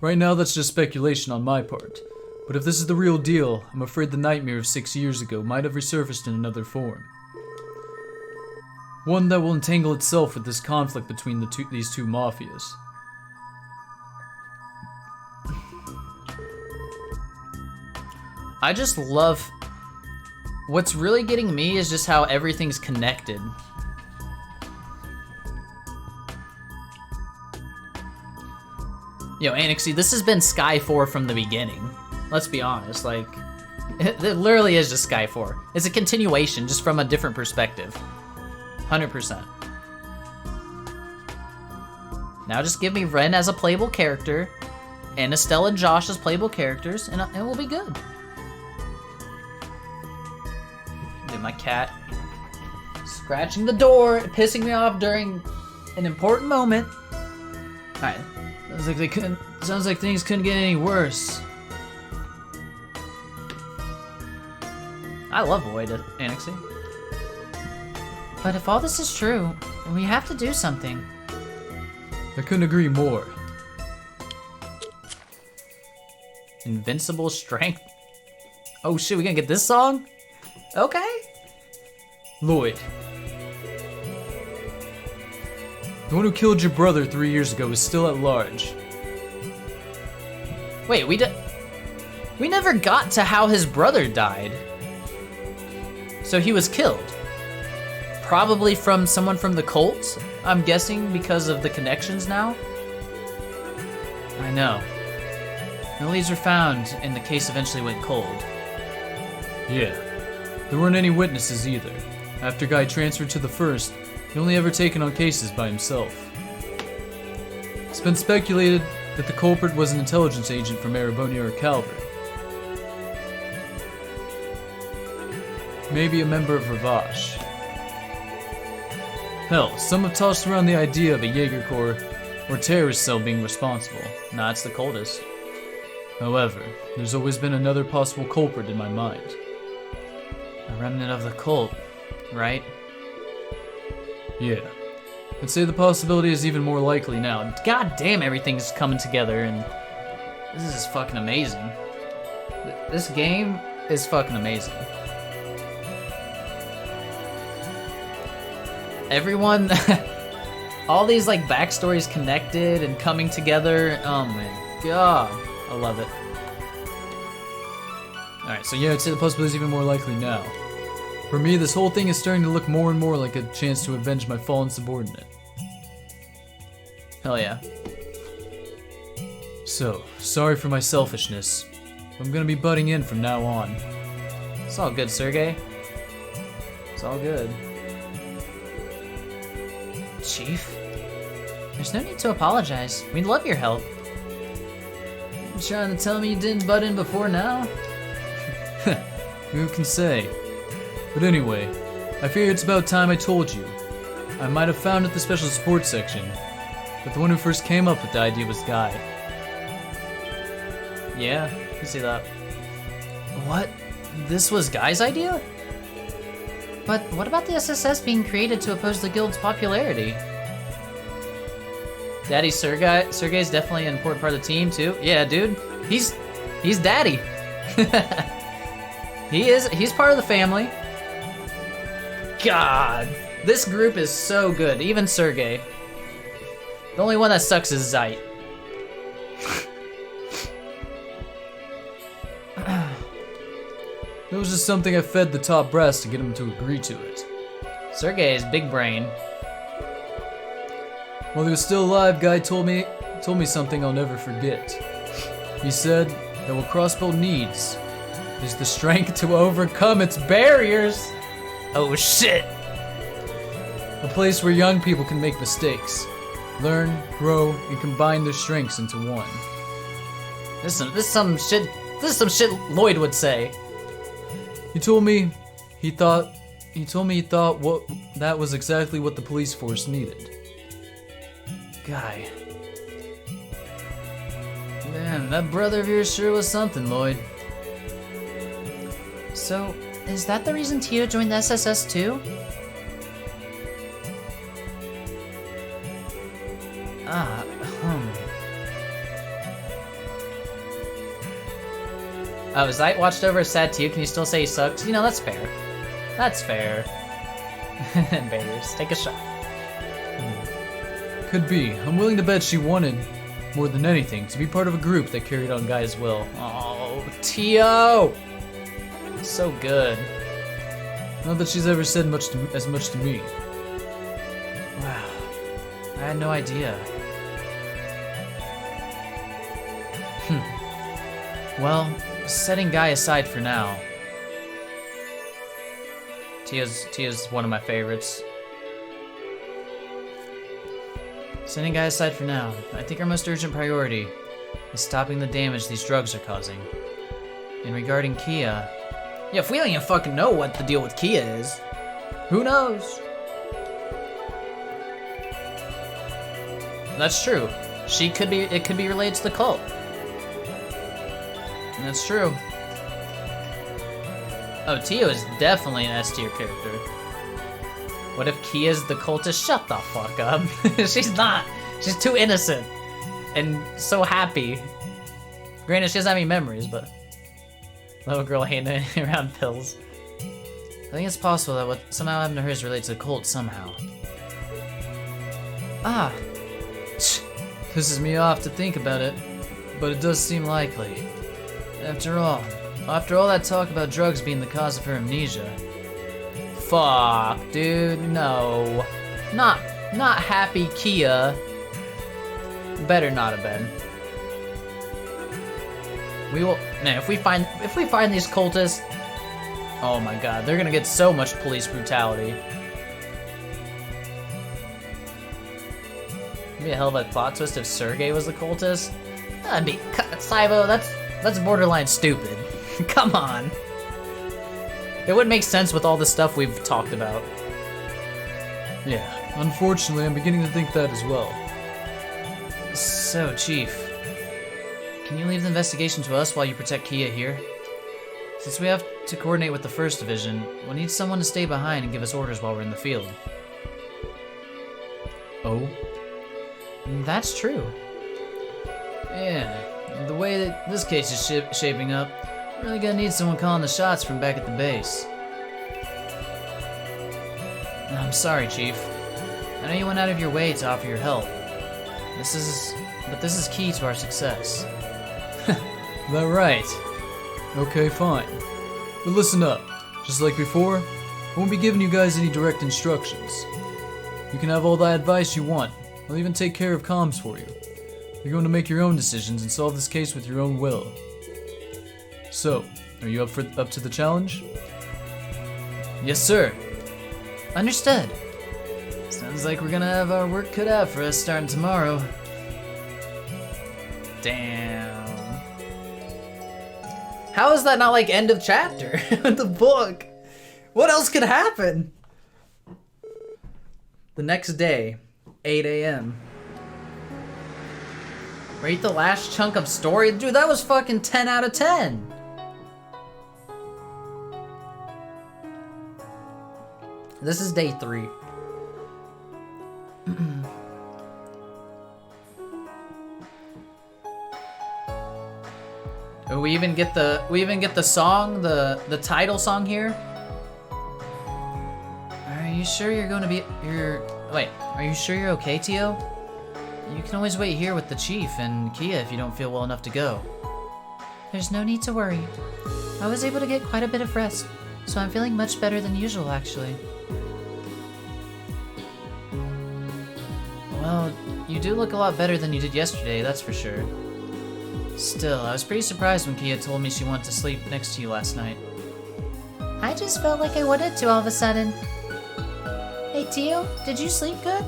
Speaker 3: Right now, that's just speculation on my part. But if this is the real deal, I'm afraid the nightmare of 6 years ago might have resurfaced in another form. One that will entangle itself with this conflict between these two mafias.
Speaker 1: I just love... What's really getting me is just how everything's connected. Yo, Anixie, this has been Sky 4 from the beginning. Let's be honest, like... It literally is just Sky 4. It's a continuation, just from a different perspective. 100%. Now just give me Ren as a playable character, and Estelle and Josh as playable characters, and it will be good. Dude, my cat scratching the door, pissing me off during an important moment. Alright, sounds like things couldn't get any worse. I love Void Annexing.
Speaker 2: But if all this is true, we have to do something.
Speaker 3: I couldn't agree more.
Speaker 1: Invincible Strength? Oh shit, we gonna get this song? Okay.
Speaker 3: Lloyd. The one who killed your brother 3 years ago is still at large.
Speaker 1: Wait, we never got to how his brother died. So he was killed. Probably from someone from the cult, I'm guessing, because of the connections now. I know. No leads were found, and the case eventually went cold.
Speaker 3: Yeah. There weren't any witnesses either. After Guy transferred to the first, he only ever taken on cases by himself. It's been speculated that the culprit was an intelligence agent from Erebonia or Calvert. Maybe a member of Ravash. Hell, some have tossed around the idea of a Jaeger Corps or terrorist cell being responsible.
Speaker 1: Nah, it's the coldest.
Speaker 3: However, there's always been another possible culprit in my mind.
Speaker 1: A remnant of the cult, right?
Speaker 3: Yeah. I'd say the possibility is even more likely now.
Speaker 1: God damn, everything's coming together, and this is fucking amazing. This game is fucking amazing. Everyone, all these like backstories connected and coming together. Oh my god, I love it.
Speaker 3: Alright, so yeah, I'd say the possibility is even more likely now. For me, this whole thing is starting to look more and more like a chance to avenge my fallen subordinate.
Speaker 1: Hell yeah.
Speaker 3: So, sorry for my selfishness. I'm gonna be butting in from now on.
Speaker 1: It's all good, Sergey. It's all good.
Speaker 2: Chief? There's no need to apologize. We'd love your help.
Speaker 1: You trying to tell me you didn't butt in before now?
Speaker 3: Who can say? But anyway, I figure it's about time I told you. I might have founded the special support section, but the one who first came up with the idea was Guy.
Speaker 1: Yeah, you see that. What? This was Guy's idea?
Speaker 2: But what about the SSS being created to oppose the guild's popularity?
Speaker 1: Daddy Sergey's definitely an important part of the team too. Yeah, dude. He's daddy. He's part of the family. God, this group is so good. Even Sergey. The only one that sucks is Zeit.
Speaker 3: It was just something I fed the top brass to get him to agree to it.
Speaker 1: Sergey is big brain.
Speaker 3: While he was still alive, Guy told me something I'll never forget. He said that what Crossbow needs is the strength to overcome its barriers.
Speaker 1: Oh shit.
Speaker 3: A place where young people can make mistakes, learn, grow, and combine their strengths into one.
Speaker 1: This is some shit Lloyd would say.
Speaker 3: He told me he thought what that was exactly what the police force needed.
Speaker 1: Guy. Man, that brother of yours sure was something, Lloyd.
Speaker 2: So, is that the reason Tio joined the SSS too?
Speaker 1: Oh, Zeit watched over a sad Tio. Can you still say he sucks? You know, that's fair. That's fair. Bears, take a shot.
Speaker 3: Could be. I'm willing to bet she wanted, more than anything, to be part of a group that carried on Guy's will.
Speaker 1: Oh, Tio! So good.
Speaker 3: Not that she's ever said as much to me.
Speaker 1: Wow. I had no idea. Well, setting Guy aside for now. Tio's one of my favorites. Setting Guy aside for now, I think our most urgent priority is stopping the damage these drugs are causing. And regarding Kia... Yeah, if we don't even fucking know what the deal with Kia is, who knows? That's true. It could be related to the cult. That's true. Oh, Tio is definitely an S tier character. What if Kia's the cultist? Shut the fuck up. She's not. She's too innocent. And so happy. Granted, she doesn't have any memories, but... Little girl handing around pills. I think it's possible that what somehow happened to her is related to the cult somehow. Ah. Pisses me off to think about it, but it does seem likely. After all that talk about drugs being the cause of her amnesia. Fuck, dude, no. Not happy Kia. Better not have been. We will. Man, if we find these cultists, oh my god, they're gonna get so much police brutality. It'd be a hell of a plot twist if Sergey was the cultist. That'd be Saibo. That's borderline stupid. Come on. It wouldn't make sense with all the stuff we've talked about.
Speaker 3: Yeah, unfortunately, I'm beginning to think that as well.
Speaker 1: So, Chief, can you leave the investigation to us while you protect Kia here? Since we have to coordinate with the 1st Division, we'll need someone to stay behind and give us orders while we're in the field.
Speaker 3: Oh?
Speaker 1: That's true. Yeah, the way that this case is shaping up,
Speaker 3: Really gonna need someone calling the shots from back at the base. I'm sorry, Chief. I know you went out of your way to offer your help. But this is key to our success. That right. Okay, fine. But listen up. Just like before, I won't be giving you guys any direct instructions. You can have all the advice you want. I'll even take care of comms for you. You're going to make your own decisions and solve this case with your own will. So, are you up to the challenge? Yes, sir.
Speaker 2: Understood.
Speaker 3: Sounds like we're gonna have our work cut out for us starting tomorrow.
Speaker 1: Damn. How is that not like end of chapter in the book? What else could happen? The next day, 8 a.m. Rate the last chunk of story? Dude, that was fucking 10 out of 10. This is day 3. Oh, we even get the song, the title song here. Are you sure you're going to be wait, are you sure you're okay, Tio? You can always wait here with the chief and Kia if you don't feel well enough to go.
Speaker 2: There's no need to worry. I was able to get quite a bit of rest, so I'm feeling much better than usual, actually.
Speaker 1: Well, you do look a lot better than you did yesterday, that's for sure. Still, I was pretty surprised when Kia told me she wanted to sleep next to you last night.
Speaker 2: I just felt like I wanted to all of a sudden. Hey, Tio, did you sleep good?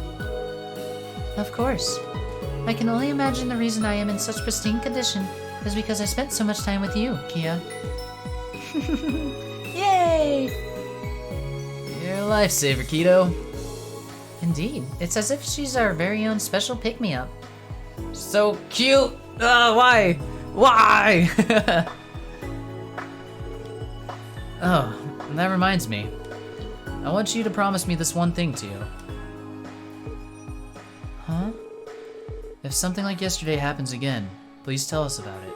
Speaker 2: Of course. I can only imagine the reason I am in such pristine condition is because I spent so much time with you, Kia. Yay!
Speaker 1: You're a lifesaver, Keto.
Speaker 2: Indeed, it's as if she's our very own special pick-me-up.
Speaker 1: So cute! Why? Why? Oh, that reminds me. I want you to promise me this one thing, Tio.
Speaker 2: Huh?
Speaker 1: If something like yesterday happens again, please tell us about it.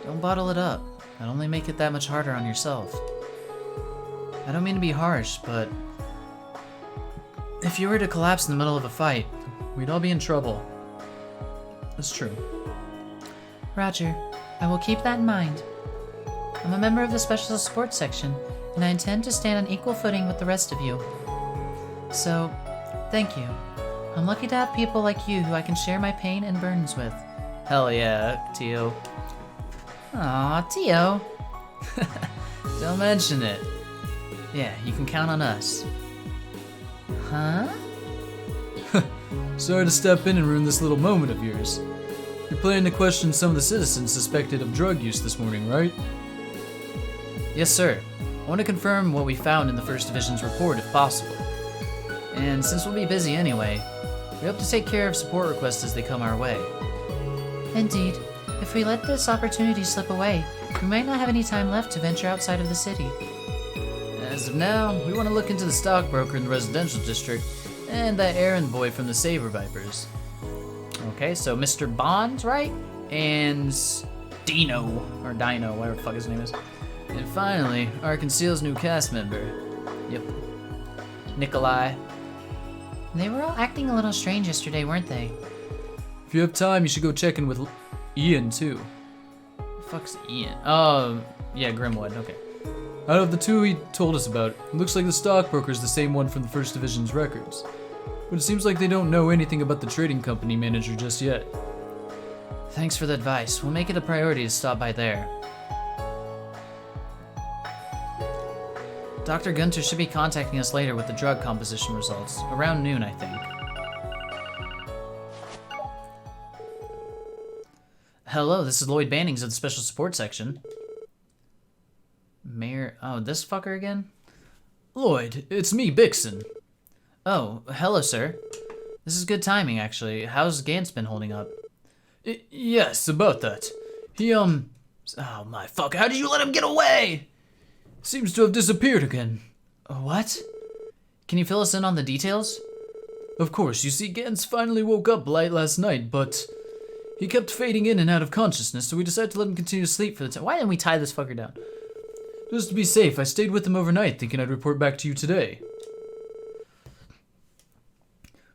Speaker 1: Don't bottle it up. That'll only make it that much harder on yourself. I don't mean to be harsh, but if you were to collapse in the middle of a fight, we'd all be in trouble. That's true.
Speaker 2: Roger, I will keep that in mind. I'm a member of the Special Support Section, and I intend to stand on equal footing with the rest of you. So, thank you. I'm lucky to have people like you who I can share my pain and burdens with.
Speaker 1: Hell yeah, Tio.
Speaker 2: Aw, Tio.
Speaker 1: Don't mention it. Yeah, you can count on us.
Speaker 2: Huh?
Speaker 3: Sorry to step in and ruin this little moment of yours. You're planning to question some of the citizens suspected of drug use this morning, right?
Speaker 1: Yes, sir. I want to confirm what we found in the First Division's report if possible. And since we'll be busy anyway, we hope to take care of support requests as they come our way.
Speaker 2: Indeed. If we let this opportunity slip away, we might not have any time left to venture outside of the city.
Speaker 1: As of now, we want to look into the stockbroker in the residential district and that errand boy from the Saber Vipers. Okay, so Mr. Bond, right? And Dino, or Dino, whatever the fuck his name is. And finally, our Conceal's new cast member. Yep. Nikolai.
Speaker 2: They were all acting a little strange yesterday, weren't they?
Speaker 3: If you have time, you should go check in with Ian, too.
Speaker 1: The fuck's Ian? Oh, yeah, Grimwood, okay.
Speaker 3: Out of the two he told us about, it looks like the stockbroker's the same one from the First Division's records. But it seems like they don't know anything about the trading company manager just yet.
Speaker 1: Thanks for the advice. We'll make it a priority to stop by there. Dr. Gunter should be contacting us later with the drug composition results, around noon, I think. Hello, this is Lloyd Bannings of the Special Support Section. Mayor... oh, this fucker again?
Speaker 3: Lloyd, it's me, Bixen.
Speaker 1: Oh, hello, sir. This is good timing, actually. How's Gantz been holding up?
Speaker 3: Yes, about that. He, oh my fuck, how did you let him get away? Seems to have disappeared again.
Speaker 1: What? Can you fill us in on the details?
Speaker 3: Of course, you see, Gantz finally woke up late last night, but He kept fading in and out of consciousness, so we decided to let him continue to sleep for the time.
Speaker 1: Why didn't we tie this fucker down?
Speaker 3: Just to be safe, I stayed with him overnight, thinking I'd report back to you today.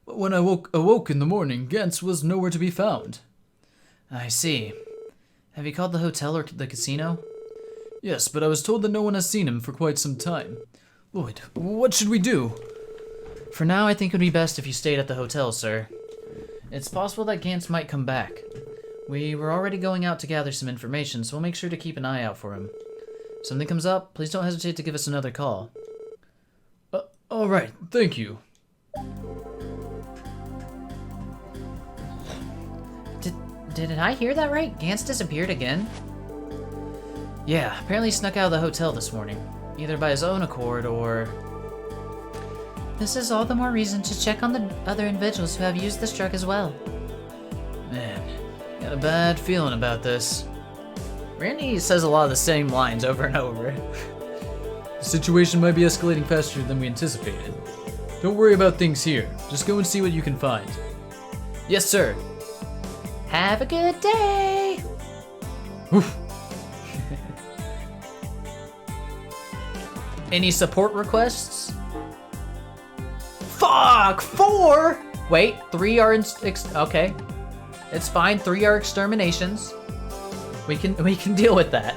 Speaker 3: But when I awoke in the morning, Gantz was nowhere to be found.
Speaker 1: I see. Have you called the hotel or the casino?
Speaker 3: Yes, but I was told that no one has seen him for quite some time. Lloyd, what should we do?
Speaker 1: For now, I think it would be best if you stayed at the hotel, sir. It's possible that Gantz might come back. We were already going out to gather some information, so we'll make sure to keep an eye out for him. If something comes up, please don't hesitate to give us another call.
Speaker 3: All right, thank you.
Speaker 2: Did I hear that right? Gantz disappeared again?
Speaker 1: Yeah, apparently he snuck out of the hotel this morning. Either by his own accord or...
Speaker 2: This is all the more reason to check on the other individuals who have used this drug as well.
Speaker 1: Man, got a bad feeling about this. Randy says a lot of the same lines over and over.
Speaker 3: The situation might be escalating faster than we anticipated. Don't worry about things here. Just go and see what you can find.
Speaker 1: Yes, sir.
Speaker 2: Have a good day!
Speaker 3: Oof.
Speaker 1: Any support requests? Fuck! 4? Wait, 3 are okay. It's fine. 3 are exterminations. We can deal with that.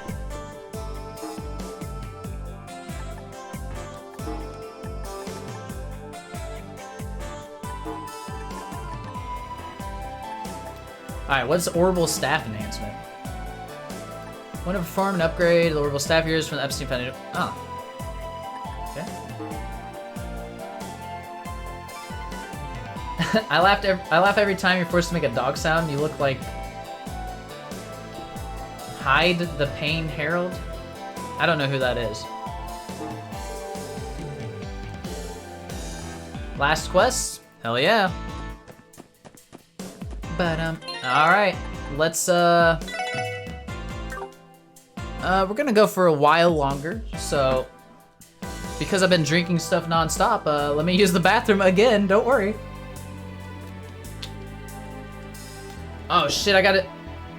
Speaker 1: Alright, what's Orbital Staff Enhancement? Want to perform an upgrade, the Orbital Staff Years from the Epstein Foundation. Oh. Okay. I laugh every time you're forced to make a dog sound. You look like Hyde the Pain Herald. I don't know who that is. Last quest? Hell yeah.
Speaker 2: But,
Speaker 1: Alright, let's, we're gonna go for a while longer, so, because I've been drinking stuff nonstop, let me use the bathroom again, don't worry. Oh shit, I got it.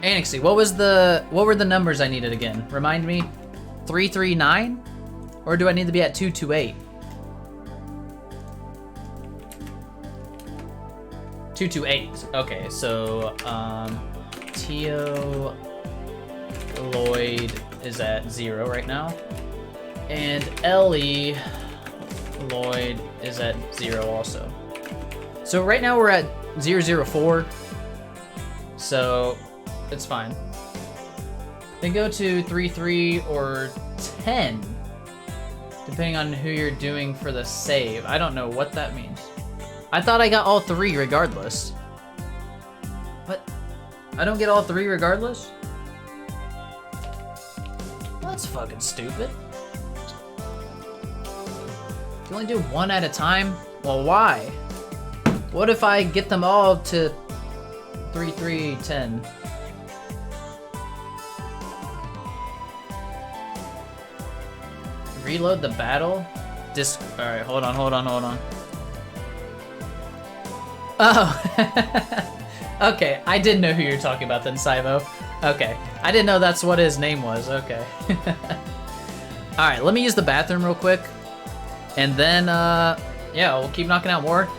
Speaker 1: Annexy, what were the numbers I needed again? Remind me? 339? Or do I need to be at 228? 228. Okay, so Tio Lloyd is at 0 right now. And Ellie Lloyd is at 0 also. So right now we're at 004. So it's fine. Then go to 33 or 10, depending on who you're doing for the save. I don't know what that means. I thought I got all 3 regardless. What? I don't get all 3 regardless? Well, that's fucking stupid. You only do 1 at a time? Well, why? What if I get them all to 3, 3, 10? Reload the battle? Alright, hold on. Oh, okay. I didn't know who you were talking about then, Saivo. Okay, I didn't know that's what his name was. Okay. All right, let me use the bathroom real quick, and then yeah, we'll keep knocking out more.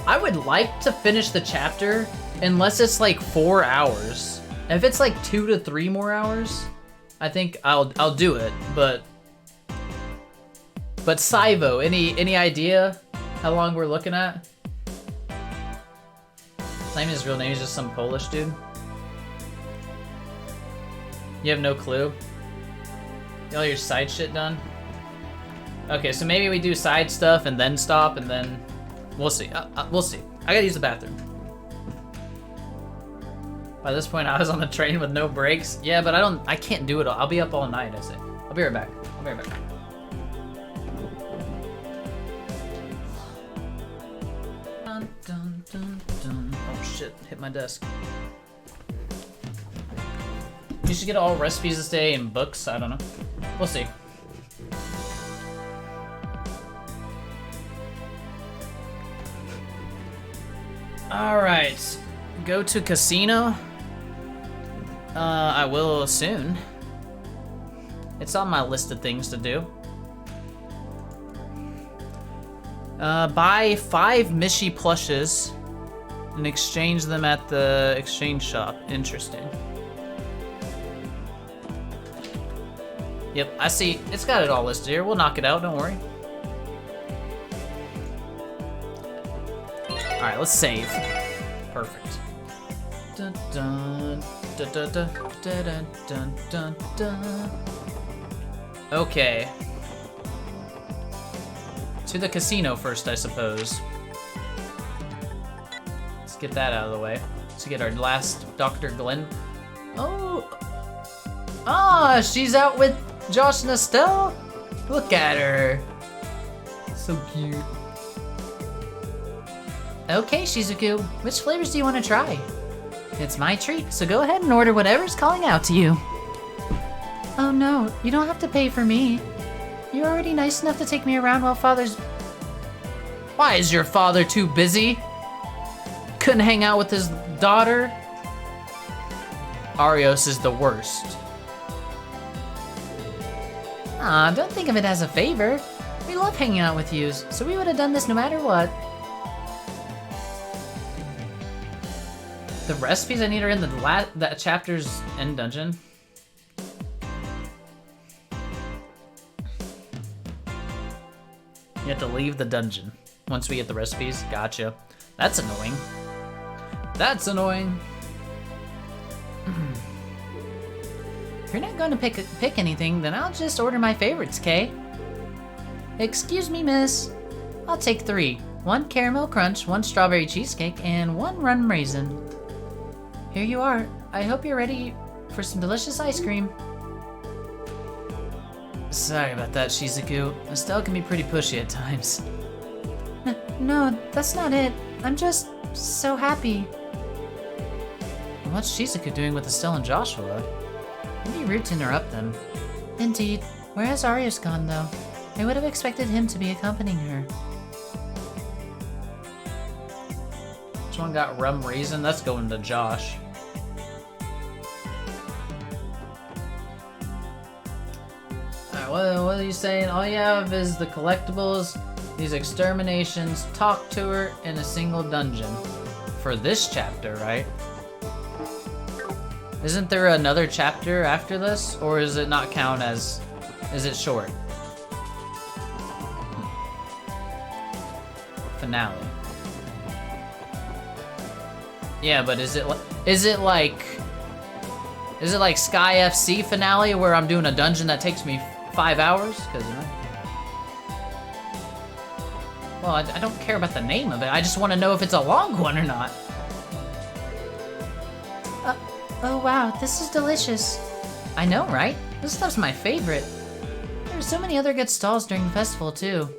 Speaker 1: I would like to finish the chapter, unless it's like 4 hours. If it's like 2 to 3 more hours, I think I'll do it. But Saivo, any idea how long we're looking at? Not even his real name, he's just some Polish dude. You have no clue? Get all your side shit done? Okay, so maybe we do side stuff and then stop and then... We'll see. We'll see. I gotta use the bathroom. By this point, I was on the train with no brakes. Yeah, but I can't do it all. I'll be up all night, I say. I'll be right back. Dun, dun, dun, dun. Oh shit, hit my desk. You should get all recipes this day and books, I don't know. We'll see. Alright, go to casino. I will soon. It's on my list of things to do. Buy 5 Mishi plushes and exchange them at the exchange shop. Interesting. Yep, I see. It's got it all listed here. We'll knock it out, don't worry. Alright, let's save. Perfect. Dun, dun, dun, dun, dun, dun, dun, dun, dun. Okay. To the casino first, I suppose. Let's get that out of the way. Let's get our last Dr. Glenn. Oh! Ah, she's out with Josh and Estelle? Look at her. So cute.
Speaker 2: Okay, Shizuku, which flavors do you want to try? It's my treat, so go ahead and order whatever's calling out to you. Oh no, you don't have to pay for me. You're already nice enough to take me around while Father's...
Speaker 1: Why is your father too busy? Couldn't hang out with his daughter? Arios is the worst.
Speaker 2: Aw, don't think of it as a favor. We love hanging out with you, so we would have done this no matter what.
Speaker 1: The recipes I need are in that chapter's end dungeon. You have to leave the dungeon once we get the recipes. Gotcha. That's annoying. That's annoying.
Speaker 2: If you're not going to pick anything, then I'll just order my favorites, Kay. Excuse me, miss. I'll take 3. 1 caramel crunch, 1 strawberry cheesecake, and 1 rum raisin. Here you are. I hope you're ready for some delicious ice cream.
Speaker 1: Sorry about that, Shizuku. Estelle can be pretty pushy at times.
Speaker 2: No, that's not it. I'm just so happy.
Speaker 1: What's Shizuku doing with Estelle and Joshua?
Speaker 2: It'd be rude to interrupt them. Indeed. Where has Arius gone, though? I would have expected him to be accompanying her.
Speaker 1: Which one got rum raisin? That's going to Josh. Alright, what are you saying? All you have is the collectibles, these exterminations, talk to her, and a single dungeon. For this chapter, right? Isn't there another chapter after this? Or does it not count as... Is it short? Finale. Yeah, but is it like Sky FC finale where I'm doing a dungeon that takes me 5 hours? Because well, I don't care about the name of it. I just want to know if it's a long one or not.
Speaker 2: Oh wow, this is delicious. I know, right? This stuff's my favorite. There are so many other good stalls during the festival, too.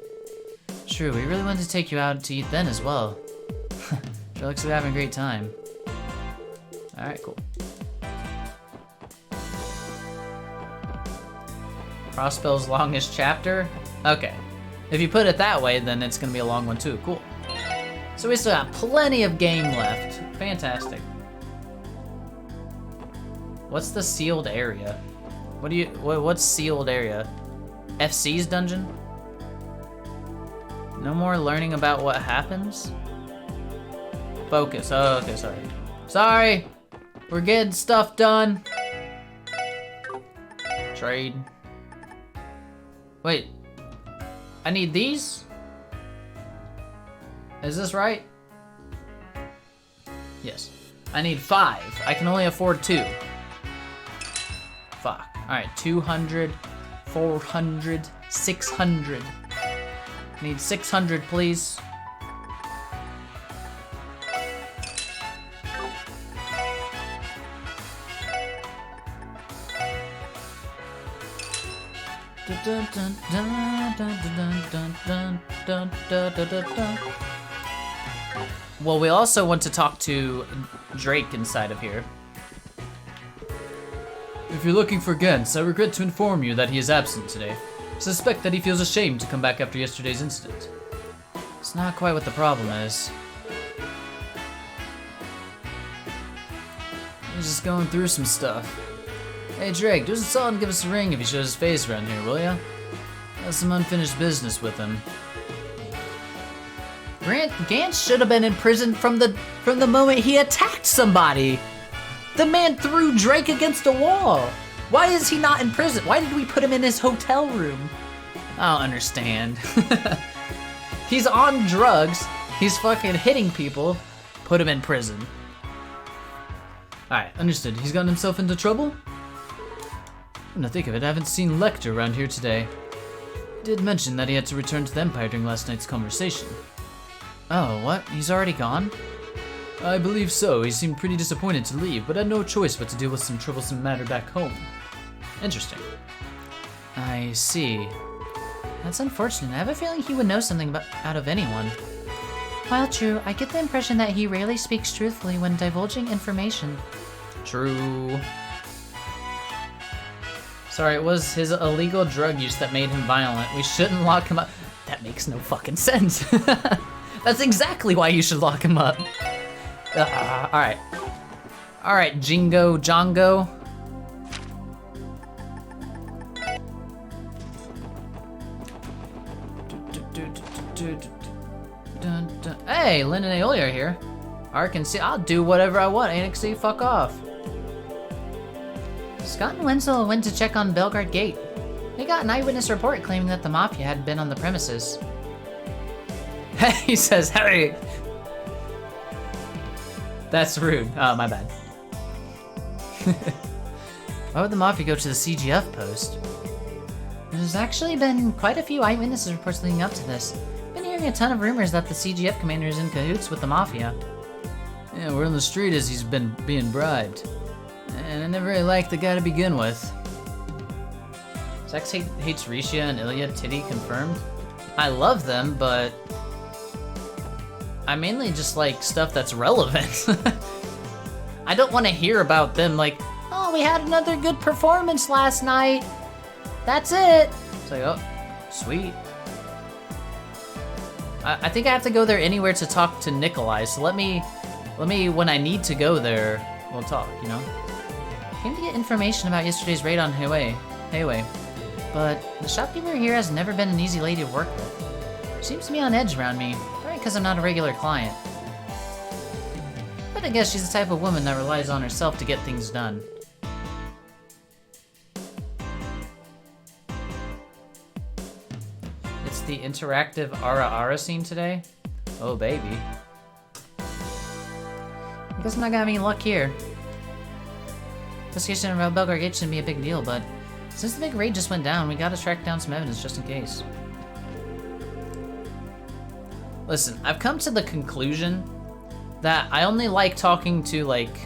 Speaker 1: True, we really wanted to take you out to eat then as well. Sure looks like we're having a great time. Alright, cool. Crossbell's longest chapter? Okay. If you put it that way, then it's gonna be a long one too. Cool. So we still got plenty of game left. Fantastic. What's the sealed area? What's sealed area? FC's dungeon? No more learning about what happens? Focus. Oh, okay, sorry. Sorry! We're getting stuff done. Trade. Wait. I need these? Is this right? Yes. I need 5. I can only afford 2. Fuck. Alright, 200, 400, 600. Need 600, please. Well, we also want to talk to Drake inside of here. If you're looking for Gens, I regret to inform you that he is absent today. Suspect that he feels ashamed to come back after yesterday's incident. It's not quite what the problem is.
Speaker 3: He's just going through some stuff. Hey Drake, do us a solid and give us a ring if he shows his face around here, will ya? Got some unfinished business with him.
Speaker 2: Gantz should have been in prison from the moment he attacked somebody. The man threw Drake against a wall. Why is he not in prison? Why did we put him in his hotel room?
Speaker 3: I don't understand.
Speaker 2: He's on drugs. He's fucking hitting people. Put him in prison.
Speaker 3: Alright, understood. He's gotten himself into trouble? Come to think of it, I haven't seen Lecter around here today. He did mention that he had to return to the Empire during last night's conversation.
Speaker 2: Oh, what? He's already gone?
Speaker 3: I believe so. He seemed pretty disappointed to leave, but had no choice but to deal with some troublesome matter back home. Interesting.
Speaker 2: I see. That's unfortunate. I have a feeling he would know something out of anyone. While true, I get the impression that he rarely speaks truthfully when divulging information.
Speaker 3: True. Sorry, it was his illegal drug use that made him violent. We shouldn't lock him up.
Speaker 2: That makes no fucking sense. That's exactly why you should lock him up.
Speaker 3: Alright. Alright, Jingo, Jongo. Hey, Lynn and Aeolia are here. I can see I'll do whatever I want. Ain't see fuck off.
Speaker 2: Scott and Wenzel went to check on Belgard Gate. They got an eyewitness report claiming that the Mafia had been on the premises.
Speaker 3: He says, hey! That's rude. Oh, my bad.
Speaker 2: Why would the Mafia go to the CGF post? There's actually been quite a few eyewitness reports leading up to this. Been hearing a ton of rumors that the CGF commander is in cahoots with the Mafia.
Speaker 3: Yeah, word on the street is he's been being bribed. And I never really liked the guy to begin with.
Speaker 1: Sex hates Risha and Ilya Titty confirmed?
Speaker 3: I love them, but
Speaker 1: I mainly just like stuff that's relevant. I don't want to hear about them like,
Speaker 2: oh, we had another good performance last night. That's it.
Speaker 1: It's like, oh, sweet. I think I have to go there anywhere to talk to Nikolai, so let me, when I need to go there, we'll talk, you know?
Speaker 2: Came to get information about yesterday's raid on Hayway, but the shopkeeper here has never been an easy lady to work with. Seems to be on edge around me, probably because I'm not a regular client. But I guess she's the type of woman that relies on herself to get things done.
Speaker 1: It's the interactive Ara Ara scene today? Oh, baby.
Speaker 2: I guess I'm not gonna have any luck here. Investigation around Belgard Gate shouldn't be a big deal, but since the big raid just went down, we gotta track down some evidence just in case.
Speaker 1: Listen, I've come to the conclusion that I only like talking to, like,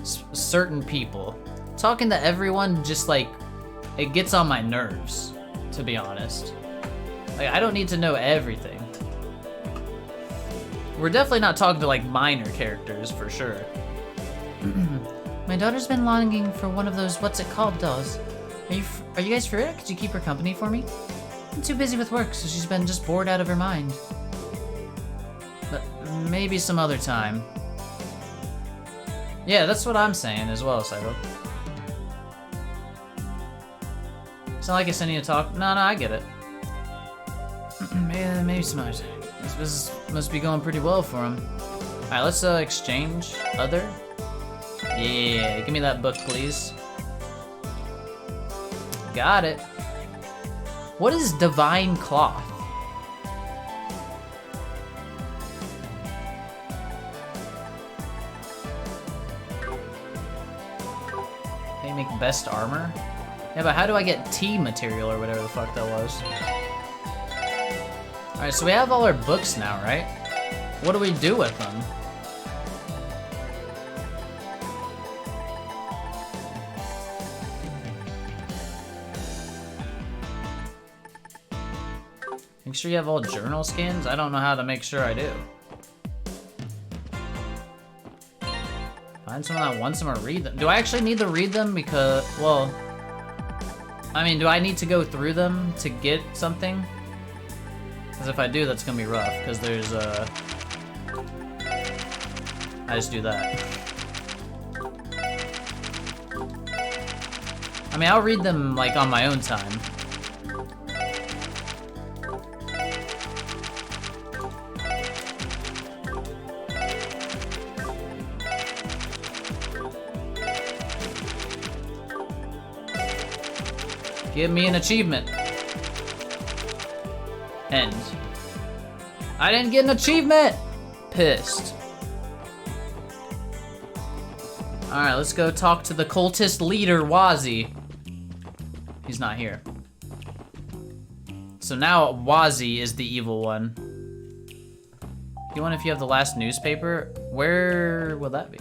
Speaker 1: certain people. Talking to everyone just, like, it gets on my nerves, to be honest. Like, I don't need to know everything. We're definitely not talking to, like, minor characters, for sure.
Speaker 2: My daughter's been longing for one of those what's it called dolls. Are you guys free? Could you keep her company for me? I'm too busy with work, so she's been just bored out of her mind.
Speaker 1: But maybe some other time. Yeah, that's what I'm saying as well, Cybo. It's not like it's any to talk. No, I get it.
Speaker 3: maybe some other time. This business must be going pretty well for him.
Speaker 1: Alright, let's exchange other. Yeah, give me that book, please. Got it. What is Divine Cloth? They make best armor? Yeah, but how do I get T material or whatever the fuck that was? Alright, so we have all our books now, right? What do we do with them? Make sure you have all journal scans? I don't know how to make sure I do. Find someone that wants them or read them. Do I actually need to read them? Because, well, I mean, do I need to go through them to get something? Because if I do, that's gonna be rough, because there's I just do that. I mean, I'll read them like on my own time. Give me an achievement. End. I didn't get an achievement! Pissed. Alright, let's go talk to the cultist leader, Wazi. He's not here. So now Wazi is the evil one. You want if you have the last newspaper? Where will that be?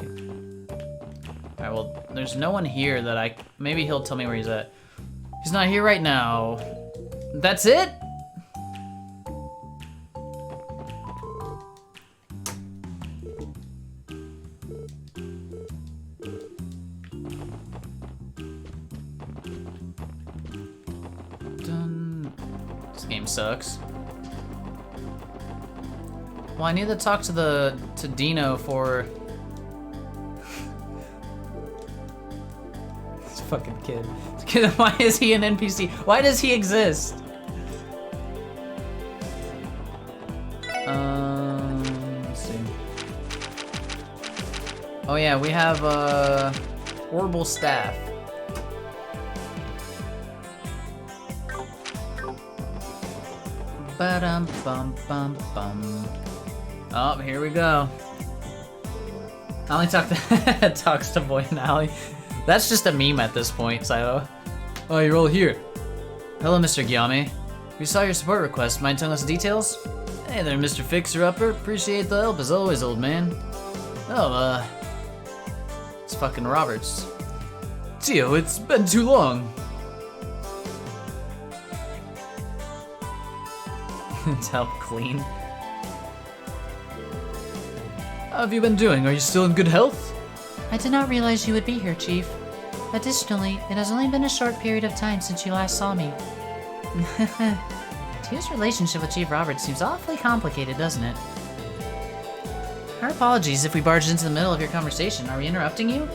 Speaker 1: Alright, well, there's no one here that I... Maybe he'll tell me where he's at. He's not here right now. That's it? Done. This game sucks. Well, I need to talk to Dino for... This fucking kid. Why is he an NPC? Why does he exist? Let's see. Oh yeah, we have Orbital Staff. Ba-dum bum bum bum. Oh, here we go. I only talks to Boy and Ally. That's just a meme at this point, so. Oh, you're all here. Hello, Mr. Gyame. We saw your support request. Mind telling us the details? Hey there, Mr. Fixer-Upper. Appreciate the help as always, old man. Oh, it's fucking Roberts. Tio, it's been too long. To help clean. How have you been doing? Are you still in good health?
Speaker 2: I did not realize you would be here, Chief. Additionally, it has only been a short period of time since you last saw me. Tio's relationship with Chief Roberts seems awfully complicated, doesn't it? Our apologies if we barged into the middle of your conversation. Are we interrupting you?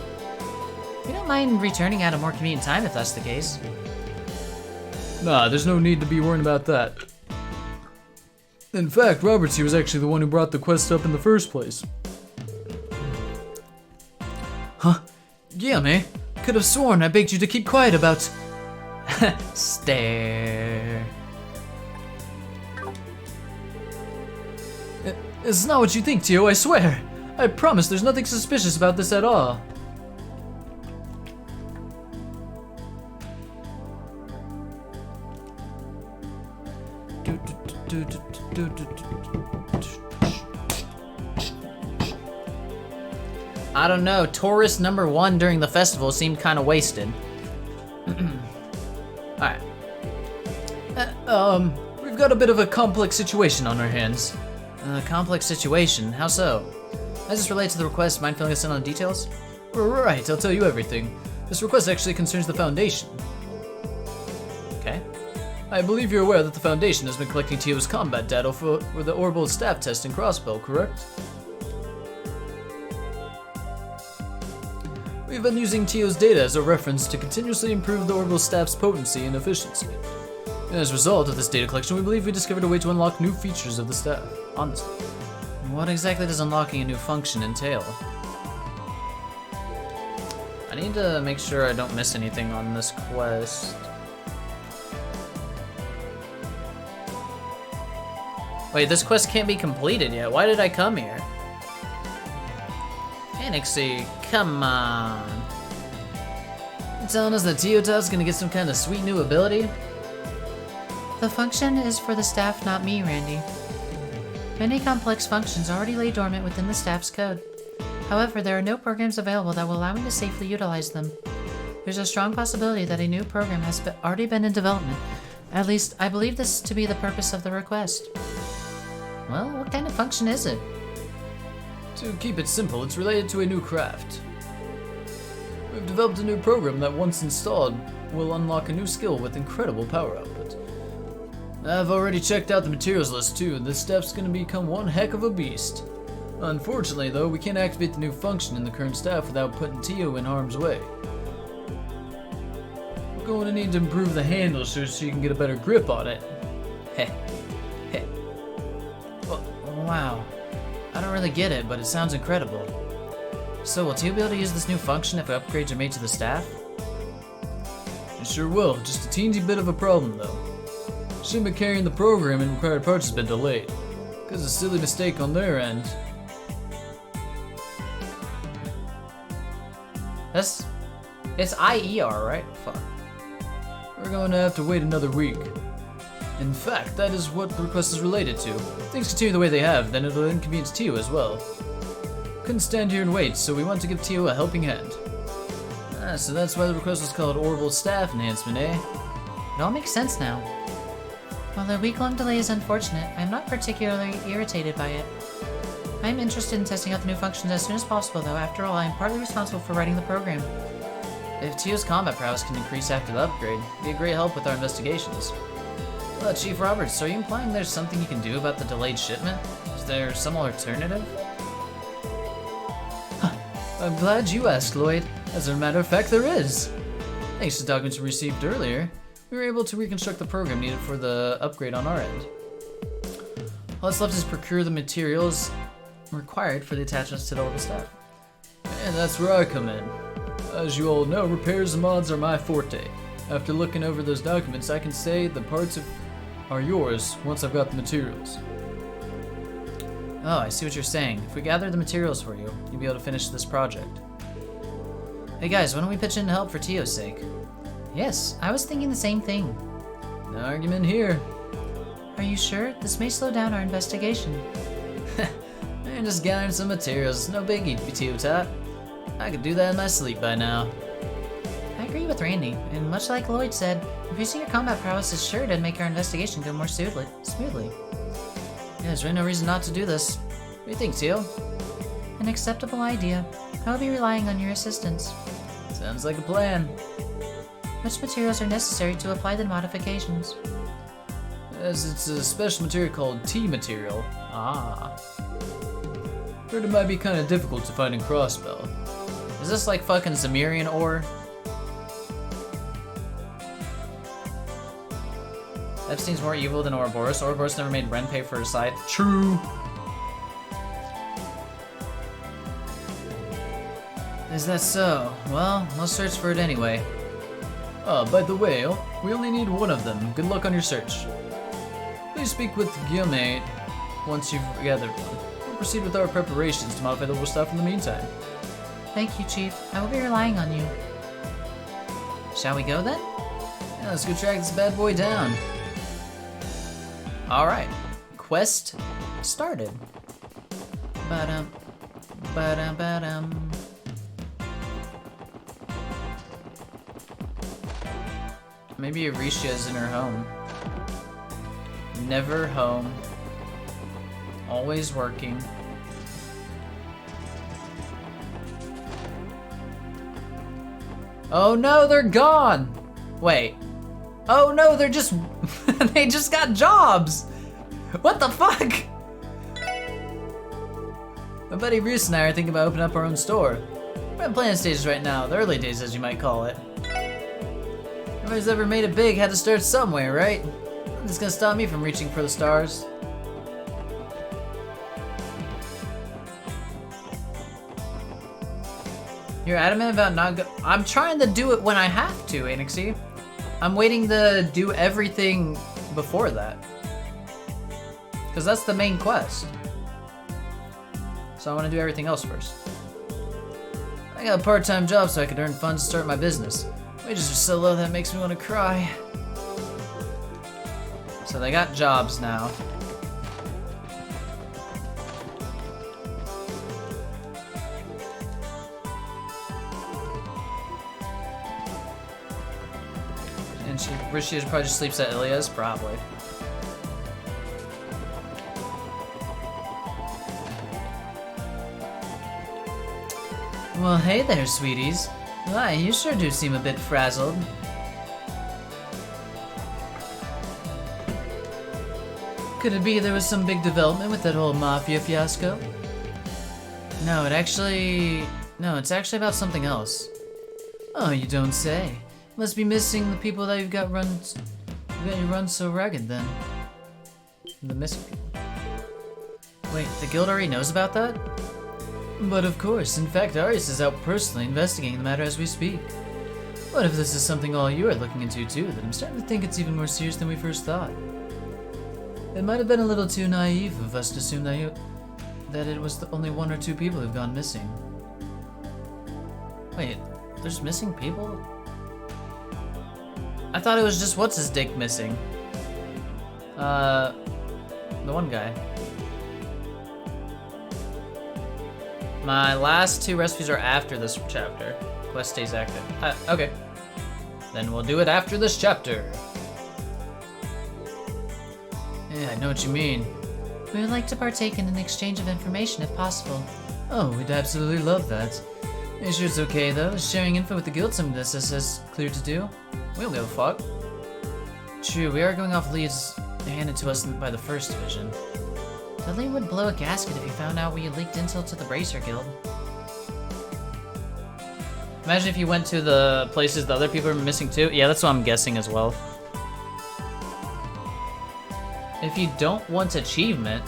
Speaker 2: We don't mind returning at a more convenient time if that's the case.
Speaker 1: Nah, there's no need to be worrying about that. In fact, Roberts here was actually the one who brought the quest up in the first place. Huh? Yeah, man. Could have sworn I begged you to keep quiet about... Stare. It's not what you think, Tio, I swear. I promise there's nothing suspicious about this at all. I don't know, tourist number 1 during the festival seemed kind of wasted. Alright. We've got a bit of a complex situation on our hands. Complex situation? How so? As this relates to the request, mind filling us in on the details? Right, I'll tell you everything. This request actually concerns the Foundation. Okay. I believe you're aware that the Foundation has been collecting Tio's combat data for the Orbital Staff test in Crossbell, correct? We've been using Tio's data as a reference to continuously improve the Orbital Staff's potency and efficiency. And as a result of this data collection, we believe we discovered a way to unlock new features of the staff. Honestly. What exactly does unlocking a new function entail? I need to make sure I don't miss anything on this quest. Wait, this quest can't be completed yet. Why did I come here? Phanixy, come on. You telling us that Teota's gonna get some kind of sweet new ability?
Speaker 2: The function is for the staff, not me, Randy. Many complex functions already lay dormant within the staff's code. However, there are no programs available that will allow me to safely utilize them. There's a strong possibility that a new program has already been in development. At least, I believe this to be the purpose of the request. Well, what kind of function is it?
Speaker 1: To keep it simple, it's related to a new craft. We've developed a new program that once installed will unlock a new skill with incredible power output. I've already checked out the materials list too, and this staff's gonna become one heck of a beast. Unfortunately though, we can't activate the new function in the current staff without putting Tio in harm's way.
Speaker 3: going to need to improve the handle so you can get a better grip on it. Heh. Heh. Well, wow. I don't really get it, but it sounds incredible. So, will Tio be able to use this new function if upgrades are made to the staff? It sure will. Just a teensy bit of a problem, though. Shipment carrying the program and required parts has been delayed. Because of a silly mistake on their end.
Speaker 1: It's IER, right? Fuck.
Speaker 3: We're going to have to wait another week. In fact, that is what the request is related to. If things continue the way they have, then it'll inconvenience Tio as well. Couldn't stand here and wait, so we want to give Tio a helping hand. So that's why the request was called Orbital Staff Enhancement, eh?
Speaker 2: It all makes sense now. While the week-long delay is unfortunate, I'm not particularly irritated by it. I'm interested in testing out the new functions as soon as possible, though. After all, I'm partly responsible for writing the program.
Speaker 1: If Tio's combat prowess can increase after the upgrade, it'd be a great help with our investigations. Chief Roberts, are you implying there's something you can do about the delayed shipment? Is there some alternative?
Speaker 3: I'm glad you asked, Lloyd. As a matter of fact, there is. Thanks to documents we received earlier, we were able to reconstruct the program needed for the upgrade on our end. All that's left is procure the materials required for the attachments to the orbital staff. And that's where I come in. As you all know, repairs and mods are my forte. After looking over those documents, I can say the parts are yours once I've got the materials.
Speaker 1: Oh, I see what you're saying. If we gather the materials for you, you'll be able to finish this project. Hey guys, why don't we pitch in to help for Tio's sake?
Speaker 2: Yes, I was thinking the same thing.
Speaker 3: No argument here.
Speaker 2: Are you sure? This may slow down our investigation.
Speaker 3: And just gathering some materials, no biggie, Tio Tot. I could do that in my sleep by now.
Speaker 2: I agree with Randy, and much like Lloyd said, increasing your combat prowess is sure to make our investigation go more smoothly.
Speaker 1: Yeah, there's really no reason not to do this. What do you think, Tio?
Speaker 2: An acceptable idea. I will be relying on your assistance.
Speaker 3: Sounds like a plan.
Speaker 2: Which materials are necessary to apply the modifications?
Speaker 3: As it's a special material called T material.
Speaker 1: Ah.
Speaker 3: Heard it might be kind of difficult to find in Crossbell.
Speaker 1: Is this like fucking Zamirian ore? Epstein's more evil than Ouroboros. Ouroboros never made Ren pay for his side. True.
Speaker 3: Is that so? Well, let's search for it anyway. Oh, by the way, we only need one of them. Good luck on your search. Please speak with Guillaume once you've gathered one. We'll proceed with our preparations to modify the orbital staff in the meantime.
Speaker 2: Thank you, Chief. I will be relying on you.
Speaker 1: Shall we go then?
Speaker 3: Yeah, let's go track this bad boy down.
Speaker 1: Alright. Quest started.
Speaker 2: Ba-dum. Ba-dum, ba-dum.
Speaker 1: Maybe Arisha's in her home. Never home. Always working. Oh no, they're gone! Wait. Oh no, they're just... they just got jobs! What the fuck?
Speaker 3: My buddy Bruce and I are thinking about opening up our own store. We're in planning stages right now, the early days as you might call it. Everybody's ever made it big had to start somewhere, right? Nothing's gonna stop me from reaching for the stars.
Speaker 1: You're adamant about not go- I'm trying to do it when I have to, Anixie. I'm waiting to do everything before that. Because that's the main quest. So I want to do everything else first.
Speaker 3: I got a part-time job so I could earn funds to start my business. Wages are so low that makes me want to cry.
Speaker 1: So they got jobs now. And she probably just sleeps at Ilia's, probably.
Speaker 3: Well, hey there, sweeties. Why, you sure do seem a bit frazzled. Could it be there was some big development with that whole mafia fiasco? No, it's actually about something else. Oh, you don't say. Must be missing the people that you've got you run so ragged then. The missing people. Wait, the guild already knows about that? But of course, in fact, Arius is out personally investigating the matter as we speak. What if this is something all you are looking into too, then I'm starting to think it's even more serious than we first thought. It might have been a little too naive of us to assume that it was only 1 or 2 people who've gone missing. Wait, there's missing people? I thought it was just what's-his-dick missing. The one guy. My last 2 recipes are after this chapter. Quest stays active. Okay. Then we'll do it after this chapter. Yeah, I know what you mean.
Speaker 2: We would like to partake in an exchange of information if possible.
Speaker 3: Oh, we'd absolutely love that. Are you sure it's okay though? Is sharing info with the guild something that's as clear to do? We don't give a fuck. True, we are going off leads handed to us by the First Division.
Speaker 2: Dudley would blow a gasket if he found out we had leaked intel to the Bracer Guild.
Speaker 1: Imagine if you went to the places the other people are missing too. Yeah, that's what I'm guessing as well. If you don't want achievement,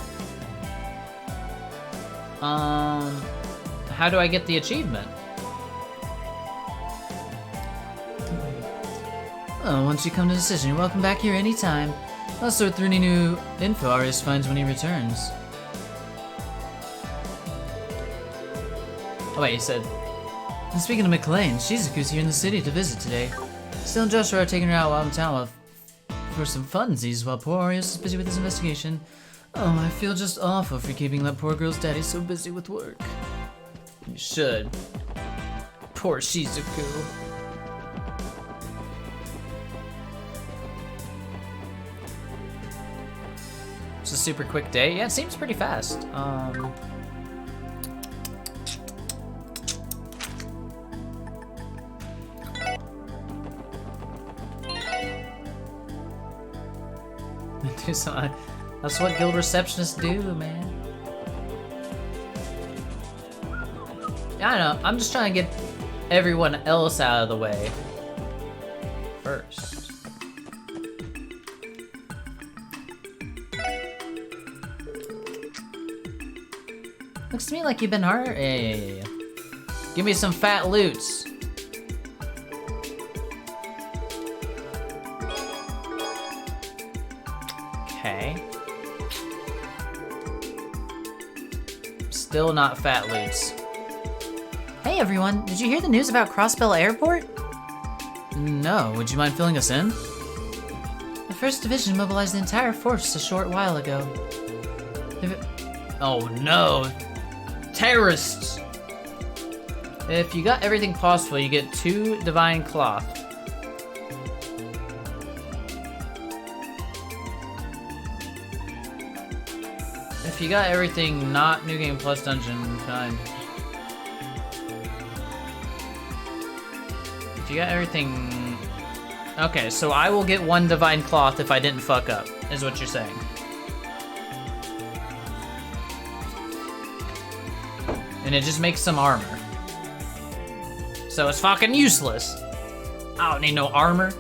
Speaker 1: how do I get the achievement?
Speaker 3: Oh, once you come to a decision, you're welcome back here anytime. I'll sort through any new info Arius finds when he returns.
Speaker 1: Oh wait, he said.
Speaker 3: And speaking of McLean, Shizuku's here in the city to visit today. Still and Joshua are taking her out while in town for some funsies while poor Arius is busy with his investigation. Oh, I feel just awful for keeping that poor girl's daddy so busy with work.
Speaker 1: You should. Poor Shizuku. It's a super quick day. Yeah, it seems pretty fast. Do something. That's what guild receptionists do, man. Yeah, I know. I'm just trying to get everyone else out of the way first.
Speaker 2: Looks to me like you've been hard.
Speaker 1: Yeah. Give me some fat loots. Okay. Still not fat loots.
Speaker 2: Hey everyone, did you hear the news about Crossbell Airport?
Speaker 3: No, would you mind filling us in?
Speaker 2: The First Division mobilized the entire force a short while ago.
Speaker 1: Oh no! Terrorists! If you got everything possible, you get 2 Divine Cloth. If you got everything not New Game Plus Dungeon, fine. If you got everything... Okay, so I will get 1 Divine Cloth if I didn't fuck up, is what you're saying. And it just makes some armor. So it's fucking useless. I don't need no armor.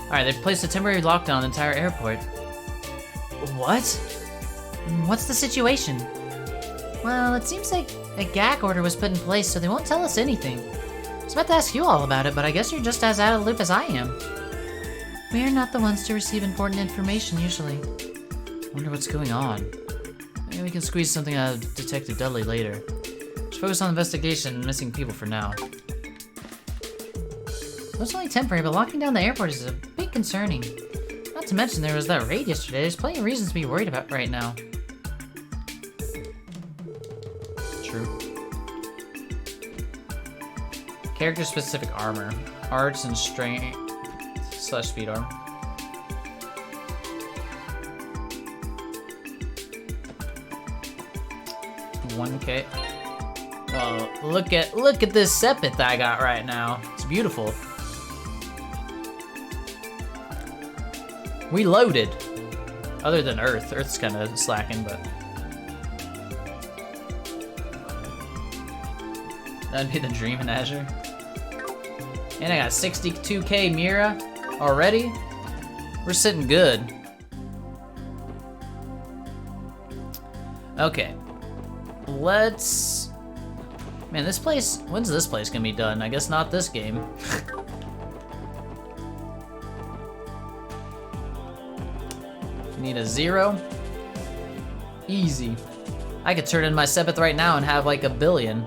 Speaker 1: Alright, they've placed a temporary lockdown on the entire airport.
Speaker 2: What? What's the situation? Well, it seems like a gag order was put in place, so they won't tell us anything. I was about to ask you all about it, but I guess you're just as out of the loop as I am. We are not the ones to receive important information, usually.
Speaker 3: Wonder what's going on. Maybe we can squeeze something out of Detective Dudley later. Just focus on investigation and missing people for now.
Speaker 2: Well, it's only temporary, but locking down the airport is a bit concerning. Not to mention there was that raid yesterday. There's plenty of reasons to be worried about right now.
Speaker 1: True. Character-specific armor. Arts and strength / speed armor. $1K. Well, look at this Sepith I got right now. It's beautiful. We loaded. Other than Earth. Earth's kind of slacking, but that'd be the dream in Azure. And I got 62k Mira already. We're sitting good. Okay. Let's... Man, this place... When's this place gonna be done? I guess not this game. Need a 0. Easy. I could turn in my Sepith right now and have like a billion.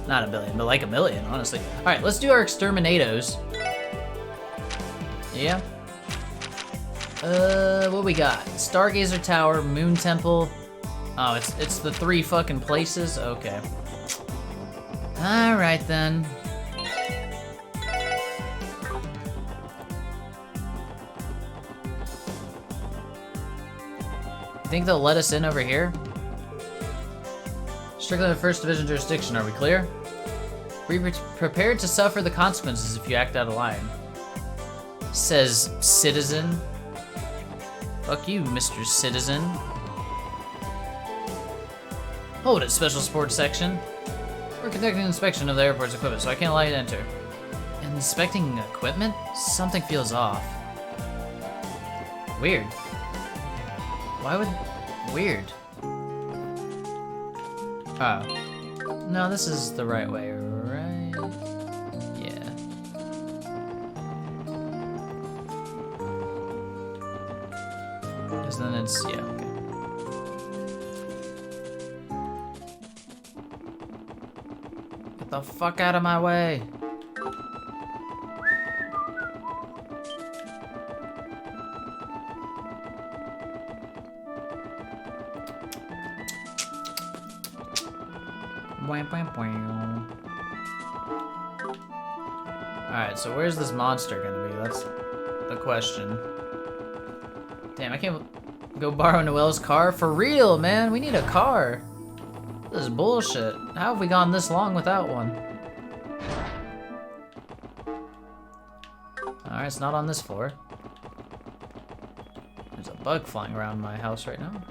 Speaker 1: Not a billion, but like a million, honestly. All right, let's do our exterminatos. Yeah. What we got? Stargazer Tower, Moon Temple. Oh, it's the 3 fucking places? Okay. All right then. Think they'll let us in over here? Strictly the First Division jurisdiction, are we clear? Be prepared to suffer the consequences if you act out of line. Says Citizen. Fuck you, Mr. Citizen. Hold it, Special Sports Section. We're conducting an inspection of the airport's equipment, so I can't allow you to enter. Inspecting equipment? Something feels off. Weird. Why would... Weird. Oh. No, this is the right way, right? Yeah. Because then it's... Yeah, okay. Get the fuck out of my way! Alright, so where's this monster gonna be? That's the question. Damn, I can't go borrow Noelle's car? For real, man, we need a car. This is bullshit. How have we gone this long without one? Alright, it's not on this floor. There's a bug flying around my house right now.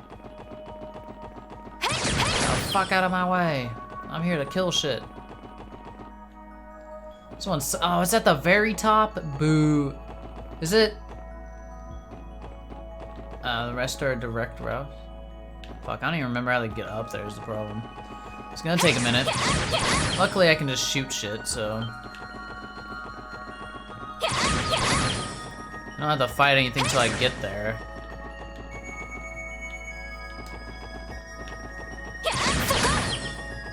Speaker 1: Get the fuck out of my way. I'm here to kill shit. This one's... Oh, it's at the very top? Boo. Is it? The rest are direct routes. Fuck, I don't even remember how to get up there is the problem. It's gonna take a minute. Luckily, I can just shoot shit, so... I don't have to fight anything till I get there.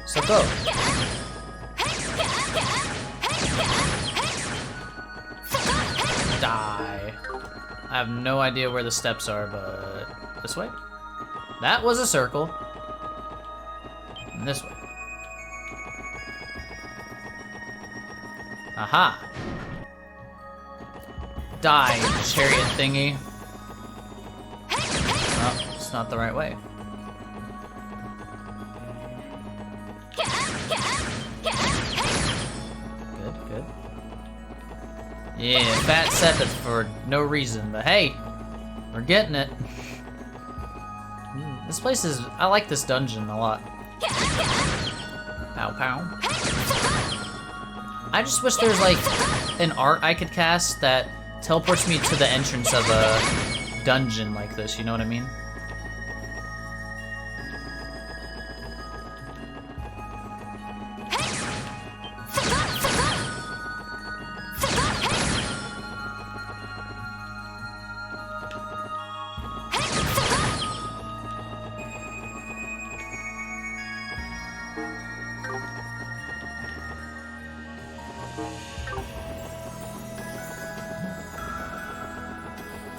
Speaker 1: So go. Die. I have no idea where the steps are, but this way? That was a circle. And this way. Aha. Die, chariot thingy. Oh, it's not the right way. Good. Yeah, fat Sepith for no reason, but hey, we're getting it. This place is, I like this dungeon a lot. Pow pow. I just wish there was like an art I could cast that teleports me to the entrance of a dungeon like this, you know what I mean?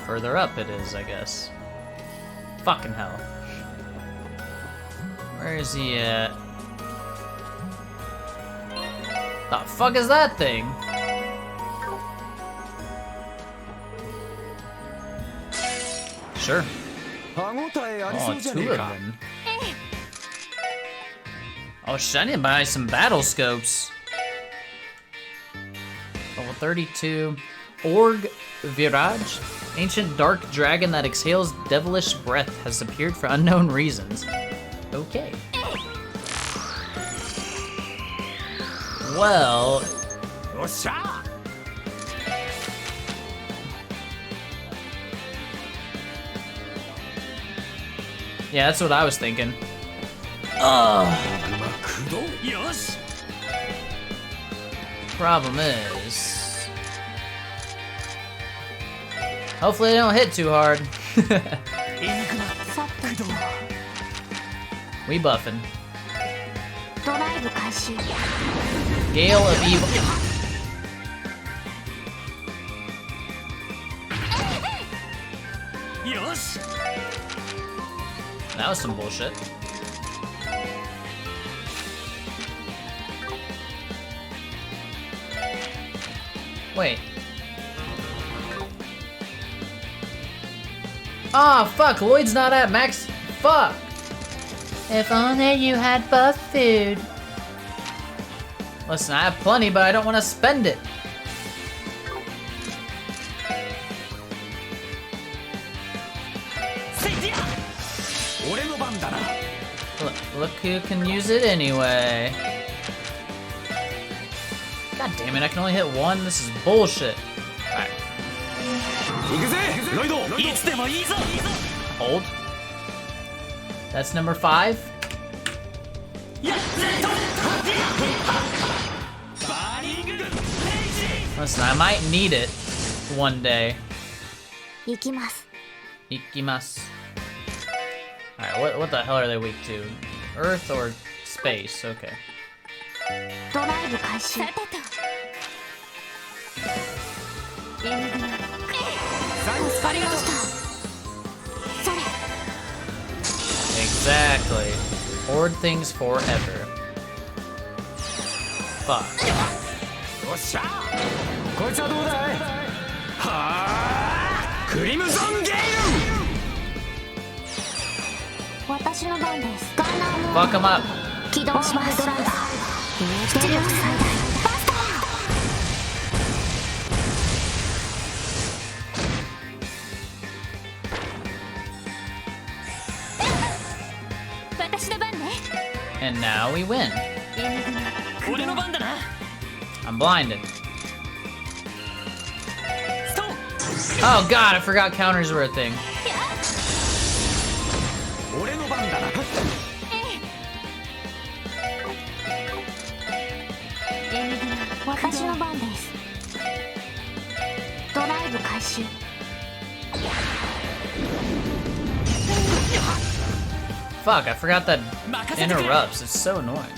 Speaker 1: Further up it is, I guess. Fucking hell. Where is he at? The fuck is that thing? Sure. Oh, two of them. Oh shit, I need to buy some battle scopes. Level 32. Org Viraj. Ancient dark dragon that exhales devilish breath has appeared for unknown reasons. Okay. Well, Yeah, that's what I was thinking. Problem is, hopefully they don't hit too hard.
Speaker 4: さてと
Speaker 1: We buffing.
Speaker 4: ドライブ開始
Speaker 1: Gale of Evil. That was some bullshit. Wait. Ah, fuck, Lloyd's not at max. Fuck.
Speaker 2: If only you had buff food.
Speaker 1: Listen, I have plenty, but I don't want to spend it. Look who can use it anyway. God damn it, I can only hit one? This is bullshit. Alright. Hold. That's number 5. Listen, I might need it one day.
Speaker 4: 行きます
Speaker 1: Ikimasu. Alright, what the hell are they weak to? Earth or space? Okay.
Speaker 4: ドライブ開始さてと 援軍助かりましたそれ
Speaker 1: Exactly. Hoard things forever. Fuck.
Speaker 6: よっしゃこいつはどうだいはあクリムゾンゲイル
Speaker 4: 私の番ですガーナーモ
Speaker 1: Fuck
Speaker 4: ー
Speaker 1: him up.
Speaker 4: ド起動しますドライバー出力最大バスター私の番ね
Speaker 1: And now we win.
Speaker 4: 援軍
Speaker 6: 俺の番だな
Speaker 1: I'm blinded. Oh god, I forgot counters were a thing.
Speaker 6: 俺の番だな
Speaker 4: 援軍私の番ですドライブ開始
Speaker 1: Fuck, I forgot that interrupts. It's so annoying.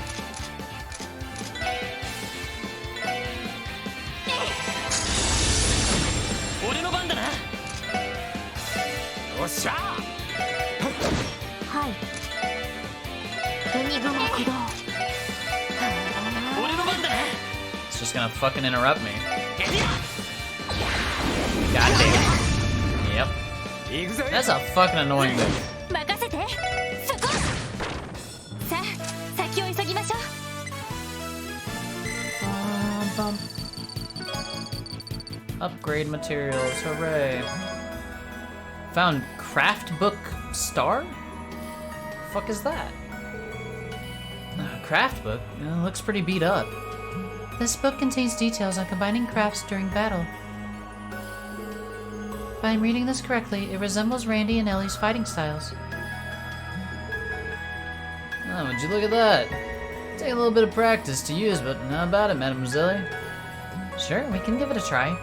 Speaker 4: はいウニグマ駆動
Speaker 1: It's just gonna fucking interrupt me. God damn. Yep.
Speaker 6: 行くぜ
Speaker 1: That's a fucking annoying move.
Speaker 4: 任せてそこさあ先を急ぎましょう
Speaker 1: Upgrade materials, hooray. Found craft book star? Fuck is that? Craft book? Looks pretty beat up.
Speaker 2: This book contains details on combining crafts during battle. If I'm reading this correctly, it resembles Randy and Ellie's fighting styles.
Speaker 1: Oh, would you look at that? Take a little bit of practice to use, but how about it, Mademoiselle?
Speaker 2: Sure, we can give it a try.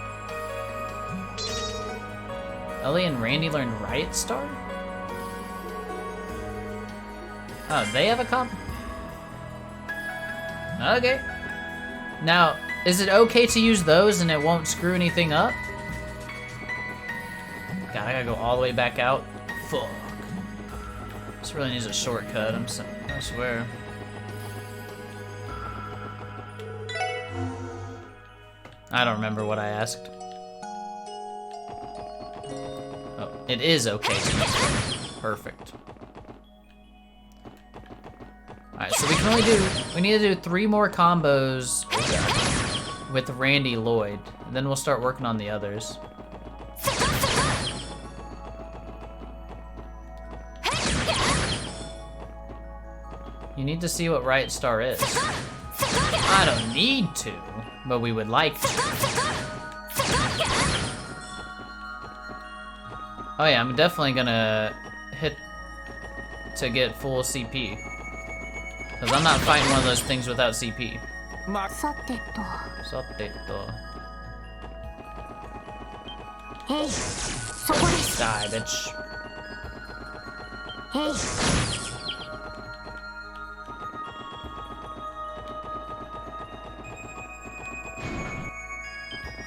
Speaker 1: Ellie and Randy learned Riot Star? Oh, they have a comp? Okay. Now, is it okay to use those and it won't screw anything up? God, I gotta go all the way back out. Fuck. This really needs a shortcut, I swear. I don't remember what I asked. Oh, it is okay to use them. Perfect. Alright, so we need to do 3 more combos with Randy Lloyd. And then we'll start working on the others. You need to see what Riot Star is. I don't need to, but we would like to. Oh yeah, I'm definitely gonna hit to get full CP. Because I'm not fighting one of those things without CP.
Speaker 4: さてと。
Speaker 1: さてと。
Speaker 4: へい、そこです。
Speaker 1: Die, bitch.
Speaker 4: へい。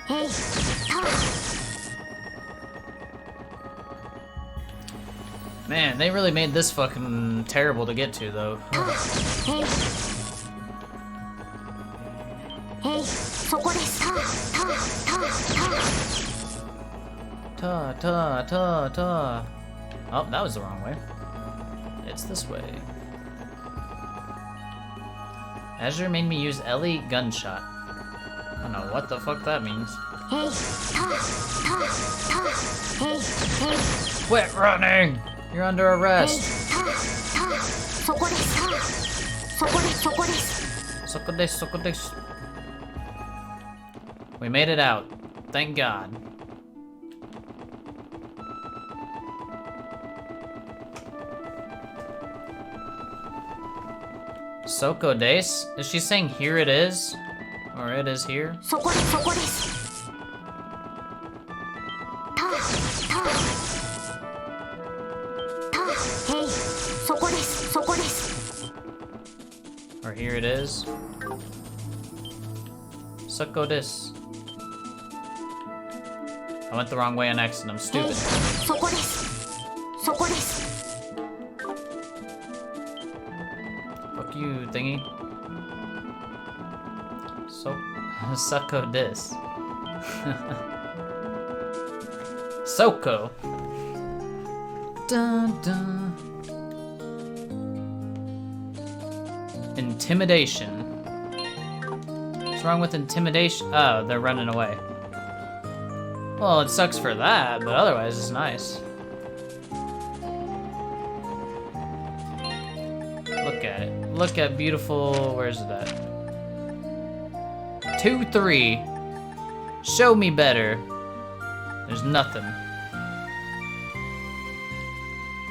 Speaker 4: へい、た。
Speaker 1: Man, they really made this fucking terrible to get to, though.
Speaker 4: へい。へい、そこです。た。
Speaker 1: Ta. Oh, that was the wrong way. It's this way. Azure made me use Ellie gunshot. I don't know what the fuck that means.
Speaker 4: へい、た。へい、へい。
Speaker 1: Quit running! You're under arrest.
Speaker 4: そこです。そこです。
Speaker 1: Sokodesu. We made it out. Thank God. Soko Dace? Is she saying here it is? Or it is here?
Speaker 4: そこです。た。へい、そこです。
Speaker 1: Or here it is? Soko Dace. I went the wrong way on accident. I'm
Speaker 4: へい、
Speaker 1: stupid.
Speaker 4: そこです。
Speaker 1: Fuck you, thingy. Soko Dace. Soko. Dun dun. Intimidation. What's wrong with intimidation? Oh, they're running away. Well, it sucks for that, but otherwise it's nice. Look at it. Look at beautiful. Where's it at? 2-3. Show me better. There's nothing.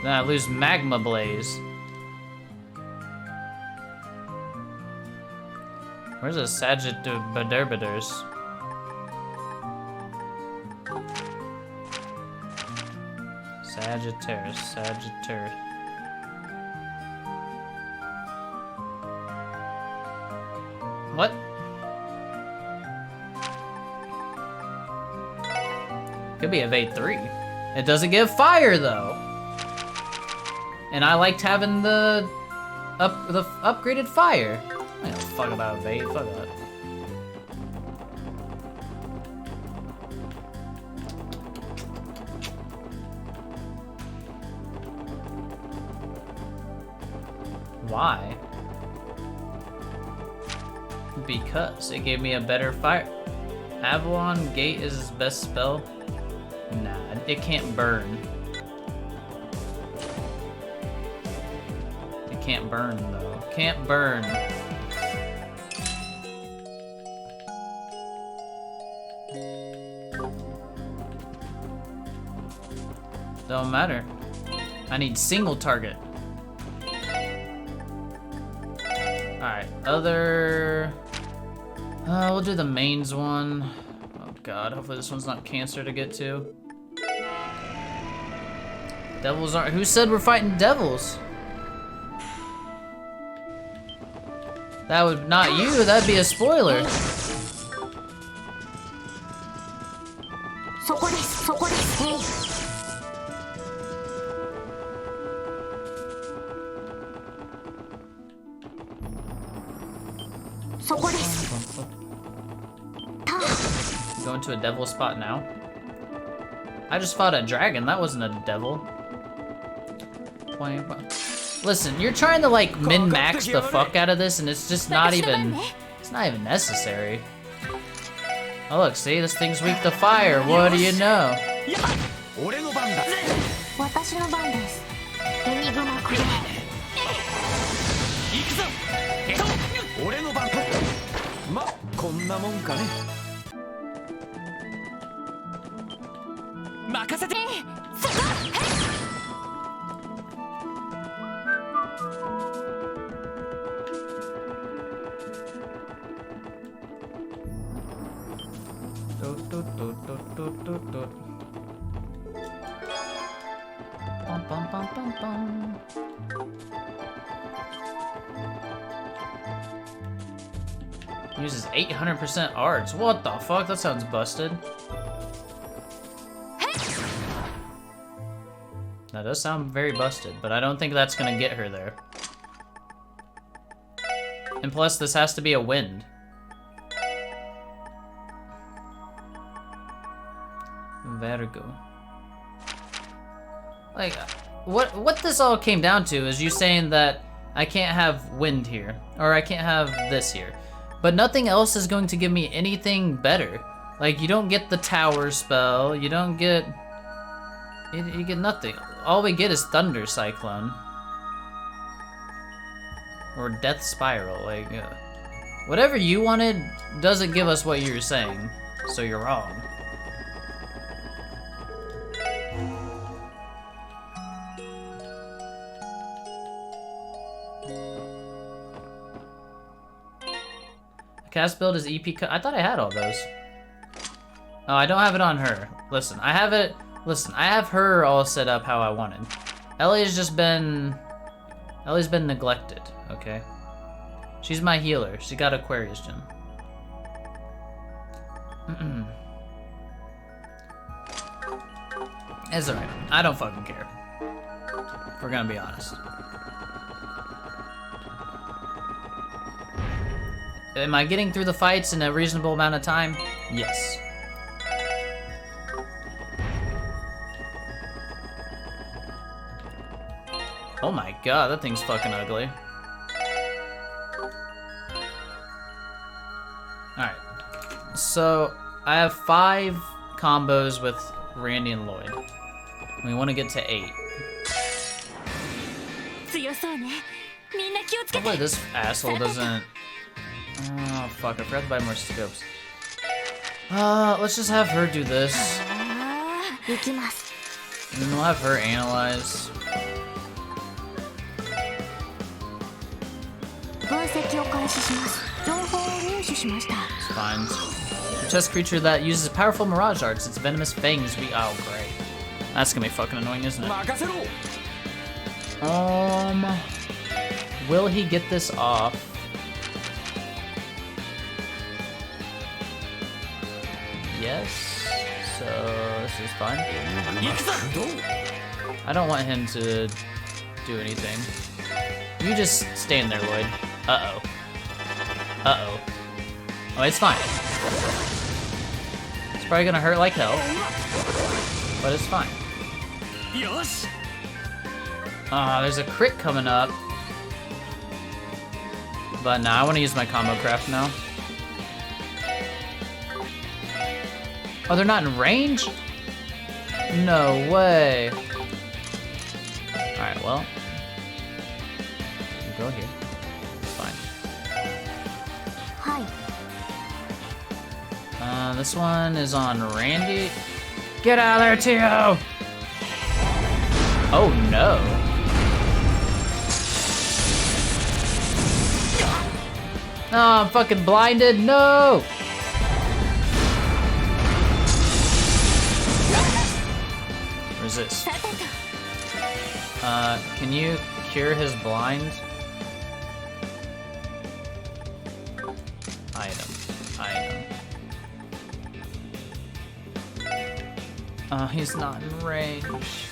Speaker 1: Then I lose Magma Blaze. Where's the Sagittarius? Sagittarius. What? Could be a V3. It doesn't give fire though. And I liked having the upgraded fire. I don't fuck about Vate, fuck that. Why? Because it gave me a better fire. Avalon Gate is his best spell? Nah, it can't burn. It can't burn though. Can't burn. Don't matter. I need single target. Alright, other... we'll do the mains one. Oh god, hopefully this one's not cancer to get to. Devils aren't... Who said we're fighting devils? That would... Not you, that'd be a spoiler.
Speaker 4: そこです。へい。 そこです。
Speaker 1: Going to a devil spot now. I just fought a dragon, that wasn't a devil. Listen, you're trying to like min-max the fuck out of this and it's just not even... It's not even necessary. Oh look, see, this thing's weak to fire, what do you know?
Speaker 4: 私の番です。エニグマクレイ。
Speaker 6: 行くぞ。俺の番。ま、こんなもんかね。任せて。
Speaker 1: Bum, bum, bum, bum, bum. Uses 800% arts. What the fuck? That sounds busted. That does sound very busted, but I don't think that's gonna get her there. And plus, this has to be a wind. Vertigo. Like, what this all came down to is you saying that I can't have wind here, or I can't have this here. But nothing else is going to give me anything better. Like, you don't get the tower spell, you don't get... You get nothing. All we get is Thunder Cyclone. Or Death Spiral, like... whatever you wanted doesn't give us what you're saying, so you're wrong. Cast build is EP I thought I had all those. Oh, I don't have it on her. Listen, I have it... Listen, I have her all set up how I wanted. Ellie's been neglected, okay? She's my healer. She got Aquarius Gem. It's alright. I don't fucking care. If we're gonna be honest. Am I getting through the fights in a reasonable amount of time? Yes. Oh my god, that thing's fucking ugly. Alright. So, I have 5 combos with Randy and Lloyd. We want to get to 8.
Speaker 4: 強そうね。みんな気をつけて。
Speaker 1: Hopefully this asshole doesn't... Oh, fuck, I forgot to buy more scopes. Let's just have her do this.
Speaker 4: 行きます。
Speaker 1: And then we'll have her analyze.
Speaker 4: 分析を開始します。情報を入手しました。
Speaker 1: It's fine. A chest creature that uses powerful mirage arts. Its venomous fangs. Oh, great. That's gonna be fucking annoying, isn't it?
Speaker 6: 任せろ。
Speaker 1: Will he get this off? Yes. So this is fine.
Speaker 6: 行くぞ。
Speaker 1: I don't want him to do anything. You just stand there, Lloyd. Uh-oh. Uh-oh. Oh, it's fine. It's probably gonna hurt like hell. But it's fine.
Speaker 6: よし。
Speaker 1: There's a crit coming up. But nah, I want to use my combo craft now. Oh, they're not in range? No way. Alright, well. You go here. It's fine.
Speaker 4: はい。
Speaker 1: This one is on Randy. Get out of there, Tio! Oh no. No, I'm fucking blinded. No! Resist.
Speaker 4: さてと。
Speaker 1: Can you cure his blind? Item. He's not in range.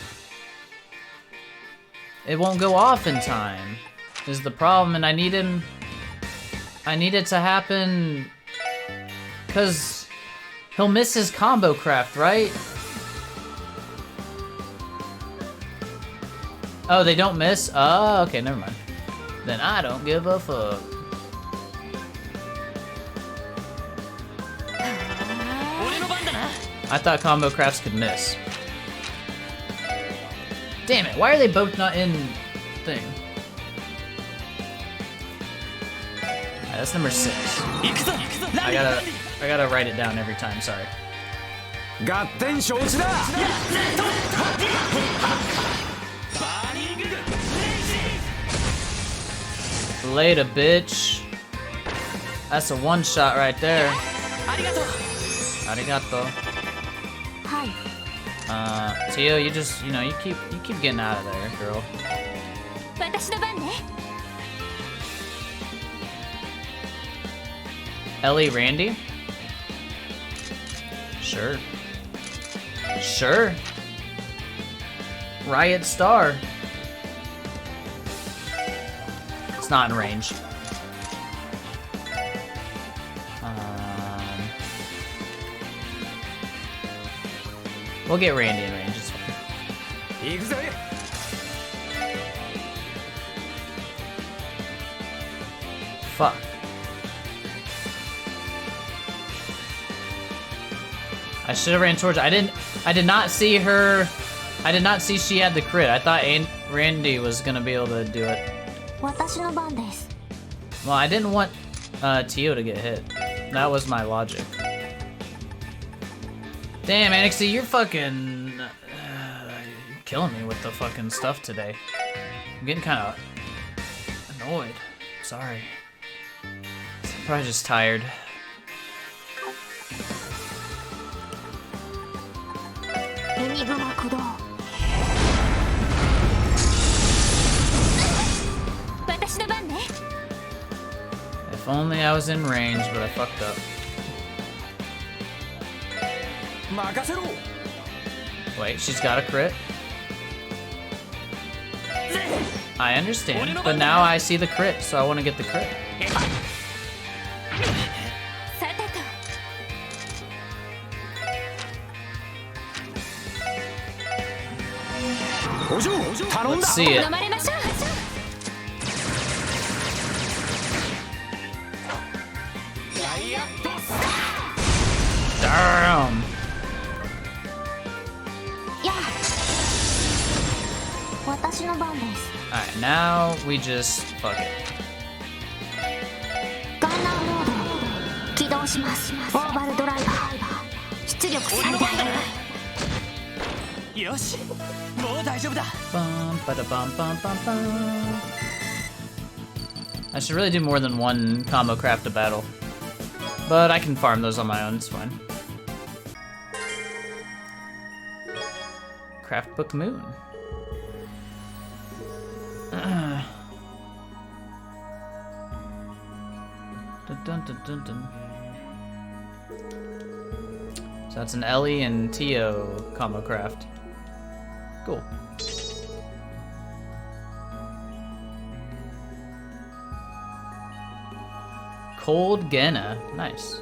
Speaker 1: It won't go off in time, is the problem, and I need it to happen, cause he'll miss his combo craft, right? Oh, they don't miss? Oh, okay, never mind. Then I don't give a fuck.
Speaker 6: 俺の番だな。
Speaker 1: I thought combo crafts could miss. Damn it, why are they both not in thing? Alright, that's number 6.
Speaker 6: 行くぞ。
Speaker 1: I gotta write it down every time, sorry.
Speaker 6: 合点承知だ。
Speaker 1: Later, bitch. That's a one shot right there.
Speaker 6: ありがとう。
Speaker 1: Arigato.
Speaker 4: はい
Speaker 1: Tio, you just, you keep getting out of there, girl.
Speaker 4: 私の番ね
Speaker 1: Ellie Randy? Sure. Sure. Riot Star. It's not in range. We'll get Randy in range, it's fine.
Speaker 6: 行くぜ
Speaker 1: Fuck. I should have ran towards her. I did not see her. I did not see she had the crit. I thought Randy was gonna be able to do it.
Speaker 4: 私の番です
Speaker 1: Well, I didn't want Tio to get hit. That was my logic. Damn, Anixie, you're fucking you're killing me with the fucking stuff today. I'm getting kind of annoyed. Sorry. I'm probably just tired.
Speaker 4: エニグマ駆動私の番ね
Speaker 1: If only I was in range, but I fucked up.
Speaker 6: 任せろ
Speaker 1: Wait, she's got a crit? I understand, but now I see the crit, so I want to get the crit.
Speaker 4: さてと
Speaker 6: お嬢頼ん
Speaker 1: Let's
Speaker 6: だ
Speaker 1: see it.
Speaker 4: 飲まれましょう
Speaker 1: Damn!
Speaker 4: やあ私の番です
Speaker 1: Alright, now we just fuck it.
Speaker 4: ガンナーモード起動しますオーバルドライバー出力最大
Speaker 6: よしもう大丈夫だ
Speaker 1: Bum, bada bum, bum, bum, bum. I should really do more than one combo craft a battle. But I can farm those on my own, it's fine. Craft Book Moon. Dun, dun, dun, dun, dun. So that's an Ellie and Tio combo craft. Cool. Cold Genna. Nice.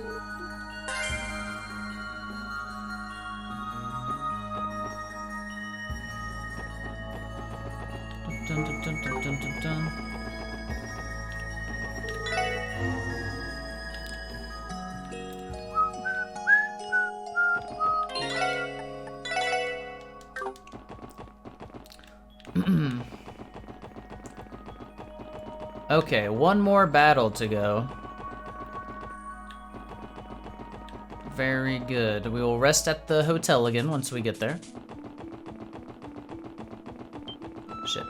Speaker 1: Dun, dun, dun, dun, dun, dun, dun. Okay, one more battle to go. Very good. We will rest at the hotel again once we get there. Shit.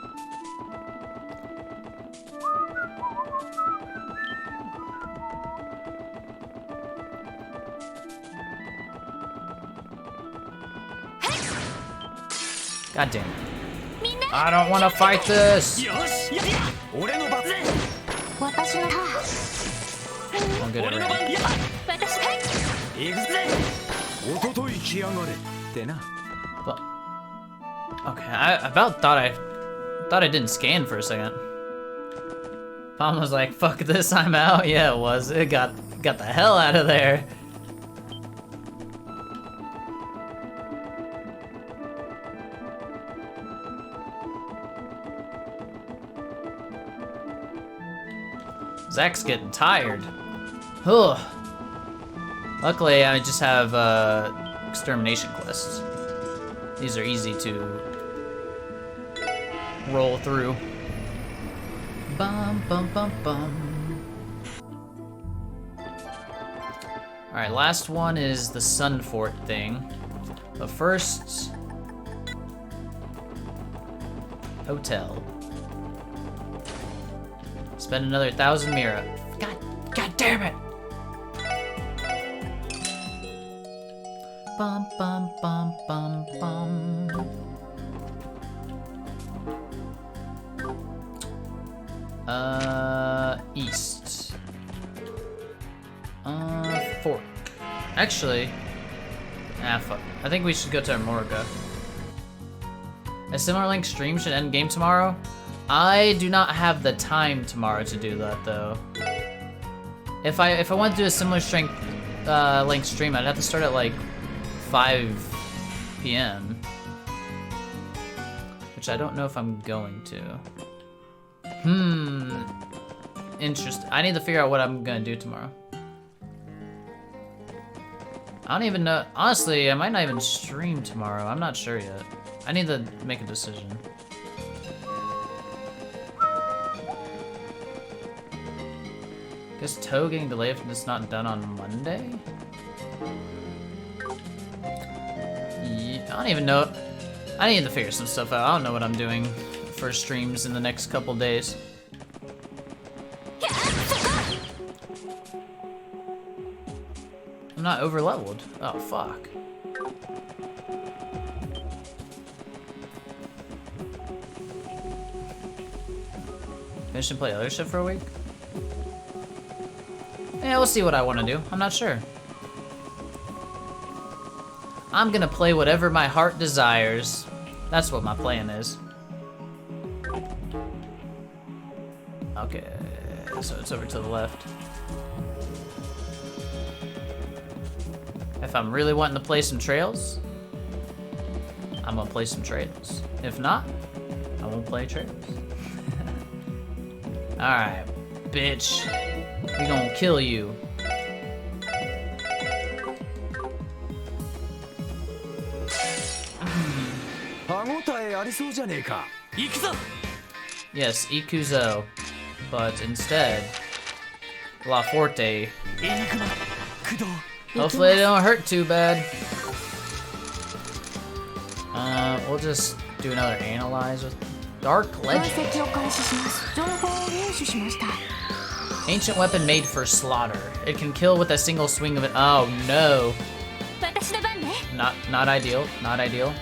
Speaker 1: God damn it. I don't want to fight this!
Speaker 6: よし俺の番
Speaker 4: 私のターン
Speaker 1: I'm good at
Speaker 6: 俺の
Speaker 1: range.
Speaker 6: 番や
Speaker 4: 私はい
Speaker 6: 行くぜおととい来やがれってな
Speaker 1: Well, okay, I about thought I didn't scan for a second. Mom was like, "Fuck this, I'm out." Yeah, it was. It got the hell out of there. Zach's getting tired. Ugh. Luckily, I just have extermination quests. These are easy to roll through. Bum bum bum bum. Alright, last one is the Sun Fort thing. But first, hotel. Spend another 1,000 God damn it!
Speaker 3: bum bum bum bum bum. East. Fork. Actually, fuck. I think we should go to Amorga. A similar length stream should end game tomorrow. I do not have the time tomorrow to do that though. If I want to do a similar strength length stream, I'd have to start at like 5 p.m. Which I don't know if I'm going to. Interesting. I need to figure out what I'm gonna do tomorrow. I don't even know. Honestly, I might not even stream tomorrow. I'm not sure yet. I need to make a decision. Guess Toe getting delayed if it's not done on Monday? Yeah, I don't even know. I need to figure some stuff out. I don't know what I'm doing for streams in the next couple days. I'm not over leveled. Oh, fuck. Finish and play other shit for a week? Yeah, we'll see what I want to do. I'm not sure. I'm gonna play whatever my heart desires. That's what my plan is. Okay, so it's over to the left. If I'm really wanting to play some trails, I'm gonna play some trails. If not, I won't play trails. Alright, bitch. We gonna kill you. Yes, Ikuzo. But instead, La Forte. Hopefully they don't hurt too bad. We'll just do another analyze with Dark Legend. Ancient weapon made for slaughter. It can kill with a single swing of it. Oh no. Not ideal. Not ideal.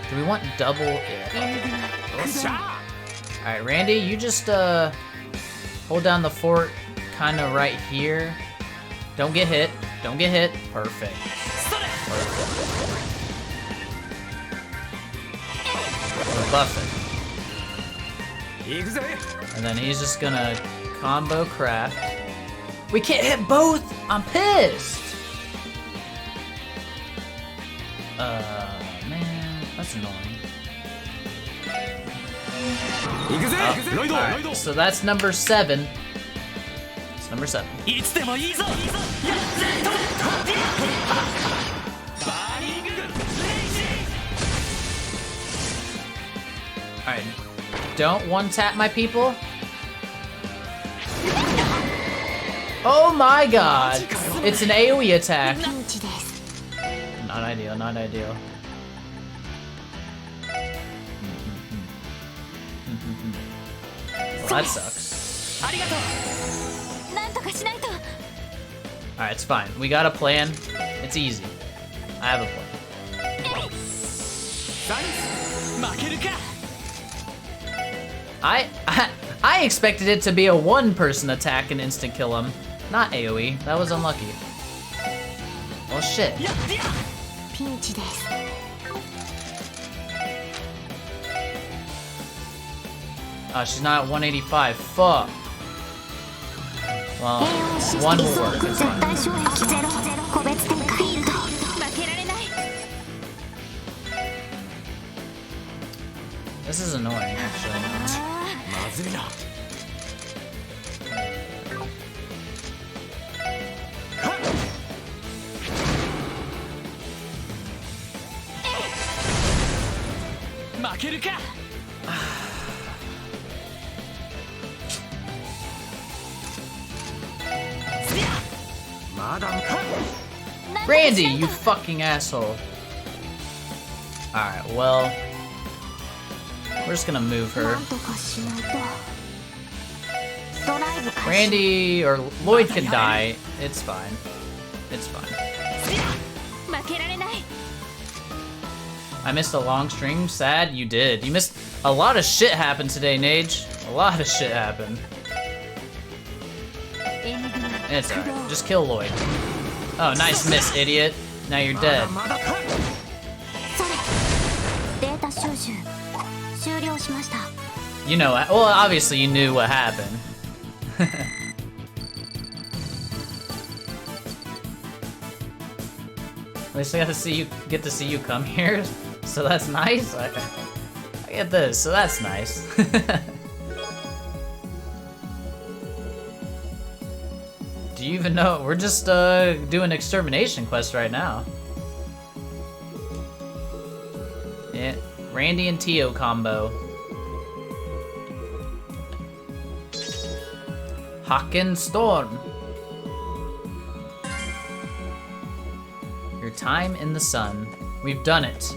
Speaker 3: Do we want double? Yeah. Alright, Randy, you just hold down the fort kind of right here. Don't get hit. Don't get hit. Perfect. We're buffing. And then he's just gonna combo craft. We can't hit both! I'm pissed! Man, that's annoying. Alright, so that's number 7. It's number 7. Alright, don't one-tap my people. Oh my god! It's an AoE attack. Not ideal, not ideal. Well, that sucks. Alright, it's fine. We got a plan. It's easy. I have a plan. I expected it to be a one-person attack and instant kill him, not AoE. That was unlucky. Well, shit. Oh, she's not at 185. Fuck. Well, one will work. It's fine. This is annoying, actually. Randy, you fucking asshole. Alright, well.
Speaker 1: We're just gonna move her.
Speaker 4: なんとかしないと。ドライブ開始。
Speaker 1: Randy or Lloyd can die. It's fine. It's fine.
Speaker 4: 負けられない。
Speaker 1: I missed a long stream. Sad you did. You missed a lot of shit happened today, Nage. A lot of shit happened.
Speaker 4: エニグマ。
Speaker 1: It's alright. Just kill Lloyd. Oh, nice miss, idiot. Now you're dead.
Speaker 4: それ。データ収集終了しました。
Speaker 1: You know, well, obviously you knew what happened. At least I got to see you, get to see you come here, so that's nice. I get this, so that's nice. Do you even know? We're just doing extermination quest right now. Yeah, Randy and Tio combo. Hakken Storm. Your time in the sun. We've done it.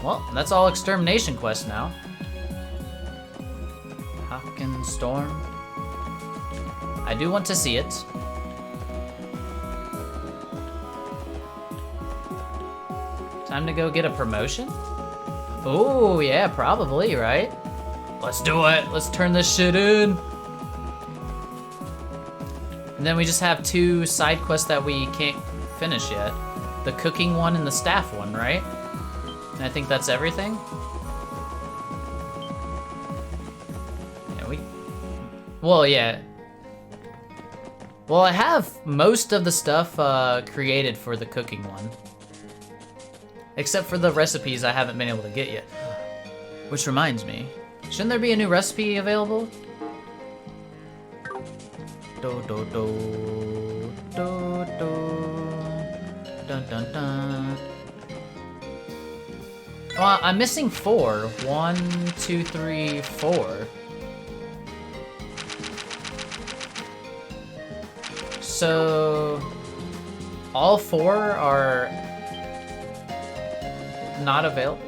Speaker 1: Well, that's all extermination quest now. Hakken Storm. I do want to see it. Time to go get a promotion? Oh, yeah, probably, right? Let's do it. Let's turn this shit in. And then we just have 2 side quests that we can't finish yet. The cooking one and the staff one, right? And I think that's everything. Yeah, well, yeah. Well, I have most of the stuff created for the cooking one. Except for the recipes I haven't been able to get yet. Which reminds me, shouldn't there be a new recipe available? Do do do do do dun dun dun. Well, I'm missing 4. 1, 2, 3, 4. So all 4 are not available.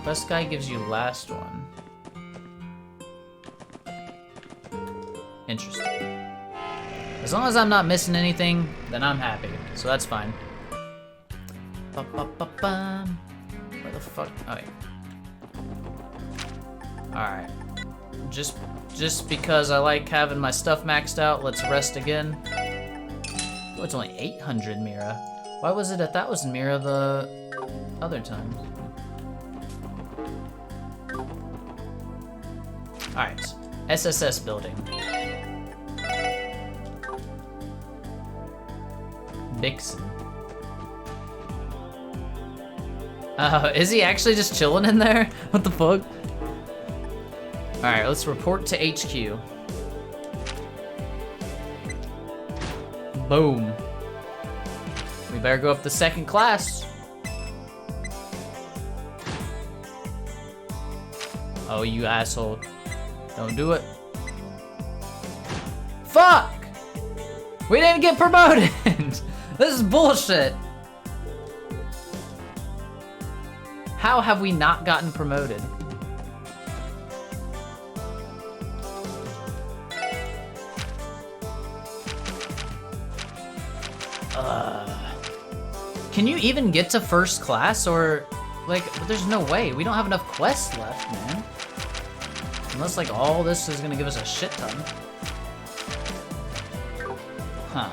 Speaker 1: Quest guy gives you last one. Interesting. As long as I'm not missing anything, then I'm happy. So that's fine. Ba-ba-ba-bum. Where the fuck? Oh, wait. Alright. Just because I like having my stuff maxed out, let's rest again. Oh, it's only 800 Mira. Why was it 1,000 Mira the other time? Alright. SSS building. Bixen. Is he actually just chilling in there? What the fuck? Alright, let's report to HQ. Boom. We better go up to 2nd class. Oh, you asshole. Don't do it. Fuck! We didn't get promoted! This is bullshit. How have we not gotten promoted? Can you even get to 1st class, or like, there's no way. We don't have enough quests left, man. Unless like all this is gonna give us a shit ton. Huh.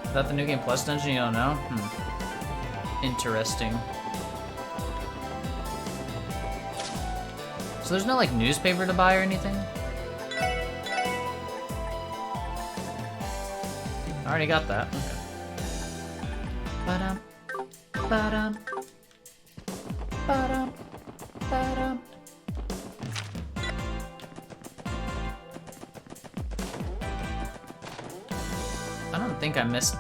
Speaker 1: Is that the New Game Plus dungeon? You don't know? Interesting. So there's no like newspaper to buy or anything? I already got that. Okay. Ba-dum, ba-dum, ba-dum, ba-dum. I don't think I missed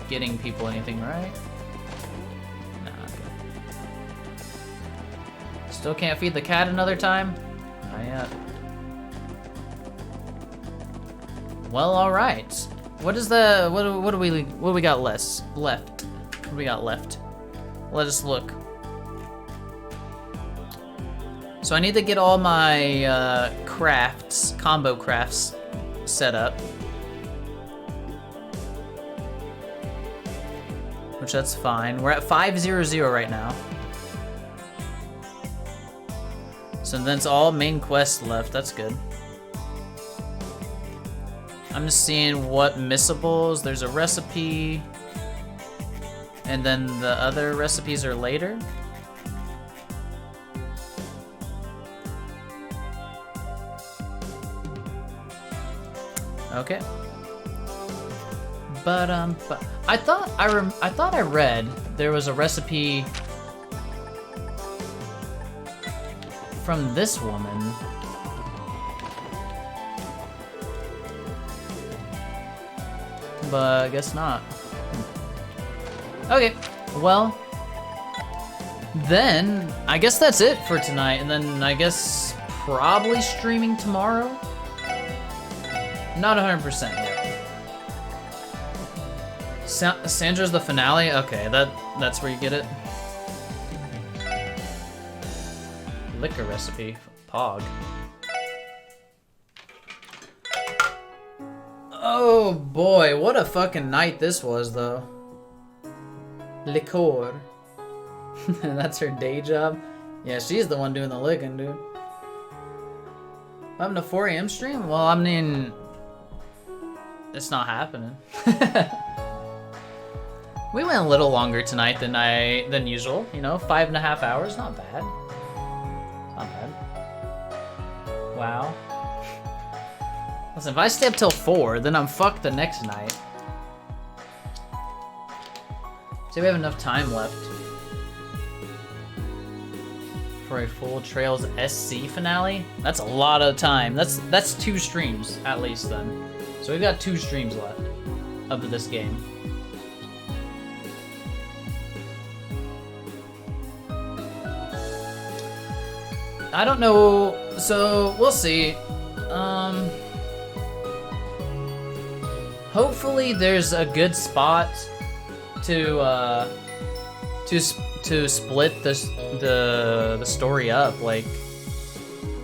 Speaker 1: getting people anything, right? Nah, okay. Still can't feed the cat another time? Not yet. Well, alright. What is the what do we got left? What do we got left? Let us look. So I need to get all my combo crafts set up. Which that's fine. We're at 500 right now. So then it's all main quest left. That's good. I'm just seeing what missables. There's a recipe. And then the other recipes are later. Okay. But I thought I read there was a recipe from this woman. But I guess not. Okay, well, then I guess that's it for tonight, and then I guess probably streaming tomorrow. Not 100% yet. Sandra's the finale? Okay, that's where you get it. Liquor recipe, Pog. Oh boy, what a fucking night this was though. Liquor. That's her day job? Yeah, she's the one doing the licking, dude. I'm having a 4 AM stream? Well, I mean, it's not happening. We went a little longer tonight than usual. You know, 5.5 hours, not bad. Not bad. Wow. Listen, if I stay up till 4, then I'm fucked the next night. So we have enough time left for a full Trails SC finale. That's a lot of time. That's 2 streams at least then. So we've got 2 streams left of this game. I don't know, so we'll see. Hopefully there's a good spot to split the story up, like,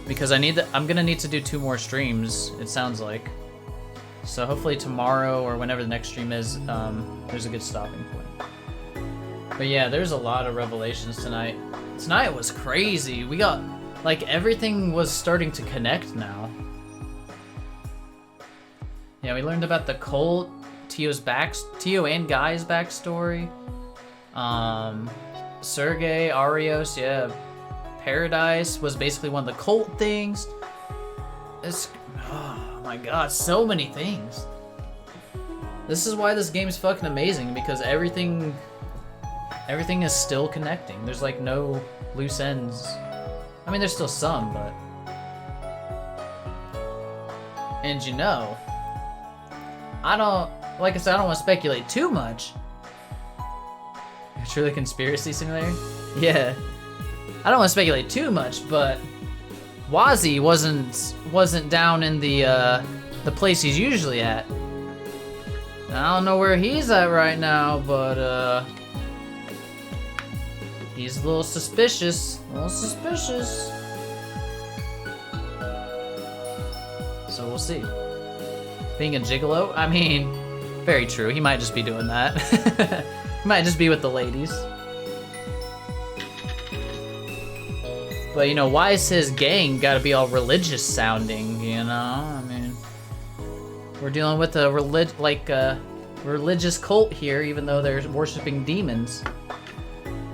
Speaker 1: because I'm gonna need to do 2 more streams, it sounds like. So hopefully tomorrow or whenever the next stream is, there's a good stopping point. But yeah, there's a lot of revelations tonight. Tonight was crazy. We got, like, everything was starting to connect now. Yeah, we learned about the cult, Tio and Guy's backstory. Sergey, Arios, yeah. Paradise was basically one of the cult things. Oh my god, so many things. This is why this game is fucking amazing, because everything is still connecting. There's like no loose ends. I mean, there's still some, but... And you know, like I said, I don't want to speculate too much. Truly Conspiracy Simulator? Yeah. I don't want to speculate too much, but Wazzy wasn't down in the place he's usually at. I don't know where he's at right now, but he's a little suspicious. So we'll see. Being a gigolo? I mean, very true. He might just be doing that. He might just be with the ladies. But, you know, why is his gang gotta be all religious sounding, you know? I mean, we're dealing with a religious cult here, even though they're worshiping demons.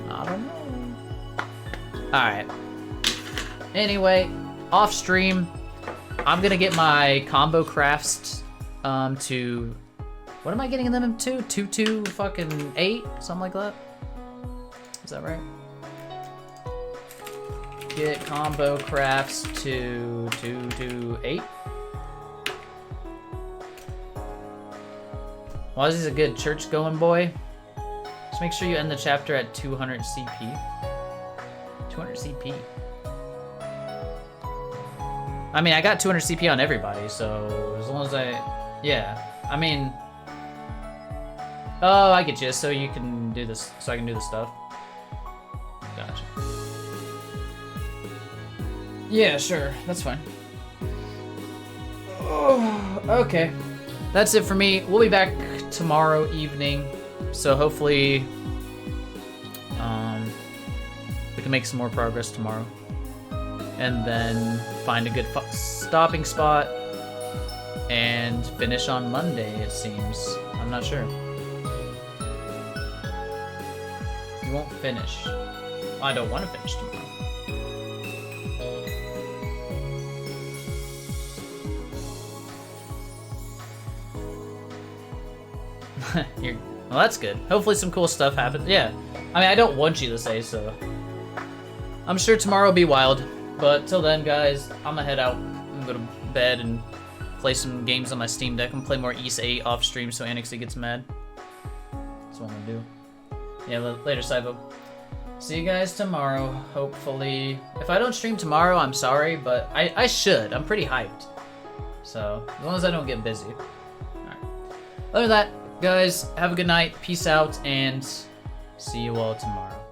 Speaker 1: I don't know. Alright. Anyway, off stream, I'm gonna get my combo crafts to... What am I getting them to? 228? Something like that? Is that right? Get combo crafts to 228. Wazzy's a good church-going boy. Just make sure you end the chapter at 200 CP. 200 CP. I mean, I got 200 CP on everybody, so as long as yeah. I mean, Oh, I get you. So you can do this. So I can do this stuff. Gotcha. Yeah, sure. That's fine. Oh, okay. That's it for me. We'll be back tomorrow evening. So hopefully, we can make some more progress tomorrow. And then find a good stopping spot and finish on Monday, it seems. I'm not sure. You won't finish. I don't want to finish tomorrow. Well, that's good. Hopefully some cool stuff happens. Yeah. I mean, I don't want you to say so. I'm sure tomorrow will be wild. But till then, guys, I'm gonna head out and go to bed and play some games on my Steam Deck and play more Ys 8 off stream so Annixie gets mad. That's what I'm gonna do. Yeah, later, Saibo. See you guys tomorrow, hopefully. If I don't stream tomorrow, I'm sorry, but I should. I'm pretty hyped. So, as long as I don't get busy. Alright. Other than that, guys, have a good night, peace out, and see you all tomorrow.